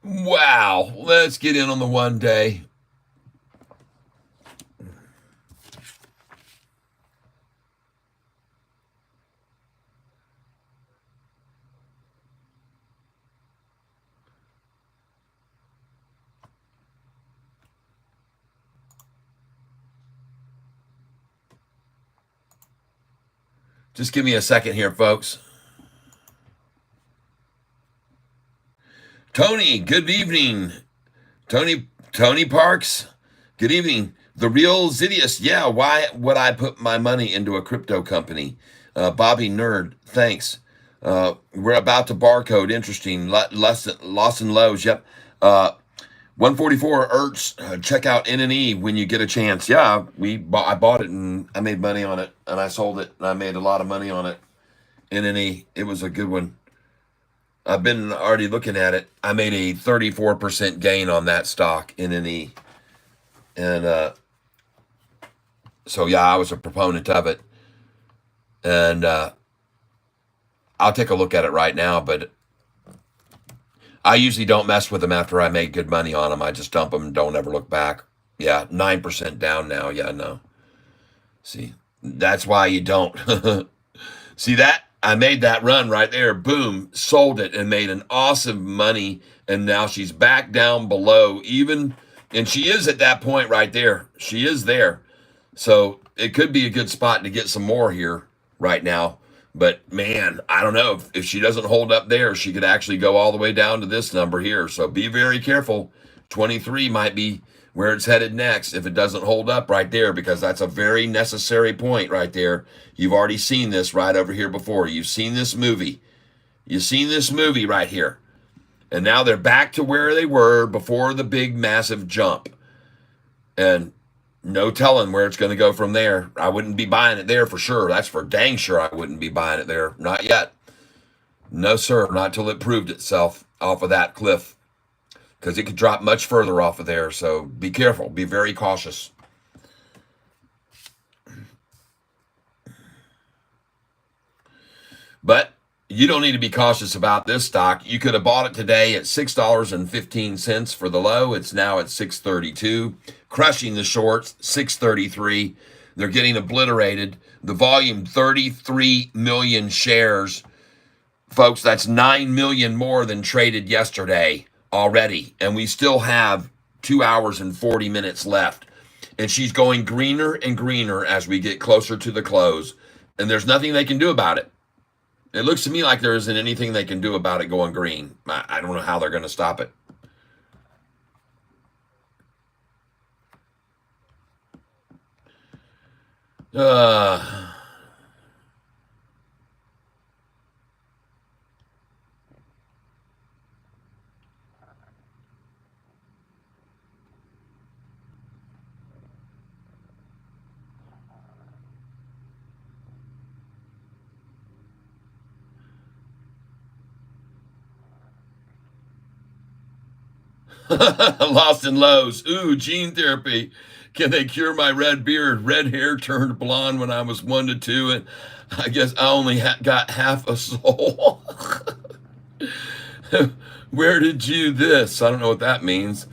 Wow. Let's get in on the 1 day. Just give me a second here, folks. Tony, good evening. Tony Parks, good evening. The real Zidius, yeah. Why would I put my money into a crypto company? Bobby Nerd, thanks. We're about to barcode. Interesting. Loss and lows. Yep. 144 Ertz. Check out NNE when you get a chance. Yeah, I bought it and I made money on it, and I sold it and I made a lot of money on it. NNE. It was a good one. I've been already looking at it. I made a 34% gain on that stock, NNE. And so, yeah, I was a proponent of it. And I'll take a look at it right now, but I usually don't mess with them after I make good money on them. I just dump them and don't ever look back. Yeah, 9% down now. Yeah, no. See, that's why you don't. See that? I made that run right there. Boom, sold it and made an awesome money. And now she's back down below even. And she is at that point right there. She is there. So it could be a good spot to get some more here right now. But man, I don't know. If she doesn't hold up there, she could actually go all the way down to this number here. So be very careful. 23 might be where it's headed next if it doesn't hold up right there, because that's a very necessary point right there. You've already seen this right over here before. You've seen this movie. You've seen this movie right here. And now they're back to where they were before the big, massive jump. And no telling where it's going to go from there. I wouldn't be buying it there for sure. That's for dang sure I wouldn't be buying it there. Not yet. No, sir. Not till it proved itself off of that cliff. Because it could drop much further off of there. So be careful. Be very cautious. But you don't need to be cautious about this stock. You could have bought it today at $6.15 for the low. It's now at $6.32. Crushing the shorts, $6.33. They're getting obliterated. The volume, 33 million shares. Folks, that's 9 million more than traded yesterday already. And we still have 2 hours and 40 minutes left. And she's going greener and greener as we get closer to the close. And there's nothing they can do about it. It looks to me like there isn't anything they can do about it going green. I don't know how they're going to stop it. Lost in lows. Ooh, gene therapy. Can they cure my red beard? Red hair turned blonde when I was 1 to 2, and I guess I only got half a soul. Where did you this? I don't know what that means.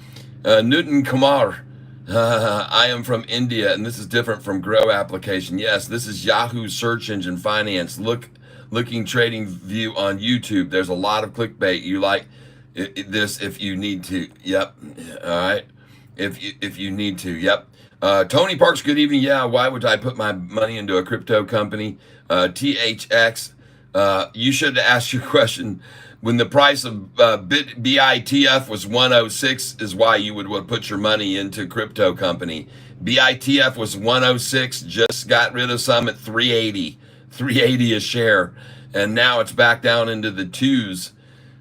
Newton Kumar. I am from India, and this is different from Grow application. Yes, this is Yahoo search engine finance. Looking trading view on YouTube. There's a lot of clickbait. You like this if you need to. Yep. All right. If you need to. Yep. Tony Parks, good evening. Yeah, why would I put my money into a crypto company? THX. You should ask your question. When the price of BITF was 106 is why you would put your money into crypto company. BITF was 106, just got rid of some at 380 a share. And now it's back down into the twos.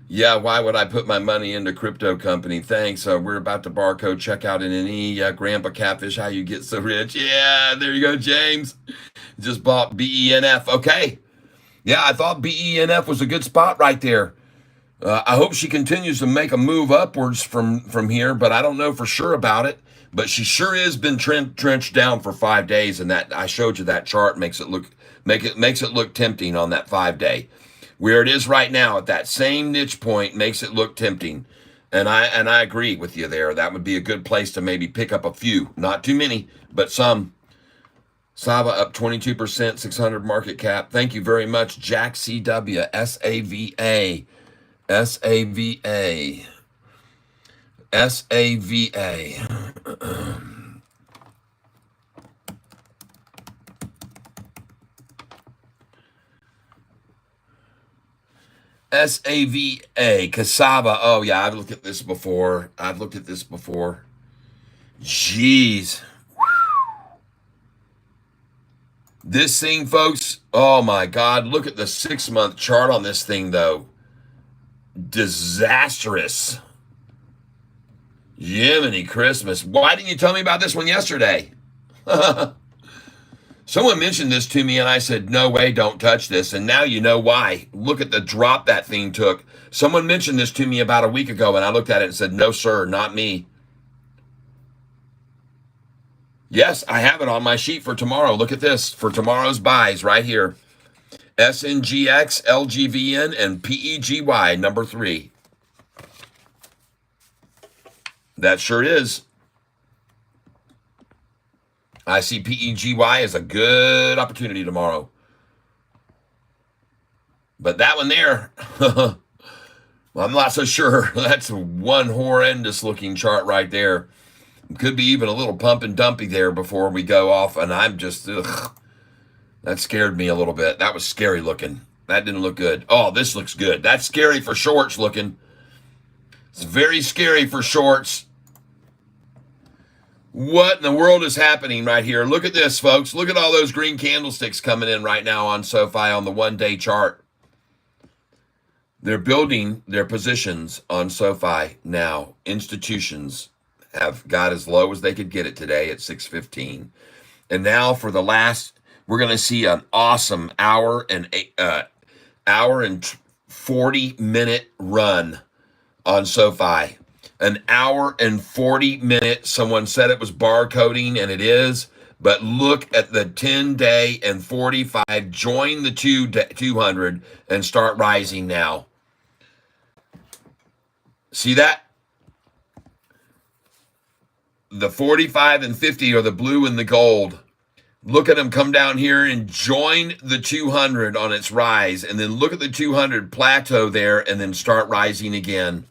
Yeah, why would I put my money into crypto company? Thanks. We're about to barcode check out in an E. Yeah, Grandpa Catfish, how you get so rich? Yeah, there you go, James. Just bought BENF. Okay. Yeah, I thought BENF was a good spot right there. I hope she continues to make a move upwards from here, but I don't know for sure about it. But she sure has been trenched down for 5 days, and that I showed you that chart makes it look tempting on that 5 day. Where it is right now at that same niche point makes it look tempting. And I agree with you there. That would be a good place to maybe pick up a few. Not too many, but some. Sava up 22%, 600 market cap. Thank you very much, Jack CW, SAVA. SAVA. SAVA. SAVA, cassava. Oh, yeah, I've looked at this before. Jeez. This thing, folks, oh my God, look at the 6-month chart on this thing, though. Disastrous. Jiminy Christmas. Why didn't you tell me about this one yesterday? Someone mentioned this to me and I said, no way, don't touch this. And now you know why. Look at the drop that thing took. Someone mentioned this to me about a week ago and I looked at it and said, no, sir, not me. Yes, I have it on my sheet for tomorrow. Look at this for tomorrow's buys right here. SNGX, LGVN, and PEGY, number 3. That sure is. I see PEGY as a good opportunity tomorrow. But that one there, well, I'm not so sure. That's one horrendous looking chart right there. Could be even a little pump and dumpy there before we go off. And I'm just, that scared me a little bit. That was scary looking. That didn't look good. Oh, this looks good. That's scary for shorts looking. It's very scary for shorts. What in the world is happening right here? Look at this, folks. Look at all those green candlesticks coming in right now on SoFi on the one-day chart. They're building their positions on SoFi now. Institutions have got as low as they could get it today at 615. And now for the last, we're going to see an awesome hour and 40-minute run on SoFi. An hour and 40 minutes. Someone said it was barcoding, and it is. But look at the 10-day and 45. Join the 200 and start rising now. See that? The 45 and 50 are the blue and the gold. Look at them come down here and join the 200 on its rise. And then look at the 200 plateau there and then start rising again.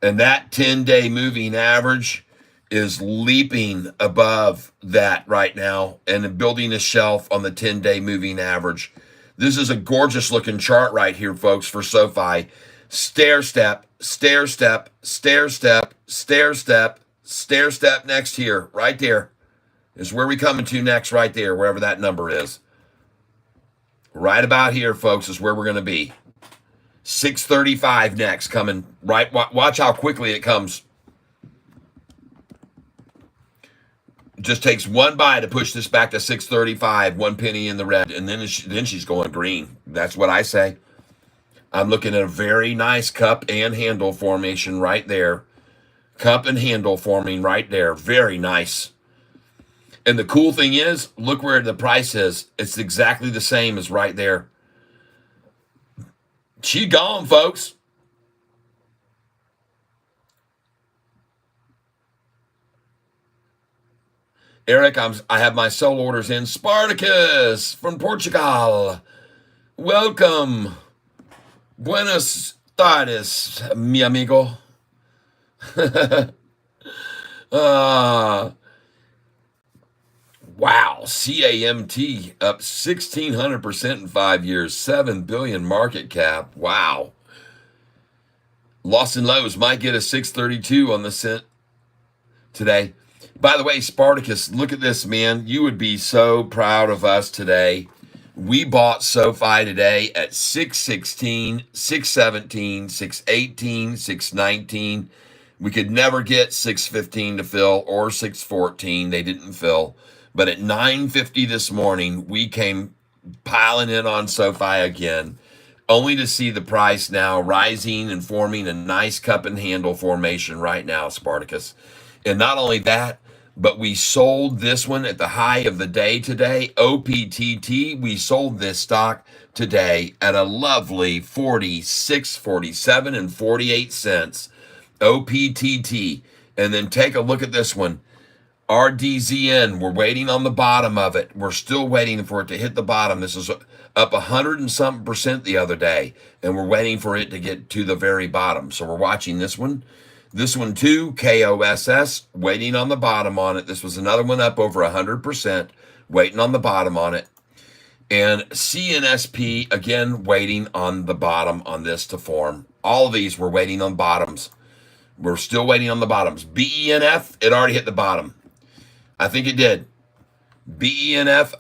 And that 10-day moving average is leaping above that right now and building a shelf on the 10-day moving average. This is a gorgeous looking chart right here, folks, for SoFi. Stair step, stair step, stair step, stair step, stair step next here, right there is where we coming to next, right there, wherever that number is. Right about here, folks, is where we're going to be. 635 next coming. Right, watch how quickly it comes. Just takes one buy to push this back to 635, 1 penny in the red, and then she's going green. That's what I say. I'm looking at a very nice cup and handle formation right there. Cup and handle forming right there. Very nice. And the cool thing is, look where the price is. It's exactly the same as right there. She gone, folks. Eric, I have my sell orders in. Spartacus from Portugal. Welcome. Buenos tardes, mi amigo. Wow. CAMT up 1,600% in 5 years. 7 billion market cap. Wow. Lost and Lows might get a 632 on the cent today. By the way, Spartacus, look at this, man. You would be so proud of us today. We bought SoFi today at 616, 617, 618, 619. We could never get 615 to fill or 614. They didn't fill. But at 9:50 this morning, we came piling in on SoFi again, only to see the price now rising and forming a nice cup and handle formation right now, Spartacus. And not only that, but we sold this one at the high of the day today. OPTT, we sold this stock today at a lovely 46, 47, and 48 cents. OPTT. And then take a look at this one. RDZN, we're waiting on the bottom of it. We're still waiting for it to hit the bottom. This is up 100 and something percent the other day, and we're waiting for it to get to the very bottom. So we're watching this one. This one too, KOSS, waiting on the bottom on it. This was another one up over 100%, waiting on the bottom on it. And CNSP, again, waiting on the bottom on this to form. All of these we're waiting on bottoms. We're still waiting on the bottoms. BENF, it already hit the bottom. I think it did. BENF,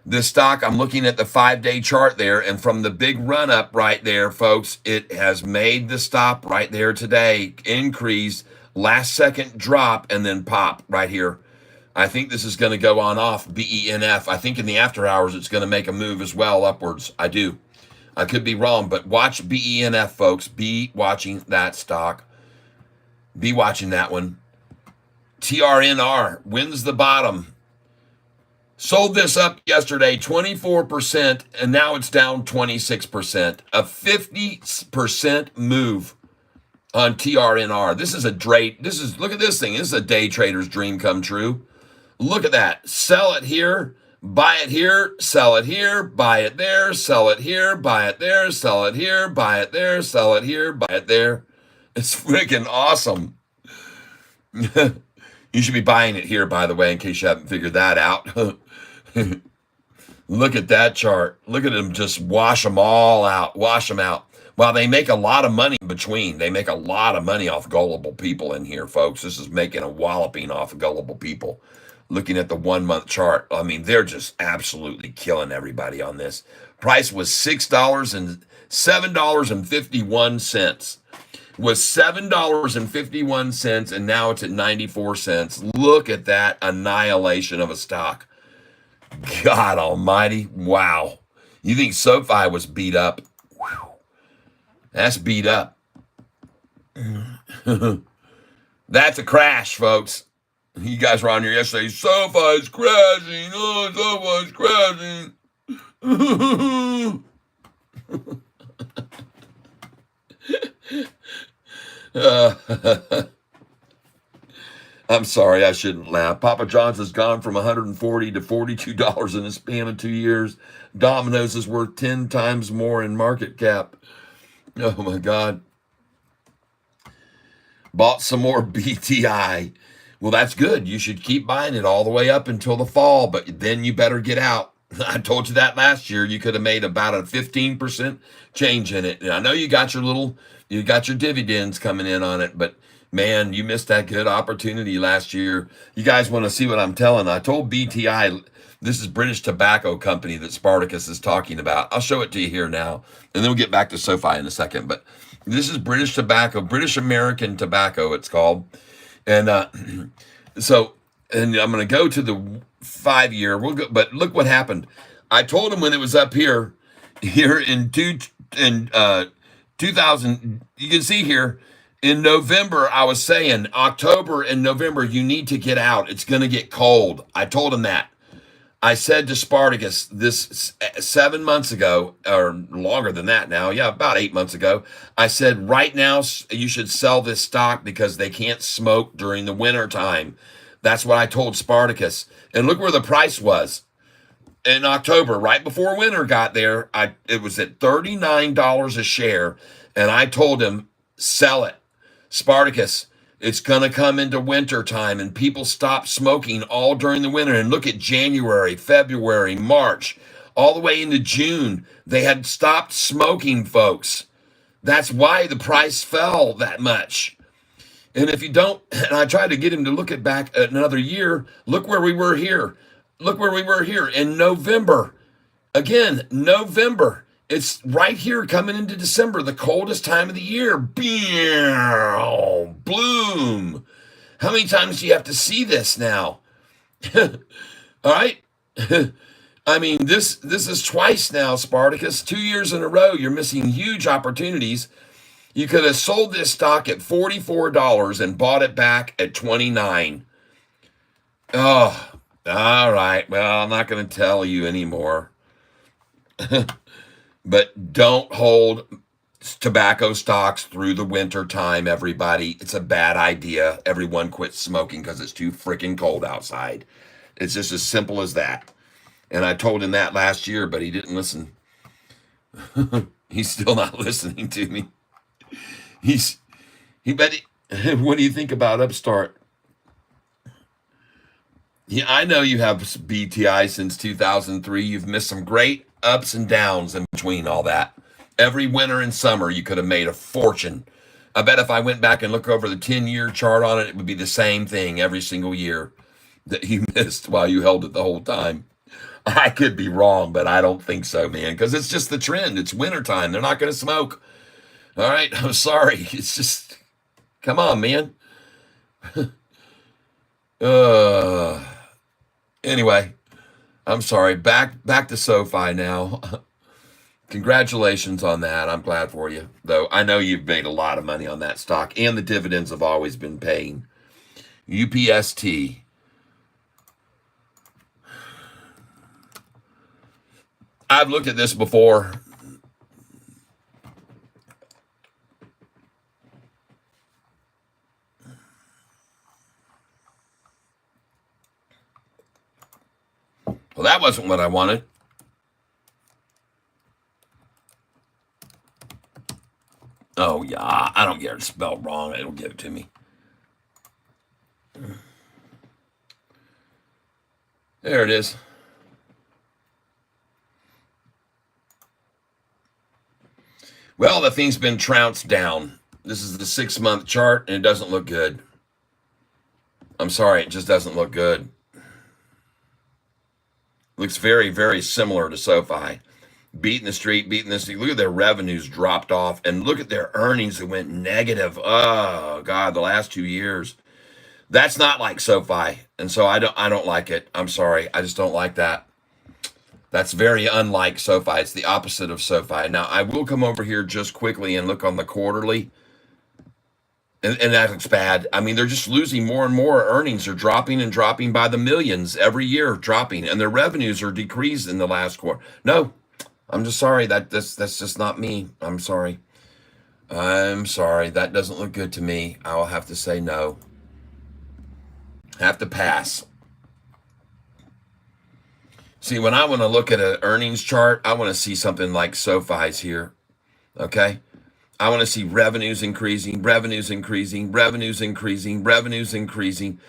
this stock, I'm looking at the 5-day chart there, and from the big run up right there, folks, it has made the stop right there today, increase, last second drop, and then pop right here. I think this is going to go on off BENF. I think in the after hours it's going to make a move as well upwards. I do. I could be wrong, but watch BENF, folks. Be watching that stock. Be watching that one. TRNR wins the bottom. Sold this up yesterday 24%, and now it's down 26%. A 50% move on TRNR. This is a look at this thing. This is a day trader's dream come true. Look at that. Sell it here, buy it here, sell it here, buy it there, sell it here, buy it there, sell it here, buy it there, sell it here, buy it there. It's freaking awesome. You should be buying it here, by the way, in case you haven't figured that out. Look at that chart. Look at them just wash them all out. Wash them out. Well, they make a lot of money in between. They make a lot of money off gullible people in here, folks. This is making a walloping off of gullible people. Looking at the 1 month chart, I mean, they're just absolutely killing everybody on this. Price was $7.51. Was $7.51, and now it's at 94 cents. Look at that annihilation of a stock. God almighty. Wow. You think Sofi was beat up? Whew. That's beat up. That's a crash, folks. You guys were on here yesterday. Sofi's crashing. Oh, Sofi's crashing. I'm sorry, I shouldn't laugh. Papa John's has gone from $140 to $42 in a span of 2 years. Domino's is worth 10 times more in market cap. Oh my God. Bought some more BTI. Well, that's good. You should keep buying it all the way up until the fall, but then you better get out. I told you that last year. You could have made about a 15% change in it. And I know you got your dividends coming in on it, but man, you missed that good opportunity last year. You guys want to see what I'm telling? I told BTI, this is British Tobacco Company that Spartacus is talking about. I'll show it to you here now, and then we'll get back to SoFi in a second. But this is British Tobacco, British American Tobacco, it's called. And and I'm going to go to the 5-year. We'll go, but look what happened. I told him when it was up here in 2000. You can see here in November. I was saying October and November, you need to get out. It's going to get cold. I told him that. I said to Spartacus this 7 months ago, or longer than that now. Yeah, about 8 months ago. I said, right now, you should sell this stock because they can't smoke during the winter time. That's what I told Spartacus. And look where the price was. In October, right before winter got there, it was at $39 a share. And I told him, sell it. Spartacus, it's going to come into winter time and people stop smoking all during the winter. And look at January, February, March, all the way into June. They had stopped smoking, folks. That's why the price fell that much. And if you don't, and I tried to get him to look at back at another year, look where we were here. Look where we were here in November. Again, November. It's right here coming into December, the coldest time of the year. Bloom. How many times do you have to see this now? All right. I mean, this is twice now, Spartacus. 2 years in a row, you're missing huge opportunities. You could have sold this stock at $44 and bought it back at $29. Oh, all right. Well, I'm not going to tell you anymore. But don't hold tobacco stocks through the winter time, everybody. It's a bad idea. Everyone quit smoking because it's too freaking cold outside. It's just as simple as that. And I told him that last year, but he didn't listen. He's still not listening to me. What do you think about Upstart? Yeah, I know you have BTI since 2003. You've missed some great ups and downs in between all that. Every winter and summer, you could have made a fortune. I bet if I went back and look over the 10-year chart on it, it would be the same thing every single year that you missed while you held it the whole time. I could be wrong, but I don't think so, man, because it's just the trend. It's wintertime. They're not going to smoke. All right. I'm sorry. It's just, come on, man. Uh, anyway, I'm sorry. Back to SoFi now. Congratulations on that. I'm glad for you. Though I know you've made a lot of money on that stock, and the dividends have always been paying. UPST. I've looked at this before. Well, that wasn't what I wanted. Oh, yeah. I don't get it spelled wrong. It'll give it to me. There it is. Well, the thing's been trounced down. This is the 6-month chart, and it doesn't look good. I'm sorry, it just doesn't look good. Looks very, very similar to SoFi. Beating the street. Look at their revenues dropped off, and look at their earnings that went negative. Oh, God, the last 2 years. That's not like SoFi, and so I don't like it. I'm sorry, I just don't like that. That's very unlike SoFi. It's the opposite of SoFi. Now, I will come over here just quickly and look on the quarterly, and that looks bad. I mean, they're just losing more and more. Earnings are dropping and dropping by the millions every year, dropping, and their revenues are decreased in the last quarter. No, I'm just sorry. That's just not me. I'm sorry. I'm sorry. That doesn't look good to me. I'll have to say no. Have to pass. See, when I want to look at an earnings chart, I want to see something like SoFi's here. Okay? I want to see revenues increasing, revenues increasing, revenues increasing, revenues increasing,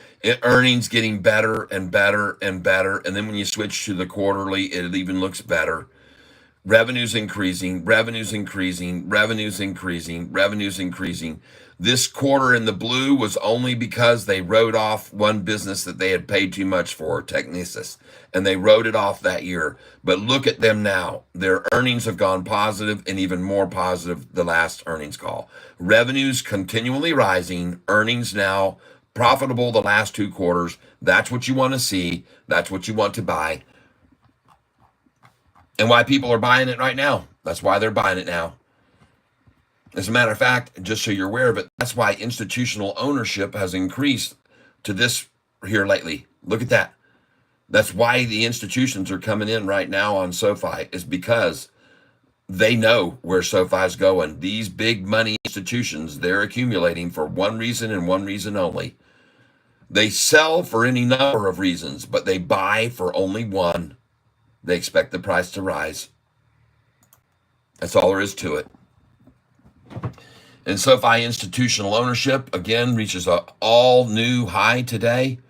earnings getting better and better and better. And then when you switch to the quarterly, it even looks better. Revenues increasing, revenues increasing, revenues increasing, revenues increasing. This quarter in the blue was only because they wrote off one business that they had paid too much for, Technisys, and they wrote it off that year. But look at them now. Their earnings have gone positive and even more positive the last earnings call. Revenues continually rising, earnings now profitable the last 2 quarters. That's what you want to see. That's what you want to buy. And why people are buying it right now. That's why they're buying it now. As a matter of fact, just so you're aware of it, that's why institutional ownership has increased to this here lately. Look at that. That's why the institutions are coming in right now on SoFi, is because they know where SoFi's going. These big money institutions, they're accumulating for one reason and one reason only. They sell for any number of reasons, but they buy for only one. They expect the price to rise. That's all there is to it. And SoFi institutional ownership, again, reaches an all-new high today.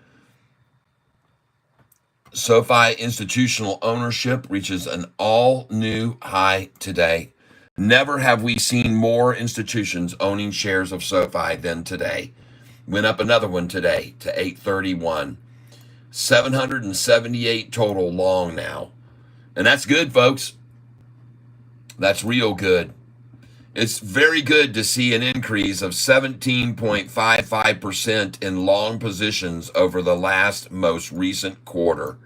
SoFi institutional ownership reaches an all-new high today. Never have we seen more institutions owning shares of SoFi than today. Went up another one today to 831. 778 total long now. And that's good, folks. That's real good. It's very good to see an increase of 17.55% in long positions over the last most recent quarter.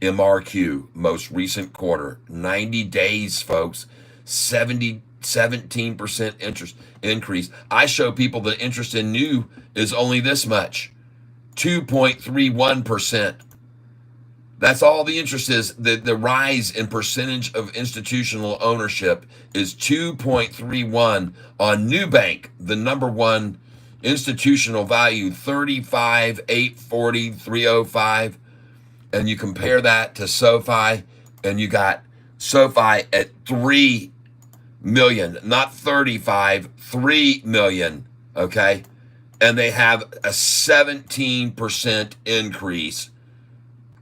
MRQ, most recent quarter. 90 days, folks. 17% interest increase. I show people the interest in new is only this much. 2.31%. That's all the interest is. The rise in percentage of institutional ownership is 2.31 on Nubank, the number one institutional value, 35,840, 305. And you compare that to SoFi, and you got SoFi at 3 million, not 35, 3 million, okay? And they have a 17% increase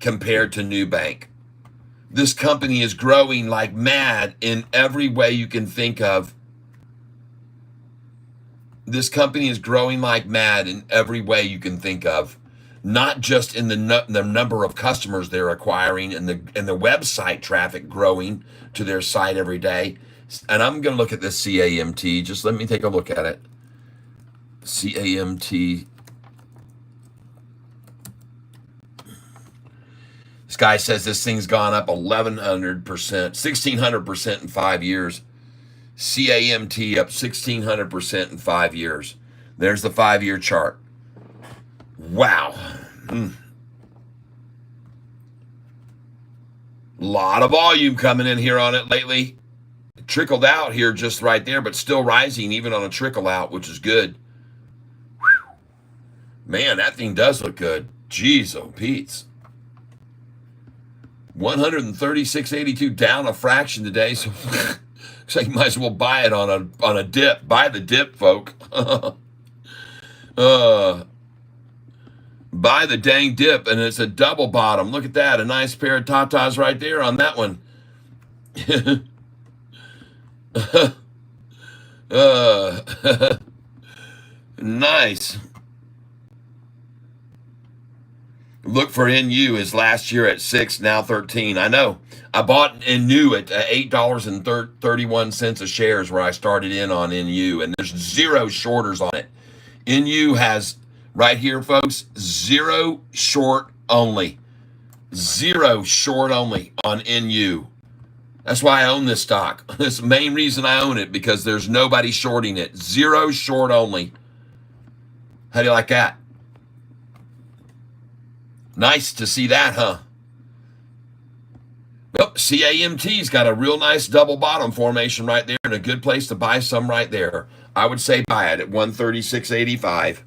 compared to Nubank. This company is growing like mad in every way you can think of. This company is growing like mad in every way you can think of, not just in the number of customers they're acquiring and the website traffic growing to their site every day. And I'm going to look at this CAMT. Just let me take a look at it. CAMT. This guy says this thing's gone up 1,100%, 1,600% in 5 years. CAMT up 1,600% in 5 years. There's the 5-year chart. Wow. Lot of volume coming in here on it lately. It trickled out here just right there, but still rising even on a trickle out, which is good. Whew. Man, that thing does look good. Jeez, oh Pete's. 136.82 down a fraction today, so looks like you might as well buy it on a dip. Buy the dip, folk. Buy the dang dip, and it's a double bottom. Look at that, a nice pair of tatas right there on that one. Nice. Look for NU is last year at 6, now 13. I know. I bought NU at $8.31 a share is where I started in on NU, and there's zero shorters on it. NU has, right here, folks, zero short only. Zero short only on NU. That's why I own this stock. That's the main reason I own it, because there's nobody shorting it. Zero short only. How do you like that? Nice to see that, huh? Well, CAMT's got a real nice double bottom formation right there and a good place to buy some right there. I would say buy it at 136.85.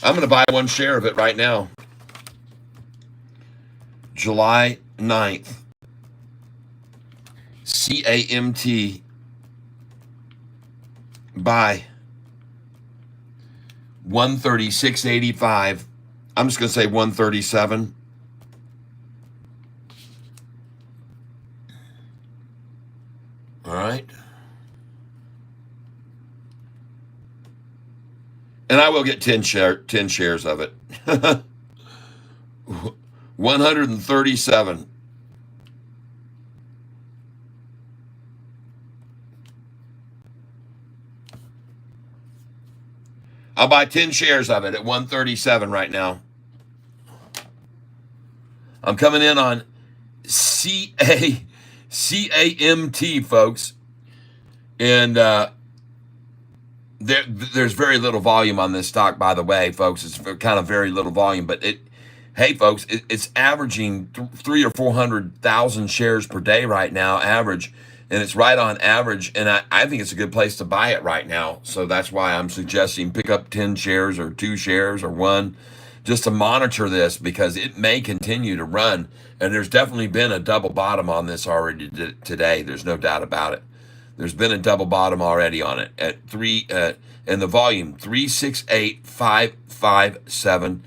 I'm going to buy one share of it right now. July 9th. CAMT. Buy 136.85. I'm just going to say 137. All right. And I will get 10 shares of it. 137. I'll buy 10 shares of it at 137 right now. I'm coming in on CAMT, folks. And there's very little volume on this stock, by the way, folks. It's kind of very little volume. But hey, folks, it's averaging 300,000 or 400,000 shares per day right now, average. And it's right on average. And I think it's a good place to buy it right now. So that's why I'm suggesting pick up 10 shares or 2 shares or 1. Just to monitor this, because it may continue to run. And there's definitely been a double bottom on this already today. There's no doubt about it. There's been a double bottom already on it at 3, and the volume 368,557.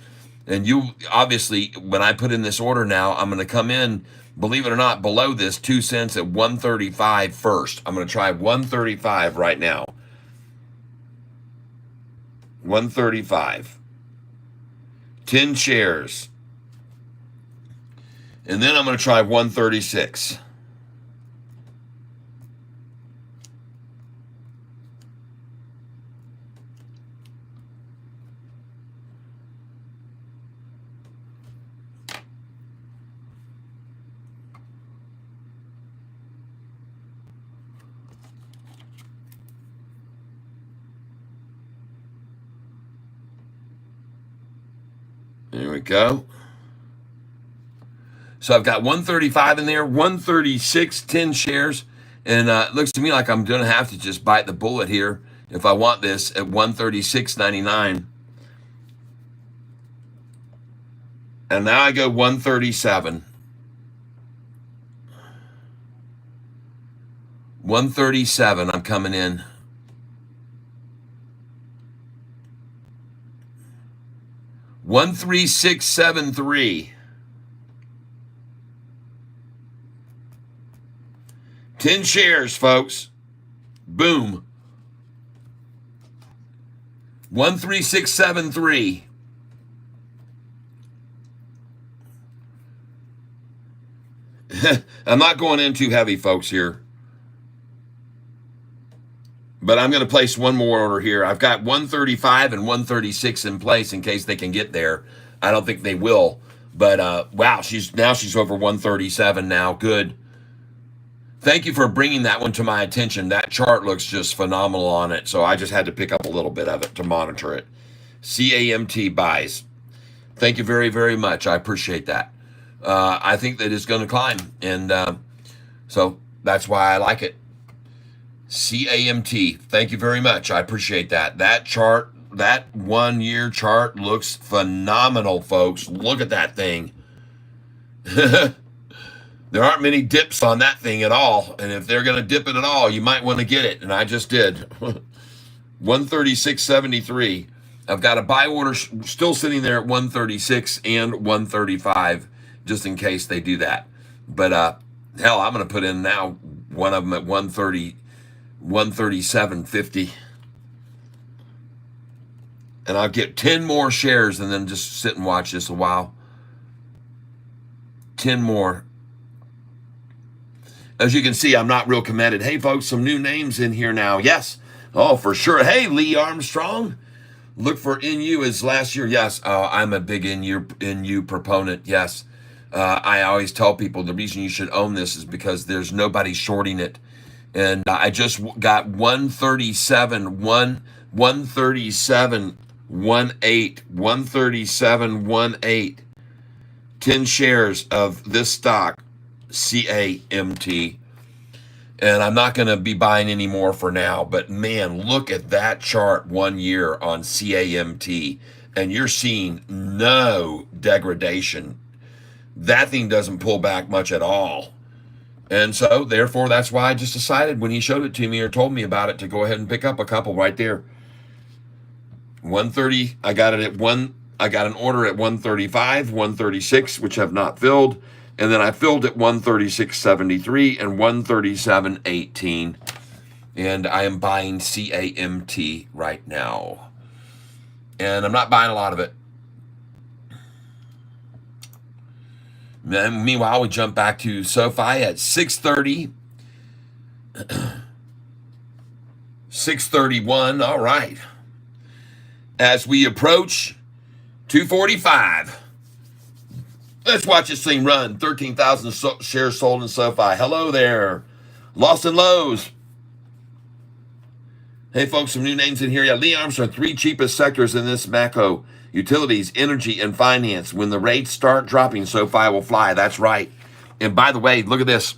And you obviously, when I put in this order now, I'm going to come in, believe it or not, below this 2 cents at 135 first. I'm going to try 135 right now. 135. 10 shares. And then I'm going to try 136. There we go. So I've got 135 in there, 136, 10 shares. And it looks to me like I'm going to have to just bite the bullet here if I want this at 136.99. And now I go 137. 137, I'm coming in. 13673. 10 shares, folks. Boom. 13673. I'm not going in too heavy, folks, here. But I'm going to place one more order here. I've got 135 and 136 in place in case they can get there. I don't think they will. But, wow, she's over 137 now. Good. Thank you for bringing that one to my attention. That chart looks just phenomenal on it. So I just had to pick up a little bit of it to monitor it. CAMT buys. Thank you very, very much. I appreciate that. I think that it's going to climb. And so that's why I like it. CAMT. Thank you very much. I appreciate that. That chart, that 1 year chart looks phenomenal, folks. Look at that thing. There aren't many dips on that thing at all. And if they're going to dip it at all, you might want to get it. And I just did. 136.73. I've got a buy order still sitting there at 136 and 135, just in case they do that. But hell, I'm going to put in now one of them at 137.50. And I'll get 10 more shares and then just sit and watch this a while. 10 more. As you can see, I'm not real committed. Hey, folks, some new names in here now. Yes. Oh, for sure. Hey, Lee Armstrong. Look for NU as last year. Yes, I'm a big NU proponent. Yes. I always tell people the reason you should own this is because there's nobody shorting it. And I just got 137, 137, 18, 137, 18. 10 shares of this stock, CAMT. And I'm not going to be buying any more for now. But man, look at that chart 1 year on CAMT. And you're seeing no degradation. That thing doesn't pull back much at all. And so, therefore, that's why I just decided when he showed it to me or told me about it to go ahead and pick up a couple right there. 130, I got it at I got an order at 135, 136, which have not filled. And then I filled at 136.73 and 137.18. And I am buying CAMT right now. And I'm not buying a lot of it. Meanwhile, we jump back to Sofi at 630. 631. All right. As we approach 245. Let's watch this thing run. 13,000 shares sold in Sofi. Hello there. Lost and Lows. Hey, folks, some new names in here. Yeah, Lee Armstrong, 3 cheapest sectors in this macro. Utilities, energy, and finance. When the rates start dropping, Sofi will fly. That's right. And by the way, look at this.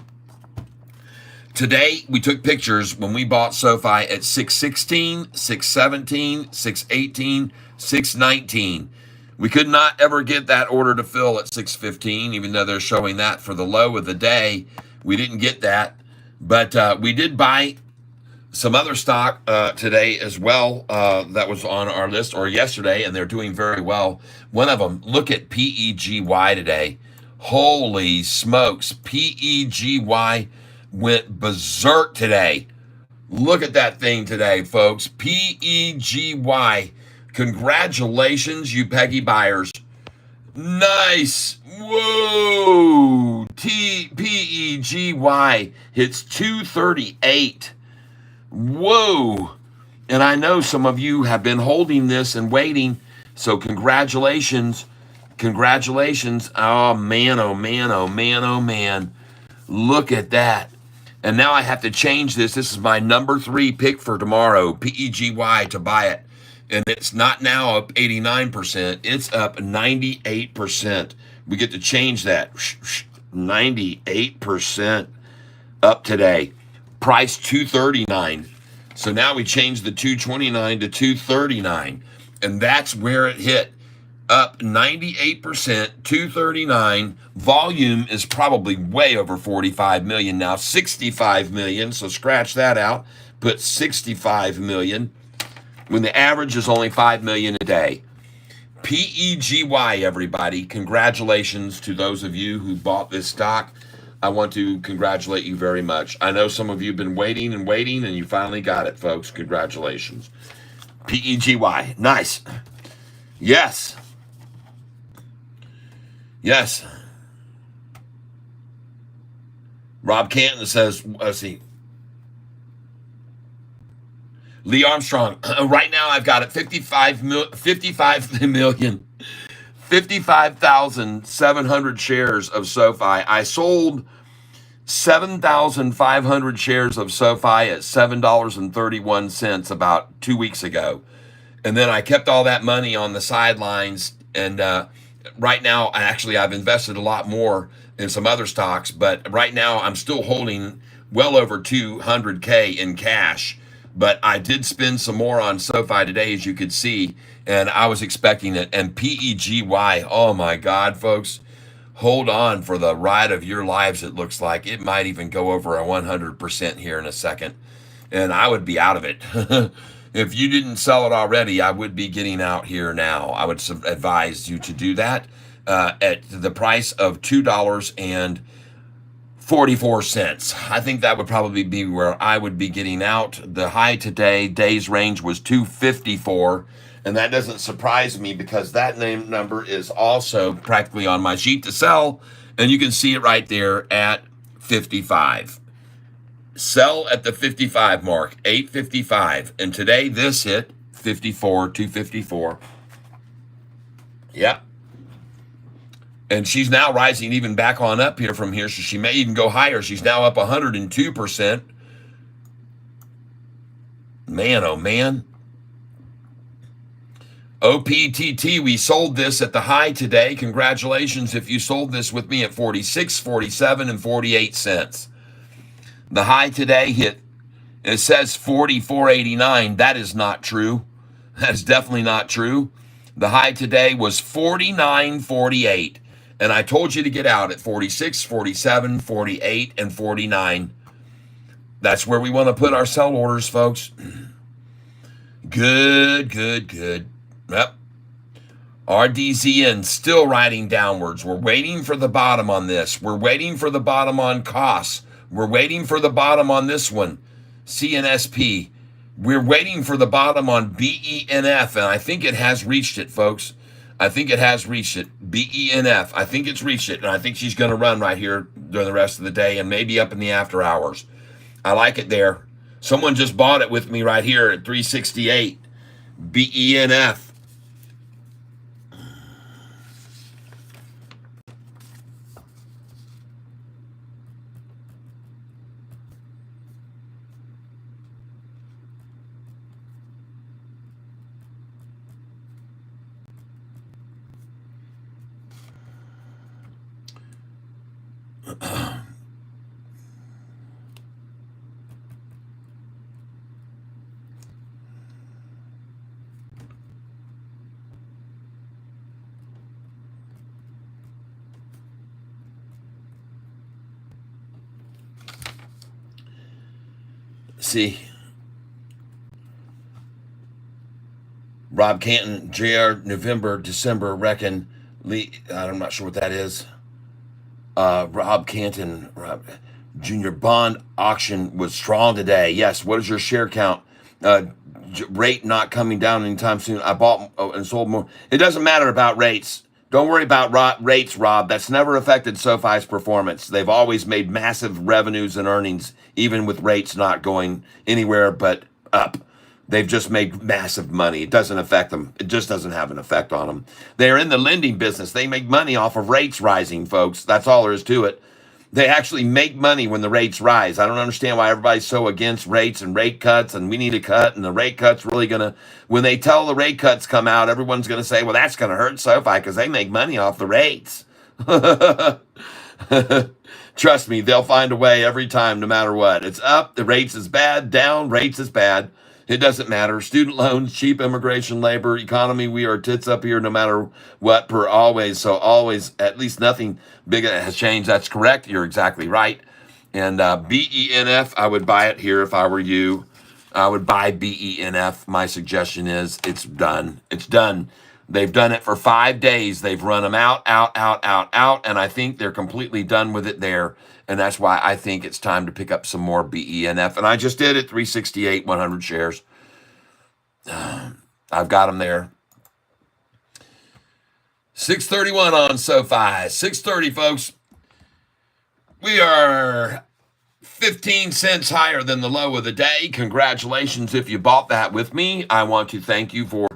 Today, we took pictures when we bought Sofi at 616, 617, 618, 619. We could not ever get that order to fill at 615, even though they're showing that for the low of the day. We didn't get that. But we did buy some other stock today as well that was on our list, or yesterday, and they're doing very well. One of them, look at PEGY today. Holy smokes, PEGY went berserk today. Look at that thing today, folks. PEGY. Congratulations, you Peggy buyers. Nice. Whoa. PEGY hits 238. Whoa. And I know some of you have been holding this and waiting. So congratulations. Congratulations. Oh, man, oh, man, oh, man, oh, man. Look at that. And now I have to change this. This is my number 3 pick for tomorrow, PEGY, to buy it. And it's not now up 89%. It's up 98%. We get to change that. 98% up today. Price 239. So now we change the 229 to 239. And that's where it hit. Up 98%, 239. Volume is probably way over 45 million now. 65 million. So scratch that out. Put 65 million. When the average is only 5 million a day. PEGY, everybody. Congratulations to those of you who bought this stock. I want to congratulate you very much. I know some of you have been waiting and waiting, and you finally got it, folks. Congratulations. PEGY. Nice. Yes. Yes. Rob Canton says, let's see. Lee Armstrong, right now I've got it 55,700 shares of SoFi. I sold 7,500 shares of SoFi at $7.31 about 2 weeks ago. And then I kept all that money on the sidelines. And right now, I've invested a lot more in some other stocks, but right now I'm still holding well over 200K in cash. But I did spend some more on SoFi today, as you could see, and I was expecting it. And PEGY, oh my God, folks, hold on for the ride of your lives. It looks like it might even go over a 100% here in a second, and I would be out of it. If you didn't sell it already, I would be getting out here now. I would advise you to do that at the price of $2.44. I think that would probably be where I would be getting out. The high today, day's range was 254. And that doesn't surprise me because that number is also practically on my sheet to sell. And you can see it right there at 55. Sell at the 55 mark, 855. And today this hit 54, 254. Yep. And she's now rising even back on up here from here. So she may even go higher. She's now up 102%. Man, oh man. OPTT, we sold this at the high today. Congratulations if you sold this with me at 46, 47, and 48 cents. The high today hit, it says 44.89. That is not true. That is definitely not true. The high today was 49.48. And I told you to get out at 46, 47, 48, and 49. That's where we want to put our sell orders, folks. Good, good, good. Yep. RDZN still riding downwards. We're waiting for the bottom on this. We're waiting for the bottom on costs. We're waiting for the bottom on this one, CNSP. We're waiting for the bottom on BENF, and I think it has reached it, folks. I think it has reached it. BENF. I think it's reached it, and I think she's going to run right here during the rest of the day and maybe up in the after hours. I like it there. Someone just bought it with me right here at 368. BENF. See, Rob Canton, JR, November, December, reckon, Lee, I'm not sure what that is. Rob Canton, Junior Bond auction was strong today. Yes, what is your share count? Rate not coming down anytime soon. I bought and sold more. It doesn't matter about rates. Don't worry about rates, Rob. That's never affected SoFi's performance. They've always made massive revenues and earnings, even with rates not going anywhere but up. They've just made massive money. It doesn't affect them. It just doesn't have an effect on them. They're in the lending business. They make money off of rates rising, folks. That's all there is to it. They actually make money when the rates rise. I don't understand why everybody's so against rates and rate cuts, and we need a cut, and the rate cut's really going to, when they tell the rate cuts come out, everyone's going to say, well, that's going to hurt SoFi because they make money off the rates. Trust me, they'll find a way every time, no matter what. It's up, the rates is bad, down, rates is bad. It doesn't matter. Student loans, cheap immigration, labor, economy, we are tits up here no matter what, per always. So always, at least nothing big has changed. That's correct. You're exactly right. And BENF, I would buy it here if I were you. I would buy BENF. My suggestion is it's done. It's done. They've done it for 5 days. They've run them out, out, out, out, out, and I think they're completely done with it there. And that's why I think it's time to pick up some more BENF. And I just did it, 368, 100 shares. I've got them there. 631 on SoFi. 630, folks. We are 15 cents higher than the low of the day. Congratulations if you bought that with me. I want to thank you for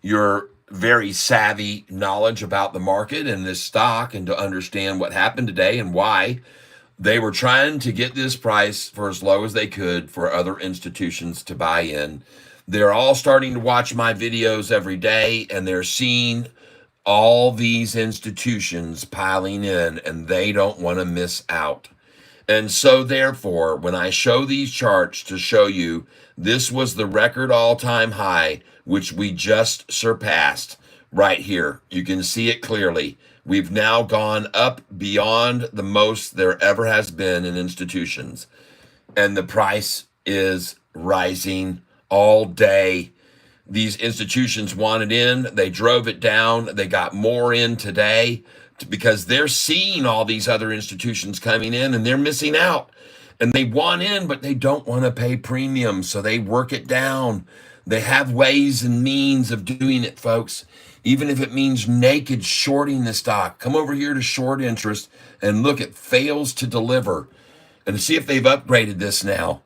your very savvy knowledge about the market and this stock, and to understand what happened today and why they were trying to get this price for as low as they could for other institutions to buy in. They're all starting to watch my videos every day, and they're seeing all these institutions piling in, and they don't want to miss out. And so therefore, when I show these charts to show you this was the record all-time high, which we just surpassed right here. You can see it clearly. We've now gone up beyond the most there ever has been in institutions. And the price is rising all day. These institutions wanted in, they drove it down, they got more in today because they're seeing all these other institutions coming in and they're missing out. And they want in, but they don't want to pay premium, so they work it down. They have ways and means of doing it, folks, even if it means naked shorting the stock. Come over here to short interest and look, it fails to deliver. And see if they've upgraded this now.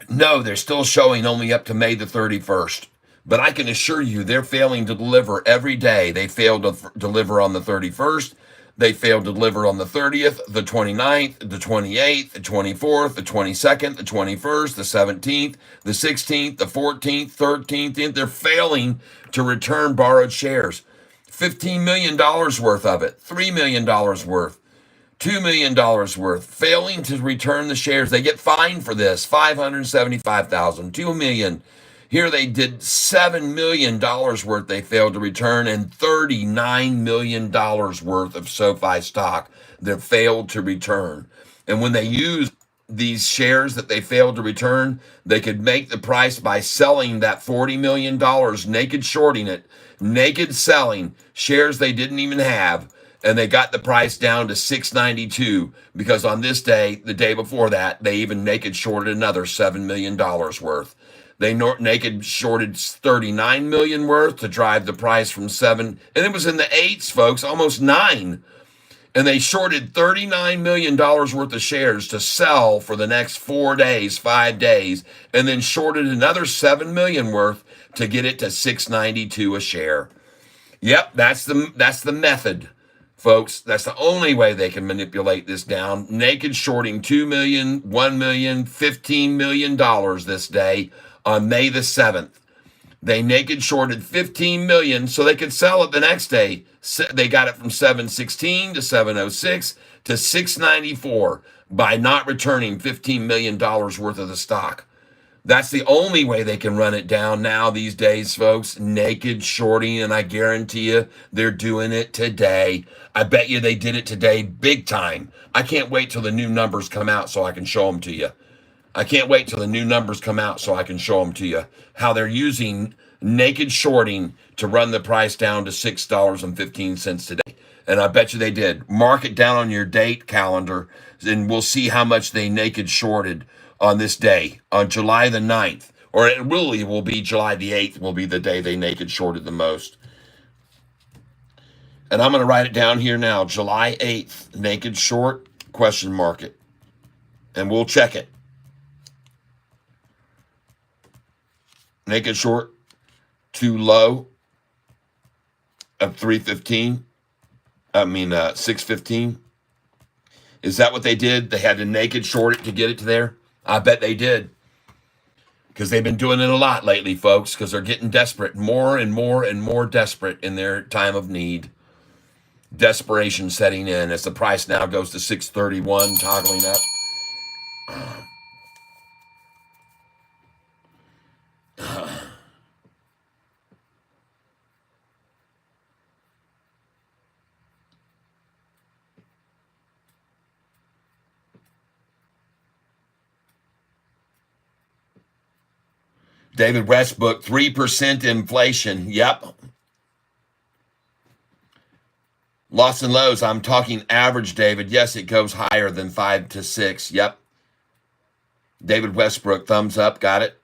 No, they're still showing only up to May the 31st. But I can assure you they're failing to deliver every day. They failed to deliver on the 31st. They failed to deliver on the 30th, the 29th, the 28th, the 24th, the 22nd, the 21st, the 17th, the 16th, the 14th, 13th. They're failing to return borrowed shares. $15 million worth of it, $3 million worth. $2 million worth, failing to return the shares. They get fined for this, $575,000, $2 million. Here they did $7 million worth they failed to return, and $39 million worth of SoFi stock that failed to return. And when they use these shares that they failed to return, they could make the price by selling that $40 million, naked shorting it, naked selling shares they didn't even have. And they got the price down to $692 because on this day, the day before that, they even naked shorted another $7 million worth. They naked shorted $39 million worth to drive the price from 7, and it was in the 8s, folks, almost 9. And they shorted $39 million worth of shares to sell for the next 4 days, 5 days, and then shorted another $7 million worth to get it to $692 a share. Yep, that's the method. Folks, that's the only way they can manipulate this down. Naked shorting $2 million, $1 million, $15 million this day on May the 7th. They naked shorted $15 million so they could sell it the next day. They got it from 716 to 706 to 694 by not returning $15 million worth of the stock. That's the only way they can run it down now these days, folks. Naked shorting, and I guarantee you they're doing it today. I bet you they did it today big time. I can't wait till the new numbers come out so I can show them to you. I can't wait till the new numbers come out so I can show them to you. How they're using naked shorting to run the price down to $6.15 today. And I bet you they did. Mark it down on your date calendar, and we'll see how much they naked shorted on this day, on July the 9th. Or it really will be July the 8th will be the day they naked shorted the most. And I'm going to write it down here now. July 8th, naked short, question mark it. And we'll check it. Naked short, too low of 315. 615. Is that what they did? They had to naked short it to get it to there? I bet they did. Because they've been doing it a lot lately, folks, because they're getting desperate, more and more and more desperate in their time of need. Desperation setting in as the price now goes to 631, toggling up. David Westbrook, 3% inflation. Yep. Loss and lows, I'm talking average, David. Yes, it goes higher than 5 to 6. Yep. David Westbrook, thumbs up. Got it.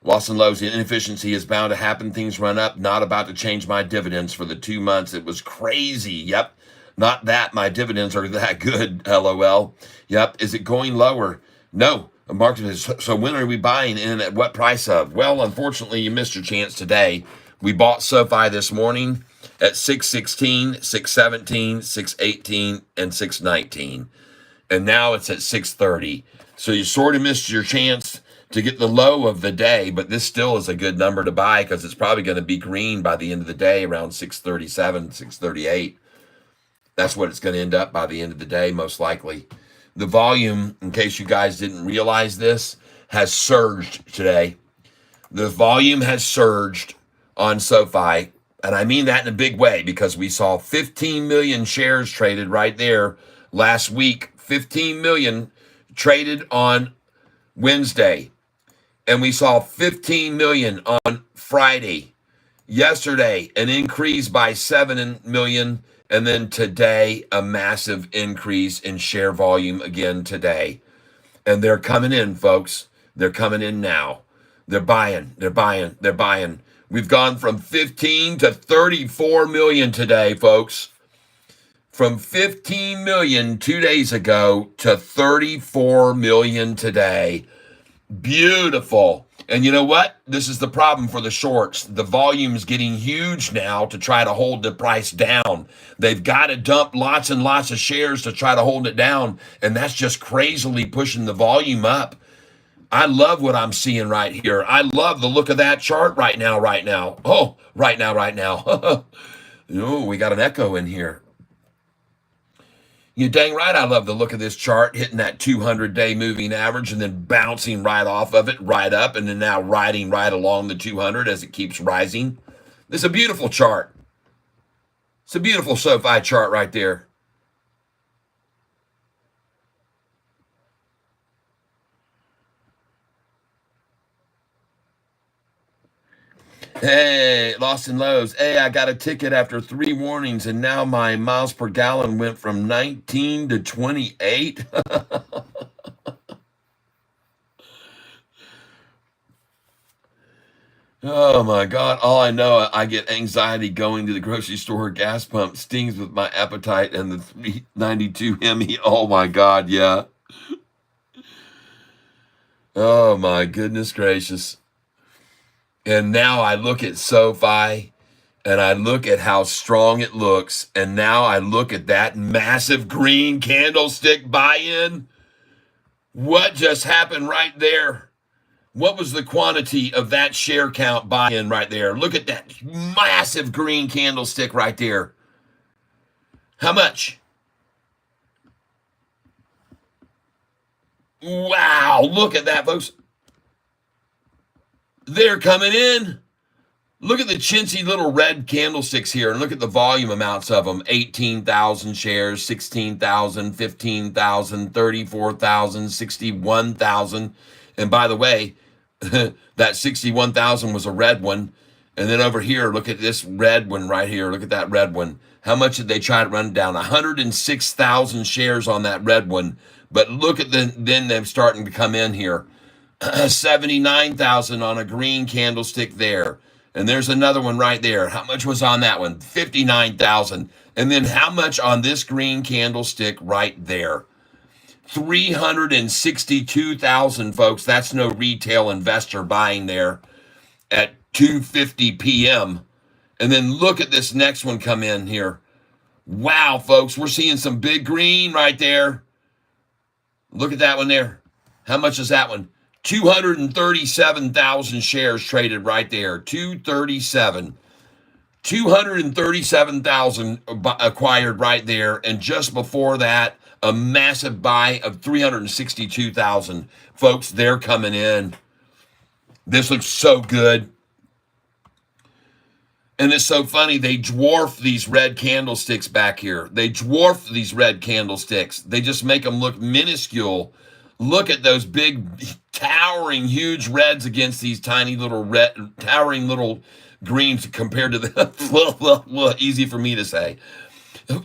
Loss and lows, inefficiency is bound to happen. Things run up. Not about to change my dividends for the 2 months. It was crazy. Yep. Not that my dividends are that good. LOL. Yep. Is it going lower? No. The market is. So when are we buying in at what price of? Well, unfortunately, you missed your chance today. We bought Sofi this morning at 616, 617, 618, and 619. And now it's at 630. So you sort of missed your chance to get the low of the day, but this still is a good number to buy because it's probably going to be green by the end of the day around 637, 638. That's what it's going to end up by the end of the day, most likely. The volume, in case you guys didn't realize this, has surged today. The volume has surged on SoFi, and I mean that in a big way because we saw 15 million shares traded right there last week. 15 million traded on Wednesday, and we saw 15 million on Friday. Yesterday, an increase by 7 million, and then today, a massive increase in share volume again today. And they're coming in, folks. They're coming in now. They're buying. They're buying. They're buying. We've gone from 15 to 34 million today, folks. From 15 million 2 days ago to 34 million today. Beautiful. And you know what? This is the problem for the shorts. The volume is getting huge now to try to hold the price down. They've got to dump lots and lots of shares to try to hold it down. And that's just crazily pushing the volume up. I love what I'm seeing right here. I love the look of that chart right now. Oh, right now. Oh, we got an echo in here. You're dang right I love the look of this chart, hitting that 200-day moving average and then bouncing right off of it, right up, and then now riding right along the 200 as it keeps rising. This is a beautiful chart. It's a beautiful SoFi chart right there. Hey, lost and lows. Hey, I got a ticket after 3 warnings, and now my miles per gallon went from 19 to 28. Oh my God. All I know, I get anxiety going to the grocery store gas pump. Stings with my appetite and the 392 Hemi. Oh my God, yeah. Oh my goodness gracious. And now I look at SoFi and I look at how strong it looks. And now I look at that massive green candlestick buy-in. What just happened right there? What was the quantity of that share count buy-in right there? Look at that massive green candlestick right there. How much? Wow, look at that, folks. They're coming in. Look at the chintzy little red candlesticks here, and look at the volume amounts of them. 18,000 shares, 16,000, 15,000, 34,000, 61,000. And by the way, that 61,000 was a red one. And then over here, look at this red one right here. Look at that red one. How much did they try to run down? 106,000 shares on that red one. But look at then them starting to come in here. 79,000 on a green candlestick there. And there's another one right there. How much was on that one? 59,000. And then how much on this green candlestick right there? 362,000, folks. That's no retail investor buying there at 2:50 p.m. And then look at this next one come in here. Wow, folks, we're seeing some big green right there. Look at that one there. How much is that one? 237,000 shares traded right there. 237,000 acquired right there. And just before that, a massive buy of 362,000. Folks, they're coming in. This looks so good. And it's so funny. They dwarf these red candlesticks back here. They dwarf these red candlesticks. They just make them look minuscule Look at those big, towering, huge reds against these tiny little red, towering little greens compared to the, easy for me to say.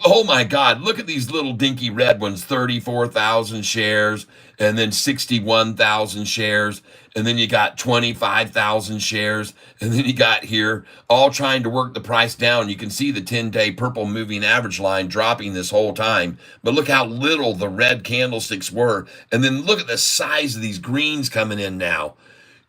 Oh my God, look at these little dinky red ones, 34,000 shares, and then 61,000 shares, and then you got 25,000 shares, and then you got here all trying to work the price down. You can see the 10-day purple moving average line dropping this whole time, but look how little the red candlesticks were. And then look at the size of these greens coming in now.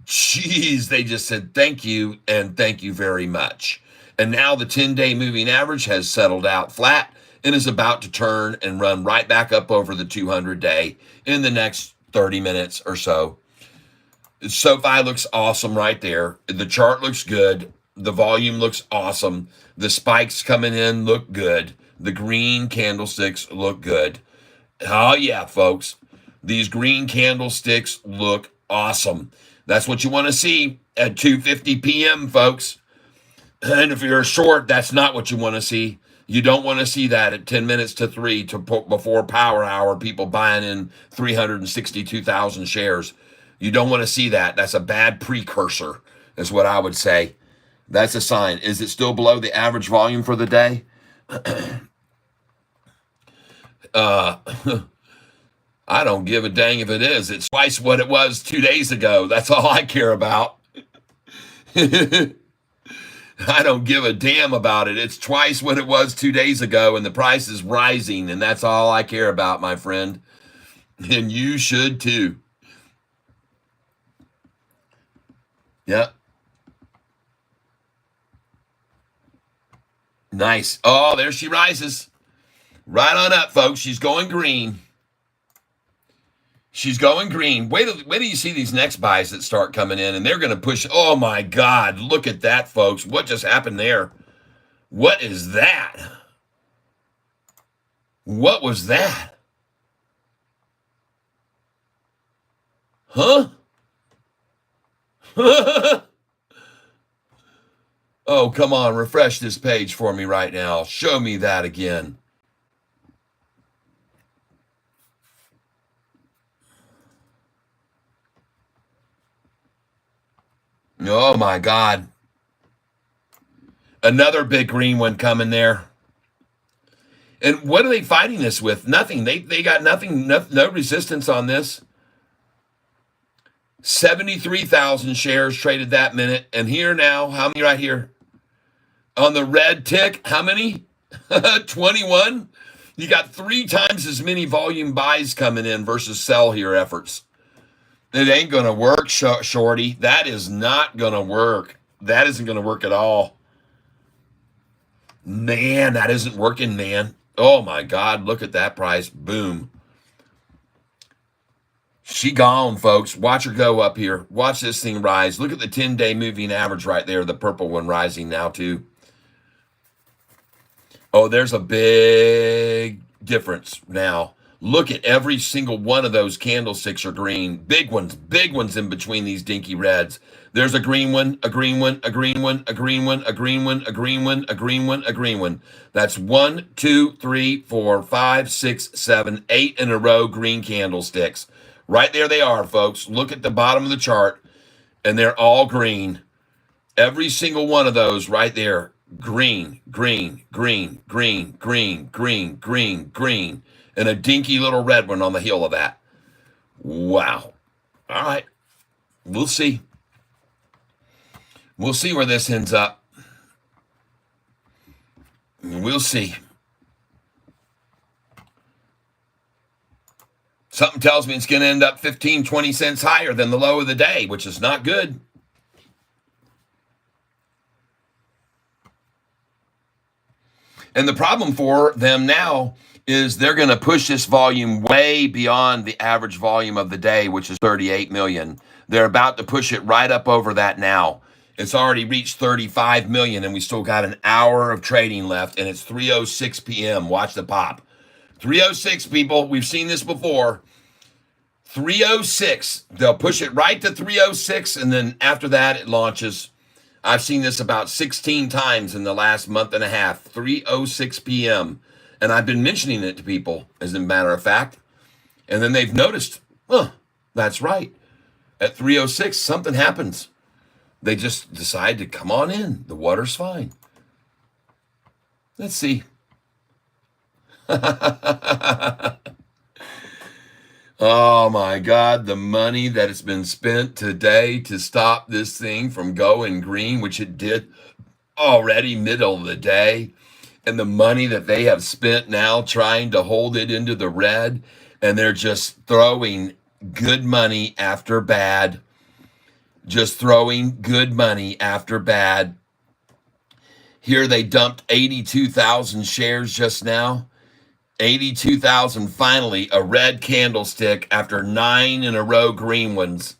Jeez, they just said thank you and thank you very much. And now the 10-day moving average has settled out flat and is about to turn and run right back up over the 200-day in the next 30 minutes or so. Sofi looks awesome right there. The chart looks good. The volume looks awesome. The spikes coming in look good. The green candlesticks look good. Oh, yeah, folks. These green candlesticks look awesome. That's what you want to see at 2:50 p.m., folks. And if you're short, that's not what you want to see. You don't want to see that at 10 minutes to 3 before power hour, people buying in 362,000 shares. You don't want to see that. That's a bad precursor, is what I would say. That's a sign. Is it still below the average volume for the day? I don't give a dang if it is. It's twice what it was 2 days ago. That's all I care about. I don't give a damn about it. It's twice what it was 2 days ago, and the price is rising, and that's all I care about, my friend. And you should too. Yep. Nice. Oh, there she rises. Right on up, folks. She's going green. She's going green. Wait till you see these next buys that start coming in, and they're going to push. Oh, my God. Look at that, folks. What just happened there? What is that? What was that? Huh? Oh, come on. Refresh this page for me right now. Show me that again. Oh, my God. Another big green one coming there. And what are they fighting this with? Nothing. They got nothing, no resistance on this. 73,000 shares traded that minute. And here now, how many right here? On the red tick, how many? 21. You got 3 times as many volume buys coming in versus sell here efforts. It ain't going to work, shorty. That is not going to work. That isn't going to work at all. Man, that isn't working, man. Oh, my God. Look at that price. Boom. She gone, folks. Watch her go up here. Watch this thing rise. Look at the 10-day moving average right there. The purple one rising now, too. Oh, there's a big difference now. Look at every single one of those candlesticks are green. Big ones in between these dinky reds. There's a green one, a green one, a green one, a green one, a green one, a green one, a green one, a green one. That's 1, 2, 3, 4, 5, 6, 7, 8 in a row green candlesticks. Right there they are, folks. Look at the bottom of the chart, and they're all green. Every single one of those right there. Green, green, green, green, green, green, green, green. And a dinky little red one on the heel of that. Wow. All right. We'll see. We'll see where this ends up. We'll see. Something tells me it's going to end up 15, 20 cents higher than the low of the day, which is not good. And the problem for them now is they're going to push this volume way beyond the average volume of the day, which is 38 million. They're about to push it right up over that now. It's already reached 35 million, and we still got an hour of trading left, and it's 3:06 p.m. Watch the pop. 3:06, people. We've seen this before. 3:06. They'll push it right to 3:06, and then after that, it launches. I've seen this about 16 times in the last month and a half. 3:06 p.m. And I've been mentioning it to people, as a matter of fact. And then they've noticed That's right. At 3:06, something happens. They just decide to come on in. The water's fine. Let's see. Oh my God, the money that has been spent today to stop this thing from going green, which it did already middle of the day, and the money that they have spent now trying to hold it into the red, and they're just throwing good money after bad, just throwing good money after bad. Here they dumped 82,000 shares just now. 82,000, finally, a red candlestick after 9 in a row green ones.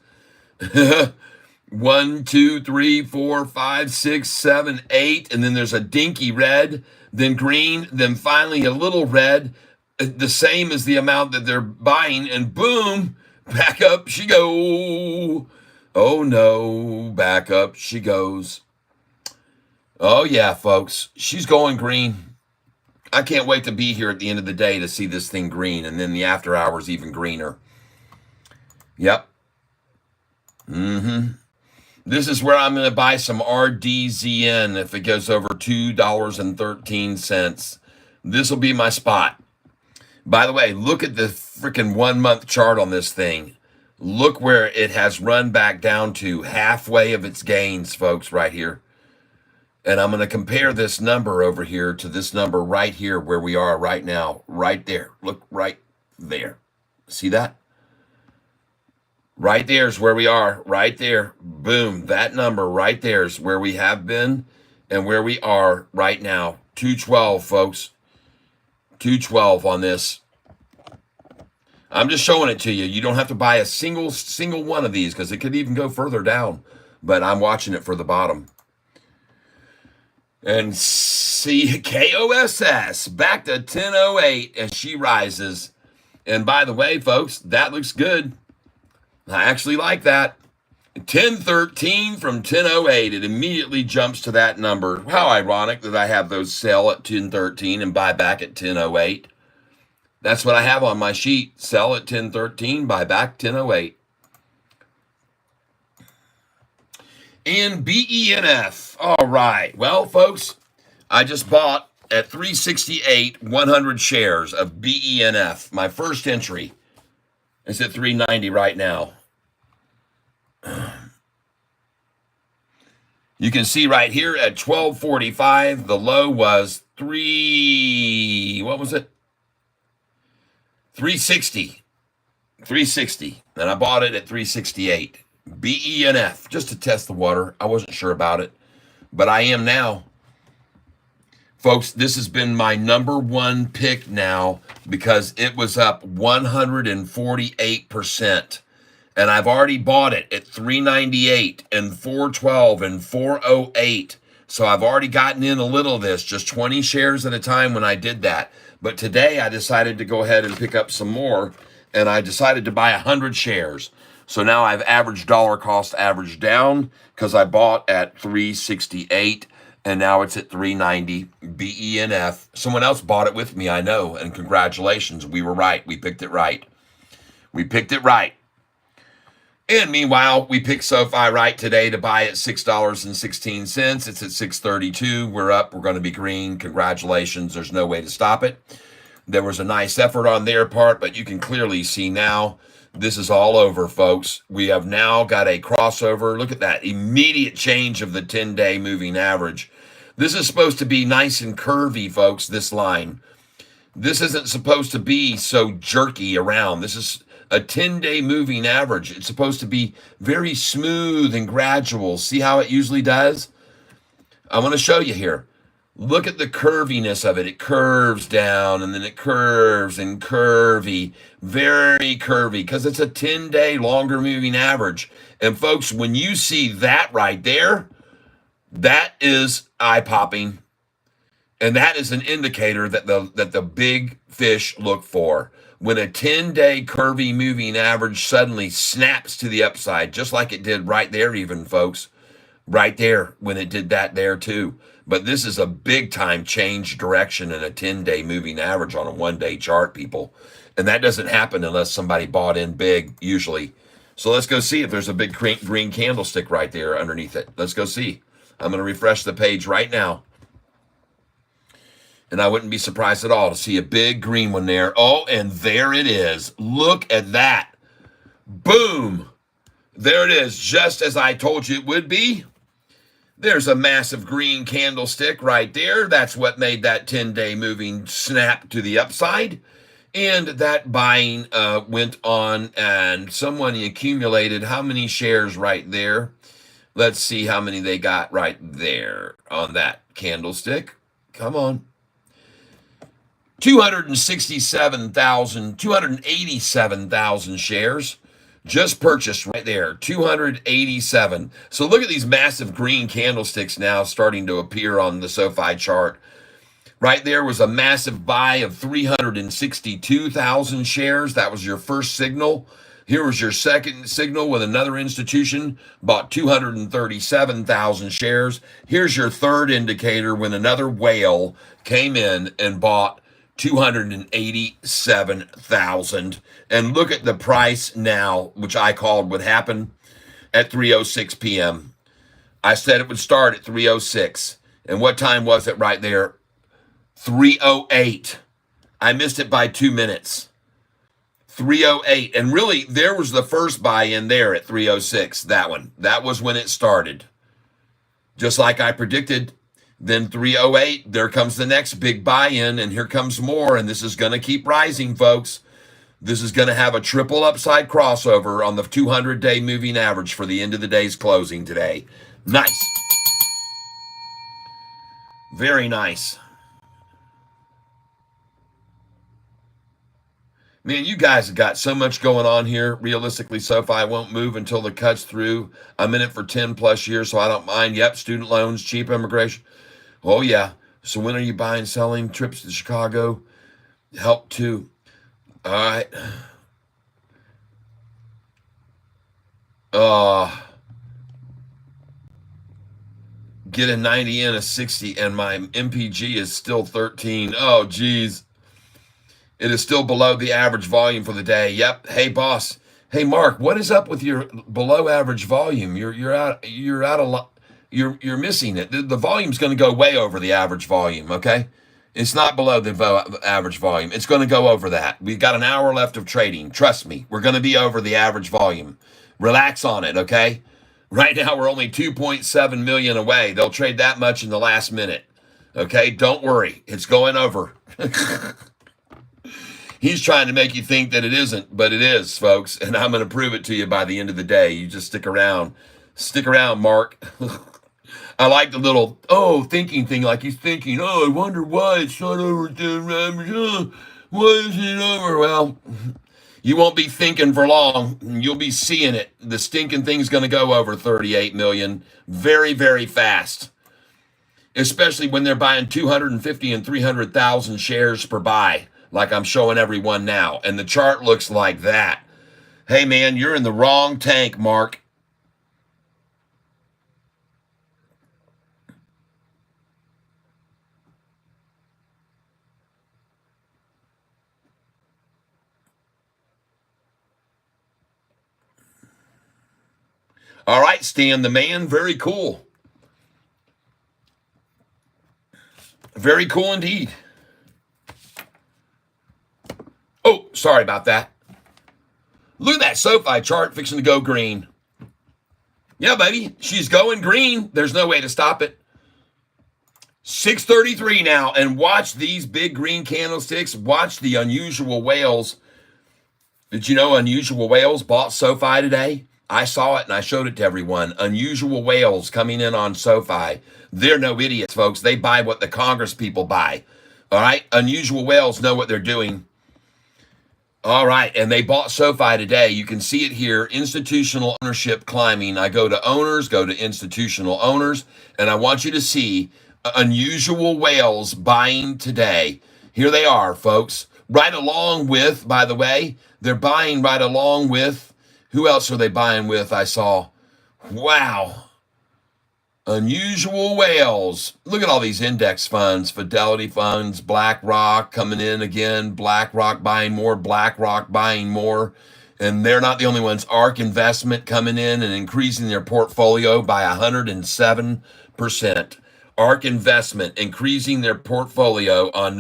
1, 2, 3, 4, 5, 6, 7, 8, and then there's a dinky red, then green, then finally a little red, the same as the amount that they're buying, and boom, back up she goes. Oh no, back up she goes. Oh yeah, folks, she's going green. I can't wait to be here at the end of the day to see this thing green, and then the after hours even greener. Yep. This is where I'm going to buy some RDZN if it goes over $2.13. This will be my spot. By the way, look at the freaking 1 month chart on this thing. Look where it has run back down to halfway of its gains, folks, right here. And I'm going to compare this number over here to this number right here where we are right now. Right there. Look right there. See that? Right there is where we are. Right there. Boom. That number right there is where we have been and where we are right now. 212, folks. 212 on this. I'm just showing it to you. You don't have to buy a single one of these because it could even go further down. But I'm watching it for the bottom. And see KOSS back to 1008 as she rises. And by the way, folks, that looks good. I actually like that. 1013 from 1008. It immediately jumps to that number. How ironic that I have those sell at 1013 and buy back at 1008. That's what I have on my sheet. Sell at 1013, buy back 1008. And BENF. All right. Well, folks, I just bought at 368 100 shares of BENF. My first entry is at 390 right now. You can see right here at 1245, the low was 360. 360. And I bought it at 368. BENF, just to test the water. I wasn't sure about it, but I am now. Folks, this has been my number one pick now because it was up 148%. And I've already bought it at 398 and 412 and 408. So I've already gotten in a little of this, just 20 shares at a time when I did that. But today I decided to go ahead and pick up some more, and I decided to buy 100 shares. So now I've averaged dollar cost average down because I bought at 368 and now it's at 390. BENF. Someone else bought it with me, I know, and congratulations. We were right. We picked it right. We picked it right. And meanwhile, we picked Sofi right today to buy at $6.16. It's at $6.32. We're up. We're going to be green. Congratulations. There's no way to stop it. There was a nice effort on their part, but you can clearly see now this is all over, folks. We have now got a crossover. Look at that immediate change of the 10-day moving average. This is supposed to be nice and curvy, folks, this line. This isn't supposed to be so jerky around. This is a 10-day moving average. It's supposed to be very smooth and gradual. See how it usually does? I want to show you here. Look at the curviness of it. It curves down and then it curves and curvy, very curvy, because it's a 10-day longer moving average. And folks, when you see that right there, that is eye-popping. And that is an indicator that the big fish look for. When a 10-day curvy moving average suddenly snaps to the upside, just like it did right there even, folks. Right there when it did that there too. But this is a big time change direction in a 10-day moving average on a 1-day chart, people. And that doesn't happen unless somebody bought in big, usually. So let's go see if there's a big green candlestick right there underneath it. Let's go see. I'm going to refresh the page right now. And I wouldn't be surprised at all to see a big green one there. Oh, and there it is. Look at that. Boom. There it is, just as I told you it would be. There's a massive green candlestick right there. That's what made that 10-day moving snap to the upside. And that buying went on, and someone accumulated how many shares right there? Let's see how many they got right there on that candlestick. Come on. 287,000 shares just purchased right there. 287. So look at these massive green candlesticks now starting to appear on the SoFi chart. Right there was a massive buy of 362,000 shares. That was your first signal. Here was your second signal with another institution bought 237,000 shares. Here's your third indicator when another whale came in and bought 287,000. And look at the price now, which I called would happen at 3:06 p.m. I said it would start at 3:06. And what time was it right there? 3:08. I missed it by 2 minutes. 3:08. And really, there was the first buy-in there at 3:06. That one. That was when it started. Just like I predicted. Then 3:08, there comes the next big buy-in, and here comes more, and this is going to keep rising, folks. This is going to have a triple upside crossover on the 200-day moving average for the end of the day's closing today. Nice. Very nice. Man, you guys have got so much going on here. Realistically, SoFi won't move until the cut's through. I'm in it for 10 plus years, so I don't mind. Yep, student loans, cheap immigration. Oh, yeah. So when are you buying, selling? Trips to Chicago? Help too. All right. Get a 90 in, a 60, and my MPG is still 13. Oh, geez. It is still below the average volume for the day. Yep. Hey, boss. Hey, Mark. What is up with your below average volume? You're out of you're missing it. The volume's going to go way over the average volume. Okay, it's not below the average volume. It's going to go over that. We've got an hour left of trading. Trust me, we're going to be over the average volume. Relax on it. Okay. Right now we're only 2.7 million away. They'll trade that much in the last minute. Okay. Don't worry. It's going over. He's trying to make you think that it isn't, but it is, folks. And I'm going to prove it to you by the end of the day. You just stick around. Stick around, Mark. I like the little, thinking thing, like he's thinking, I wonder why it's not over. Why is it over? Well, you won't be thinking for long. You'll be seeing it. The stinking thing's going to go over 38 million very, very fast. Especially when they're buying 250 and 300,000 shares per buy, like I'm showing everyone now. And the chart looks like that. Hey, man, you're in the wrong tank, Mark. All right, Stan the man. Very cool. Very cool indeed. Oh, sorry about that. Look at that SoFi chart fixing to go green. Yeah, baby. She's going green. There's no way to stop it. 6:33 now. And watch these big green candlesticks. Watch the unusual whales. Did you know unusual whales bought SoFi today? I saw it and I showed it to everyone. Unusual whales coming in on SoFi. They're no idiots, folks. They buy what the Congress people buy. All right? Unusual whales know what they're doing. All right. And they bought SoFi today. You can see it here. Institutional ownership climbing. I go to owners, go to institutional owners, and I want you to see unusual whales buying today. Here they are, folks. Right along with, by the way, they're buying right along with, who else are they buying with? I saw. Wow. Unusual whales. Look at all these index funds, Fidelity funds, BlackRock coming in again, BlackRock buying more, BlackRock buying more. And they're not the only ones. ARK Investment coming in and increasing their portfolio by 107%. ARK Investment increasing their portfolio on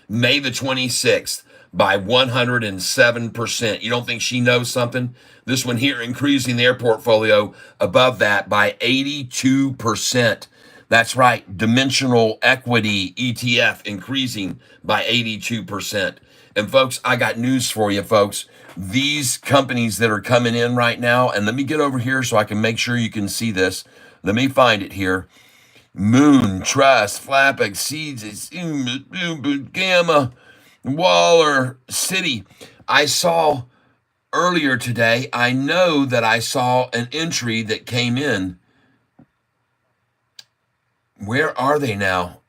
May the 26th by 107%. You don't think she knows something? This one here increasing their portfolio above that by 82%. That's right, dimensional equity ETF increasing by 82%. And folks, I got news for you, folks. These companies that are coming in right now, and let me get over here so I can make sure you can see this. Let me find it here. Moon, Trust, Flapex, Seeds, Gamma, Waller, City. I saw earlier today, I know that I saw an entry that came in. Where are they now?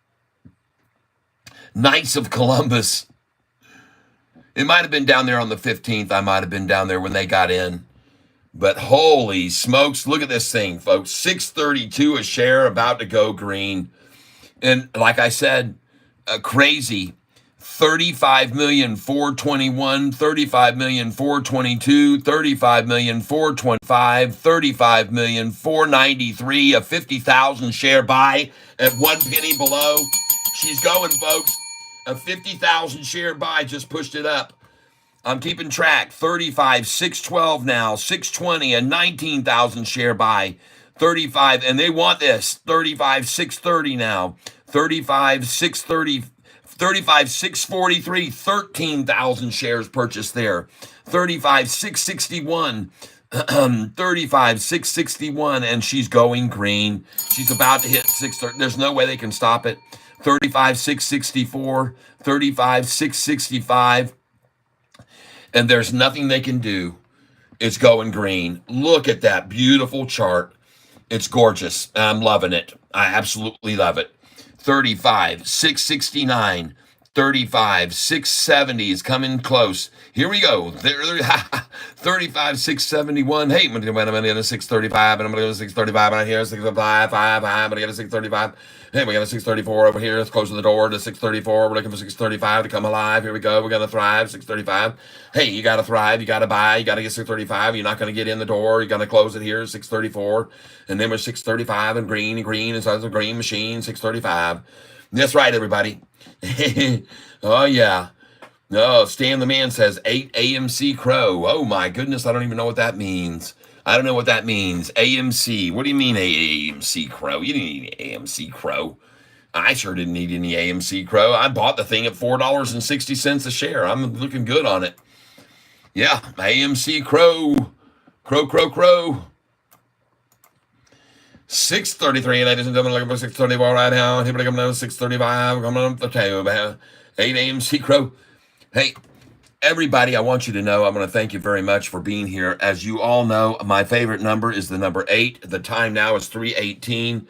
Knights of Columbus. It might have been down there on the 15th. I might have been down there when they got in. But holy smokes, look at this thing, folks. 632 a share, about to go green. And like I said, crazy. 35,421, 35,422, 35,425, 35,493, a 50,000 share buy at 1 penny below. She's going, folks. A 50,000 share buy just pushed it up. I'm keeping track. 35,612 now, 620, a 19,000 share buy. 35, and they want this. 35,630 now, 35,630. 35,643, 13,000 shares purchased there. 35,661, 35,661, and she's going green. She's about to hit 630. There's no way they can stop it. 35,664, 35,665, and there's nothing they can do. It's going green. Look at that beautiful chart. It's gorgeous. I'm loving it. I absolutely love it. 35,669, 35,670 is coming close. Here we go. 35,671. Hey, I'm going to get a 635, and I'm going to go to 635, and I hear 635, I'm going to get a 635. Hey, we got a 634 over here. Let's close the door to 634. We're looking for 635 to come alive. Here we go. We're going to thrive. 635. Hey, you got to thrive. You got to buy. You got to get 635. You're not going to get in the door. You're going to close it here. 634. And then we're 635 and green. And so it's a green machine. 635. That's right, everybody. Oh, yeah. No, Stan the Man says 8 AMC Crow. Oh, my goodness. I don't even know what that means. I don't know what that means. AMC. What do you mean AMC Crow? You didn't need AMC Crow. I sure didn't need any AMC Crow. I bought the thing at $4.60 a share. I'm looking good on it. Yeah, AMC Crow. Crow. 633, ladies and gentlemen, looking for 634 right now. Here we come down to 635. Coming up the tube. 8 AMC Crow. Hey, everybody, I want you to know, I'm going to thank you very much for being here. As you all know, my favorite number is the number 8. The time now is 3:18.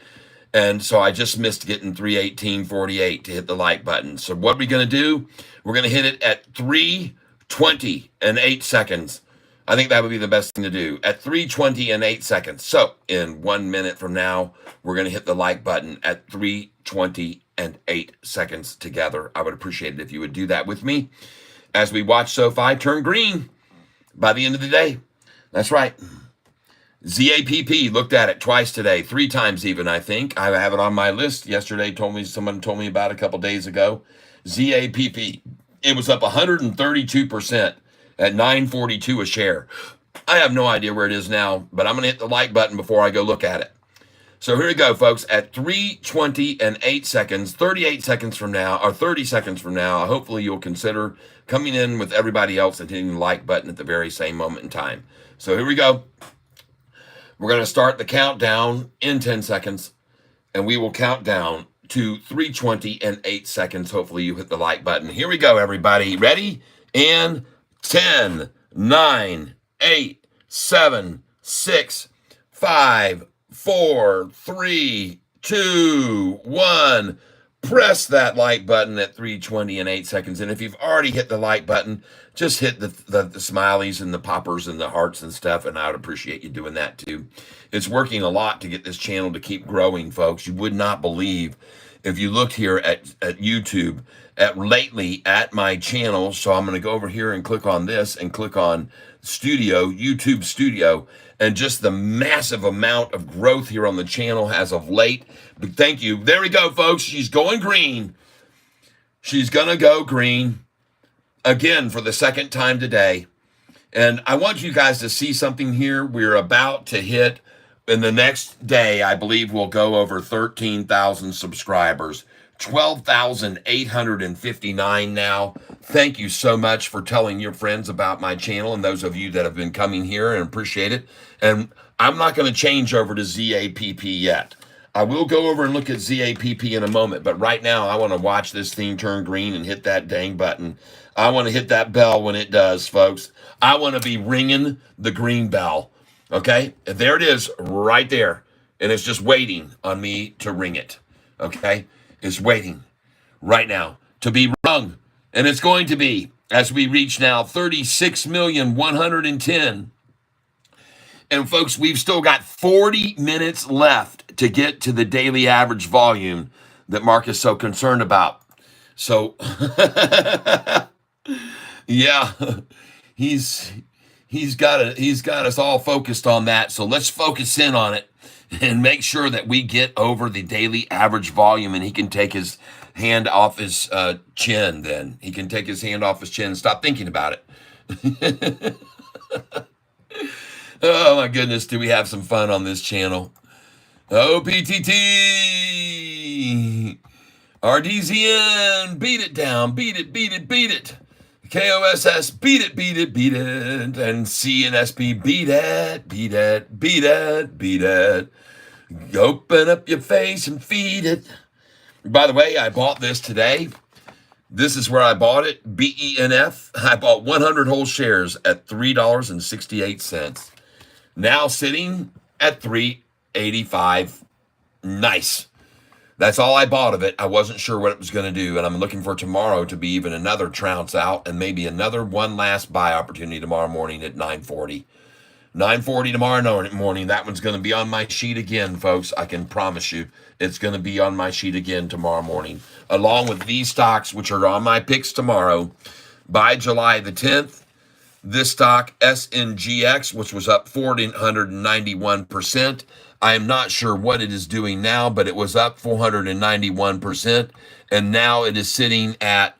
And so I just missed getting 3:18:48 to hit the like button. So what are we going to do? We're going to hit it at 3:20 and 8 seconds. I think that would be the best thing to do at 3:20 and 8 seconds. So in 1 minute from now, we're going to hit the like button at 3:20 and 8 seconds together. I would appreciate it if you would do that with me as we watch Sofi turn green by the end of the day. That's right. ZAPP, looked at it twice today, 3 times even, I think. I have it on my list. Yesterday, someone told me about it a couple days ago. ZAPP, it was up 132% at $9.42 a share. I have no idea where it is now, but I'm going to hit the like button before I go look at it. So here we go, folks. At 3:20 and 8 seconds, 38 seconds from now, or 30 seconds from now, hopefully you'll consider coming in with everybody else and hitting the like button at the very same moment in time. So here we go. We're going to start the countdown in 10 seconds, and we will count down to 3:20 and 8 seconds. Hopefully you hit the like button. Here we go, everybody. Ready? And 10, 9, 8, 7, 6, 5, 4, 3, 2, 1. press that like button at 3:20 and 8 seconds. And if you've already hit the like button, just hit the smileys and the poppers and the hearts and stuff, and I would appreciate you doing that too. It's working a lot to get this channel to keep growing, folks. You would not believe if you looked here at YouTube lately at my channel. So I'm going to go over here and click on this and click on Studio, YouTube Studio, and just the massive amount of growth here on the channel as of late. But thank you. There we go, folks. She's going green. She's going to go green again for the second time today. And I want you guys to see something here. We're about to hit, in the next day, I believe we'll go over 13,000 subscribers. 12,859 now. Thank you so much for telling your friends about my channel and those of you that have been coming here, and appreciate it. And I'm not going to change over to ZAPP yet. I will go over and look at ZAPP in a moment, but right now I want to watch this thing turn green and hit that dang button. I want to hit that bell when it does, folks. I want to be ringing the green bell. Okay? And there it is right there. And it's just waiting on me to ring it. Okay? Is waiting right now to be rung. And it's going to be, as we reach now 36,110,000. And folks, we've still got 40 minutes left to get to the daily average volume that Mark is so concerned about. So yeah, he's got us all focused on that. So let's focus in on it and make sure that we get over the daily average volume, and he can take his hand off his chin. Then he can take his hand off his chin and stop thinking about it. Oh my goodness, do we have some fun on this channel? OPTT, RDZN, beat it down, beat it, beat it, beat it. KOSS, beat it, beat it, beat it. And CNSP, beat it, beat it, beat it, beat it. Open up your face and feed it. By the way, I bought this today. This is where I bought it, BENF. I bought 100 whole shares at $3.68. Now sitting at $3.85. Nice. That's all I bought of it. I wasn't sure what it was going to do, and I'm looking for tomorrow to be even another trounce out, and maybe another one last buy opportunity tomorrow morning at 9:40. 9:40 tomorrow morning. That one's going to be on my sheet again, folks. I can promise you it's going to be on my sheet again tomorrow morning, along with these stocks, which are on my picks tomorrow. By July the 10th, this stock, SNGX, which was up 491%. I am not sure what it is doing now, but it was up 491%. And now it is sitting at,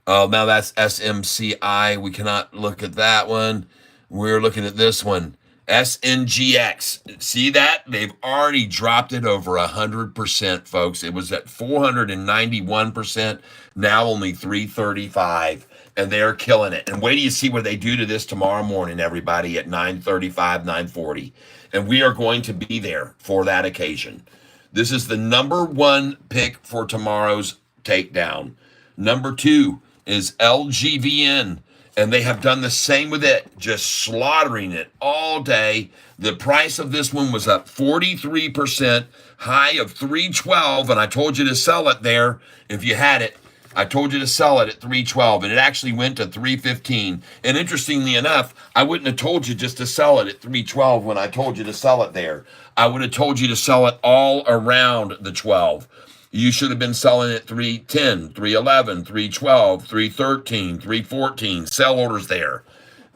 now that's SMCI. We cannot look at that one. We're looking at this one, SNGX. See that? They've already dropped it over 100%, folks. It was at 491%, now only 335. And they're killing it. And wait till you see what they do to this tomorrow morning, everybody, at 9:35, 9:40. And we are going to be there for that occasion. This is the number one pick for tomorrow's takedown. Number two is LGVN. And they have done the same with it, just slaughtering it all day. The price of this one was up 43%, high of 312. And I told you to sell it there if you had it. I told you to sell it at 312, and it actually went to 315. And interestingly enough, I wouldn't have told you just to sell it at 312 when I told you to sell it there. I would have told you to sell it all around the 12. You should have been selling at 310, 311, 312, 313, 314. Sell orders there.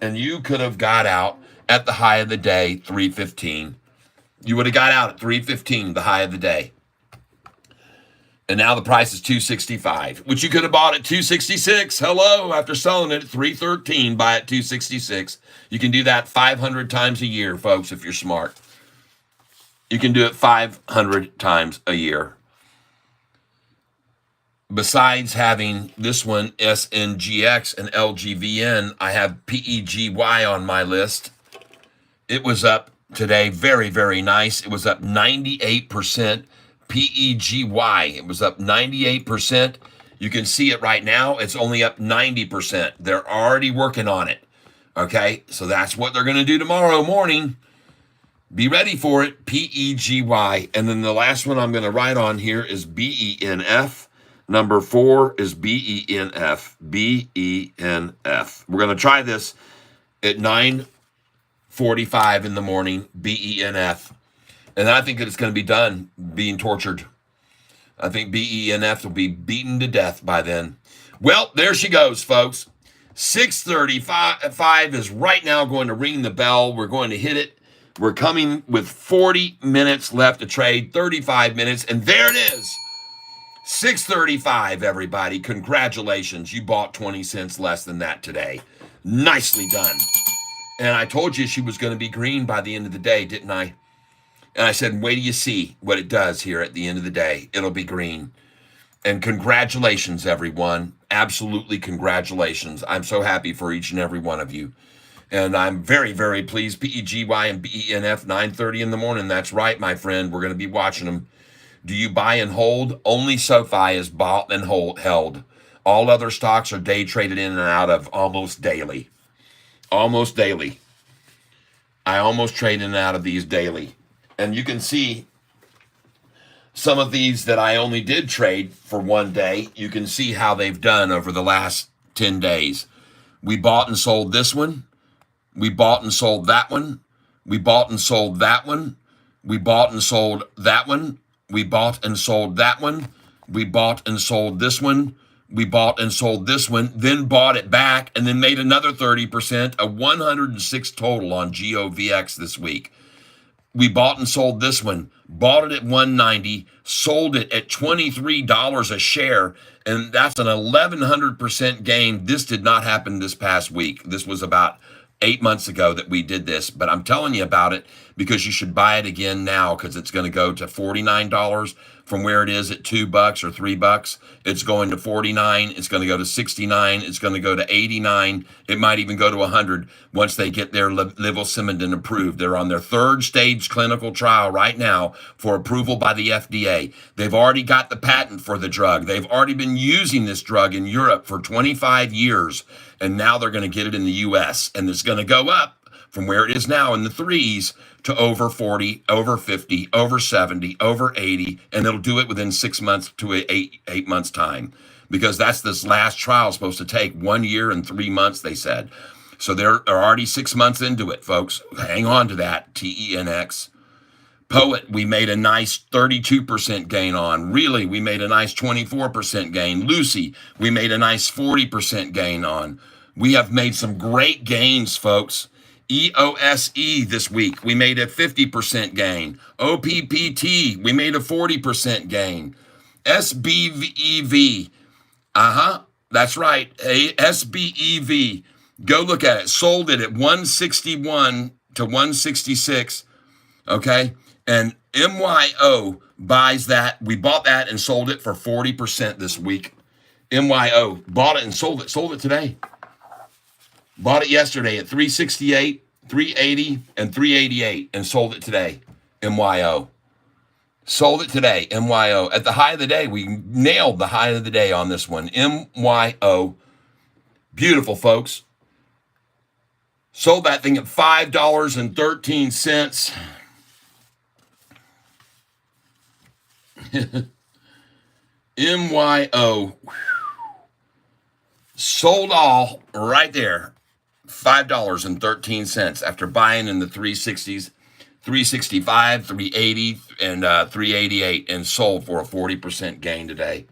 And you could have got out at the high of the day, 315. You would have got out at 315, the high of the day. And now the price is 265, which you could have bought at 266. Hello, after selling it at 313, buy at 266. You can do that 500 times a year, folks, if you're smart. You can do it 500 times a year. Besides having this one, SNGX and LGVN, I have PEGY on my list. It was up today, very, very nice. It was up 98%. PEGY, it was up 98%. You can see it right now. It's only up 90%. They're already working on it. Okay, so that's what they're going to do tomorrow morning. Be ready for it, PEGY. And then the last one I'm going to write on here is BENF. Number 4 is BENF. BENF. We're going to try this at 9:45 in the morning. BENF. And I think that it's going to be done being tortured. I think BENF will be beaten to death by then. Well, there she goes, folks. 6:35 is right now going to ring the bell. We're going to hit it. We're coming with 40 minutes left to trade, 35 minutes, and there it is. 6:35, everybody. Congratulations. You bought 20 cents less than that today. Nicely done. And I told you she was going to be green by the end of the day, didn't I? And I said, wait till you see what it does here at the end of the day. It'll be green. And congratulations, everyone. Absolutely congratulations. I'm so happy for each and every one of you. And I'm very, very pleased. PEGY and BENF, 9:30 in the morning. That's right, my friend. We're going to be watching them. Do you buy and hold? Only Sofi is bought and held. All other stocks are day traded in and out of almost daily. Almost daily. I almost trade in and out of these daily. And you can see some of these that I only did trade for one day. You can see how they've done over the last 10 days. We bought and sold this one. We bought and sold that one. We bought and sold that one. We bought and sold that one. We bought and sold that one. We bought and sold this one. We bought and sold this one, then bought it back, and then made another 30%, a 106 total on GOVX this week. We bought and sold this one, bought it at $190, sold it at $23 a share, and that's an 1,100% gain. This did not happen this past week. This was about 8 months ago that we did this, but I'm telling you about it because you should buy it again now because it's going to go to $49 from where it is at $2 or $3. It's going to $49. It's going to go to $69. It's going to go to $89. It might even go to $100 once they get their levosimendan approved. They're on their 3rd stage clinical trial right now for approval by the FDA. They've already got the patent for the drug. They've already been using this drug in Europe for 25 years, and now they're going to get it in the U.S., and it's going to go up from where it is now in the 3s to over 40, over 50, over 70, over 80, and it'll do it within 6 months to eight months time, because that's this last trial supposed to take 1 year and 3 months, they said. So they're already 6 months into it, folks. Hang on to that, TENX. Poet, we made a nice 32% gain on. Really, we made a nice 24% gain. Lucy, we made a nice 40% gain on. We have made some great gains, folks. EOSE this week, we made a 50% gain. OPPT, we made a 40% gain. SBEV, that's right. SBEV, go look at it. Sold it at 161 to 166, okay? And MYO buys that. We bought that and sold it for 40% this week. MYO, bought it and sold it today. Bought it yesterday at 368, 380, and 388, and sold it today. MYO. Sold it today. MYO. At the high of the day, we nailed the high of the day on this one. MYO. Beautiful, folks. Sold that thing at $5.13. MYO. Sold all right there. $5.13 after buying in the 360s, 365, 380, and 388, and sold for a 40% gain today.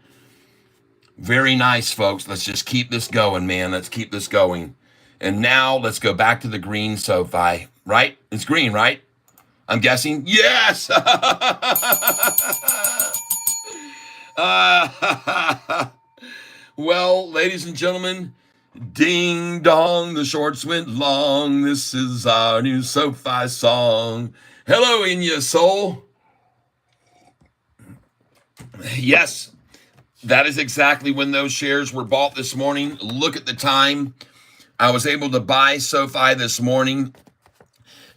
Very nice, folks. Let's just keep this going, man. Let's keep this going. And now let's go back to the green Sofi, right? It's green, right? I'm guessing. Yes! Well, ladies and gentlemen, ding dong, the shorts went long. This is our new Sofi song. Hello in your soul. Yes, that is exactly when those shares were bought this morning. Look at the time. I was able to buy Sofi this morning,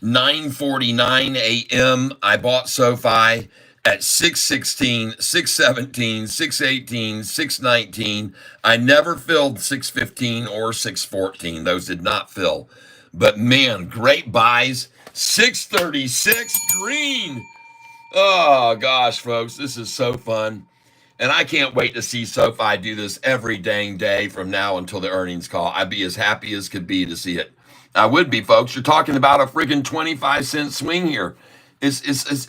9:49 a.m. I bought Sofi at 6:16, 6:17, 6:18, 6:19. I never filled 6:15 or 6:14. Those did not fill. But man, great buys. 6:36 green. Oh gosh, folks, this is so fun. And I can't wait to see SoFi do this every dang day from now until the earnings call. I'd be as happy as could be to see it. I would be, folks. You're talking about a friggin' 25-cent swing here. It's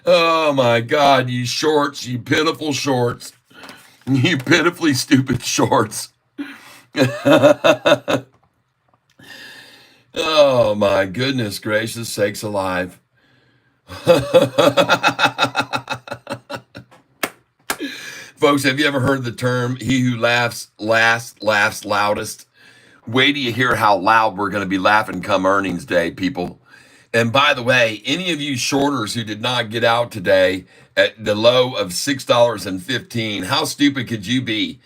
oh my God, you shorts, you pitiful shorts, you pitifully stupid shorts. Oh my goodness gracious sakes alive. Folks, have you ever heard the term, he who laughs last laughs loudest? Wait till you hear how loud we're going to be laughing come earnings day, people. And by the way, any of you shorters who did not get out today at the low of $6.15, how stupid could you be?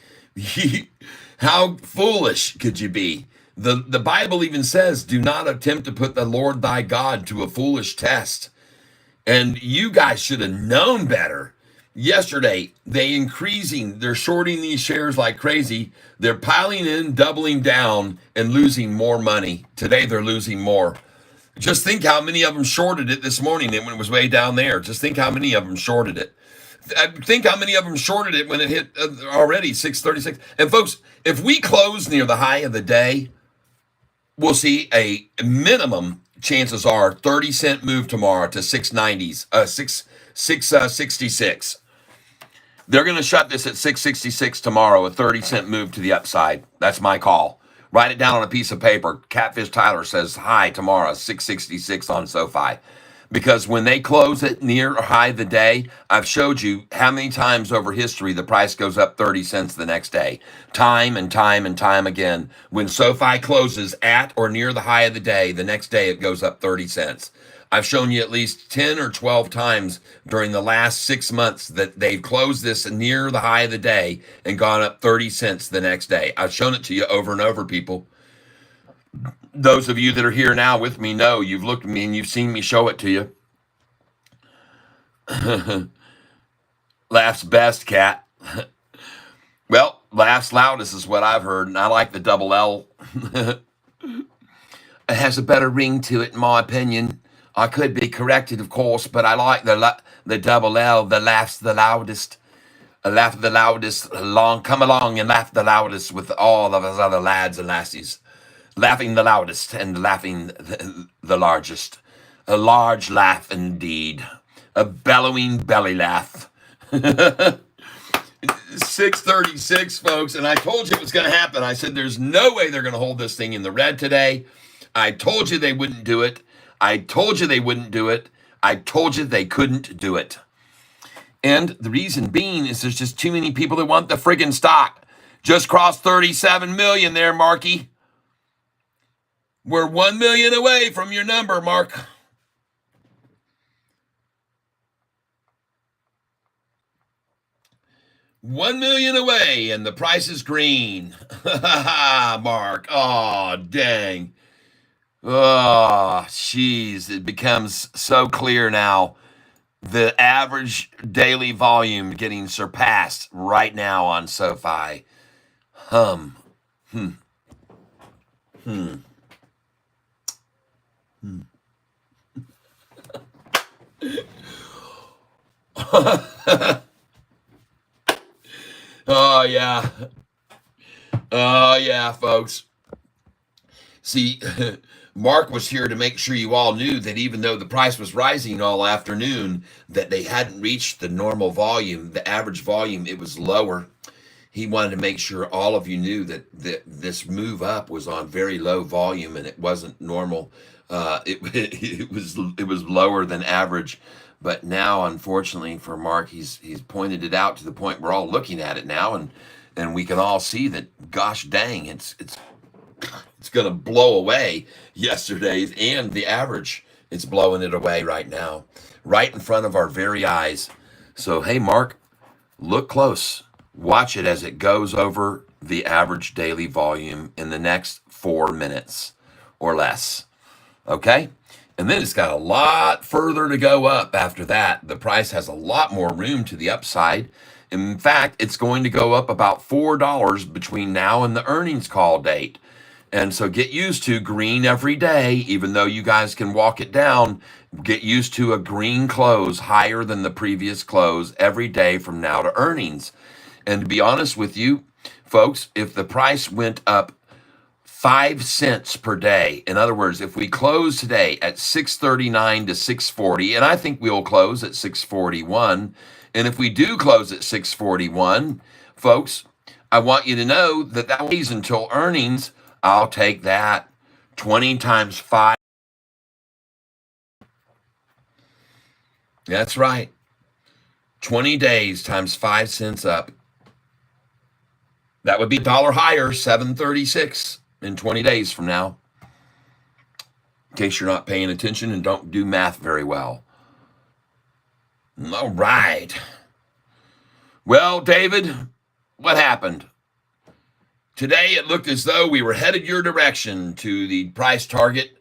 How foolish could you be? The Bible even says, do not attempt to put the Lord thy God to a foolish test. And you guys should have known better. Yesterday, they're shorting these shares like crazy. They're piling in, doubling down, and losing more money. Today, they're losing more. Just think how many of them shorted it this morning when it was way down there. Just think how many of them shorted it. Think how many of them shorted it when it hit already 636. And folks, if we close near the high of the day, we'll see a minimum, chances are, 30-cent move tomorrow to 666. They're going to shut this at 666 tomorrow, a 30-cent move to the upside. That's my call. Write it down on a piece of paper. Catfish Tyler says high tomorrow, 666 on SoFi. Because when they close it near or high of the day, I've showed you how many times over history the price goes up 30 cents the next day. Time and time and time again. When SoFi closes at or near the high of the day, the next day it goes up 30 cents. I've shown you at least 10 or 12 times during the last 6 months that they've closed this near the high of the day and gone up 30 cents the next day. I've shown it to you over and over, people. Those of you that are here now with me know you've looked at me and you've seen me show it to you. Laughs best, cat. Well, laughs loudest is what I've heard, and I like the double L. It has a better ring to it, in my opinion. I could be corrected, of course, but I like the double L, the laughs the loudest. Laugh the loudest, come along and laugh the loudest with all of us other lads and lassies. Laughing the loudest and laughing the largest. A large laugh indeed. A bellowing belly laugh. 636, folks, and I told you it was going to happen. I said there's no way they're going to hold this thing in the red today. I told you they wouldn't do it. I told you they wouldn't do it. I told you they couldn't do it. And the reason being is there's just too many people that want the friggin' stock. Just crossed 37 million there, Marky. We're 1 million away from your number, Mark. $1 million away, and the price is green. Mark. Oh, dang. Oh, jeez. It becomes so clear now. The average daily volume getting surpassed right now on SoFi. Oh, yeah. Oh, yeah, folks. See, Mark was here to make sure you all knew that even though the price was rising all afternoon, that they hadn't reached the normal volume, the average volume, it was lower. He wanted to make sure all of you knew that this move up was on very low volume and it wasn't normal. It was lower than average. But now, unfortunately for Mark, he's pointed it out to the point we're all looking at it now, and we can all see that, gosh dang, it's going to blow away yesterday's and the average. It's blowing it away right now, right in front of our very eyes. So, hey, Mark, look close. Watch it as it goes over the average daily volume in the next 4 minutes or less. Okay? And then it's got a lot further to go up after that. The price has a lot more room to the upside. In fact, it's going to go up about $4 between now and the earnings call date. And so get used to green every day, even though you guys can walk it down. Get used to a green close higher than the previous close every day from now to earnings. And to be honest with you, folks, if the price went up 5 cents per day, in other words, if we close today at 639 to 640, and I think we'll close at 641, and if we do close at 641, folks, I want you to know that that waits until earnings. I'll take that 20 times 5. That's right. 20 days times 5 cents up. That would be $1 higher, 736 in 20 days from now. In case you're not paying attention and don't do math very well. All right. Well, David, what happened? Today it looked as though we were headed your direction to the price target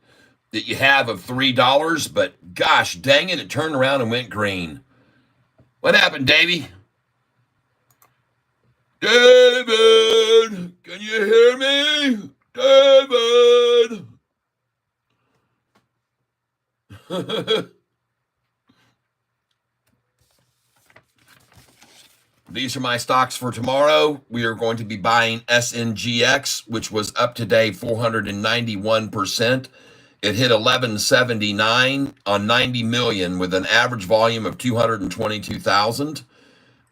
that you have of $3, but gosh dang it turned around and went green. What happened, Davey? David, can you hear me? David. These are my stocks for tomorrow. We are going to be buying SNGX, which was up today 491%. It hit 1179 on 90 million with an average volume of 222,000.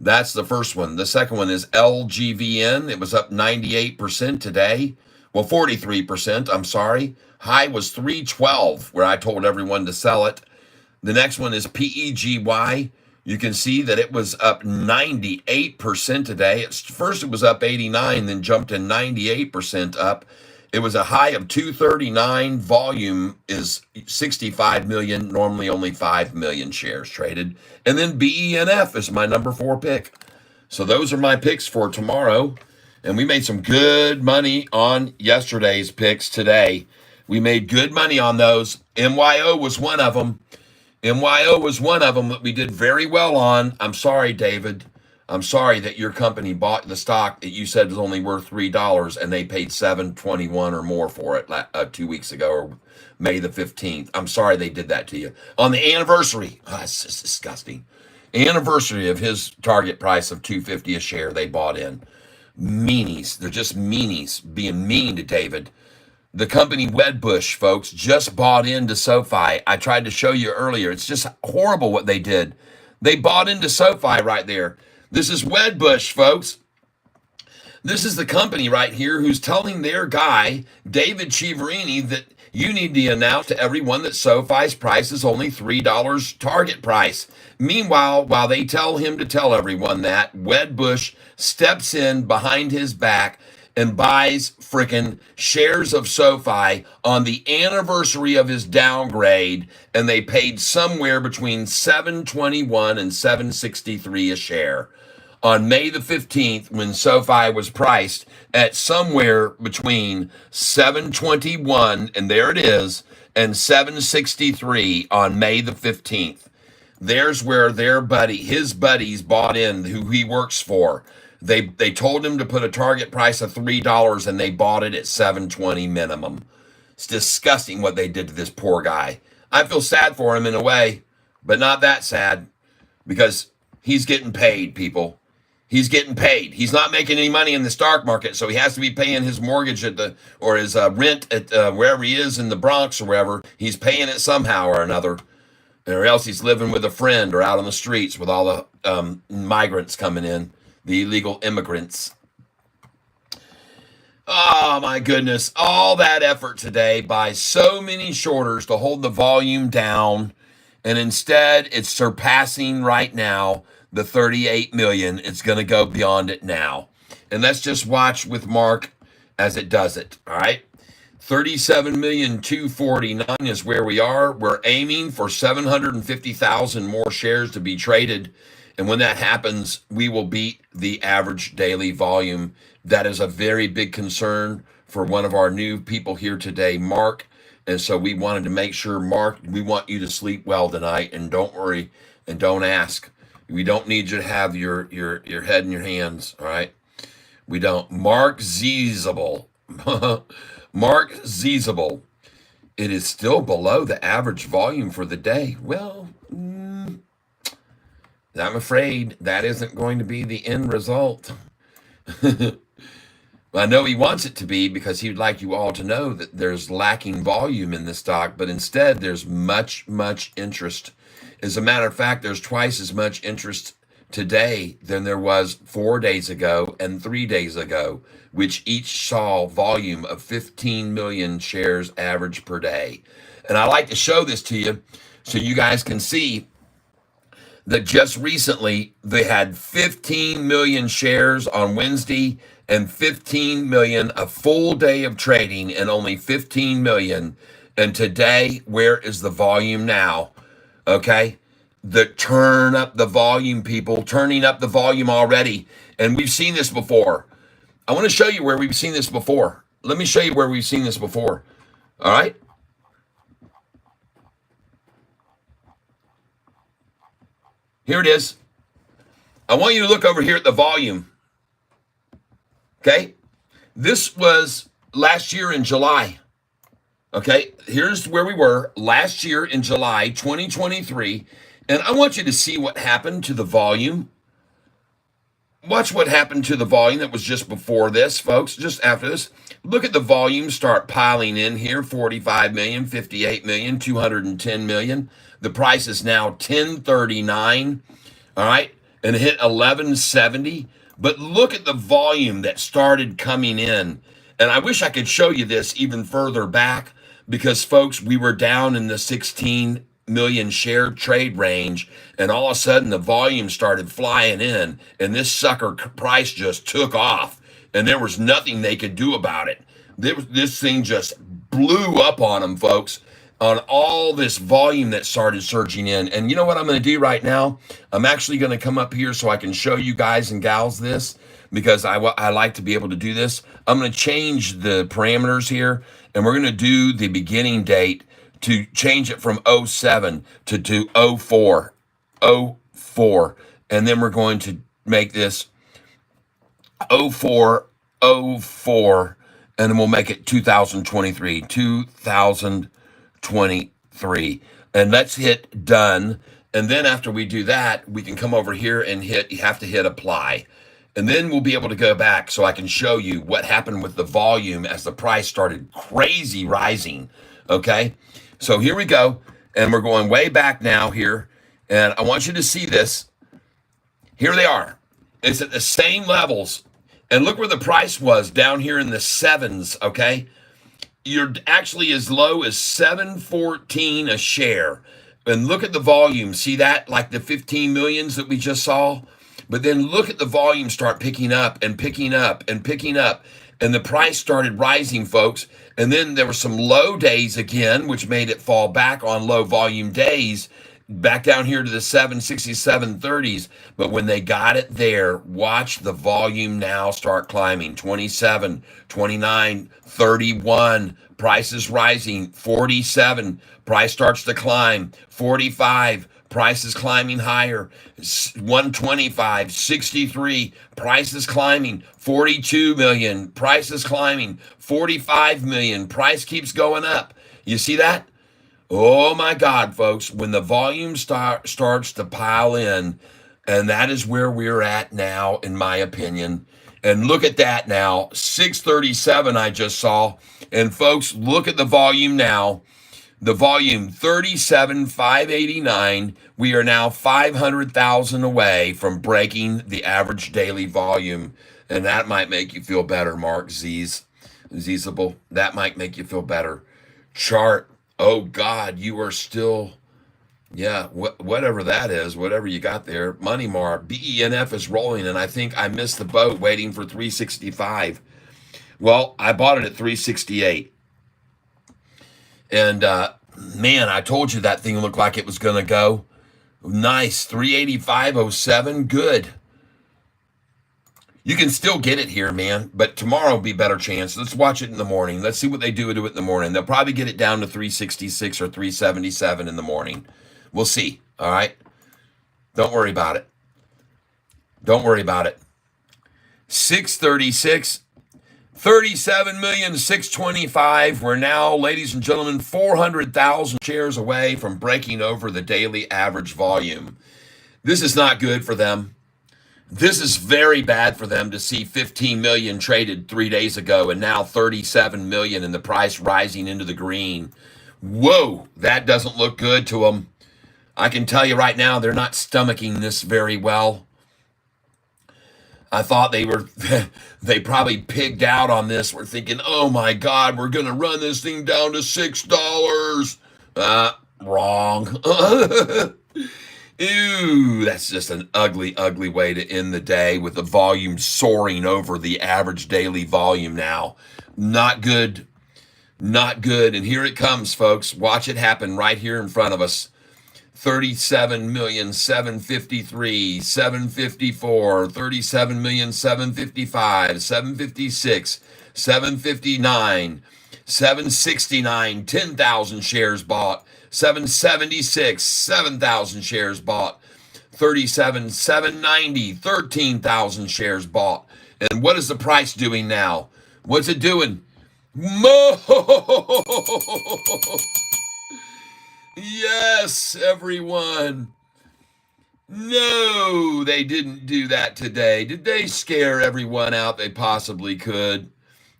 That's the first one. The second one is LGVN. It was up 98% today. Well, 43%, I'm sorry. High was 312, where I told everyone to sell it. The next one is PEGY. You can see that it was up 98% today. First, it was up 89, then jumped to 98% up. It was a high of 239. Volume is 65 million, normally only 5 million shares traded. And then BENF is my number 4 pick. So those are my picks for tomorrow. And we made some good money on yesterday's picks today. We made good money on those. MYO was one of them. MYO was one of them that we did very well on. I'm sorry, David. I'm sorry that your company bought the stock that you said was only worth $3 and they paid $7.21 or more for it 2 weeks ago, or May the 15th. I'm sorry they did that to you. On the anniversary, it's just disgusting. Anniversary of his target price of $2.50 a share, they bought in. Meanies. They're just meanies being mean to David. The company Wedbush, folks, just bought into SoFi. I tried to show you earlier. It's just horrible what they did. They bought into SoFi right there. This is Wedbush, folks. This is the company right here who's telling their guy, David Chiaverini, that you need to announce to everyone that SoFi's price is only $3 target price. Meanwhile, while they tell him to tell everyone that, Wedbush steps in behind his back and buys frickin' shares of SoFi on the anniversary of his downgrade, and they paid somewhere between $7.21 and $7.63 a share. On May the 15th, when SoFi was priced at somewhere between $7.21, and there it is, and $7.63 on May the 15th. There's where his buddies bought in, who he works for. They told him to put a target price of $3 and they bought it at $7.20 minimum. It's disgusting what they did to this poor guy. I feel sad for him in a way, but not that sad, because he's getting paid, people. He's getting paid. He's not making any money in the stock market, so he has to be paying his mortgage or his rent at wherever he is in the Bronx or wherever. He's paying it somehow or another, or else he's living with a friend or out on the streets with all the migrants coming in, the illegal immigrants. Oh my goodness, all that effort today by so many shorters to hold the volume down, and instead it's surpassing right now the 38 million. It's going to go beyond it now. And let's just watch with Mark as it does it. All right. 37,249,000 is where we are. We're aiming for 750,000 more shares to be traded. And when that happens, we will beat the average daily volume. That is a very big concern for one of our new people here today, Mark. And so we wanted to make sure, Mark, we want you to sleep well tonight, and don't worry and don't ask. We don't need you to have your head in your hands, all right? We don't. Mark Ziesable. Mark Ziesable It is still below the average volume for the day. Well, I'm afraid that isn't going to be the end result. I know he wants it to be because he'd like you all to know that there's lacking volume in the stock, but instead there's much, much interest. As a matter of fact, there's twice as much interest today than there was 4 days ago and 3 days ago, which each saw volume of 15 million shares average per day. And I like to show this to you so you guys can see that just recently they had 15 million shares on Wednesday and 15 million, a full day of trading and only 15 million. And today, where is the volume now? Okay. Turn up the volume, people, turning up the volume already. And we've seen this before. I want to show you where we've seen this before. Let me show you where we've seen this before. All right. Here it is. I want you to look over here at the volume. Okay. This was last year in July. Okay. Here's where we were last year in July 2023. And I want you to see what happened to the volume. Watch what happened to the volume that was just before this, folks, just after this. Look at the volume start piling in here, 45 million, 58 million, 210 million. The price is now 1039, all right, and it hit 1170. But look at the volume that started coming in. And I wish I could show you this even further back because, folks, we were down in the 16 million share trade range, and all of a sudden the volume started flying in, and this sucker price just took off, and there was nothing they could do about it. This thing just blew up on them, folks, on all this volume that started surging in. And you know what I'm going to do right now? I'm actually going to come up here so I can show you guys and gals this, because I like to be able to do this. I'm going to change the parameters here, and we're going to do the beginning date to change it from 07 to 04, 04. And then we're going to make this 04, 04, and then we'll make it 2023, 2023. And let's hit done. And then after we do that, we can come over here and you have to hit apply. And then we'll be able to go back so I can show you what happened with the volume as the price started crazy rising. Okay. So here we go, and we're going way back now here, and I want you to see this. Here they are. It's at the same levels, and look where the price was down here in the sevens, okay? You're actually as low as 714 a share, and look at the volume. See that, like the 15 millions that we just saw? But then look at the volume start picking up and picking up and picking up. And the price started rising, folks. And then there were some low days again, which made it fall back on low volume days, back down here to the 760s, 730s. But when they got it there, watch the volume now start climbing. 27, 29, 31, prices rising. 47, price starts to climb. 45, price is climbing higher. 125, 63, price is climbing. 42 million, price is climbing. 45 million, price keeps going up. You see that? Oh my God, folks, when the volume starts to pile in, and that is where we're at now, in my opinion. And look at that now, 637 I just saw. And folks, look at the volume now. The volume 37,589. We are now 500,000 away from breaking the average daily volume. And that might make you feel better, Mark Zizable. That might make you feel better. Chart. Oh God, you are still, yeah, whatever that is, whatever you got there. Money Mar, BENF is rolling, and I think I missed the boat waiting for 365. Well, I bought it at 368. And man, I told you that thing looked like it was going to go. Nice, 385.07, good. You can still get it here, man, but tomorrow will be a better chance. Let's watch it in the morning. Let's see what they do to it in the morning. They'll probably get it down to 366 or 377 in the morning. We'll see, all right? Don't worry about it. Don't worry about it. 636, 37,625,000. We're now, ladies and gentlemen, 400,000 shares away from breaking over the daily average volume. This is not good for them. This is very bad for them to see 15 million traded 3 days ago and now 37 million and the price rising into the green. Whoa, that doesn't look good to them. I can tell you right now, they're not stomaching this very well. I thought they probably pigged out on this. We're thinking, oh my God, we're going to run this thing down to $6. Wrong. Ew, that's just an ugly, ugly way to end the day with the volume soaring over the average daily volume now. Not good. Not good. And here it comes, folks. Watch it happen right here in front of us. 37,753,000, 754, 37,755,000, 756, 759, 769, 10,000 shares bought. 776, 7,000 shares bought. 37, 790, 13,000 shares bought. And what is the price doing now? What's it doing? Yes, everyone. No, they didn't do that today. Did they scare everyone out they possibly could?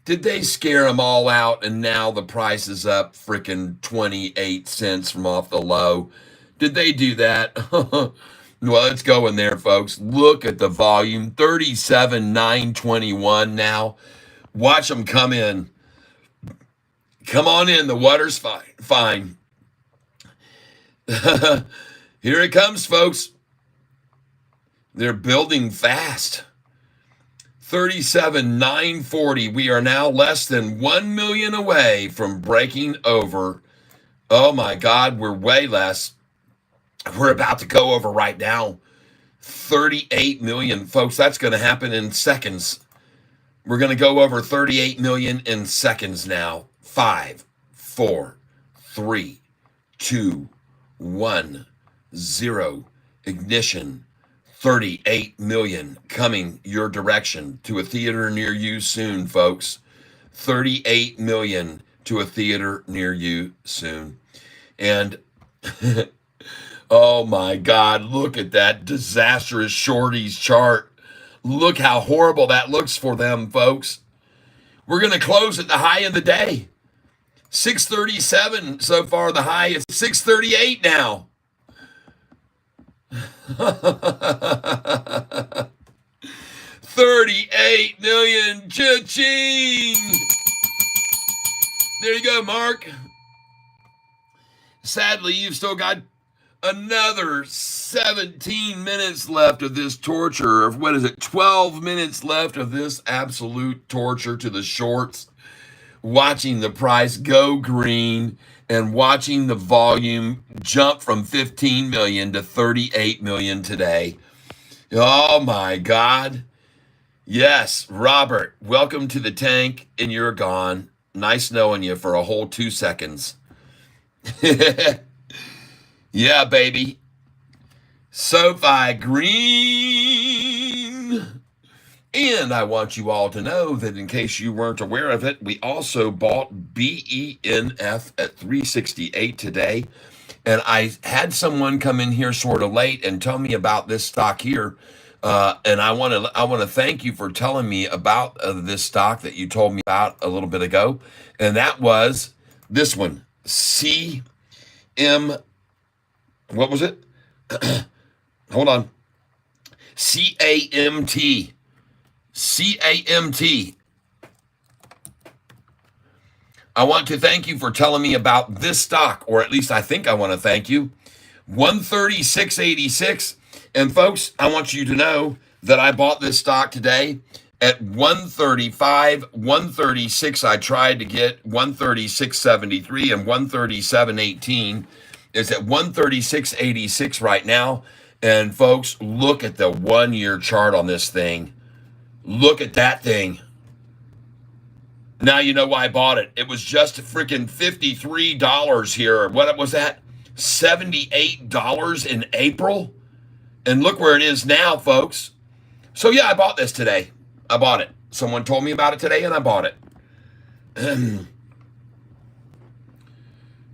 Did they scare them all out and now the price is up freaking 28 cents from off the low? Did they do that? Well, it's going there, folks. Look at the volume, 37,921 now. Watch them come in. Come on in. The water's fine. Here it comes, folks. They're building fast. 37,940. We are now less than 1 million away from breaking over. Oh my God, we're way less. We're about to go over right now. 38 million. Folks, that's going to happen in seconds. We're going to go over 38 million in seconds now. 5, 4, 3, 2, 1, 0. Ignition. 38 million coming your direction to a theater near you soon, folks. 38 million to a theater near you soon. And oh my God, look at that disastrous shorties chart. Look how horrible that looks for them, folks. We're going to close at the high of the day. 637 so far, the high is 638 now. 38 million, cha-ching! There you go, Mark. Sadly, you've still got another 17 minutes left of this torture. Of what is it, 12 minutes left of this absolute torture to the shorts. Watching the price go green and watching the volume jump from 15 million to 38 million today. Oh my God. Yes, Robert, welcome to the tank and you're gone. Nice knowing you for a whole 2 seconds. Yeah, baby. Sofi green. And I want you all to know that in case you weren't aware of it, we also bought BENF at 368 today. And I had someone come in here sort of late and tell me about this stock here. And I want to thank you for telling me about this stock that you told me about a little bit ago. And that was this one, CM. What was it? Hold on. CAMT. CAMT. I want to thank you for telling me about this stock, or at least I think I want to thank you. 136.86. And folks, I want you to know that I bought this stock today at 135, 136. I tried to get 136.73 and 137.18. It's at 136.86 right now. And folks, look at the 1 year chart on this thing. Look at that thing. Now you know why I bought it. It was just freaking $53 here. What was that? $78 in April? And look where it is now, folks. So yeah, I bought this today. I bought it. Someone told me about it today, and I bought it.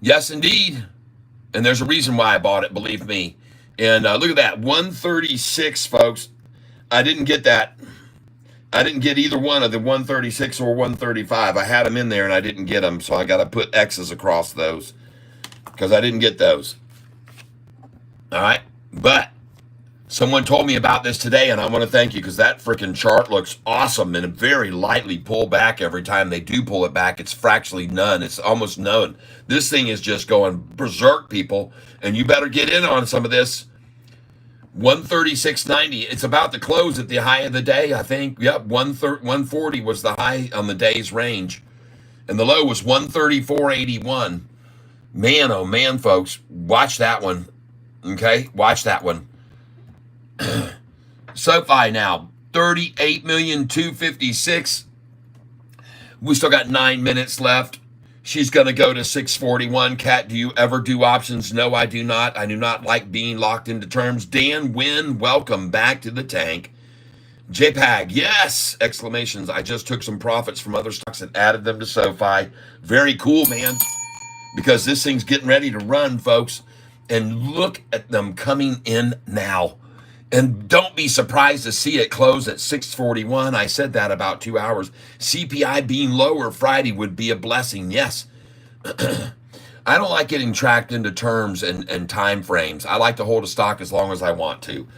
Yes, indeed. And there's a reason why I bought it, believe me. And look at that, 136, folks. I didn't get that. I didn't get either one of the 136 or 135. I had them in there, and I didn't get them, so I got to put X's across those because I didn't get those. All right? But someone told me about this today, and I want to thank you because that freaking chart looks awesome and very lightly pulled back every time they do pull it back. It's fractionally none. It's almost none. This thing is just going berserk, people, and you better get in on some of this. 136.90. It's about to close at the high of the day, I think. Yep, 140 was the high on the day's range, and the low was 134.81. Man, oh man, folks, watch that one. Okay, watch that one. SoFi now 38,256,000. We still got 9 minutes left. She's going to go to 641. Kat, do you ever do options? No, I do not. I do not like being locked into terms. Dan Wynn, welcome back to the tank. JPAG, yes! Exclamations. I just took some profits from other stocks and added them to SoFi. Very cool, man. Because this thing's getting ready to run, folks. And look at them coming in now. And don't be surprised to see it close at 641. I said that about 2 hours. CPI being lower Friday would be a blessing. Yes. I don't like getting tracked into terms and time frames. I like to hold a stock as long as I want to.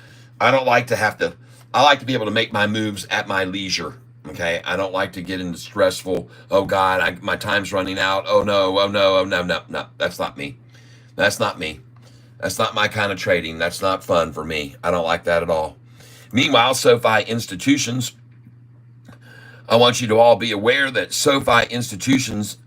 I don't like to have to. I like to be able to make my moves at my leisure. Okay. I don't like to get into stressful. Oh God, my time's running out. Oh no. Oh no. Oh no. No. No. That's not me. That's not me. That's not my kind of trading. That's not fun for me. I don't like that at all. Meanwhile, SoFi Institutions, I want you to all be aware that SoFi Institutions,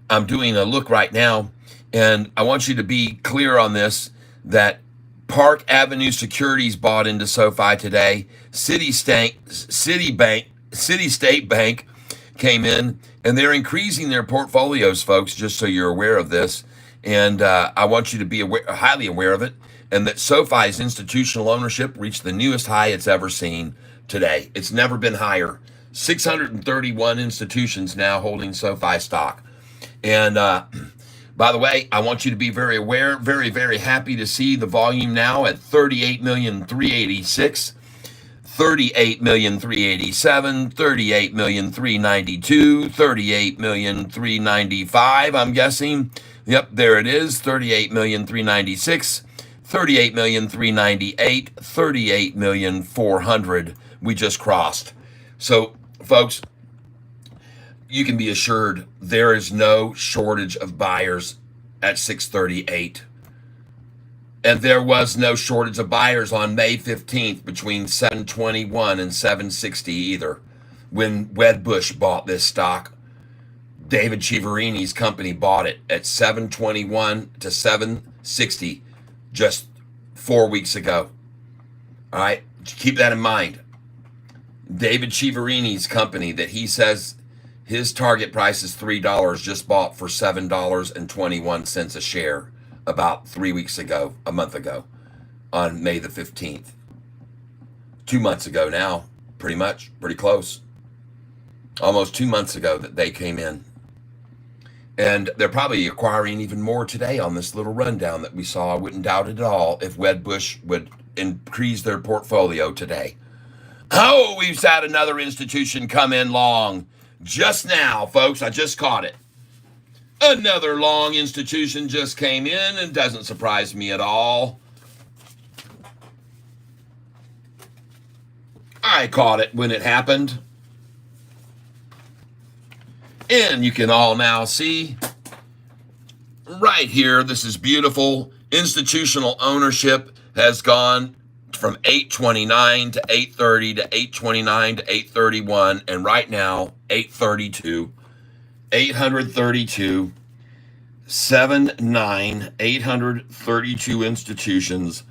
I'm doing a look right now, and I want you to be clear on this, that Park Avenue Securities bought into SoFi today. City State Bank came in, and they're increasing their portfolios, folks, just so you're aware of this. And I want you to be highly aware of it, and that SoFi's institutional ownership reached the newest high it's ever seen today. It's never been higher. 631 institutions now holding SoFi stock. And by the way, I want you to be very aware, very, very happy to see the volume now at 38,386,000. 38,387,000, 38,392,000, 38,395,000, I'm guessing. Yep, there it is, 38,396,000, 38,398,000, 38,400,000 we just crossed. So, folks, you can be assured there is no shortage of buyers at 638. And there was no shortage of buyers on May 15th between 721 and 760 either. When Wedbush bought this stock, David Chiaverini's company bought it at 721 to 760 just 4 weeks ago. All right, keep that in mind. David Chiaverini's company that he says his target price is $3 just bought for $7.21 a share about 3 weeks ago, a month ago, on May the 15th. 2 months ago now, pretty much, pretty close. Almost 2 months ago that they came in. And they're probably acquiring even more today on this little rundown that we saw. I wouldn't doubt it at all if Wedbush would increase their portfolio today. Oh, we've had another institution come in long. Just now, folks, I just caught it. Another long institution just came in and doesn't surprise me at all. I caught it when it happened. And you can all now see right here, this is beautiful. Institutional ownership has gone from 829 to 830 to 829 to 831, and right now 832. 832, 832 institutions.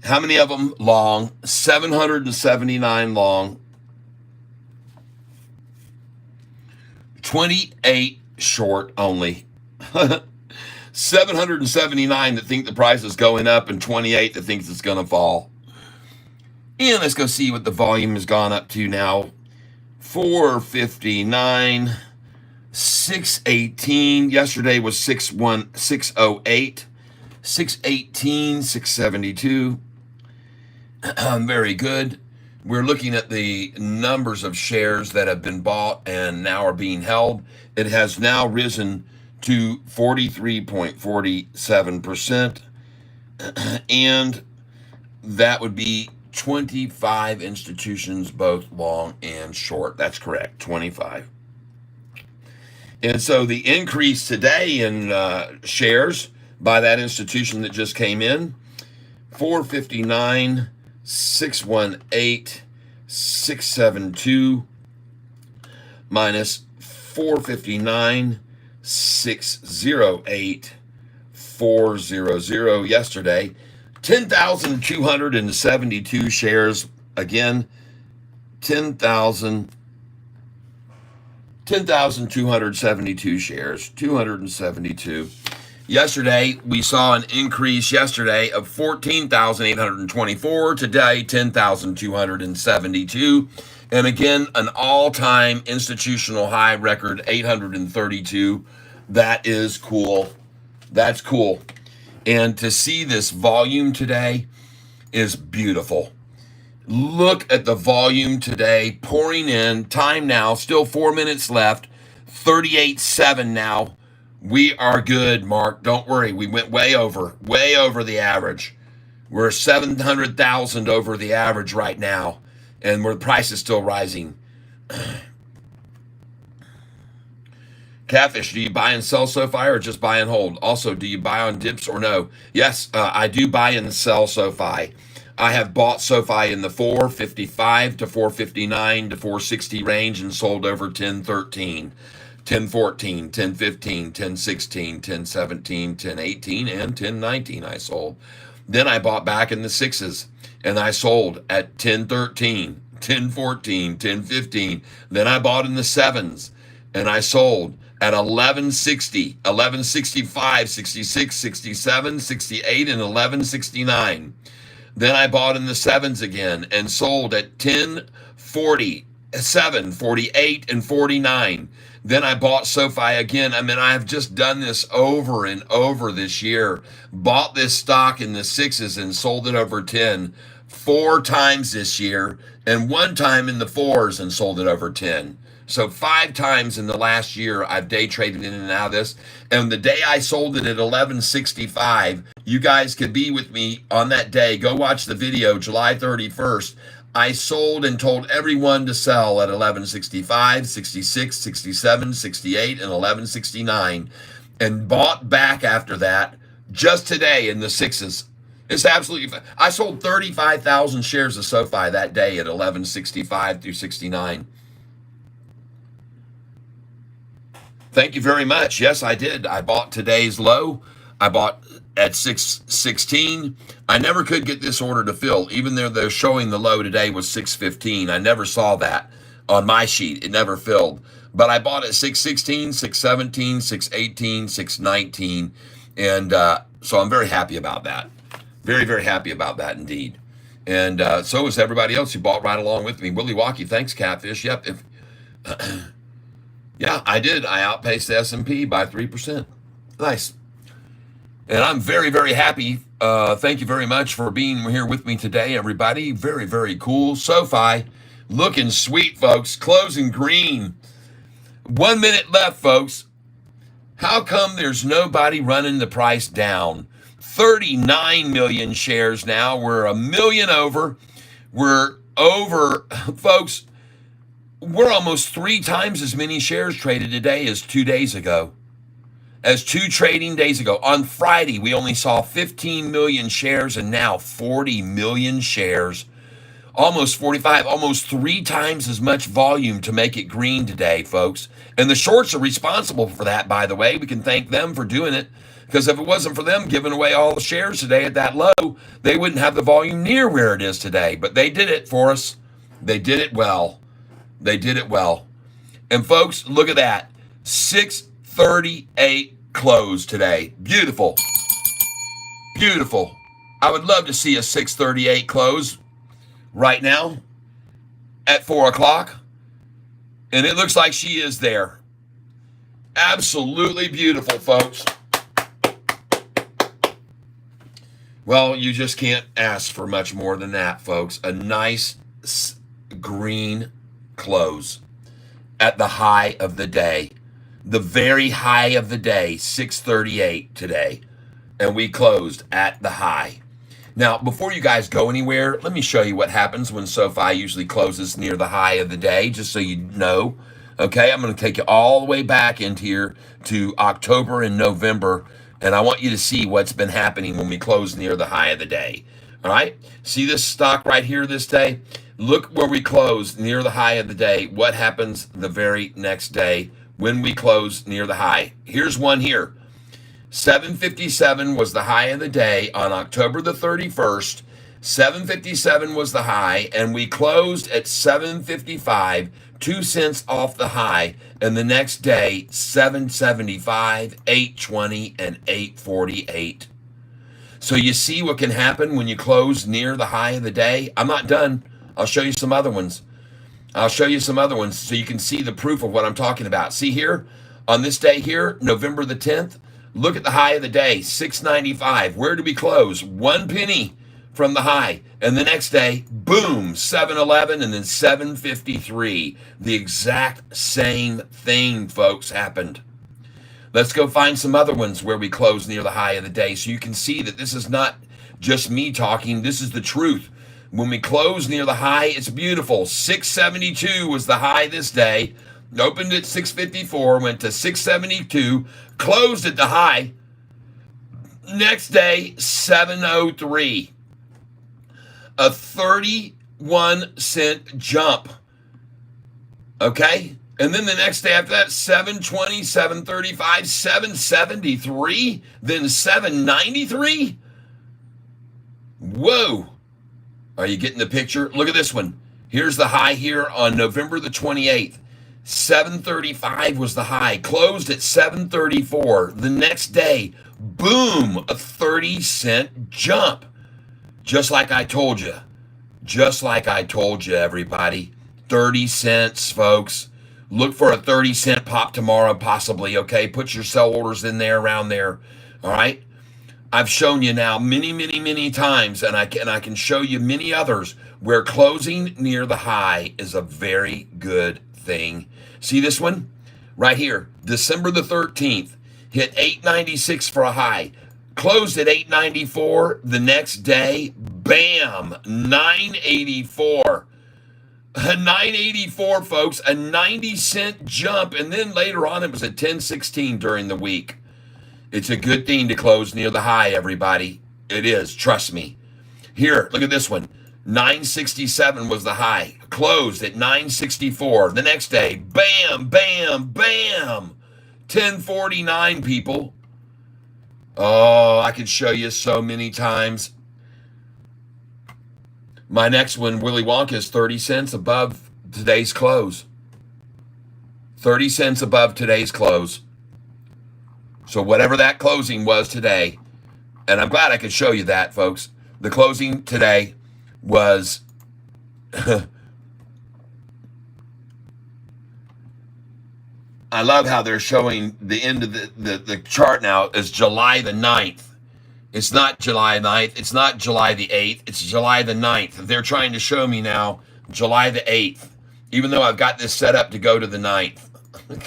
How many of them long? 779 long. 28 short only. 779 that think the price is going up and 28 that thinks it's going to fall. And let's go see what the volume has gone up to now. 459, 618. Yesterday was 608, 618, 672. Very good. We're looking at the numbers of shares that have been bought and now are being held. It has now risen to 43.47%, and that would be 25 institutions, both long and short. That's correct, 25. And so the increase today in shares by that institution that just came in, 459, 618, 672 minus 459, 608, 400 yesterday. 10,272 shares. Again, 10,272 shares, 272. Yesterday, we saw an increase yesterday of 14,824. Today, 10,272. And again, an all-time institutional high record, 832. That is cool. That's cool. And to see this volume today is beautiful. Look at the volume today pouring in. Time now, still 4 minutes left. 38.7 now. We are good, Mark. Don't worry. We went way over the average. We're 700,000 over the average right now, and the price is still rising. Catfish, do you buy and sell Sofi or just buy and hold? Also, do you buy on dips or no? Yes, I do buy and sell Sofi. I have bought Sofi in the 455 to 459 to 460 range and sold over 1013, 1014, 1015, 1016, 1017, 1018, and 1019 I sold. Then I bought back in the sixes and I sold at 1013, 1014, 1015. Then I bought in the sevens and I sold at 1160, 1165, 66, 67, 68, and 1169. Then I bought in the sevens again and sold at 1040, 7, 48, and 49. Then I bought Sofi again. I mean, I've just done this over and over this year. Bought this stock in the sixes and sold it over 10 4 times this year, and 1 time in the fours and sold it over 10. So 5 times in the last year, I've day traded in and out of this. And the day I sold it at 1165, you guys could be with me on that day. Go watch the video, July 31st. I sold and told everyone to sell at 1165, 66, 67, 68, and 1169. And bought back after that just today in the sixes. It's absolutely, I sold 35,000 shares of Sofi that day at 1165 through 69. Thank you very much. Yes, I did. I bought today's low. I bought at 616. I never could get this order to fill, even though they're showing the low today was 615. I never saw that on my sheet. It never filled. But I bought at 616, 617, 618, 619. And so I'm very happy about that. Very, very happy about that indeed. And so is everybody else who bought right along with me. Willie Walkie, thanks, Catfish. Yep. Yeah, I did. I outpaced the S&P by 3%. Nice. And I'm very, very happy. Thank you very much for being here with me today, everybody. Very, very cool. Sofi, looking sweet, folks. Closing green. 1 minute left, folks. How come there's nobody running the price down? 39 million shares now. We're 1 million over. We're over, folks. We're almost 3 times as many shares traded today as 2 days ago. As 2 trading days ago. On Friday, we only saw 15 million shares and now 40 million shares. Almost 45, almost 3 times as much volume to make it green today, folks. And the shorts are responsible for that, by the way. We can thank them for doing it. Because if it wasn't for them giving away all the shares today at that low, they wouldn't have the volume near where it is today. But they did it for us. They did it well. They did it well. And folks, look at that. 638 close today. Beautiful. Beautiful. I would love to see a 638 close right now at 4 o'clock. And it looks like she is there. Absolutely beautiful, folks. Well, you just can't ask for much more than that, folks. A nice green close at the high of the day. The very high of the day, 638 today. And we closed at the high. Now, before you guys go anywhere, let me show you what happens when Sofi usually closes near the high of the day, just so you know. Okay, I'm going to take you all the way back into here to October and November, and I want you to see what's been happening when we close near the high of the day. All right, see this stock right here this day? Look where we close near the high of the day. What happens the very next day when we close near the high? Here's one here. 757 was the high of the day on October the 31st. 757 was the high, and we closed at 755, 2 cents off the high. And the next day, 775, 820, and 848. So you see what can happen when you close near the high of the day? I'm not done. I'll show you some other ones. I'll show you some other ones so you can see the proof of what I'm talking about. See here, on this day here, November the 10th, look at the high of the day, 695. Where did we close? 1 penny from the high. And the next day, boom, 711 and then 753. The exact same thing, folks, happened. Let's go find some other ones where we close near the high of the day so you can see that this is not just me talking. This is the truth. When we close near the high, it's beautiful. 672 was the high this day. Opened at 654, went to 672, closed at the high. Next day, 703. A 31-cent jump. Okay? And then the next day after that, 720, 735, 773, then 793. Whoa. Are you getting the picture? Look at this one. Here's the high here on November the 28th. 735 was the high. Closed at 734. The next day, boom, a 30-cent jump. Just like I told you. Just like I told you, everybody. 30 cents, folks. Look for a 30-cent pop tomorrow, possibly, okay? Put your sell orders in there, around there, all right? I've shown you now many, many, many times, and I can show you many others where closing near the high is a very good thing. See this one? Right here, December the 13th, hit 896 for a high. Closed at 894. The next day, bam, 984. A 984, folks, a 90-cent jump, and then later on it was a 1016 during the week. It's a good thing to close near the high, everybody. It is, trust me. Here, look at this one. 967 was the high. Closed at 964. The next day, bam, bam, bam. 1049, people. Oh, I could show you so many times. My next one, Willy Wonka, is 30 cents above today's close. 30 cents above today's close. So whatever that closing was today, and I'm glad I could show you that, folks. The closing today was I love how they're showing the end of the chart now as July the 9th. It's not July 9th. It's not July the 8th. It's July the 9th. They're trying to show me now July the 8th, even though I've got this set up to go to the 9th.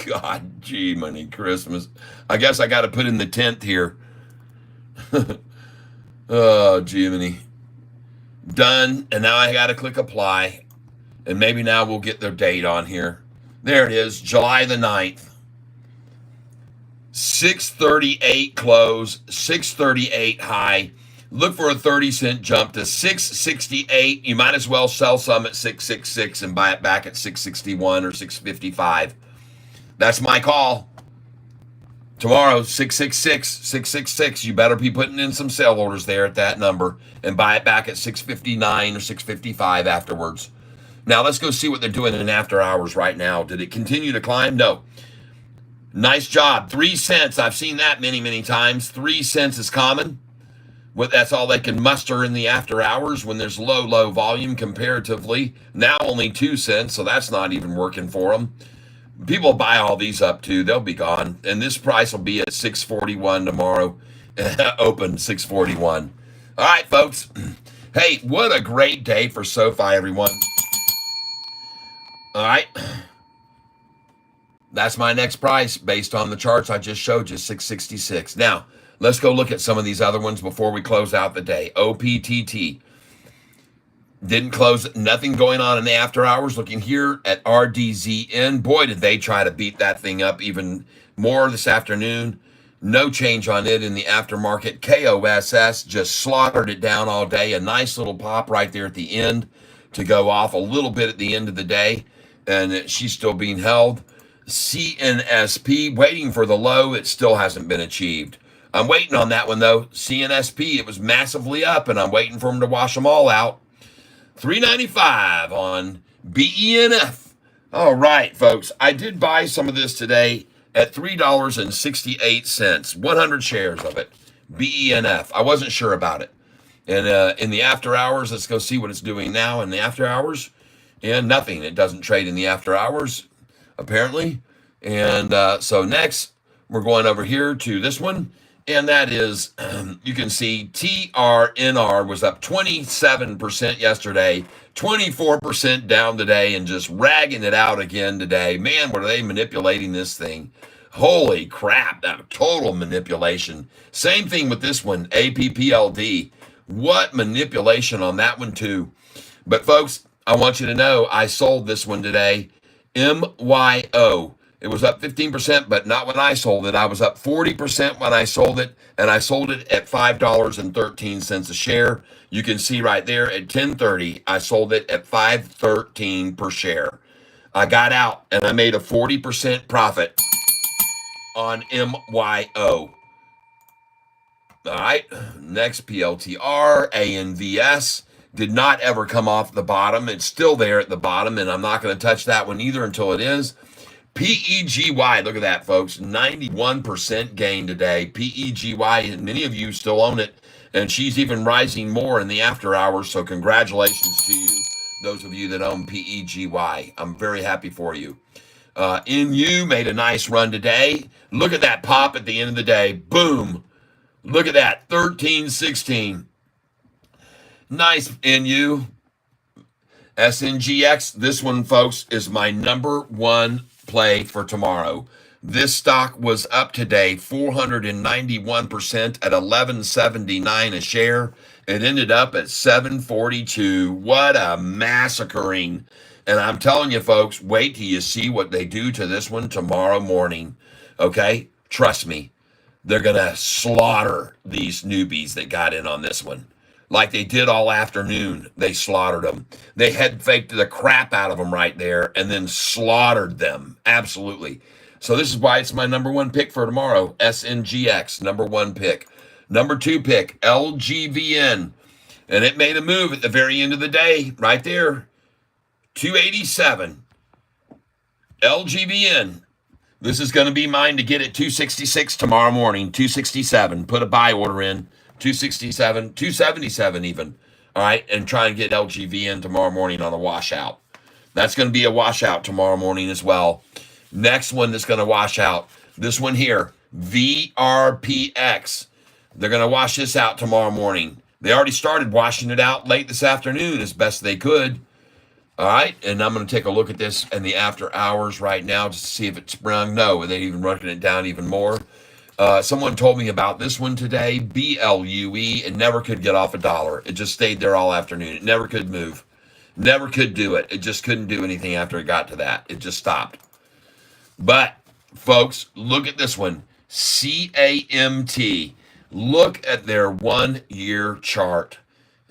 God, gee, money, Christmas. I guess I got to put in the 10th here. Oh, Jiminy. Done. And now I got to click apply. And maybe now we'll get their date on here. There it is, July the 9th. 638 close, 638 high. Look for a 30-cent jump to 668. You might as well sell some at 666 and buy it back at 661 or 655. That's my call. Tomorrow, 666, 666. You better be putting in some sell orders there at that number and buy it back at 659 or 655 afterwards. Now, let's go see what they're doing in after hours right now. Did it continue to climb? No. Nice job. 3 cents. I've seen that many, many times. 3 cents is common. That's all they can muster in the after hours when there's low volume comparatively. Now only 2 cents, so that's not even working for them. People buy all these up too. They'll be gone, and this price will be at 641 tomorrow. Open 641. All right, folks. Hey, what a great day for SoFi, everyone. All right. That's my next price based on the charts I just showed you, 666. Now, let's go look at some of these other ones before we close out the day. OPTT didn't close, nothing going on in the after hours. Looking here at RDZN, boy, did they try to beat that thing up even more this afternoon. No change on it in the aftermarket. KOSS just slaughtered it down all day. A nice little pop right there at the end to go off a little bit at the end of the day, and she's still being held. CNSP waiting for the low. It still hasn't been achieved. I'm waiting on that one though. CNSP, it was massively up, and I'm waiting for them to wash them all out. 395 on BENF. All right, folks. I did buy some of this today at $3.68. 100 shares of it. BENF. I wasn't sure about it. And in the after hours, let's go see what it's doing now in the after hours. And nothing. It doesn't trade in the after hours, apparently. And so next, we're going over here to this one. And that is, you can see TRNR was up 27% yesterday, 24% down today, and just ragging it out again today. Man, were they manipulating this thing? Holy crap, that total manipulation. Same thing with this one, APPLD. What manipulation on that one too. But folks, I want you to know I sold this one today, MYO. It was up 15%, but not when I sold it. I was up 40% when I sold it, and I sold it at $5.13 a share. You can see right there at 10:30, I sold it at $5.13 per share. I got out, and I made a 40% profit on MYO. All right, next PLTR, ANVS. Did not ever come off the bottom. It's still there at the bottom, and I'm not going to touch that one either until it is. PEGY, look at that, folks. 91% gain today. PEGY, and many of you still own it, and she's even rising more in the after hours, so congratulations to you, those of you that own PEGY. I'm very happy for you. NU made a nice run today. Look at that pop at the end of the day. Boom. Look at that, 13.16. Nice, NU. SNGX, this one, folks, is my number one play for tomorrow. This stock was up today 491% at $11.79 a share. It ended up at $7.42. What a massacring. And I'm telling you, folks, wait till you see what they do to this one tomorrow morning. Okay? Trust me. They're going to slaughter these newbies that got in on this one. Like they did all afternoon. They slaughtered them. They head faked the crap out of them right there and then slaughtered them. Absolutely. So this is why it's my number one pick for tomorrow. SNGX, number one pick. Number two pick, LGVN. And it made a move at the very end of the day right there. 287. LGVN. This is going to be mine to get at 266 tomorrow morning. 267. Put a buy order in. 267, 277 even. All right, and try and get LGVN tomorrow morning on a washout. That's going to be a washout tomorrow morning as well. Next one that's going to wash out, this one here, VRPX. They're going to wash this out tomorrow morning. They already started washing it out late this afternoon as best they could. All right, and I'm going to take a look at this in the after hours right now just to see if it sprung. No, they're even running it down even more. Someone told me about this one today, BLUE. It never could get off $1. It just stayed there all afternoon. It never could move. Never could do it. It just couldn't do anything after it got to that. It just stopped. But, folks, look at this one. CAMT. Look at their 1 year chart.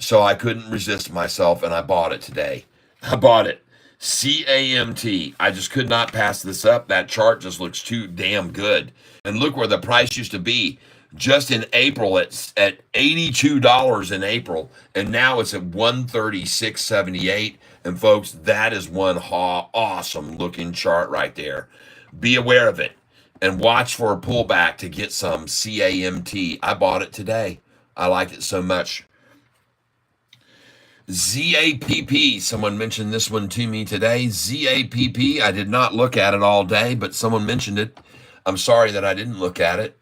So I couldn't resist myself, and I bought it today. I bought it. CAMT. I just could not pass this up. That chart just looks too damn good. And look where the price used to be. Just in April, it's at $82 in April, and now it's at $136.78. And folks, that is one awesome looking chart right there. Be aware of it and watch for a pullback to get some CAMT. I bought it today. I like it so much. ZAPP. Someone mentioned this one to me today. ZAPP. I did not look at it all day, but someone mentioned it. I'm sorry that I didn't look at it.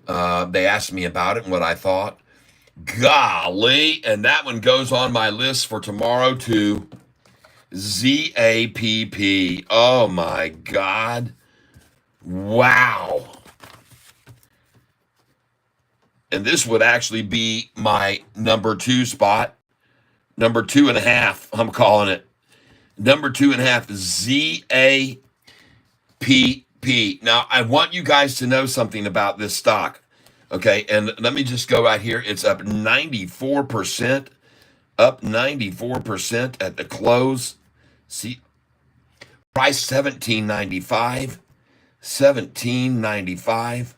They asked me about it and what I thought. Golly. And that one goes on my list for tomorrow too. ZAPP. Oh my God. Wow. And this would actually be my number 2 spot. Number 2.5, I'm calling it. Number 2.5, ZAPP. Now, I want you guys to know something about this stock. Okay, and let me just go right here. It's up 94%. Up 94% at the close. See, price $17.95. $17.95.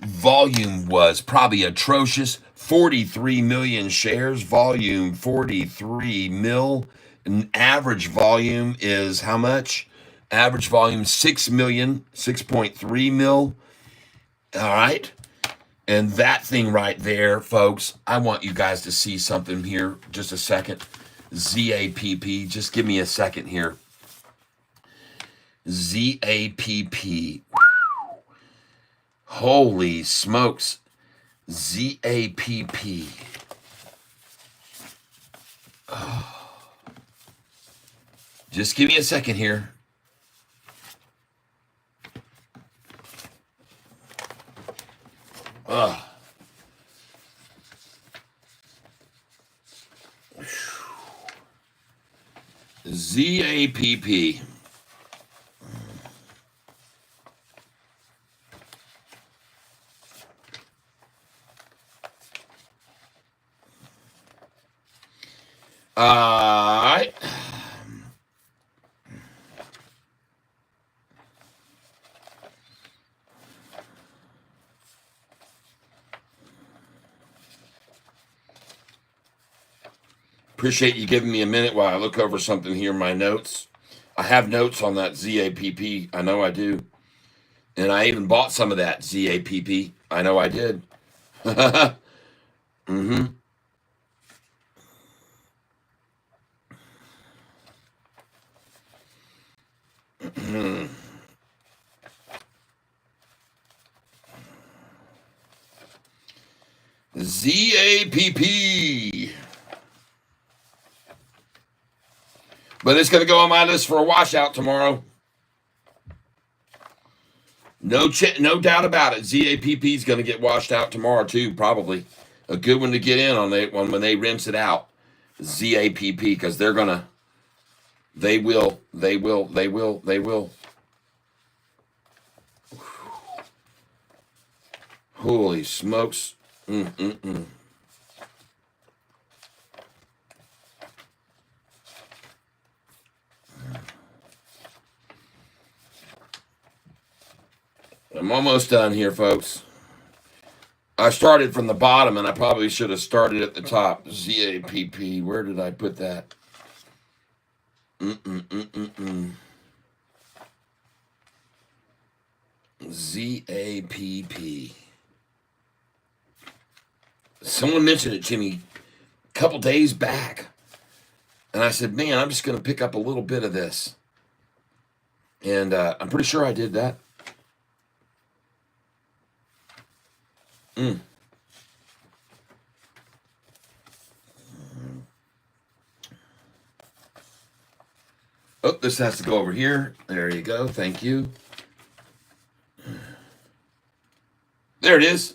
Volume was probably atrocious. 43 million shares. Volume 43 mil. And average volume is how much? Average volume 6 million, 6.3 mil. All right. And that thing right there, folks, I want you guys to see something here. Just a second. ZAPP. Just give me a second here. ZAPP. Holy smokes. ZAPP. Oh. Just give me a second here. ZAPP. All right. Appreciate you giving me a minute while I look over something here in my notes. I have notes on that ZAPP. I know I do. And I even bought some of that ZAPP. I know I did. Mm-hmm. ZAPP. But it's going to go on my list for a washout tomorrow. No doubt about it. ZAPP is going to get washed out tomorrow too, probably. A good one to get in on when they rinse it out. ZAPP, because they will. Holy smokes. I'm almost done here, folks. I started from the bottom, and I probably should have started at the top. ZAPP. Where did I put that? ZAPP. Someone mentioned it to me a couple days back. And I said, man, I'm just going to pick up a little bit of this. And I'm pretty sure I did that. Oh, this has to go over here. There you go. Thank you. There it is.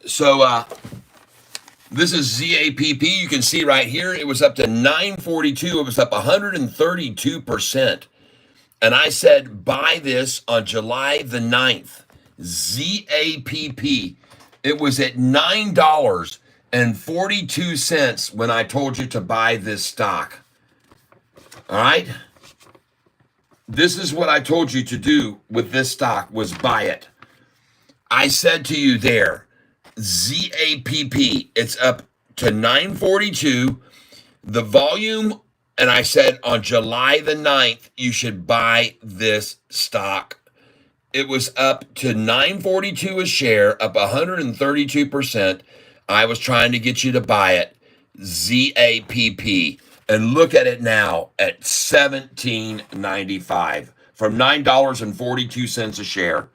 So this is ZAPP. You can see right here, it was up to 942. It was up 132%. And I said, buy this on July the 9th. ZAPP. It was at $9.42 when I told you to buy this stock. All right? This is what I told you to do with this stock, was buy it. I said to you there, ZAPP, it's up to 942. The volume, and I said on July the 9th, you should buy this stock. It was up to 942 a share, up 132%. I was trying to get you to buy it. ZAPP. And look at it now at $17.95 from $9.42 a share.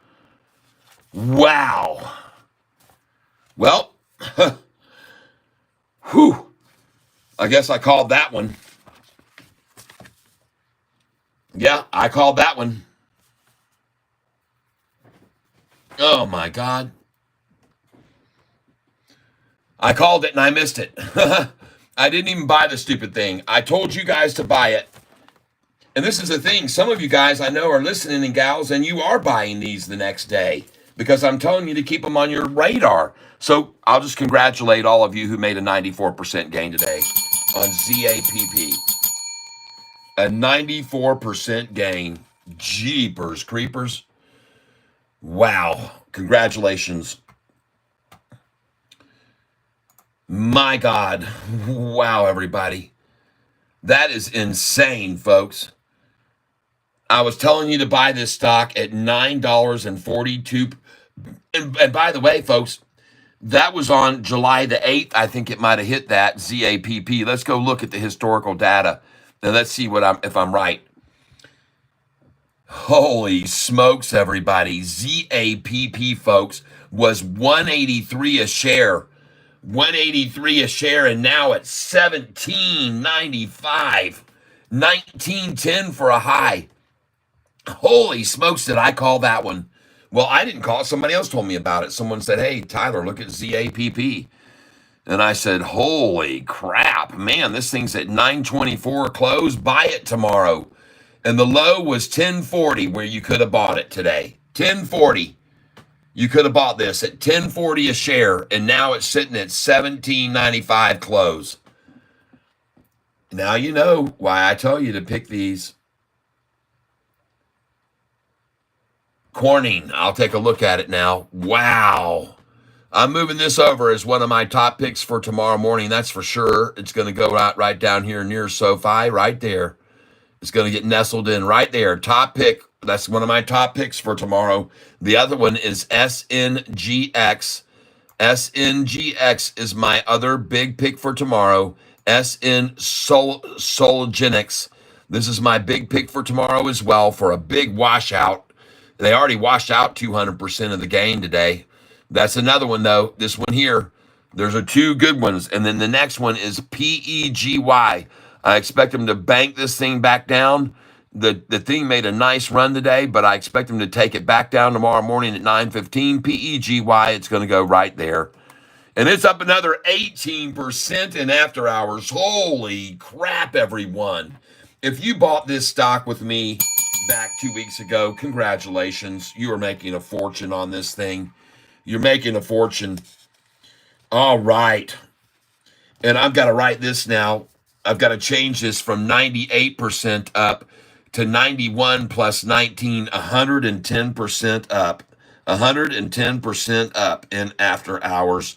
Wow. Well, whew. I guess I called that one. Yeah, I called that one. Oh my God. I called it and I missed it. I didn't even buy the stupid thing. I told you guys to buy it. And this is the thing. Some of you guys I know are listening and gals, and you are buying these the next day because I'm telling you to keep them on your radar. So I'll just congratulate all of you who made a 94% gain today on ZAPP. A 94% gain. Jeepers creepers. Wow. Congratulations. My God. Wow, everybody. That is insane, folks. I was telling you to buy this stock at $9.42. And by the way, folks, that was on July the 8th. I think it might have hit that ZAPP. Let's go look at the historical data and let's see if I'm right. Holy smokes, everybody. ZAPP, folks, was 183 a share. 183 a share, and now it's $17.95. 19.10 for a high. Holy smokes, did I call that one? Well, I didn't call it. Somebody else told me about it. Someone said, hey, Tyler, look at ZAPP. And I said, holy crap, man, this thing's at 924 close. Buy it tomorrow. And the low was 1040 where you could have bought it today. 1040. You could have bought this at 1040 a share, and now it's sitting at 17.95 close. Now you know why I tell you to pick these. Corning, I'll take a look at it now. Wow. I'm moving this over as one of my top picks for tomorrow morning, that's for sure. It's going to go right down here near Sofi, right there. It's going to get nestled in right there. Top pick. That's one of my top picks for tomorrow. The other one is SNGX. SNGX is my other big pick for tomorrow. Sologenics. This is my big pick for tomorrow as well for a big washout. They already washed out 200% of the gain today. That's another one, though. This one here, there's two good ones. And then the next one is PEGY. I expect them to bank this thing back down. The thing made a nice run today, but I expect them to take it back down tomorrow morning at 9:15. PEGY, it's going to go right there. And it's up another 18% in after hours. Holy crap, everyone. If you bought this stock with me back 2 weeks ago, congratulations. You are making a fortune on this thing. You're making a fortune. All right. And I've got to write this now. I've got to change this from 98% up to 91 plus 19, 110% up. 110% up in after hours.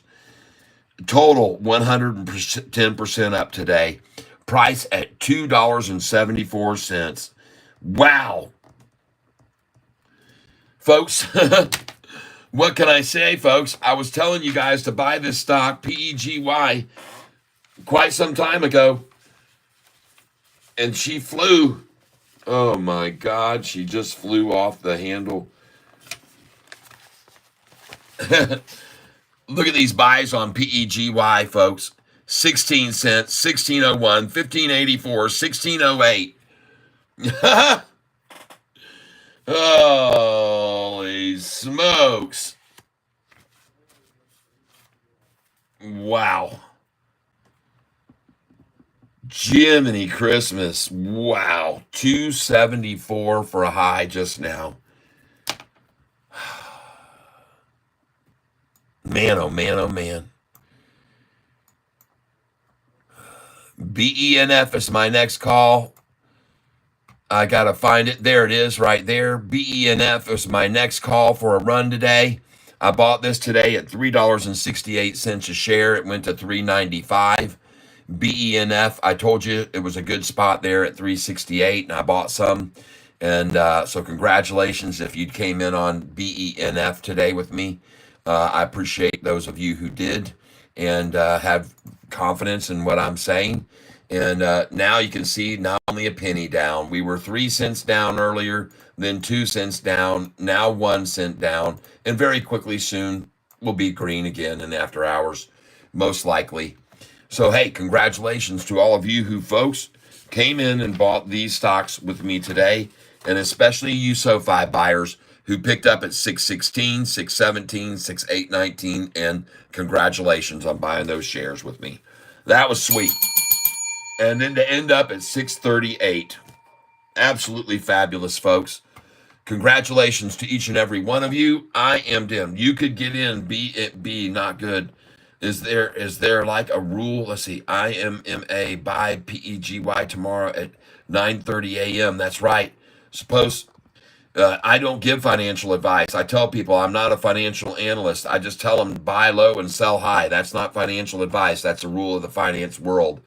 Total 110% up today. Price at $2.74. Wow. Folks, what can I say, folks? I was telling you guys to buy this stock, PEGY, quite some time ago. And she flew. Oh my God, she just flew off the handle. Look at these buys on PEGY, folks. 16 cents, 1601, 1584, 1608. Holy smokes. Wow. Jiminy Christmas. Wow. 274 for a high just now. Man, oh man, oh man. BENF is my next call. I got to find it. There it is right there. BENF is my next call for a run today. I bought this today at $3.68 a share. It went to $3.95. BENF, I told you it was a good spot there at $3.68, and I bought some. And so congratulations if you came in on BENF today with me. I appreciate those of you who did and have confidence in what I'm saying. And now you can see not only a penny down. We were 3 cents down earlier, then 2 cents down, now 1 cent down, and very quickly soon we'll be green again in after hours, most likely. So hey, congratulations to all of you who folks came in and bought these stocks with me today, and especially you SoFi buyers who picked up at 616, 617, 6819, and congratulations on buying those shares with me. That was sweet. And then to end up at 638. Absolutely fabulous, folks. Congratulations to each and every one of you. I am Dim. You could get in, be not good. Is there like a rule? Let's see. IMMA buy PEGY tomorrow at 9:30 a.m. That's right. Suppose I don't give financial advice. I tell people I'm not a financial analyst. I just tell them buy low and sell high. That's not financial advice. That's a rule of the finance world.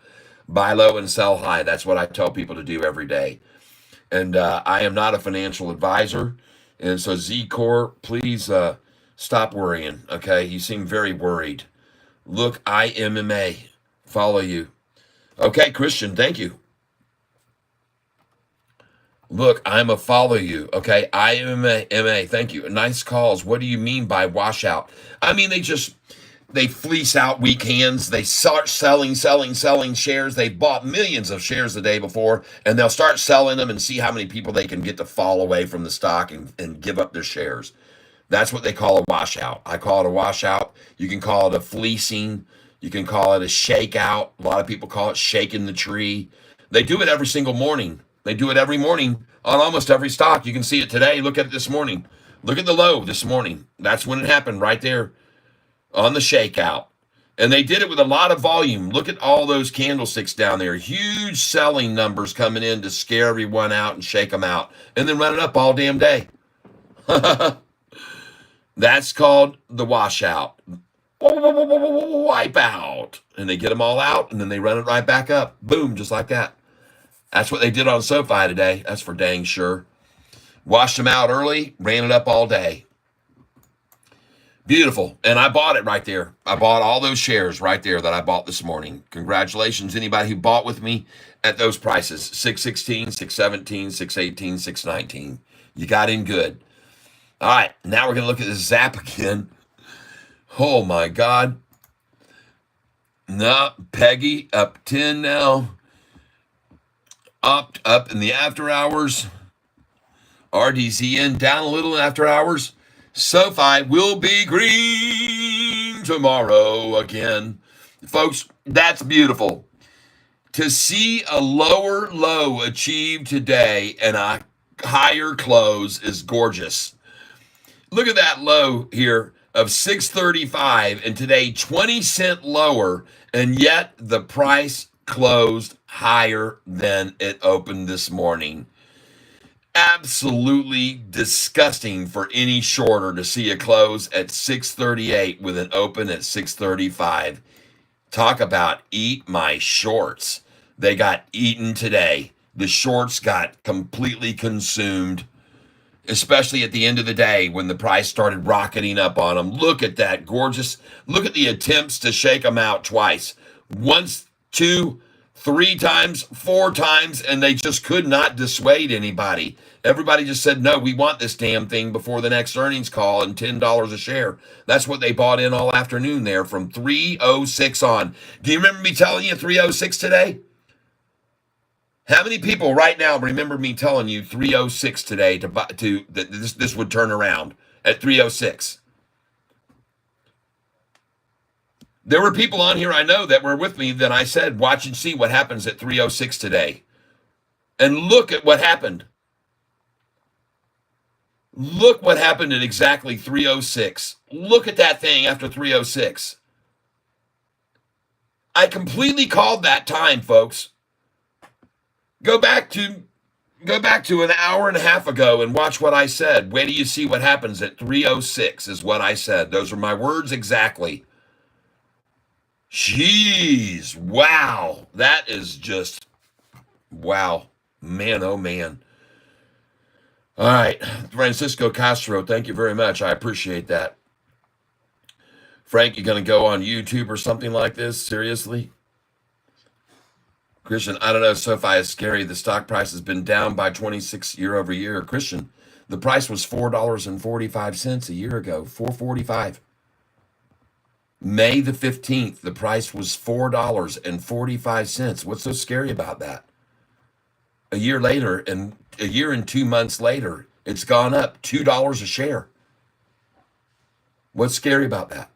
Buy low and sell high. That's what I tell people to do every day. And I am not a financial advisor. And so Z Core, please stop worrying. Okay, you seem very worried. Look, IMMA, follow you. Okay, Christian, thank you. Look, I'm a follow you. Okay, IMMA, thank you. Nice calls. What do you mean by washout? I mean they fleece out weak hands. They start selling shares. They bought millions of shares the day before, and they'll start selling them and see how many people they can get to fall away from the stock and give up their shares. That's what they call a washout. I call it a washout. You can call it a fleecing. You can call it a shakeout. A lot of people call it shaking the tree. They do it every single morning. They do it every morning on almost every stock. You can see it today. Look at it this morning. Look at the low this morning. That's when it happened right there on the shakeout. And they did it with a lot of volume. Look at all those candlesticks down there. Huge selling numbers coming in to scare everyone out and shake them out. And then run it up all damn day. That's called the washout. Wipe out. And they get them all out, and then they run it right back up. Boom, just like that. That's what they did on SoFi today. That's for dang sure. Washed them out early, ran it up all day. Beautiful. And I bought it right there. I bought all those shares right there that I bought this morning. Congratulations, anybody who bought with me at those prices. 616, 617, 618, 619. You got in good. All right, now we're going to look at the Zap again. Oh, my God. No, Peggy up 10 now. Up in the after hours. RDZN down a little in after hours. SoFi will be green tomorrow again. Folks, that's beautiful. To see a lower low achieved today and a higher close is gorgeous. Look at that low here of 635 and today 20 cents lower, and yet the price closed higher than it opened this morning. Absolutely disgusting for any shorter to see a close at 638 with an open at 635. Talk about eat my shorts. They got eaten today. The shorts got completely consumed, especially at the end of the day when the price started rocketing up on them. Look at that gorgeous. Look at the attempts to shake them out twice. Once, two, 3 times, 4 times, and they just could not dissuade anybody. Everybody just said, no, we want this damn thing before the next earnings call and $10 a share. That's what they bought in all afternoon there from 306 on. Do you remember me telling you 306 today? How many people right now remember me telling you 306 today to that this would turn around at 306? There were people on here I know that were with me that I said, watch and see what happens at 306 today. And look at what happened. Look what happened at exactly 306. Look at that thing after 306. I completely called that time, folks. Go back to an hour and a half ago and watch what I said. Wait till you see what happens at 306 is what I said. Those are my words exactly. Jeez, wow. That is just, wow. Man, oh man. All right, Francisco Castro, thank you very much. I appreciate that. Frank, you going to go on YouTube or something like this? Seriously? Christian, I don't know, Sofi is scary. The stock price has been down by 26 year over year. Christian, the price was $4.45 a year ago, 4.45. May the 15th, the price was $4.45. What's so scary about that? A year later, and a year and 2 months later, it's gone up $2 a share. What's scary about that?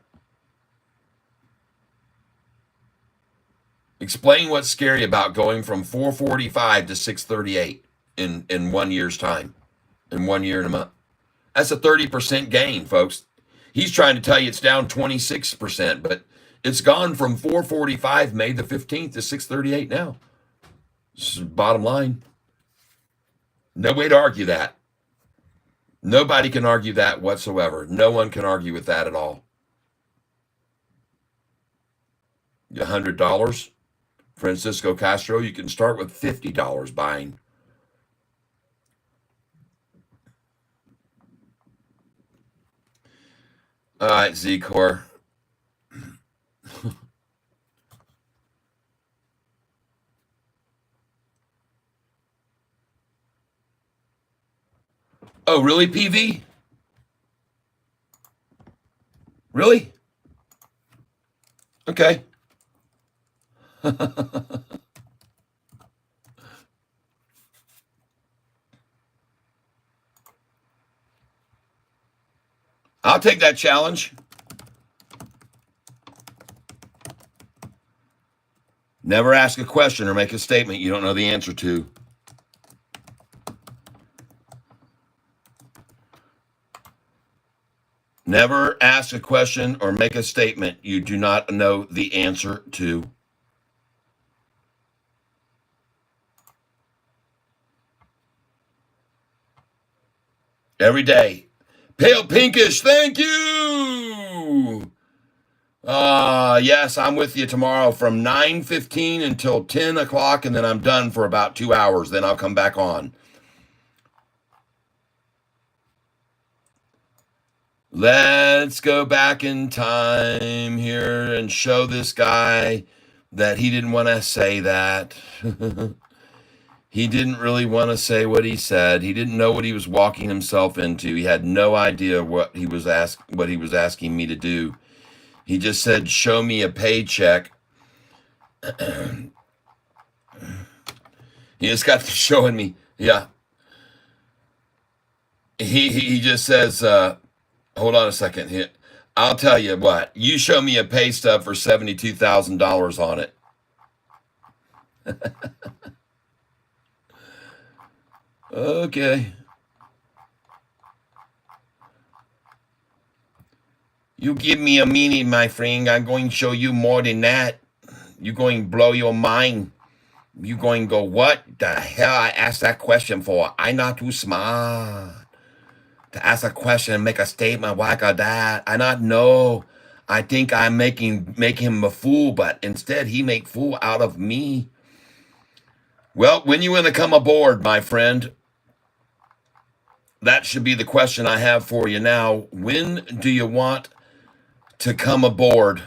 Explain what's scary about going from 445 to 638 in 1 year's time, in 1 year and a month. That's a 30% gain, folks. He's trying to tell you it's down 26%, but it's gone from 445 May the 15th to 638 now. This is bottom line. No way to argue that. Nobody can argue that whatsoever. No one can argue with that at all. $100. Francisco Castro, you can start with $50 buying. All right, Z-Core. Oh, really, PV? Really? Okay. I'll take that challenge. Never ask a question or make a statement you don't know the answer to. Never ask a question or make a statement you do not know the answer to. Every day. Pale pinkish, thank you. Yes, I'm with you tomorrow from 9:15 until 10 o'clock, and then I'm done for about 2 hours. Then I'll come back on. Let's go back in time here and show this guy that he didn't want to say that. He didn't really want to say what he said. He didn't know what he was walking himself into. He had no idea what he was asking me to do. He just said, "Show me a paycheck." He just got to showing me. Yeah. He just says, hold on a second. I'll tell you what. You show me a pay stub for $72,000 on it. Okay. You give me a minute, my friend. I'm going to show you more than that. You're going to blow your mind. You're going to go, what the hell I asked that question for? I'm not too smart to ask a question and make a statement like that. I not know. I think I'm make him a fool, but instead he make fool out of me. Well, when you want to come aboard, my friend, that should be the question I have for you now. When do you want to come aboard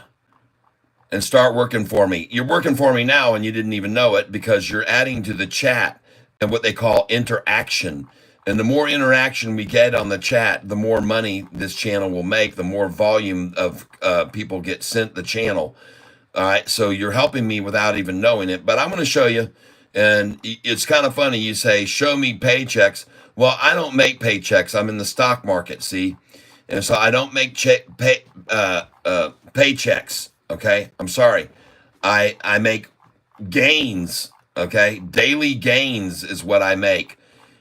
and start working for me? You're working for me now and you didn't even know it because you're adding to the chat and what they call interaction. And the more interaction we get on the chat, the more money this channel will make, the more volume of people get sent the channel. All right, so you're helping me without even knowing it. But I'm going to show you, and it's kind of funny. You say, show me paychecks. Well, I don't make paychecks. I'm in the stock market, see? And so I don't make paychecks, okay? I'm sorry. I make gains, okay? Daily gains is what I make.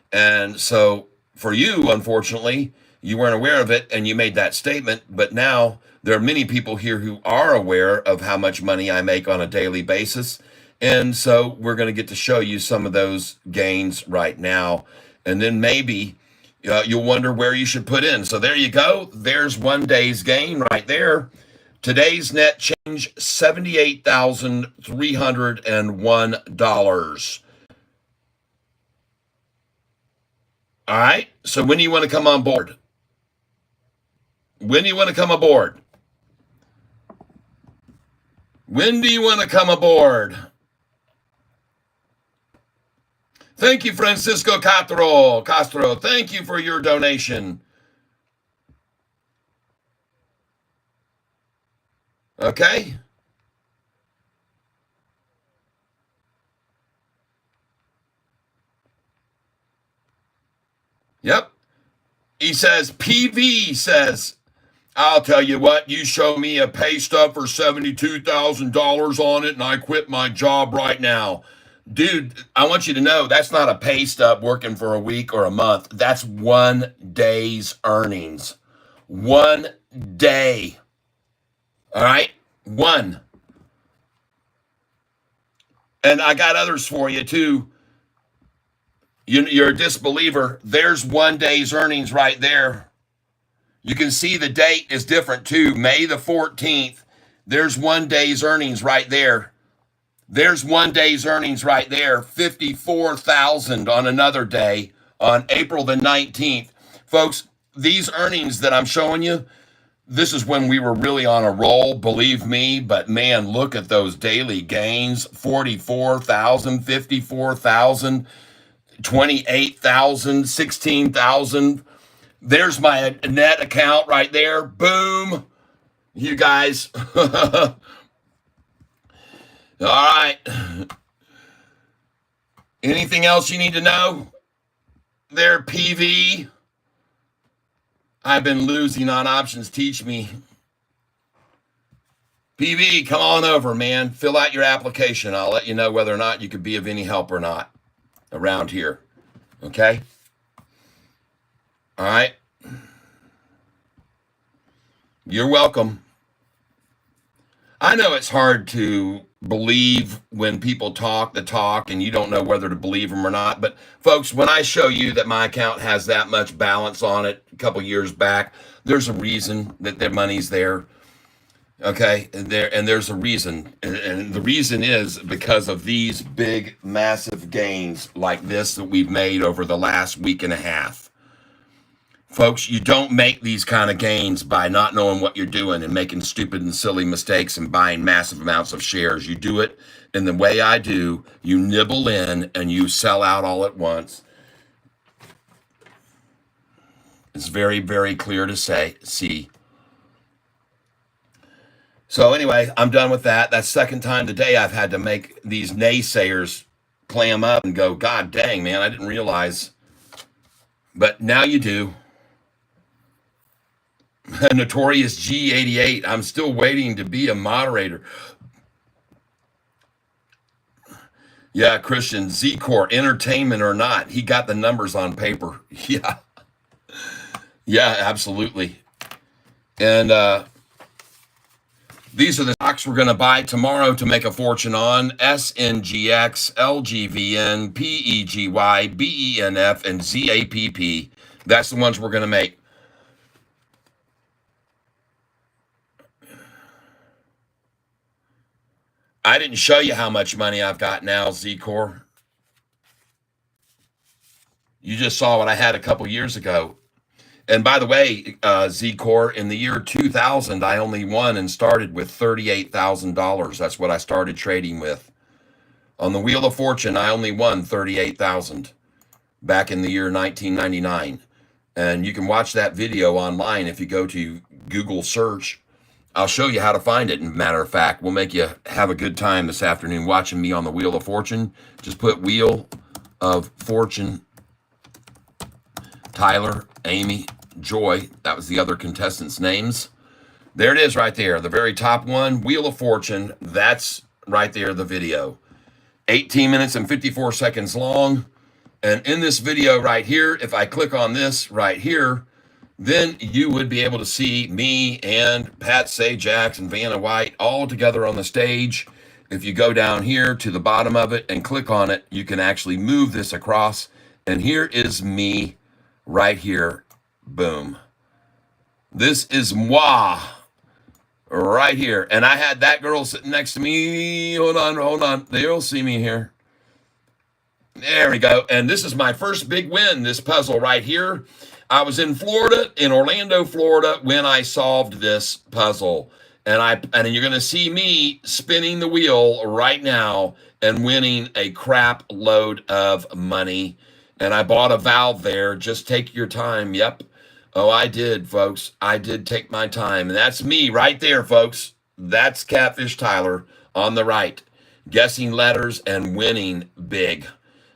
And so for you, unfortunately, you weren't aware of it and you made that statement. But now there are many people here who are aware of how much money I make on a daily basis. And so we're going to get to show you some of those gains right now. And then maybe you'll wonder where you should put in. So there you go. There's 1 day's gain right there. Today's net change, $78,301. All right. So when do you want to come on board? When do you want to come aboard? When do you want to come aboard? Thank you, Francisco Castro. Thank you for your donation. Okay. Yep. He says, PV says, I'll tell you what, you show me a pay stub for $72,000 on it and I quit my job right now. Dude, I want you to know that's not a pay stub working for a week or a month. That's 1 day's earnings. 1 day. All right? One. And I got others for you too. You're a disbeliever. There's 1 day's earnings right there. You can see the date is different too. May the 14th. There's 1 day's earnings right there. There's 1 day's earnings right there. 54,000 on another day on April the 19th. Folks, these earnings that I'm showing you, this is when we were really on a roll, believe me. But man, look at those daily gains. 44,000, 54,000, 28,000, 16,000. There's my net account right there. Boom. You guys. All right. Anything else you need to know? There, PV. I've been losing on options. Teach me. PV, come on over, man. Fill out your application. I'll let you know whether or not you could be of any help or not around here. Okay? All right. You're welcome. I know it's hard to believe when people talk the talk and you don't know whether to believe them or not. But folks, when I show you that my account has that much balance on it a couple years back, there's a reason that their money's there. Okay, and there's a reason, and the reason is because of these big, massive gains like this that we've made over the last week and a half. Folks, you don't make these kind of gains by not knowing what you're doing and making stupid and silly mistakes and buying massive amounts of shares. You do it in the way I do. You nibble in and you sell out all at once. It's very, very clear to see. So anyway, I'm done with that. That's second time today I've had to make these naysayers clam up and go, God dang, man, I didn't realize. But now you do. Notorious G88, I'm still waiting to be a moderator. Yeah, Christian, Z-Core, entertainment or not, he got the numbers on paper. Yeah. Yeah, absolutely. And these are the stocks we're going to buy tomorrow to make a fortune on. SNGX, LGVN, PEGY, BENF, and ZAPP. That's the ones we're going to make. I didn't show you how much money I've got now, Z-Core. You just saw what I had a couple years ago. And by the way, Z-Core, in the year 2000, I only won and started with $38,000. That's what I started trading with. On the Wheel of Fortune, I only won $38,000 back in the year 1999. And you can watch that video online if you go to Google search. I'll show you how to find it. Matter of fact, we'll make you have a good time this afternoon watching me on the Wheel of Fortune. Just put Wheel of Fortune, Tyler, Amy, Joy. That was the other contestants' names. There it is right there. The very top one, Wheel of Fortune. That's right there, the video. 18 minutes and 54 seconds long. And in this video right here, if I click on this right here, then you would be able to see me and Pat Sajak and Vanna White all together on the stage. If you go down here to the bottom of it and click on it, you can actually move this across. And here is me right here. Boom. This is moi right here. And I had that girl sitting next to me. Hold on. They'll see me here. There we go. And this is my first big win, this puzzle right here. I was in Florida, in Orlando, Florida, when I solved this puzzle. And you're going to see me spinning the wheel right now and winning a crap load of money. And I bought a valve there. Just take your time. Yep. Oh, I did, folks. I did take my time. And that's me right there, folks. That's Catfish Tyler on the right, guessing letters and winning big.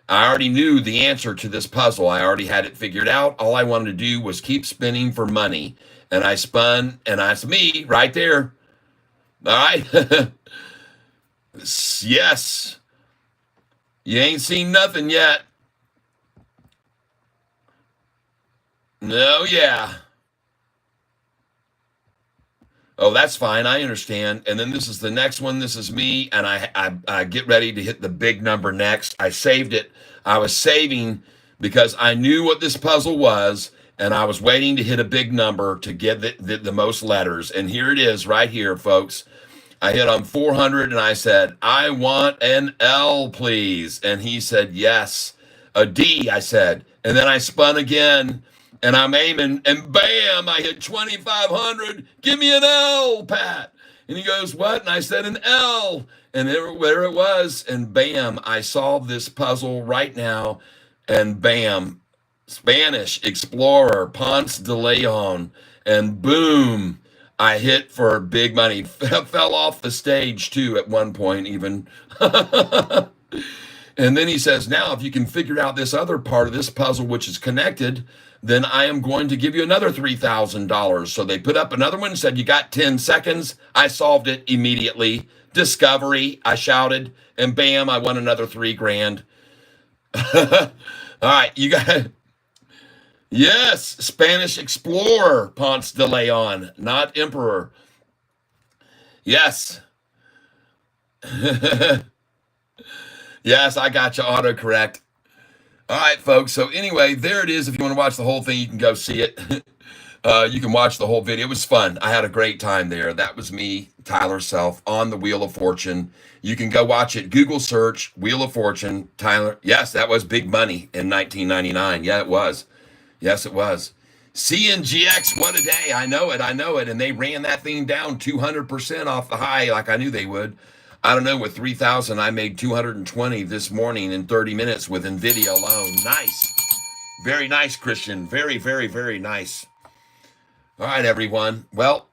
I already knew the answer to this puzzle. I already had it figured out. All I wanted to do was keep spinning for money. And I spun, and that's me right there. All right. Yes. You ain't seen nothing yet. No, yeah. Oh, that's fine. I understand. And then this is the next one. This is me, and I get ready to hit the big number next. I saved it. I was saving because I knew what this puzzle was, and I was waiting to hit a big number to get the most letters. And here it is right here, folks. I hit on 400, and I said, I want an L, please. And he said, yes. A D, I said. And then I spun again. And I'm aiming, and bam, I hit 2,500. Give me an L, Pat. And he goes, what? And I said, an L. And there it was. And bam, I solved this puzzle right now. And bam, Spanish Explorer, Ponce de Leon. And boom, I hit for big money. Fell off the stage, too, at one point, even. And then he says, now, if you can figure out this other part of this puzzle, which is connected, then I am going to give you another $3,000. So they put up another one, said, you got 10 seconds. I solved it immediately. Discovery, I shouted, and bam, I won another $3,000. All right, you got, yes, Spanish Explorer, Ponce de Leon, not Emperor. Yes. Yes, I got you autocorrect. All right, folks. So anyway, there it is. If you want to watch the whole thing, you can go see it. You can watch the whole video. It was fun. I had a great time there. That was me, Tyler Self, on the Wheel of Fortune. You can go watch it. Google search Wheel of Fortune, Tyler. Yes, that was big money in 1999. Yeah, it was. Yes, it was. CNGX, what a day. I know it. I know it. And they ran that thing down 200% off the high like I knew they would. I don't know, with 3,000, I made 220 this morning in 30 minutes with NVIDIA alone. Nice. Very nice, Christian. Very, very, very nice. All right, everyone. Well,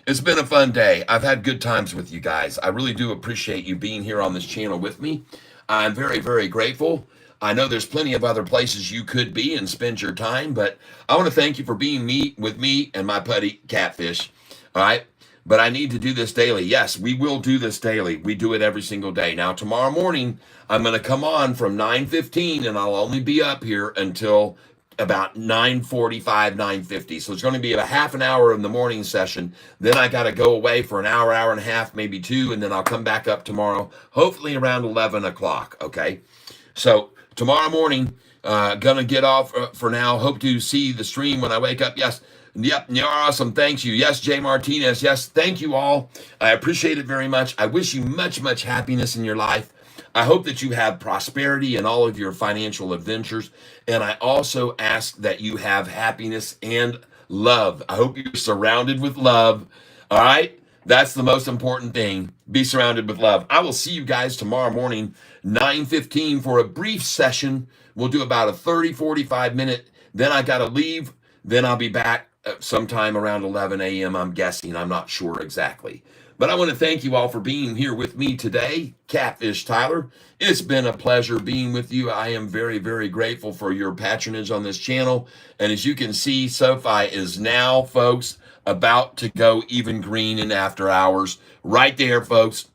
it's been a fun day. I've had good times with you guys. I really do appreciate you being here on this channel with me. I'm very, very grateful. I know there's plenty of other places you could be and spend your time, but I want to thank you for being with me and my buddy Catfish. All right. But I need to do this daily. Yes, we will do this daily. We do it every single day. Now, tomorrow morning, I'm going to come on from 9:15, and I'll only be up here until about 9:45, 9:50. So it's going to be about half an hour in the morning session. Then I got to go away for an hour, hour and a half, maybe two, and then I'll come back up tomorrow, hopefully around 11 o'clock, okay? So tomorrow morning, going to get off for now. Hope to see the stream when I wake up. Yes. Yep, you're awesome. Thank you. Yes, Jay Martinez. Yes, thank you all. I appreciate it very much. I wish you much, much happiness in your life. I hope that you have prosperity in all of your financial adventures. And I also ask that you have happiness and love. I hope you're surrounded with love. All right? That's the most important thing. Be surrounded with love. I will see you guys tomorrow morning, 9:15, for a brief session. We'll do about a 30, 45 minute. Then I got to leave. Then I'll be back sometime around 11 a.m., I'm guessing. I'm not sure exactly. But I want to thank you all for being here with me today, Catfish Tyler. It's been a pleasure being with you. I am very, very grateful for your patronage on this channel. And as you can see, Sofi is now, folks, about to go even green in after hours. Right there, folks.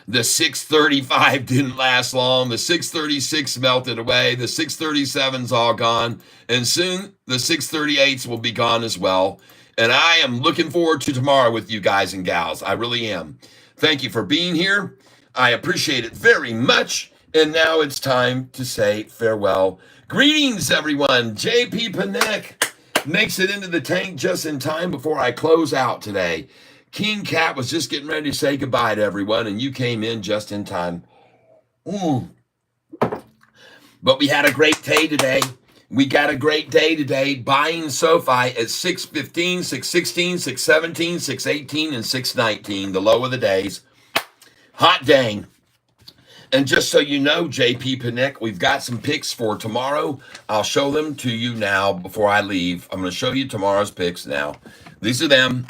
The 635 didn't last long. The 636 melted away. The 637's all gone. And soon the 638s will be gone as well. And I am looking forward to tomorrow with you guys and gals. I really am. Thank you for being here. I appreciate it very much. And now it's time to say farewell. Greetings, everyone. JP Panek makes it into the tank just in time before I close out today. King Cat was just getting ready to say goodbye to everyone, and you came in just in time. But we had a great day today. We got a great day today buying Sofi at 615, 616, 617, 618, and 619, the low of the days. Hot dang. And just so you know, JP Panic, we've got some picks for tomorrow. I'll show them to you now before I leave. I'm going to show you tomorrow's picks now. These are them.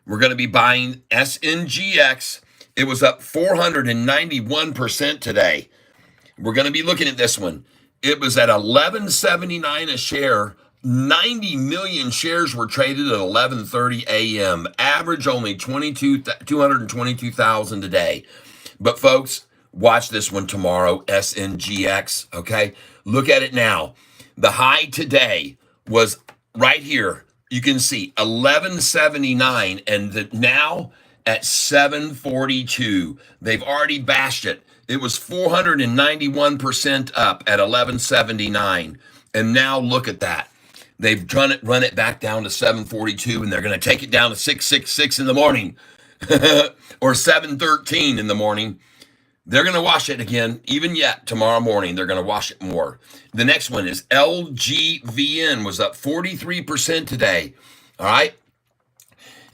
We're going to be buying SNGX. It was up 491% today. We're going to be looking at this one. It was at $11.79 a share. 90 million shares were traded at 11:30 a.m. Average only 222,000 today. But folks, watch this one tomorrow, SNGX, okay? Look at it now. The high today was right here. You can see 11.79, and now at 7.42. They've already bashed it. It was 491% up at 11.79, and now look at that. They've run it back down to 7.42, and they're going to take it down to 6.66 in the morning, or 7.13 in the morning. They're going to wash it again, even yet tomorrow morning. They're going to wash it more. The next one is LGVN, was up 43% today. All right.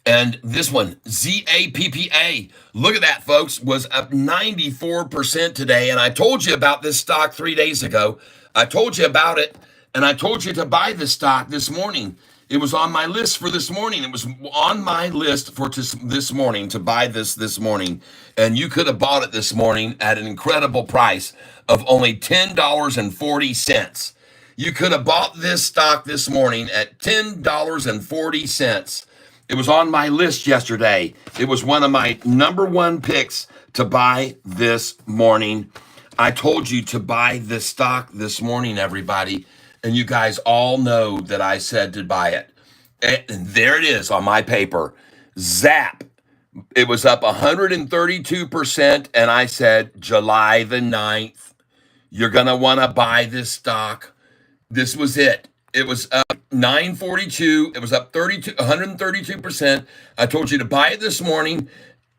And this one, ZAPPA, look at that, folks, was up 94% today. And I told you about this stock 3 days ago. I told you about it, and I told you to buy this stock this morning. It was on my list for this morning. It was on my list for this morning to buy this morning. And you could have bought it this morning at an incredible price of only $10.40. You could have bought this stock this morning at $10.40. It was on my list yesterday. It was one of my number one picks to buy this morning. I told you to buy this stock this morning, everybody. And you guys all know that I said to buy it. And there it is on my paper. Zap. It was up 132%. And I said, July the 9th, you're going to want to buy this stock. This was it. It was up 942. It was up 132%. I told you to buy it this morning.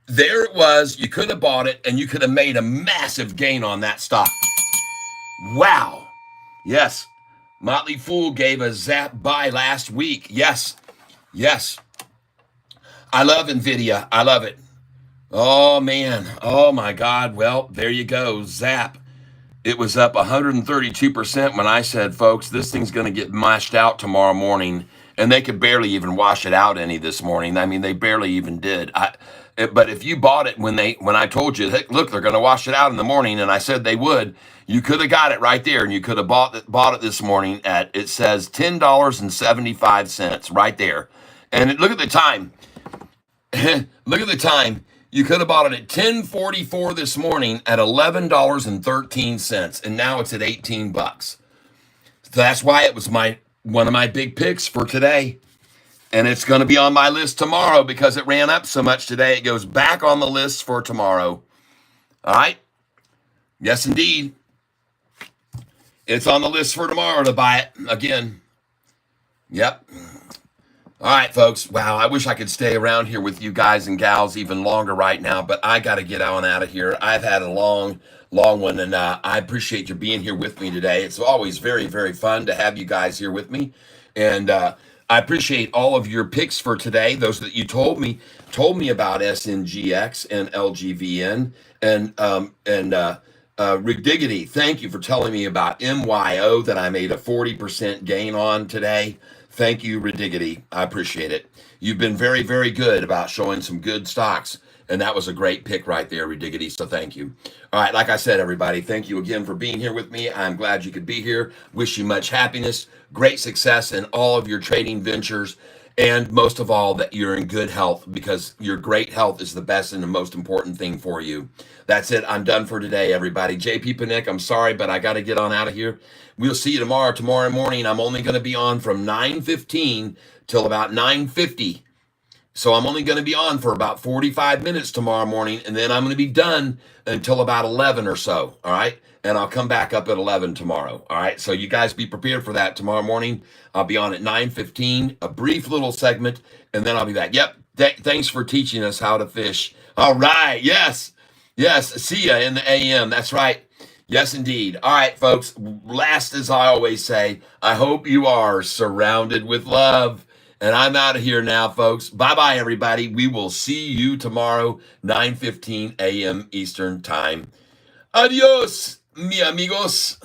There it was. You could have bought it, and you could have made a massive gain on that stock. Wow. Yes. Motley Fool gave a zap buy last week. Yes. Yes. I love NVIDIA. I love it. Oh, man. Oh, my God. Well, there you go. Zap. It was up 132% when I said, folks, this thing's going to get mashed out tomorrow morning. And they could barely even wash it out any this morning. I mean, they barely even did. But if you bought it when I told you, hey, look, they're going to wash it out in the morning, and I said they would, you could have got it right there, and you could have bought it this morning at, it says $10.75 right there. And look at the time. Look at the time. You could have bought it at 10:44 this morning at $11.13, and now it's at $18. So that's why it was one of my big picks for today. And it's going to be on my list tomorrow because it ran up so much today. It goes back on the list for tomorrow. All right? Yes, indeed. It's on the list for tomorrow to buy it again. Yep. All right, folks. Wow, I wish I could stay around here with you guys and gals even longer right now, but I got to get on out of here. I've had a long one, and I appreciate you being here with me today. It's always very, very fun to have you guys here with me, and I appreciate all of your picks for today. Those that you told me about SNGX and LGVN and Ridiggity. Thank you for telling me about MYO that I made a 40% gain on today. Thank you, Ridiggity. I appreciate it. You've been very, very good about showing some good stocks, and that was a great pick right there, Ridiggity, so thank you. All right, like I said, everybody, thank you again for being here with me. I'm glad you could be here. Wish you much happiness, great success in all of your trading ventures, and most of all, that you're in good health, because your great health is the best and the most important thing for you. That's it. I'm done for today, everybody. JP Panic, I'm sorry, but I got to get on out of here. We'll see you tomorrow morning. I'm only going to be on from 9:15 till about 9:50. So I'm only going to be on for about 45 minutes tomorrow morning, and then I'm going to be done until about 11 or so, all right? And I'll come back up at 11 tomorrow, all right? So you guys be prepared for that tomorrow morning. I'll be on at 9:15, a brief little segment, and then I'll be back. Yep, thanks for teaching us how to fish. All right, yes, see ya in the AM. That's right. Yes, indeed. All right, folks. Last, as I always say, I hope you are surrounded with love. And I'm out of here now, folks. Bye-bye, everybody. We will see you tomorrow, 9:15 a.m. Eastern Time. Adios, mi amigos.